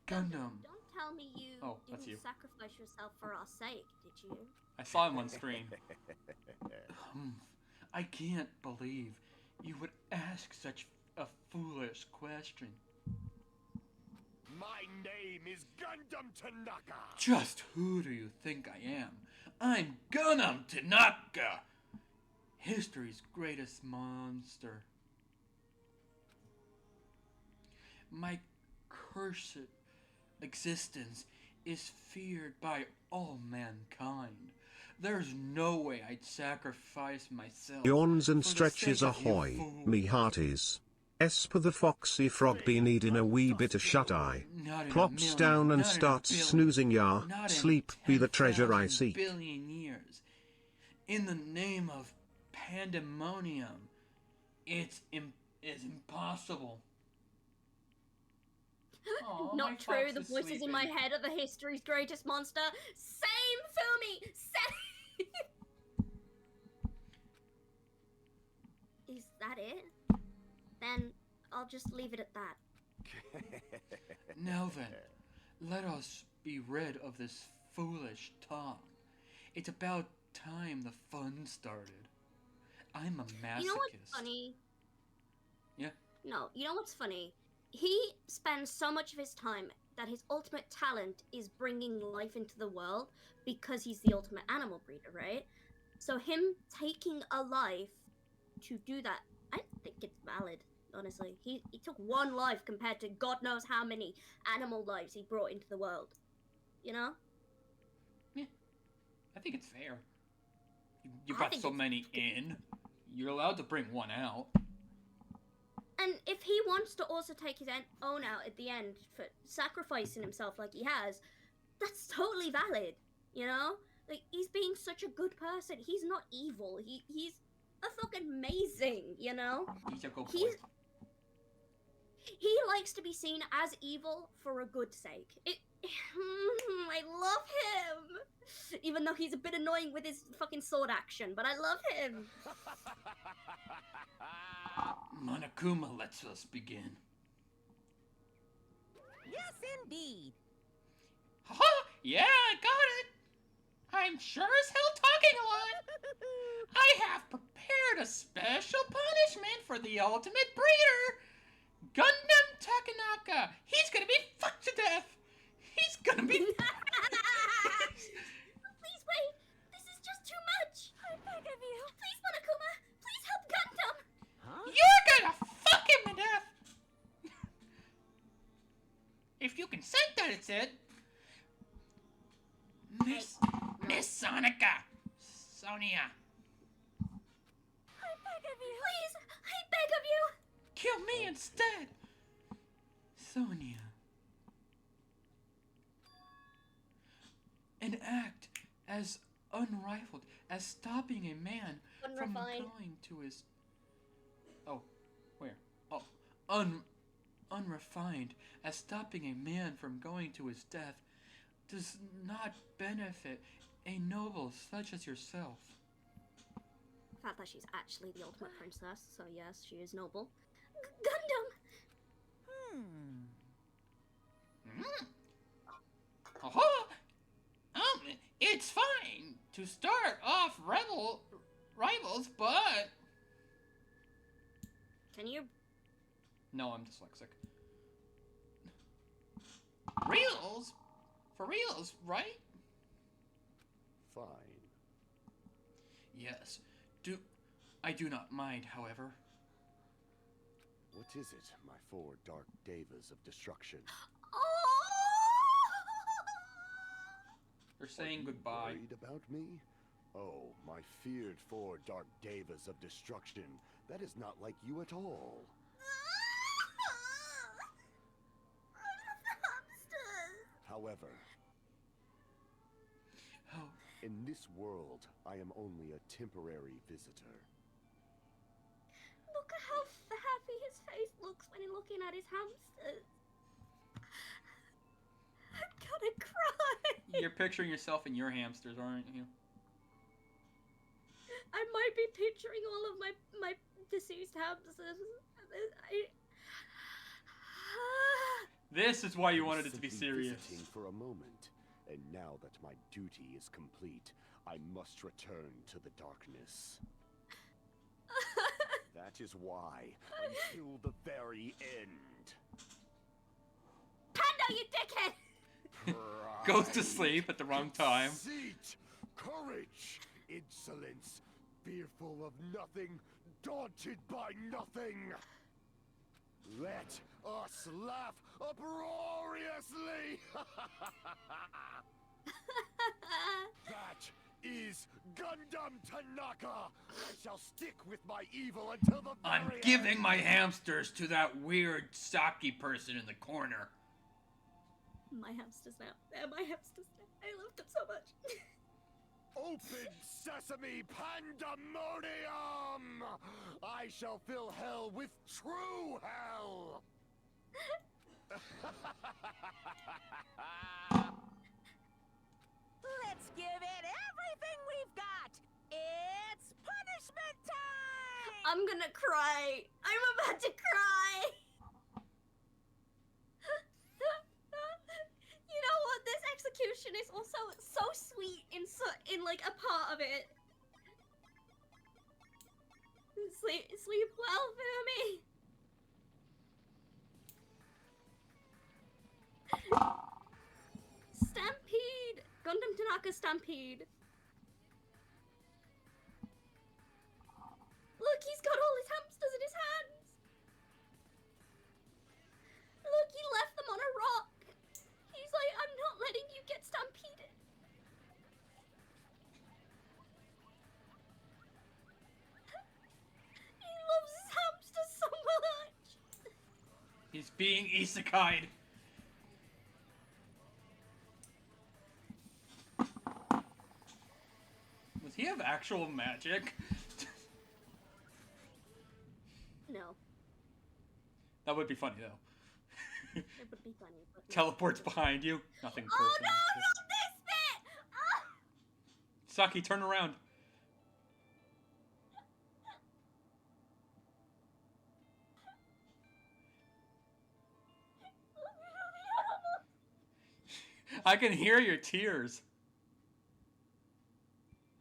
Gundam. Don't tell me you didn't sacrifice yourself for our sake, did you? I saw him on screen. I can't believe you would ask such a foolish question. My name is Gundam Tanaka! Just who do you think I am? I'm Gundam Tanaka! History's greatest monster. My cursed existence is feared by all mankind. There's no way I'd sacrifice myself. Yawns and stretches ahoy, me hearties. S for the foxy frog be needing a wee bit of shut eye. Plops down and starts snoozing ya, sleep be the treasure I seek. Billion years. In the name of pandemonium, it's impossible. Aww, Not true, the voices in my head are the history's greatest monster. Same, Fumi! Same! Is that it? Then I'll just leave it at that. Now then, let us be rid of this foolish talk. It's about time the fun started. I'm a masochist. You know what's funny? Yeah? No, you know what's funny? He spends so much of his time that his ultimate talent is bringing life into the world because he's the ultimate animal breeder, right? So him taking a life to do that, I think it's valid, honestly. He took one life compared to God knows how many animal lives he brought into the world. You know? Yeah. I think it's fair. You brought so many in. You're allowed to bring one out. And if he wants to also take his own out at the end for sacrificing himself like he has, that's totally valid, you know? Like, he's being such a good person. He's not evil. He's a fucking amazing, you know? He's a good boy. He likes to be seen as evil for a good sake. I love him! Even though he's a bit annoying with his fucking sword action, but I love him! Monokuma lets us begin. Yes, indeed. Haha! Yeah, I got it! I'm sure as hell talking a lot! I have prepared a special punishment for the ultimate breeder! Gundam Takanaka! He's gonna be fucked to death! He's gonna be... Please wait! This is just too much! I beg of you! Please, Monokuma! Please help Gundam! Huh? You're gonna fuck him to death! If you consent, that is it. Miss Sonica! Sonia! I beg of you! Please! I beg of you! Kill me instead! Sonia. An act as unrivaled as stopping a man from going to his... Oh, where? Oh, unrefined as stopping a man from going to his death does not benefit a noble such as yourself. The fact that she's actually the ultimate princess, so yes, she is noble. Gundam! It's fine to start off rivals, but... Can you... No, I'm dyslexic. Reals? For reals, right? Fine. Yes. I do not mind, however. What is it, my four dark devas of destruction? They're saying goodbye. Worried about me? Oh, my feared four dark devas of destruction. That is not like you at all. However, in this world, I am only a temporary visitor. Look at how happy his face looks when looking at his hamsters. I'm gonna cry. You're picturing yourself and your hamsters, aren't you? I might be picturing all of my deceased hamsters. This is why you wanted it to be serious. Visiting for a moment, and now that my duty is complete, I must return to the darkness. That is why, until the very end. Pando, you dickhead! Goes to sleep at the wrong time. Deceit, courage, insolence, fearful of nothing, daunted by nothing. Let us laugh uproariously. That is Gundam Tanaka. I shall stick with my evil until the very I'm giving my hamsters to that weird Saki person in the corner. My hamsters now. They're my hamsters now. I love them so much. Open sesame pandemonium! I shall fill hell with true hell! Let's give it everything we've got! It's punishment time! I'm gonna cry. I'm about to cry. You know what? This execution is also so sweet in like a part of it. Sleep well, Fumi. Stampede! Gundam Tanaka Stampede. Look, he's got all his hamsters in his hands. Look, he left them on a rock. He's like, I'm not letting you get stampeded. He loves his hamsters so much. He's being isekai'd. Does he have actual magic? No. That would be funny, though. It would be funny, but no. Teleports behind you. Nothing personal. Oh no, not this bit! Ah! Saki, turn around. I can hear your tears.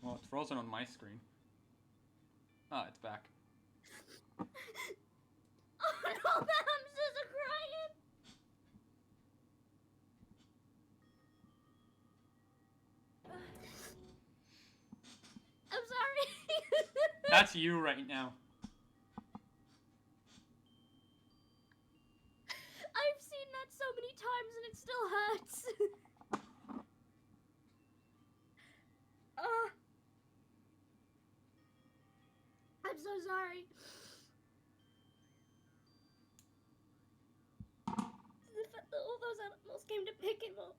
Well, it's frozen on my screen. Ah, it's back. Oh no, the hamsters are crying! I'm sorry. That's you right now. I've seen that so many times and it still hurts. I'm so sorry. The fact that all those animals came to pick him up.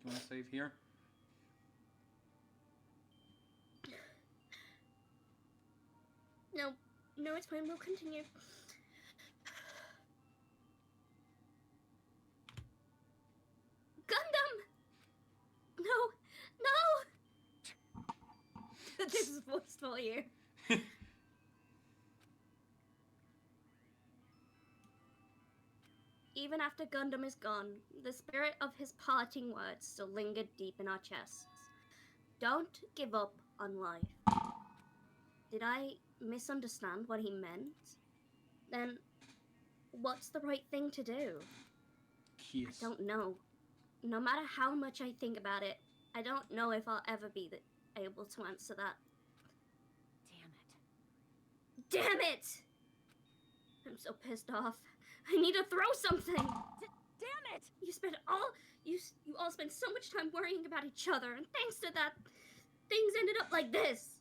Do you want to save here? No, no, it's fine. We'll continue. Gundam! No, no! This is voiced for you. Even after Gundam is gone, the spirit of his parting words still lingered deep in our chests. Don't give up on life. Did I misunderstand what he meant? Then, what's the right thing to do? Kiss. I don't know. No matter how much I think about it, I don't know if I'll ever be able to answer that. Damn it! I'm so pissed off. I need to throw something! Damn it! You all spent so much time worrying about each other, and thanks to that, things ended up like this.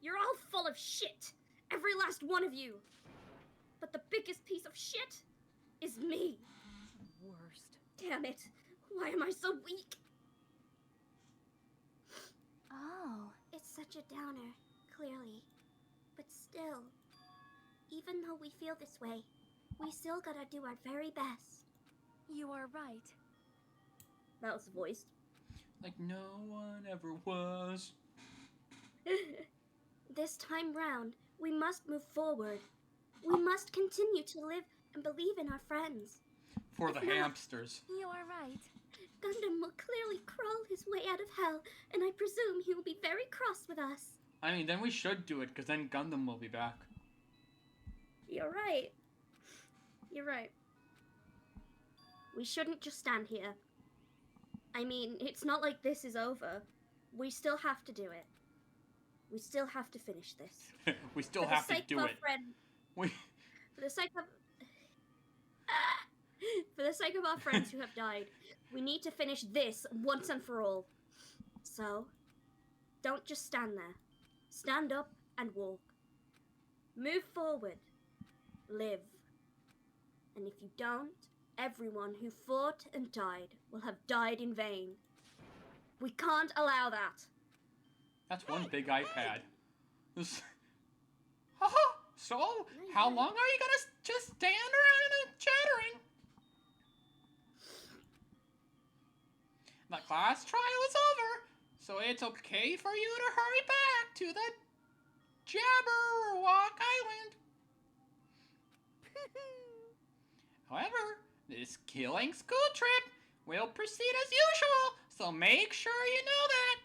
You're all full of shit. Every last one of you. But the biggest piece of shit is me. Worst. Damn it. Why am I so weak? Oh. It's such a downer. clearly. But still, even though we feel this way, we still gotta do our very best. You are right. That was voiced. Like no one ever was. This time round, we must move forward. We must continue to live and believe in our friends. For If the not, hamsters. You are right. Gundam will clearly crawl his way out of hell, and I presume he will be very cross with us. I mean, then we should do it, because then Gundam will be back. You're right. You're right. We shouldn't just stand here. I mean, it's not like this is over. We still have to do it. We still have to finish this. We still have to do it. For the sake of... For the sake of our friends who have died, we need to finish this once and for all. So, don't just stand there. Stand up and walk. Move forward. Live. And if you don't, everyone who fought and died will have died in vain. We can't allow that. That's one big iPad. So, how long are you gonna just stand around and chattering? The class trial is over, so it's okay for you to hurry back to the Jabberwock Island. However, this killing school trip will proceed as usual, so make sure you know that.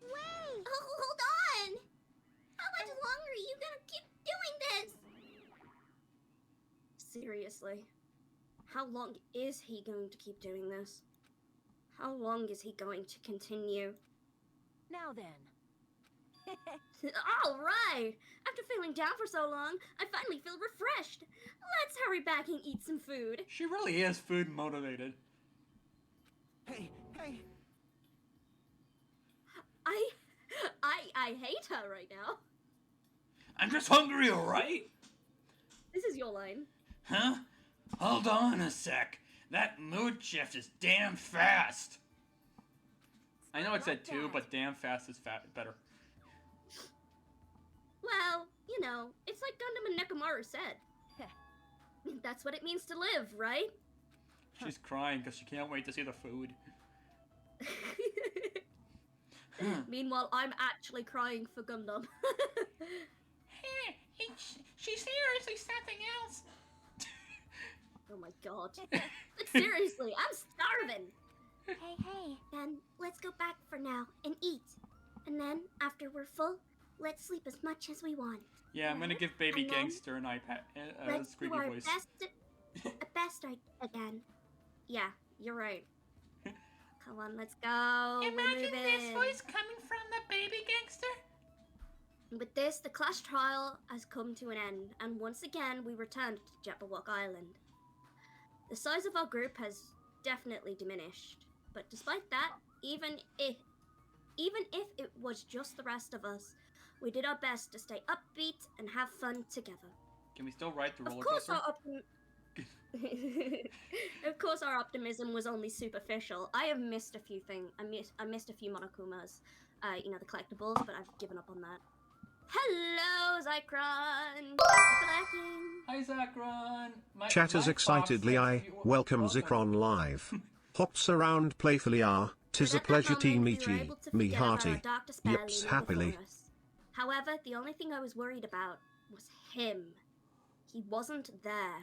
Wait! Oh, hold on! How much longer are you gonna keep doing this? Seriously. How long is he going to keep doing this? How long is he going to continue? Now then. All right! After feeling down for so long, I finally feel refreshed. Let's hurry back and eat some food. She really is food motivated. Hey! I hate her right now. I'm just hungry, alright? This is your line. Huh? Hold on a sec. That mood shift is damn fast. I know it said 2, but damn fast is better. Well, you know, it's like Gundam and Nekomaru said. That's what it means to live, right? She's crying because she can't wait to see the food. Meanwhile, I'm actually crying for Gundam. She's seriously something else. Oh my god. But seriously, I'm starving. Hey, then let's go back for now and eat. And then, after we're full, let's sleep as much as we want. Yeah, I'm gonna give Baby And then Gangster an iPad, let's do squeaky our voice. best again. Yeah, you're right. Come on, let's go. Imagine this voice coming from the Baby Gangster. With this, the class trial has come to an end, and once again we returned to Jabberwock Island. The size of our group has definitely diminished, but despite that, even if it was just the rest of us, we did our best to stay upbeat and have fun together. Can we still ride the roller Of course, coaster? of course, our optimism was only superficial. I have missed a few things. I missed a few Monokumas, you know, the collectibles, but I've given up on that. Hello, Zycron! Hi, Zycron! Chatters excitedly welcome Zikron live. Hops around playfully tis a pleasure to meet ye, me hearty. Yips happily. However, the only thing I was worried about was him. He wasn't there.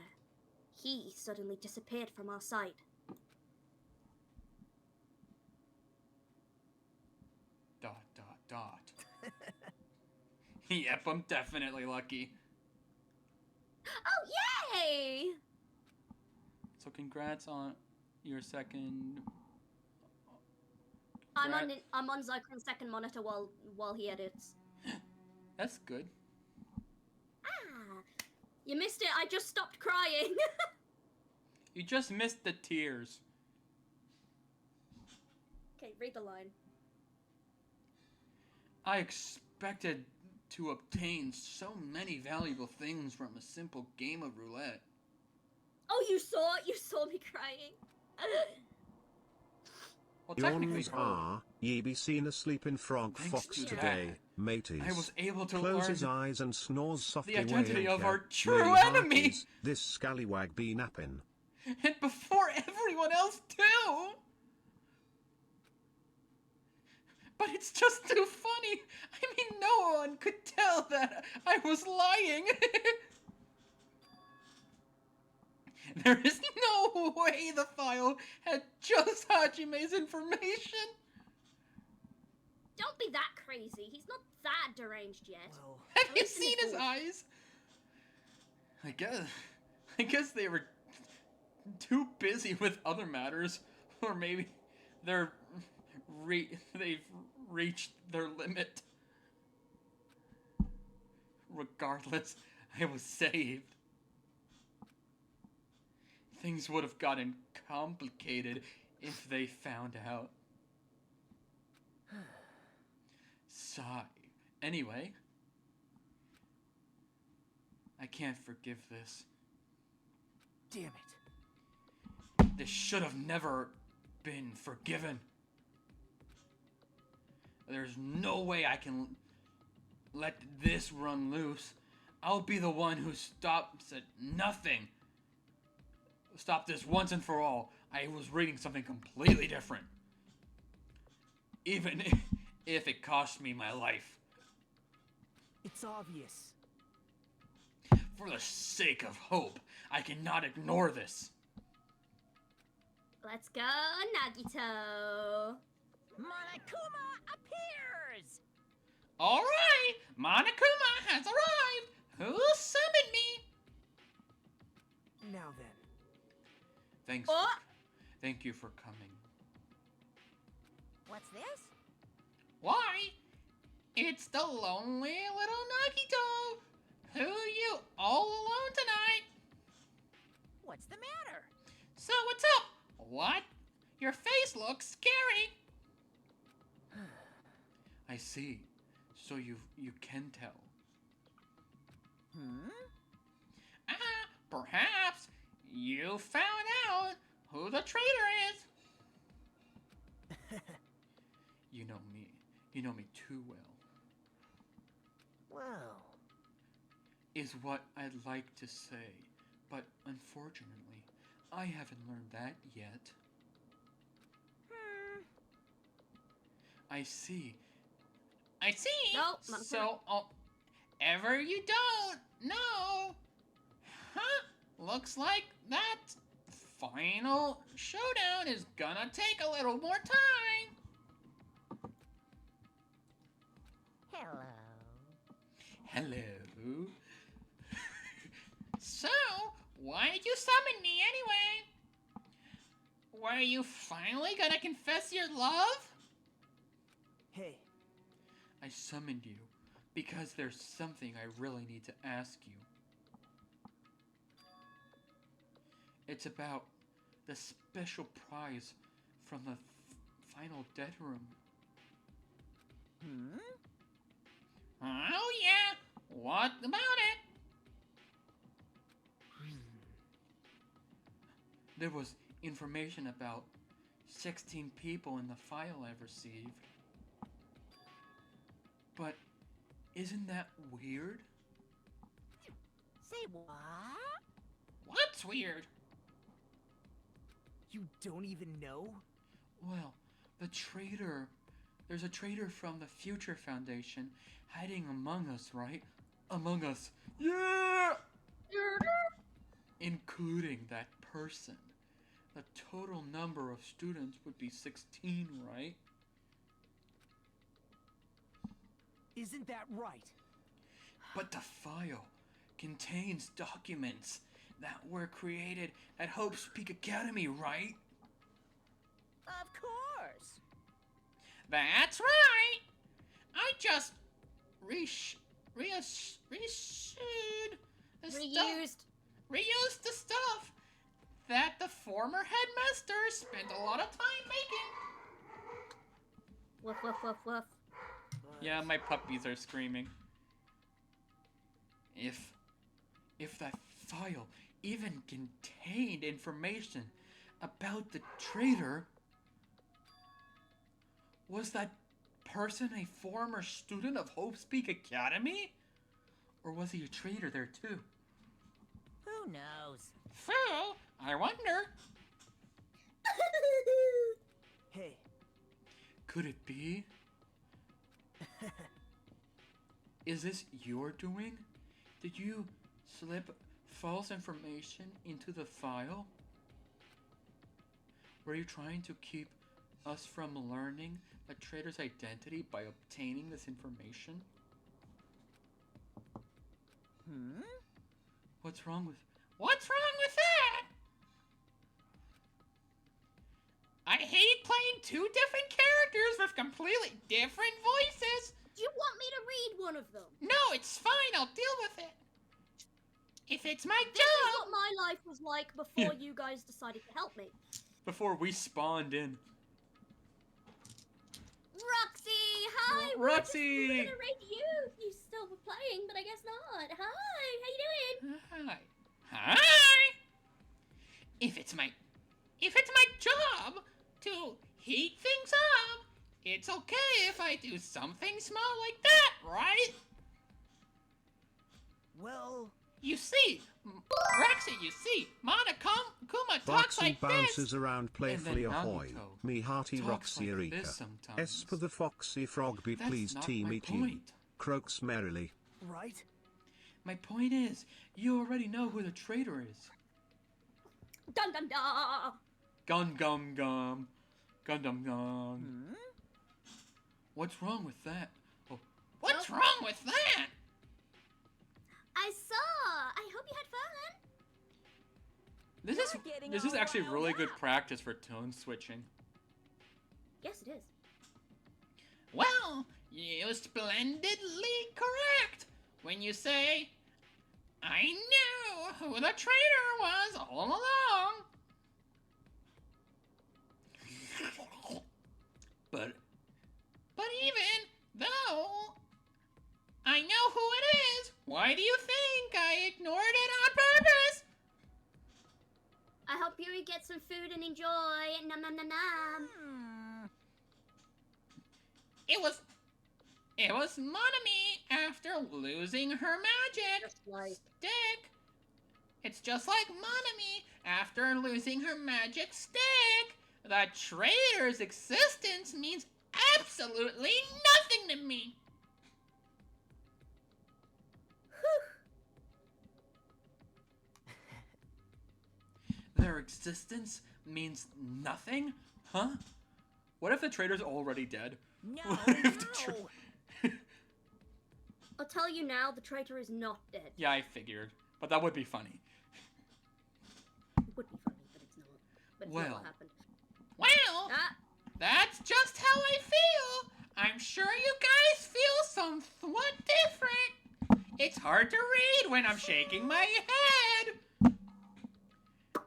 He suddenly disappeared from our sight. ... Yep, I'm definitely lucky. Oh, yay! So congrats on your second... I'm on Zycron's second monitor while he edits. That's good. Ah, you missed it. I just stopped crying. You just missed the tears. Okay, read the line. I expected to obtain so many valuable things from a simple game of roulette. Oh, you saw it? You saw me crying? Well, Your technically news her. are, ye be seen asleep in Frog Thanks Fox to today, mateys. I was able to Close learn his eyes and snores softly the identity way of anchor, our true me enemy! hearties, this scallywag be nappin'. And before everyone else too! But it's just too funny! I mean, no one could tell that I was lying! There is no way the file had just Hajime's information! Don't be that crazy. He's not that deranged yet. Well, have At you least in seen his voice. eyes? I guess they were too busy with other matters, or maybe they've reached their limit. Regardless, I was saved. Things would have gotten complicated if they found out. Sigh. Anyway, I can't forgive this. Damn it. This should have never been forgiven. There's no way I can let this run loose. I'll be the one who stops at nothing. Stop this once and for all. I was reading something completely different. Even if it cost me my life. It's obvious. For the sake of hope, I cannot ignore this. Let's go, Nagito. Monokuma appears! Alright, Monokuma has arrived. Who summoned me? Now then. Thank you for coming. What's this? Why? It's the lonely little Nagito. Who you all alone tonight? What's the matter? So what's up? What? Your face looks scary. I see. So you can tell. Perhaps you found out who the traitor is. You know me. You know me too well. Well. Is what I'd like to say, but unfortunately, I haven't learned that yet. I see. No, So, ever you don't know. Huh? Looks like that final showdown is gonna take a little more time. Hello. So, why did you summon me anyway? Were you finally gonna confess your love? Hey. I summoned you because there's something I really need to ask you. It's about the special prize from the final dead room. Oh yeah, what about it? There was information about 16 people in the file I've received. But isn't that weird? Say what? What's weird? You don't even know? Well, the traitor... There's a traitor from the Future Foundation hiding among us, right? Among us. Yeah! Including that person. The total number of students would be 16, right? Isn't that right? But the file contains documents that were created at Hope's Peak Academy, right? Of course. That's right. I just reused the stuff that the former headmaster spent a lot of time making. Woof, woof, woof, woof. Yeah, my puppies are screaming. If that file even contained information about the traitor, Was that person a former student of Hope's Peak Academy? Or was he a traitor there too? Who knows? Fool, I wonder. Hey. Could it be? Is this your doing? Did you slip false information into the file? Were you trying to keep us from learning the traitor's identity by obtaining this information? What's wrong with that? I hate playing two different characters with completely different voices. Do you want me to read one of them? No, it's fine. I'll deal with it. If it's my This is job. what my life was like before you guys decided to help me. Before we spawned in. Roxy, hi. Roxy. We're gonna rate you if you still were playing, but I guess not. Hi, how you doing? Hi. If it's my job to heat things up, it's okay if I do something small like that, right? Well, you see, Roxy, Kuma talks Roxy like bounces this. around playfully ahoy. Me hearty Roxy like Erika. S for the Foxy Frogby, please team eat you. Croaks merrily. Right? My point is, you already know who the traitor is. Dun dun dun! Gun gum gum. Gun dum gum. What's wrong with that? Oh. What's wrong with that? I saw! I hope you had fun! This is actually really good practice for tone switching. Yes, it is. Well, you're splendidly correct when you say, I knew who the traitor was all along. But even though I know who it is, why do you think I ignored it on purpose? I hope you get some food and enjoy. Nom nom nom nom. It was Monami after losing her magic stick. It's just like Monami after losing her magic stick. The traitor's existence means absolutely nothing to me. Their existence means nothing? Huh? What if the traitor's already dead? No, I'll tell you now, the traitor is not dead. Yeah, I figured. But that would be funny. It would be funny, but it's not. But it's not what happened. Well, that's just how I feel. I'm sure you guys feel somewhat different. It's hard to read when I'm shaking my head.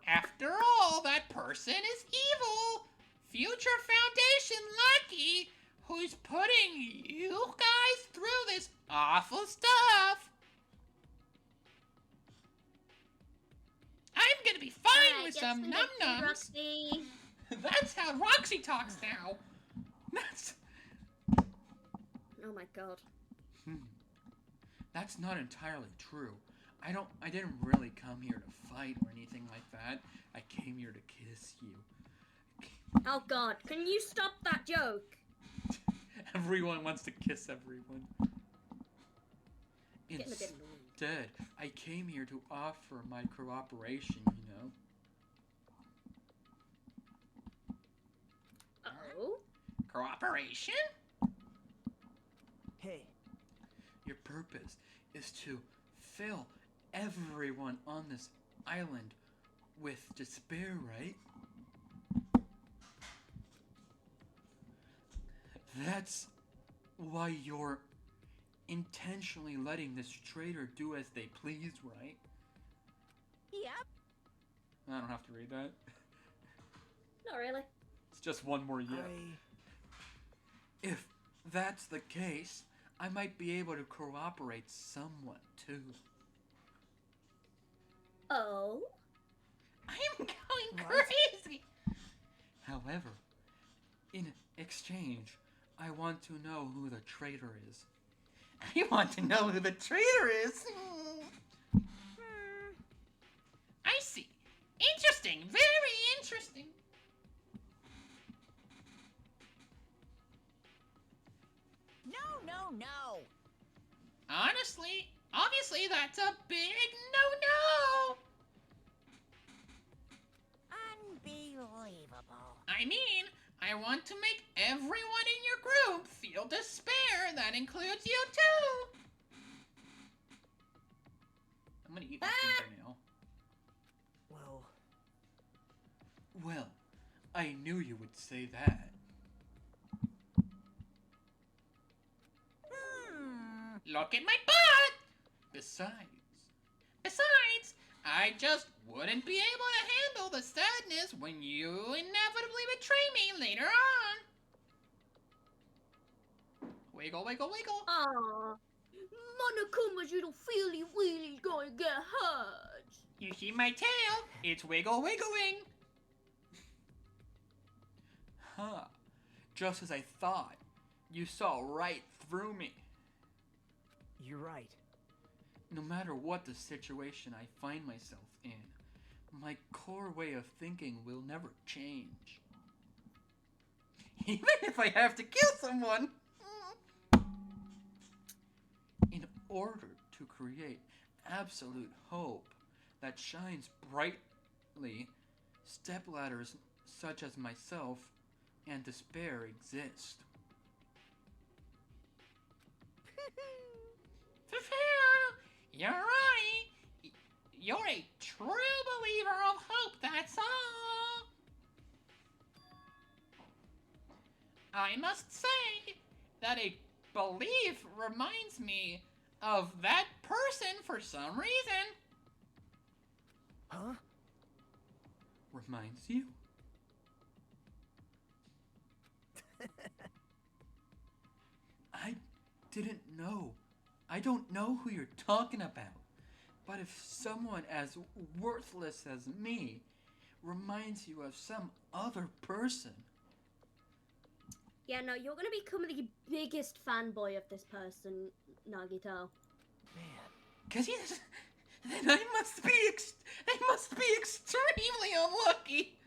After all, that person is evil. Future Foundation Lucky, who's putting you guys through this awful stuff. I'm gonna be fine with some num-nums. That's how Roxy talks now. Oh my god. That's not entirely true. I didn't really come here to fight or anything like that. I came here to kiss you. Oh god, can you stop that joke? Everyone wants to kiss everyone. Instead, I came here to offer my cooperation, you know? Oh? Cooperation? Hey. Your purpose is to fill everyone on this island with despair, right? That's why you're intentionally letting this traitor do as they please, right? Yep. I don't have to read that. Not really. It's just one more yep. If that's the case, I might be able to cooperate somewhat, too. Oh? I'm going crazy! However, in exchange, I want to know who the traitor is. I want to know who the traitor is. I see. Interesting. Very interesting. No. Honestly, obviously that's a big no-no. Unbelievable. I mean, I want to make everyone in your group feel despair. That includes you too. I'm gonna eat my fingernail. Well, I knew you would say that. Look at my butt. Besides, I just wouldn't be able to handle the sadness when you inevitably betray me later on. Wiggle, wiggle, wiggle. Aww. Monokuma's little feely wheely's gonna get hurt. You see my tail? It's wiggle wiggling. Huh. Just as I thought. You saw right through me. You're right. No matter what the situation I find myself in, my core way of thinking will never change. Even if I have to kill someone! In order to create absolute hope that shines brightly, stepladders such as myself and despair exist. You're right. You're a true believer of hope, that's all. I must say that a belief reminds me of that person for some reason. Huh? Reminds you? I didn't know. I don't know who you're talking about. But if someone as worthless as me reminds you of some other person... Yeah, no, you're gonna become the biggest fanboy of this person, Nagito. Cause he's... Then I must be extremely unlucky!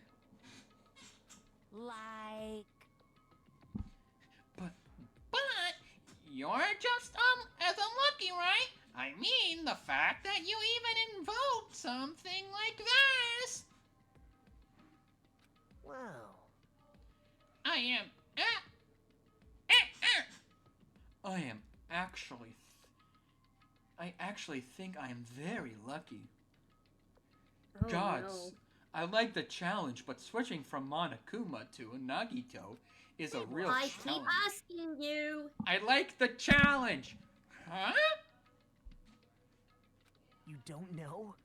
Like... But you're just as unlucky, right? I mean, the fact that you even invoked something like this. Well... I am I actually think I am very lucky. Oh, Gods, no. I like the challenge, but switching from Monokuma to Nagito is a real challenge. I keep asking you. I like the challenge! Huh? You don't know?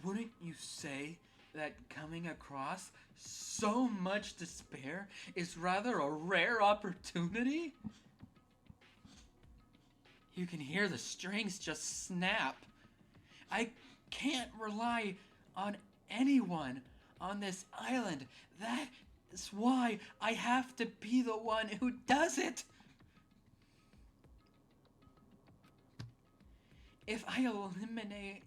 Wouldn't you say that coming across so much despair is rather a rare opportunity? You can hear the strings just snap. I can't rely on anyone on this island. That is why I have to be the one who does it. If I eliminate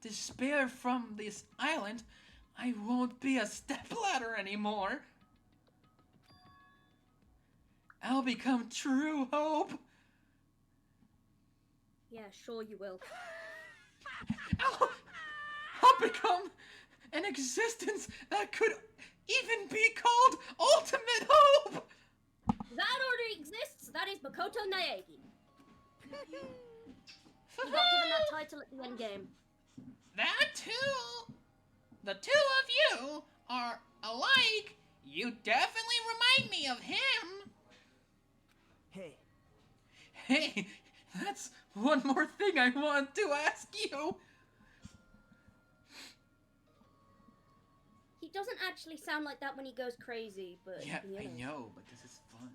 despair from this island, I won't be a stepladder anymore. I'll become true hope. Yeah, sure you will. I'll become an existence that could even be called ultimate hope. That already exists. That is Makoto Naegi. You got given that title at the end game. That too. The two of you are alike. You definitely remind me of him. Hey, that's one more thing I want to ask you. He doesn't actually sound like that when he goes crazy, but... Yeah, you I know, but this is fun.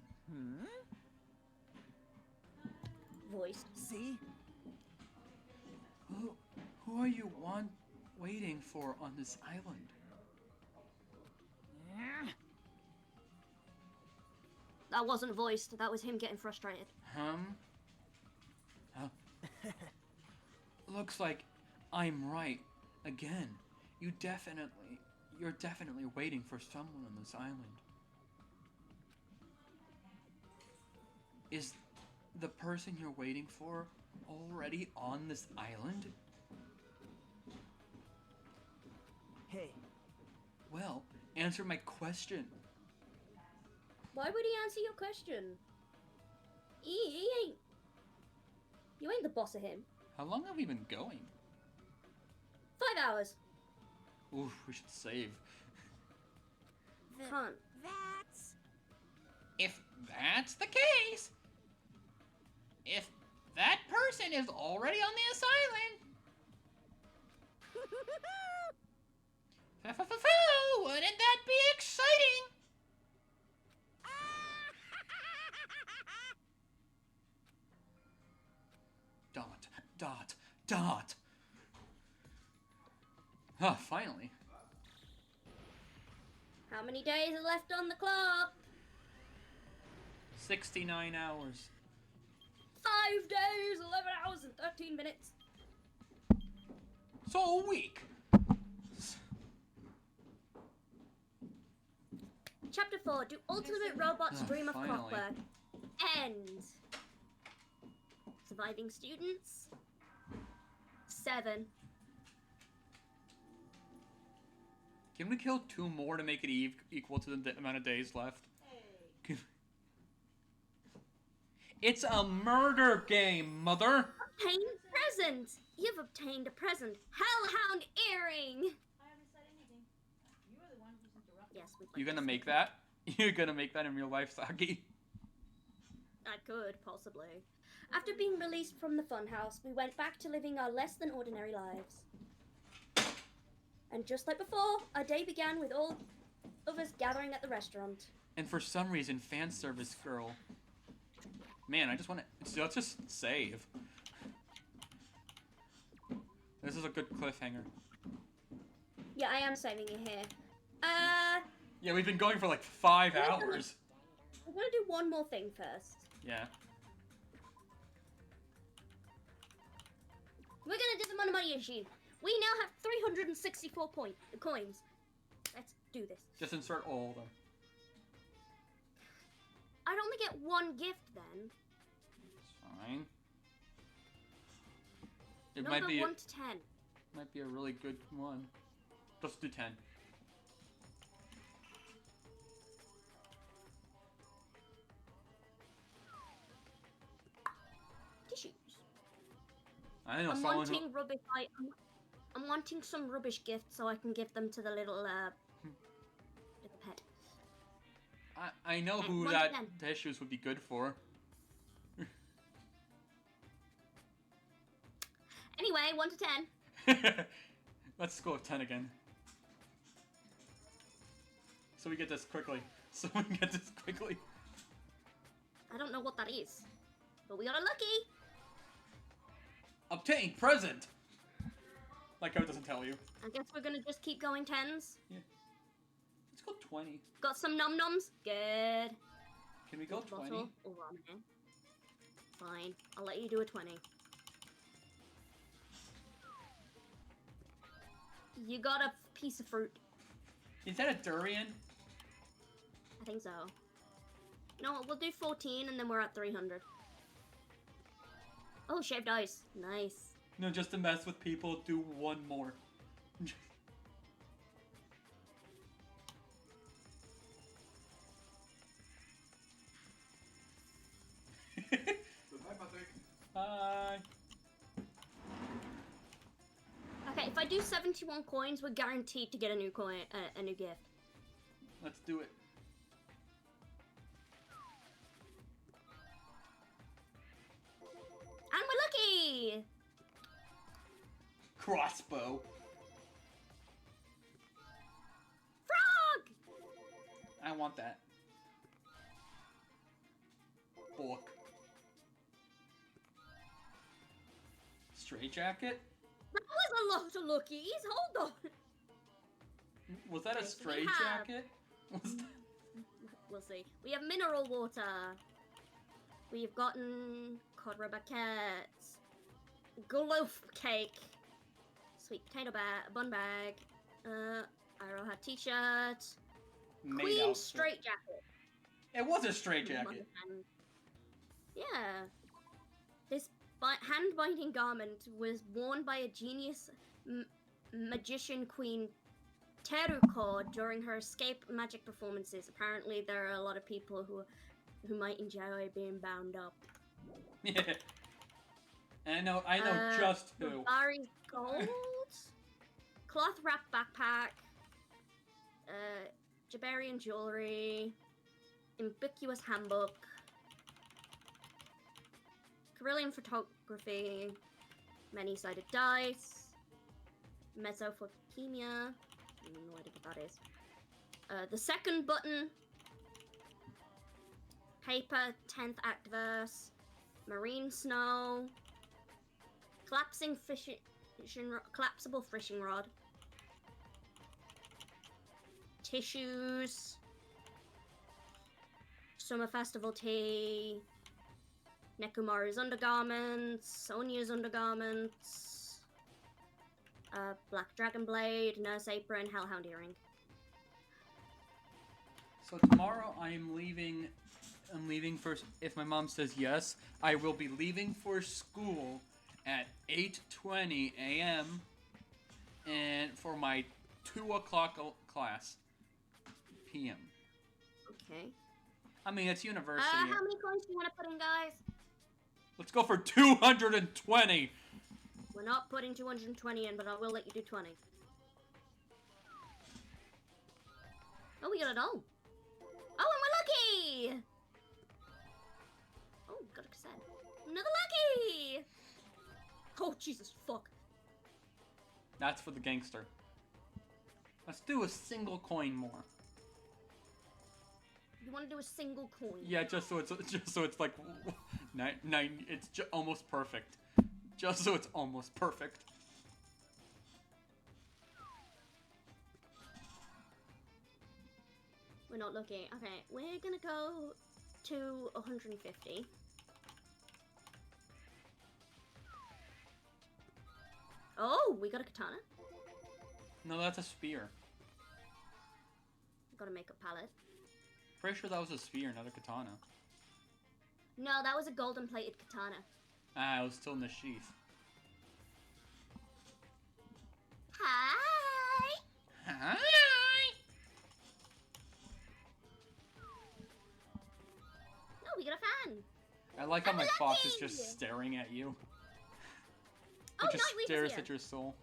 Voiced. See? Who are you waiting for on this island? That wasn't voiced. That was him getting frustrated. Huh? Looks like I'm right. Again, you're definitely waiting for someone on this island. Is the person you're waiting for already on this island? Hey. Well, answer my question. Why would he answer your question? He ain't... You ain't the boss of him. How long have we been going? 5 hours. Oof, we should save. Can't. If that's the case, if that person is already on this island, wouldn't that be exciting? Dot. Ah, finally. How many days are left on the clock? 69 hours. 5 days, 11 hours, and 13 minutes. So a week. Chapter 4. Do ultimate robots dream of finally. clockwork? End. Surviving students? 7. Can we kill 2 more to make it equal to the amount of days left? It's a murder game, mother! Obtain present! You've obtained a present. Hellhound earring! Yes, we'd like You gonna to make see that? You're gonna make that in real life, Saki? I could, possibly. After being released from the funhouse, we went back to living our less than ordinary lives. And just like before, our day began with all of us gathering at the restaurant. And for some reason, fan service girl. Man, I just want to. Let's just save. This is a good cliffhanger. Yeah, I am saving it here. Yeah, we've been going for like 5 hours. We're gonna do one more thing first. Yeah. We're gonna do the money machine. We now have 364 coins. Let's do this. Just insert all of them. I'd only get 1 gift then. Fine. It Number might be 1 to 10. Might be a really good one. Let's do 10. Tissues. I know I'm someone wanting rubbish. I'm wanting some rubbish gifts so I can give them to the little pet. I know who 1 to that 10. tissues would be good for. Anyway, 1 to 10. Let's go with 10 again. So we get this quickly. I don't know what that is, but we got a lucky. Obtain present! Like how it doesn't tell you. I guess we're gonna just keep going 10s. Yeah. Let's go 20. Got some num-nums? Good. Can we go 20? Bottle or ramen? Fine. I'll let you do a 20. You got a piece of fruit. Is that a durian? I think so. You know what? We'll do 14 and then we're at 300. Oh, shaved ice. Nice. No, just to mess with people, do 1 more. Bye. Okay, if I do 71 coins, we're guaranteed to get a new coin, a new gift. Let's do it. And we're lucky! Crossbow. Frog! I want that. Book. Stray jacket? That was a lot of luckies. Hold on. Was that a stray jacket? Was that... we'll see. We have mineral water. We've gotten cod rubber cats, loaf cake, sweet potato bun bag, Arrowhead t-shirt, Queen straight jacket. It was a straight jacket. Yeah. This hand-binding garment was worn by a genius magician Queen Teruko during her escape magic performances. Apparently, there are a lot of people who might enjoy being bound up. Yeah. And I know just who. Bari's gold, cloth wrap backpack, Jabarian jewelry, ambiguous handbook, Carillion photography, many-sided dice, Mesophokemia. I have no idea what that is. The second button, paper, 10th Actverse, marine snow, collapsible fishing rod, tissues, summer festival tea, Nekomaru's undergarments, Sonia's undergarments, black dragon blade, nurse apron, hellhound earring. So tomorrow I'm leaving for, if my mom says yes, I will be leaving for school at 8:20 a.m. and for my 2 o'clock class p.m. Okay. I mean, it's university. How many coins do you want to put in, guys? Let's go for 220. We're not putting 220 in, but I will let you do 20. Oh, we got it all. Oh, and we're lucky! Oh, we got a cassette. Another lucky! Oh, Jesus, fuck. That's for the gangster. Let's do a single coin more. You want to do a single coin? Yeah, just so it's like nine. It's almost perfect. Just so it's almost perfect. We're not looking. Okay, we're gonna go to 150. Oh, we got a katana. No, that's a spear. Gotta make a pallet. Pretty sure that was a spear, not a katana. No, that was a golden plated katana. Ah, it was still in the sheath. Hi! Hi! Oh, we got a fan! I like how my fox is just staring at you. It just stares at your soul.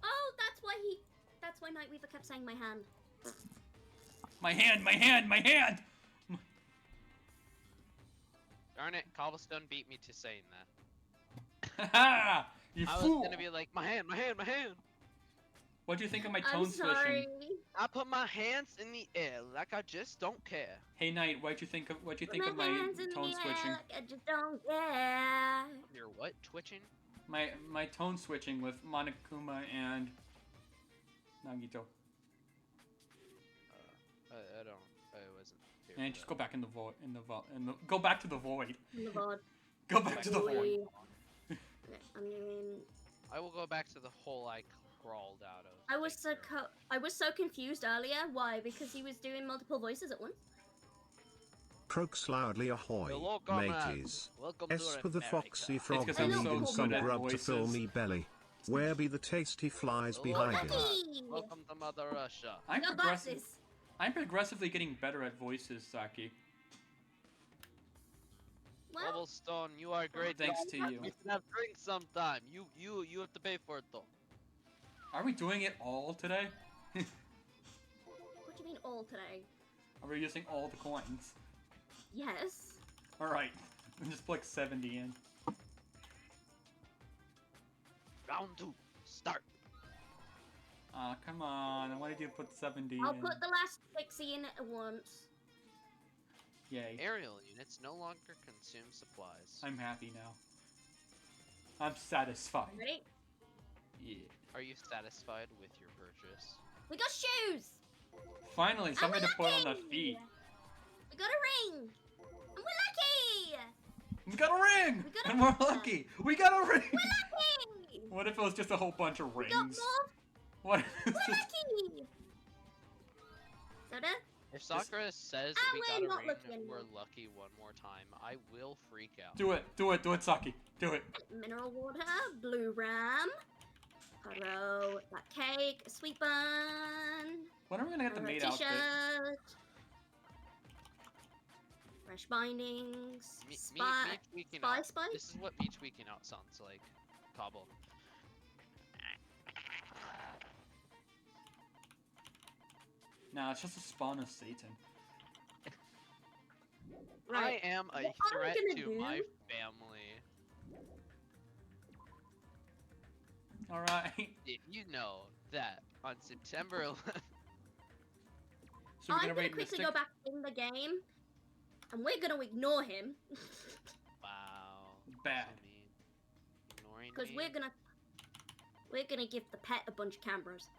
Oh, that's why Nightweaver kept saying my hand. My hand, my hand, my hand! Darn it, Cobblestone beat me to saying that. Haha! You I fool! was gonna be like, my hand, my hand, my hand! What do you think of my tone switching? I put my hands in the air like I just don't care. Hey Knight, what'd you think of my tone switching? Like I just don't care. Your what? Twitching? My tone switching with Monokuma and Nagito. I wasn't. And just go back in the void. Go back to the void. In the void. Go back to the void. Okay, I'm doing. I will go back to the hole I crawled out of. I was so confused earlier. Why? Because he was doing multiple voices at once. Croaks loudly ahoy, Hello, mateys. Welcome S to for the America. foxy frog It's 'cause I'm so needing good some at grub to fill voices. me belly. Where be the tasty flies behind him? Welcome to Mother Russia. I'm progressively getting better at voices, Saki. Cobblestone, you are great. Thanks to you. We can have drinks sometime. You have to pay for it though. Are we doing it all today? What do you mean all today? Are we using all the coins? Yes. Alright, just put like 70 in. Round 2, start. Aw, come on. I wanted you to put 70 I'll in. put the last 60 in at once. Yay. Aerial units no longer consume supplies. I'm happy now. I'm satisfied. Ready? Yeah. Are you satisfied with your purchase? We got shoes! Finally, something to put on the feet. We got a ring! And we're lucky! We got a ring! And we're lucky! We got a ring! We're lucky! What if it was just a whole bunch of rings? We got more? What if We're it's just... lucky! Soda? If Sakura says we got a ring and we're lucky one more time, I will freak out. Do it, do it, do it, Saki. Do it. Mineral water, blue ram, Paro, that cake, a sweet bun. When are we gonna get the maid outfit? Fresh bindings, Me spy spice? This is what me tweaking out sounds like. Cobble. Nah, it's just a spawn of Satan. Right. I am a threat to my family. Alright. If you know that on September 11th... So I'm gonna quickly go back in the game, and we're gonna ignore him. Wow. Bad. Because we're gonna give the pet a bunch of cameras.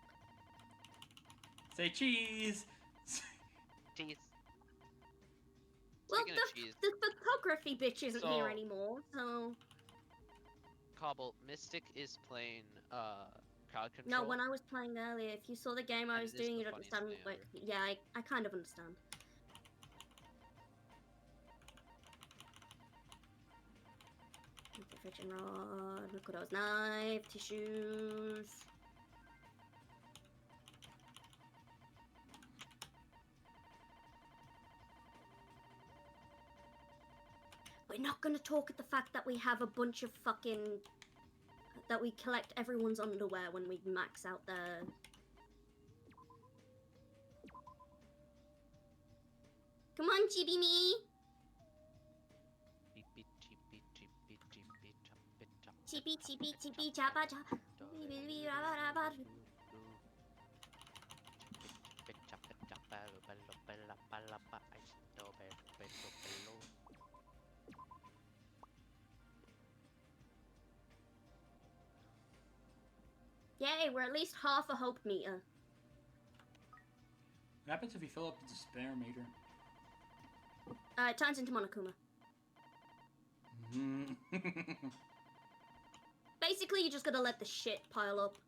Say cheese! Cheese. Well, the photography bitch isn't here anymore, so... Cobble, Mystic is playing, crowd control. No, when I was playing earlier, if you saw the game I was doing, you'd understand, like, yeah, I kind of understand. Fetching rod, Mikoto's knife, tissues... We're not gonna talk at the fact that we have a bunch of fucking... that we collect everyone's underwear when we max out their... Come on, chibi me! Chibi, chibi, chibi, chapa, chapa. Yay, we're at least half a hope meter. What happens if you fill up the despair meter? It turns into Monokuma. Basically, you just gotta let the shit pile up.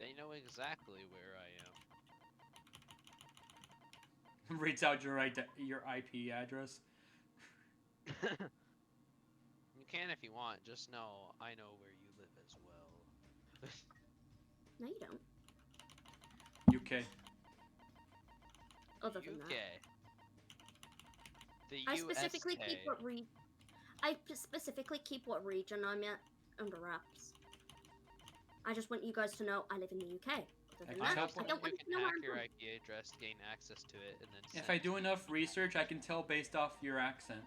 They know exactly where I am. Reads out your IP address. You can if you want, just know I know where you live as well. No, you don't. UK. Other than UK. that. The I specifically keep what region I'm at under wraps. I just want you guys to know I live in the UK. Other than that, I don't want you to know where I'm your from. IP address, gain access to it, and then If I do enough research, I can tell based off your accent.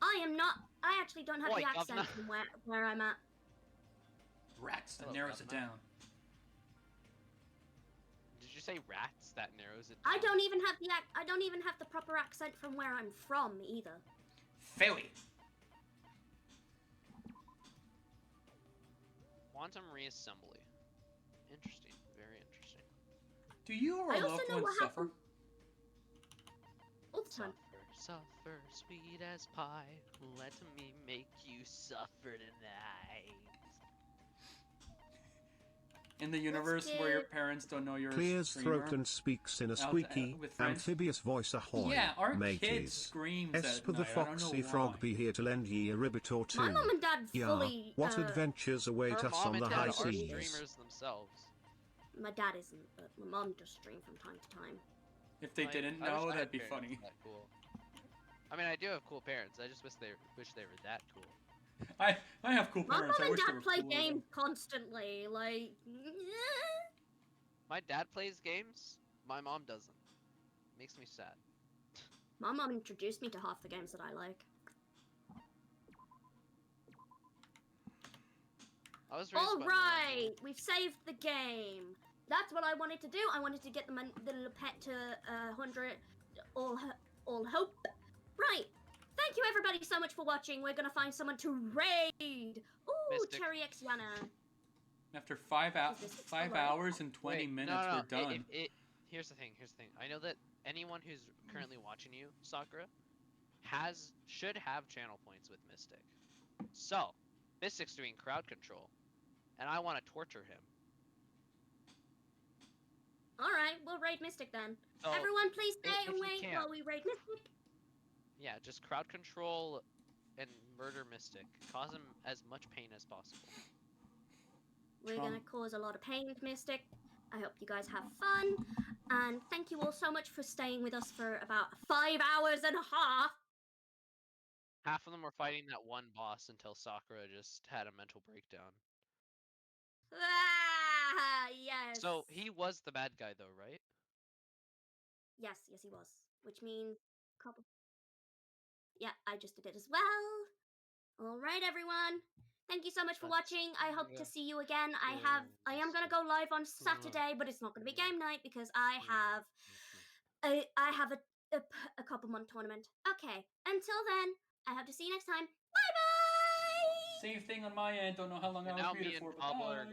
I am not. I actually don't have the accent from where I'm at. Rats, that narrows it down. Did you say rats? That narrows it down. I don't even have the proper accent from where I'm from either. Philly. Quantum reassembly. Interesting. Very interesting. Do you or a loved one suffer? All the time. Suffer, sweet as pie. Let me make you suffer tonight. In the universe where your parents don't know you're Clears a streamer, throat and speaks in a squeaky, amphibious voice. Ahoy, yeah, our mateys. kids screams S for at the night. I don't foxy know frog why. be here to lend ye a ribbit or two. My mum and dad fully. What adventures await Her us mom on and the dad high are seas? streamers themselves. My dad isn't, but my mom does stream from time to time. If they didn't I wish know, I had that'd be parents funny. That cool. I mean, I do have cool parents. I just wish they were that cool. I have cool My parents. mom I and wish they dad were play cooler. games constantly. Like, My dad plays games. My mom doesn't. Makes me sad. my mom introduced me to half the games that I like. I was raised All by right, we've saved the game. That's what I wanted to do. I wanted to get the little pet to 100. All hope. Right. Thank you everybody so much for watching. We're gonna find someone to raid. Ooh, Mystic. Cherry X Yana. After 5 hours and 20 minutes, we're done. Here's the thing. I know that anyone who's currently watching you, Sakura, should have channel points with Mystic. So, Mystic's doing crowd control, and I want to torture him. Alright, we'll raid Mystic then. So, everyone please stay and wait can. while we raid Mystic. Yeah, just crowd control and murder Mystic. Cause him as much pain as possible. We're gonna cause a lot of pain with Mystic. I hope you guys have fun. And thank you all so much for staying with us for about 5 hours and a half. Half of them were fighting that one boss until Sakura just had a mental breakdown. Ah, yes. So he was the bad guy though, right? Yes, he was. Which means yeah, I just did it as well. Alright everyone. Thank you so much for watching. I hope to see you again. I am gonna go live on Saturday, but it's not gonna be game night because I have a couple-month tournament. Okay, until then, I hope to see you next time. Bye bye! Same thing on my end. Don't know how long I'll be here for. Bye.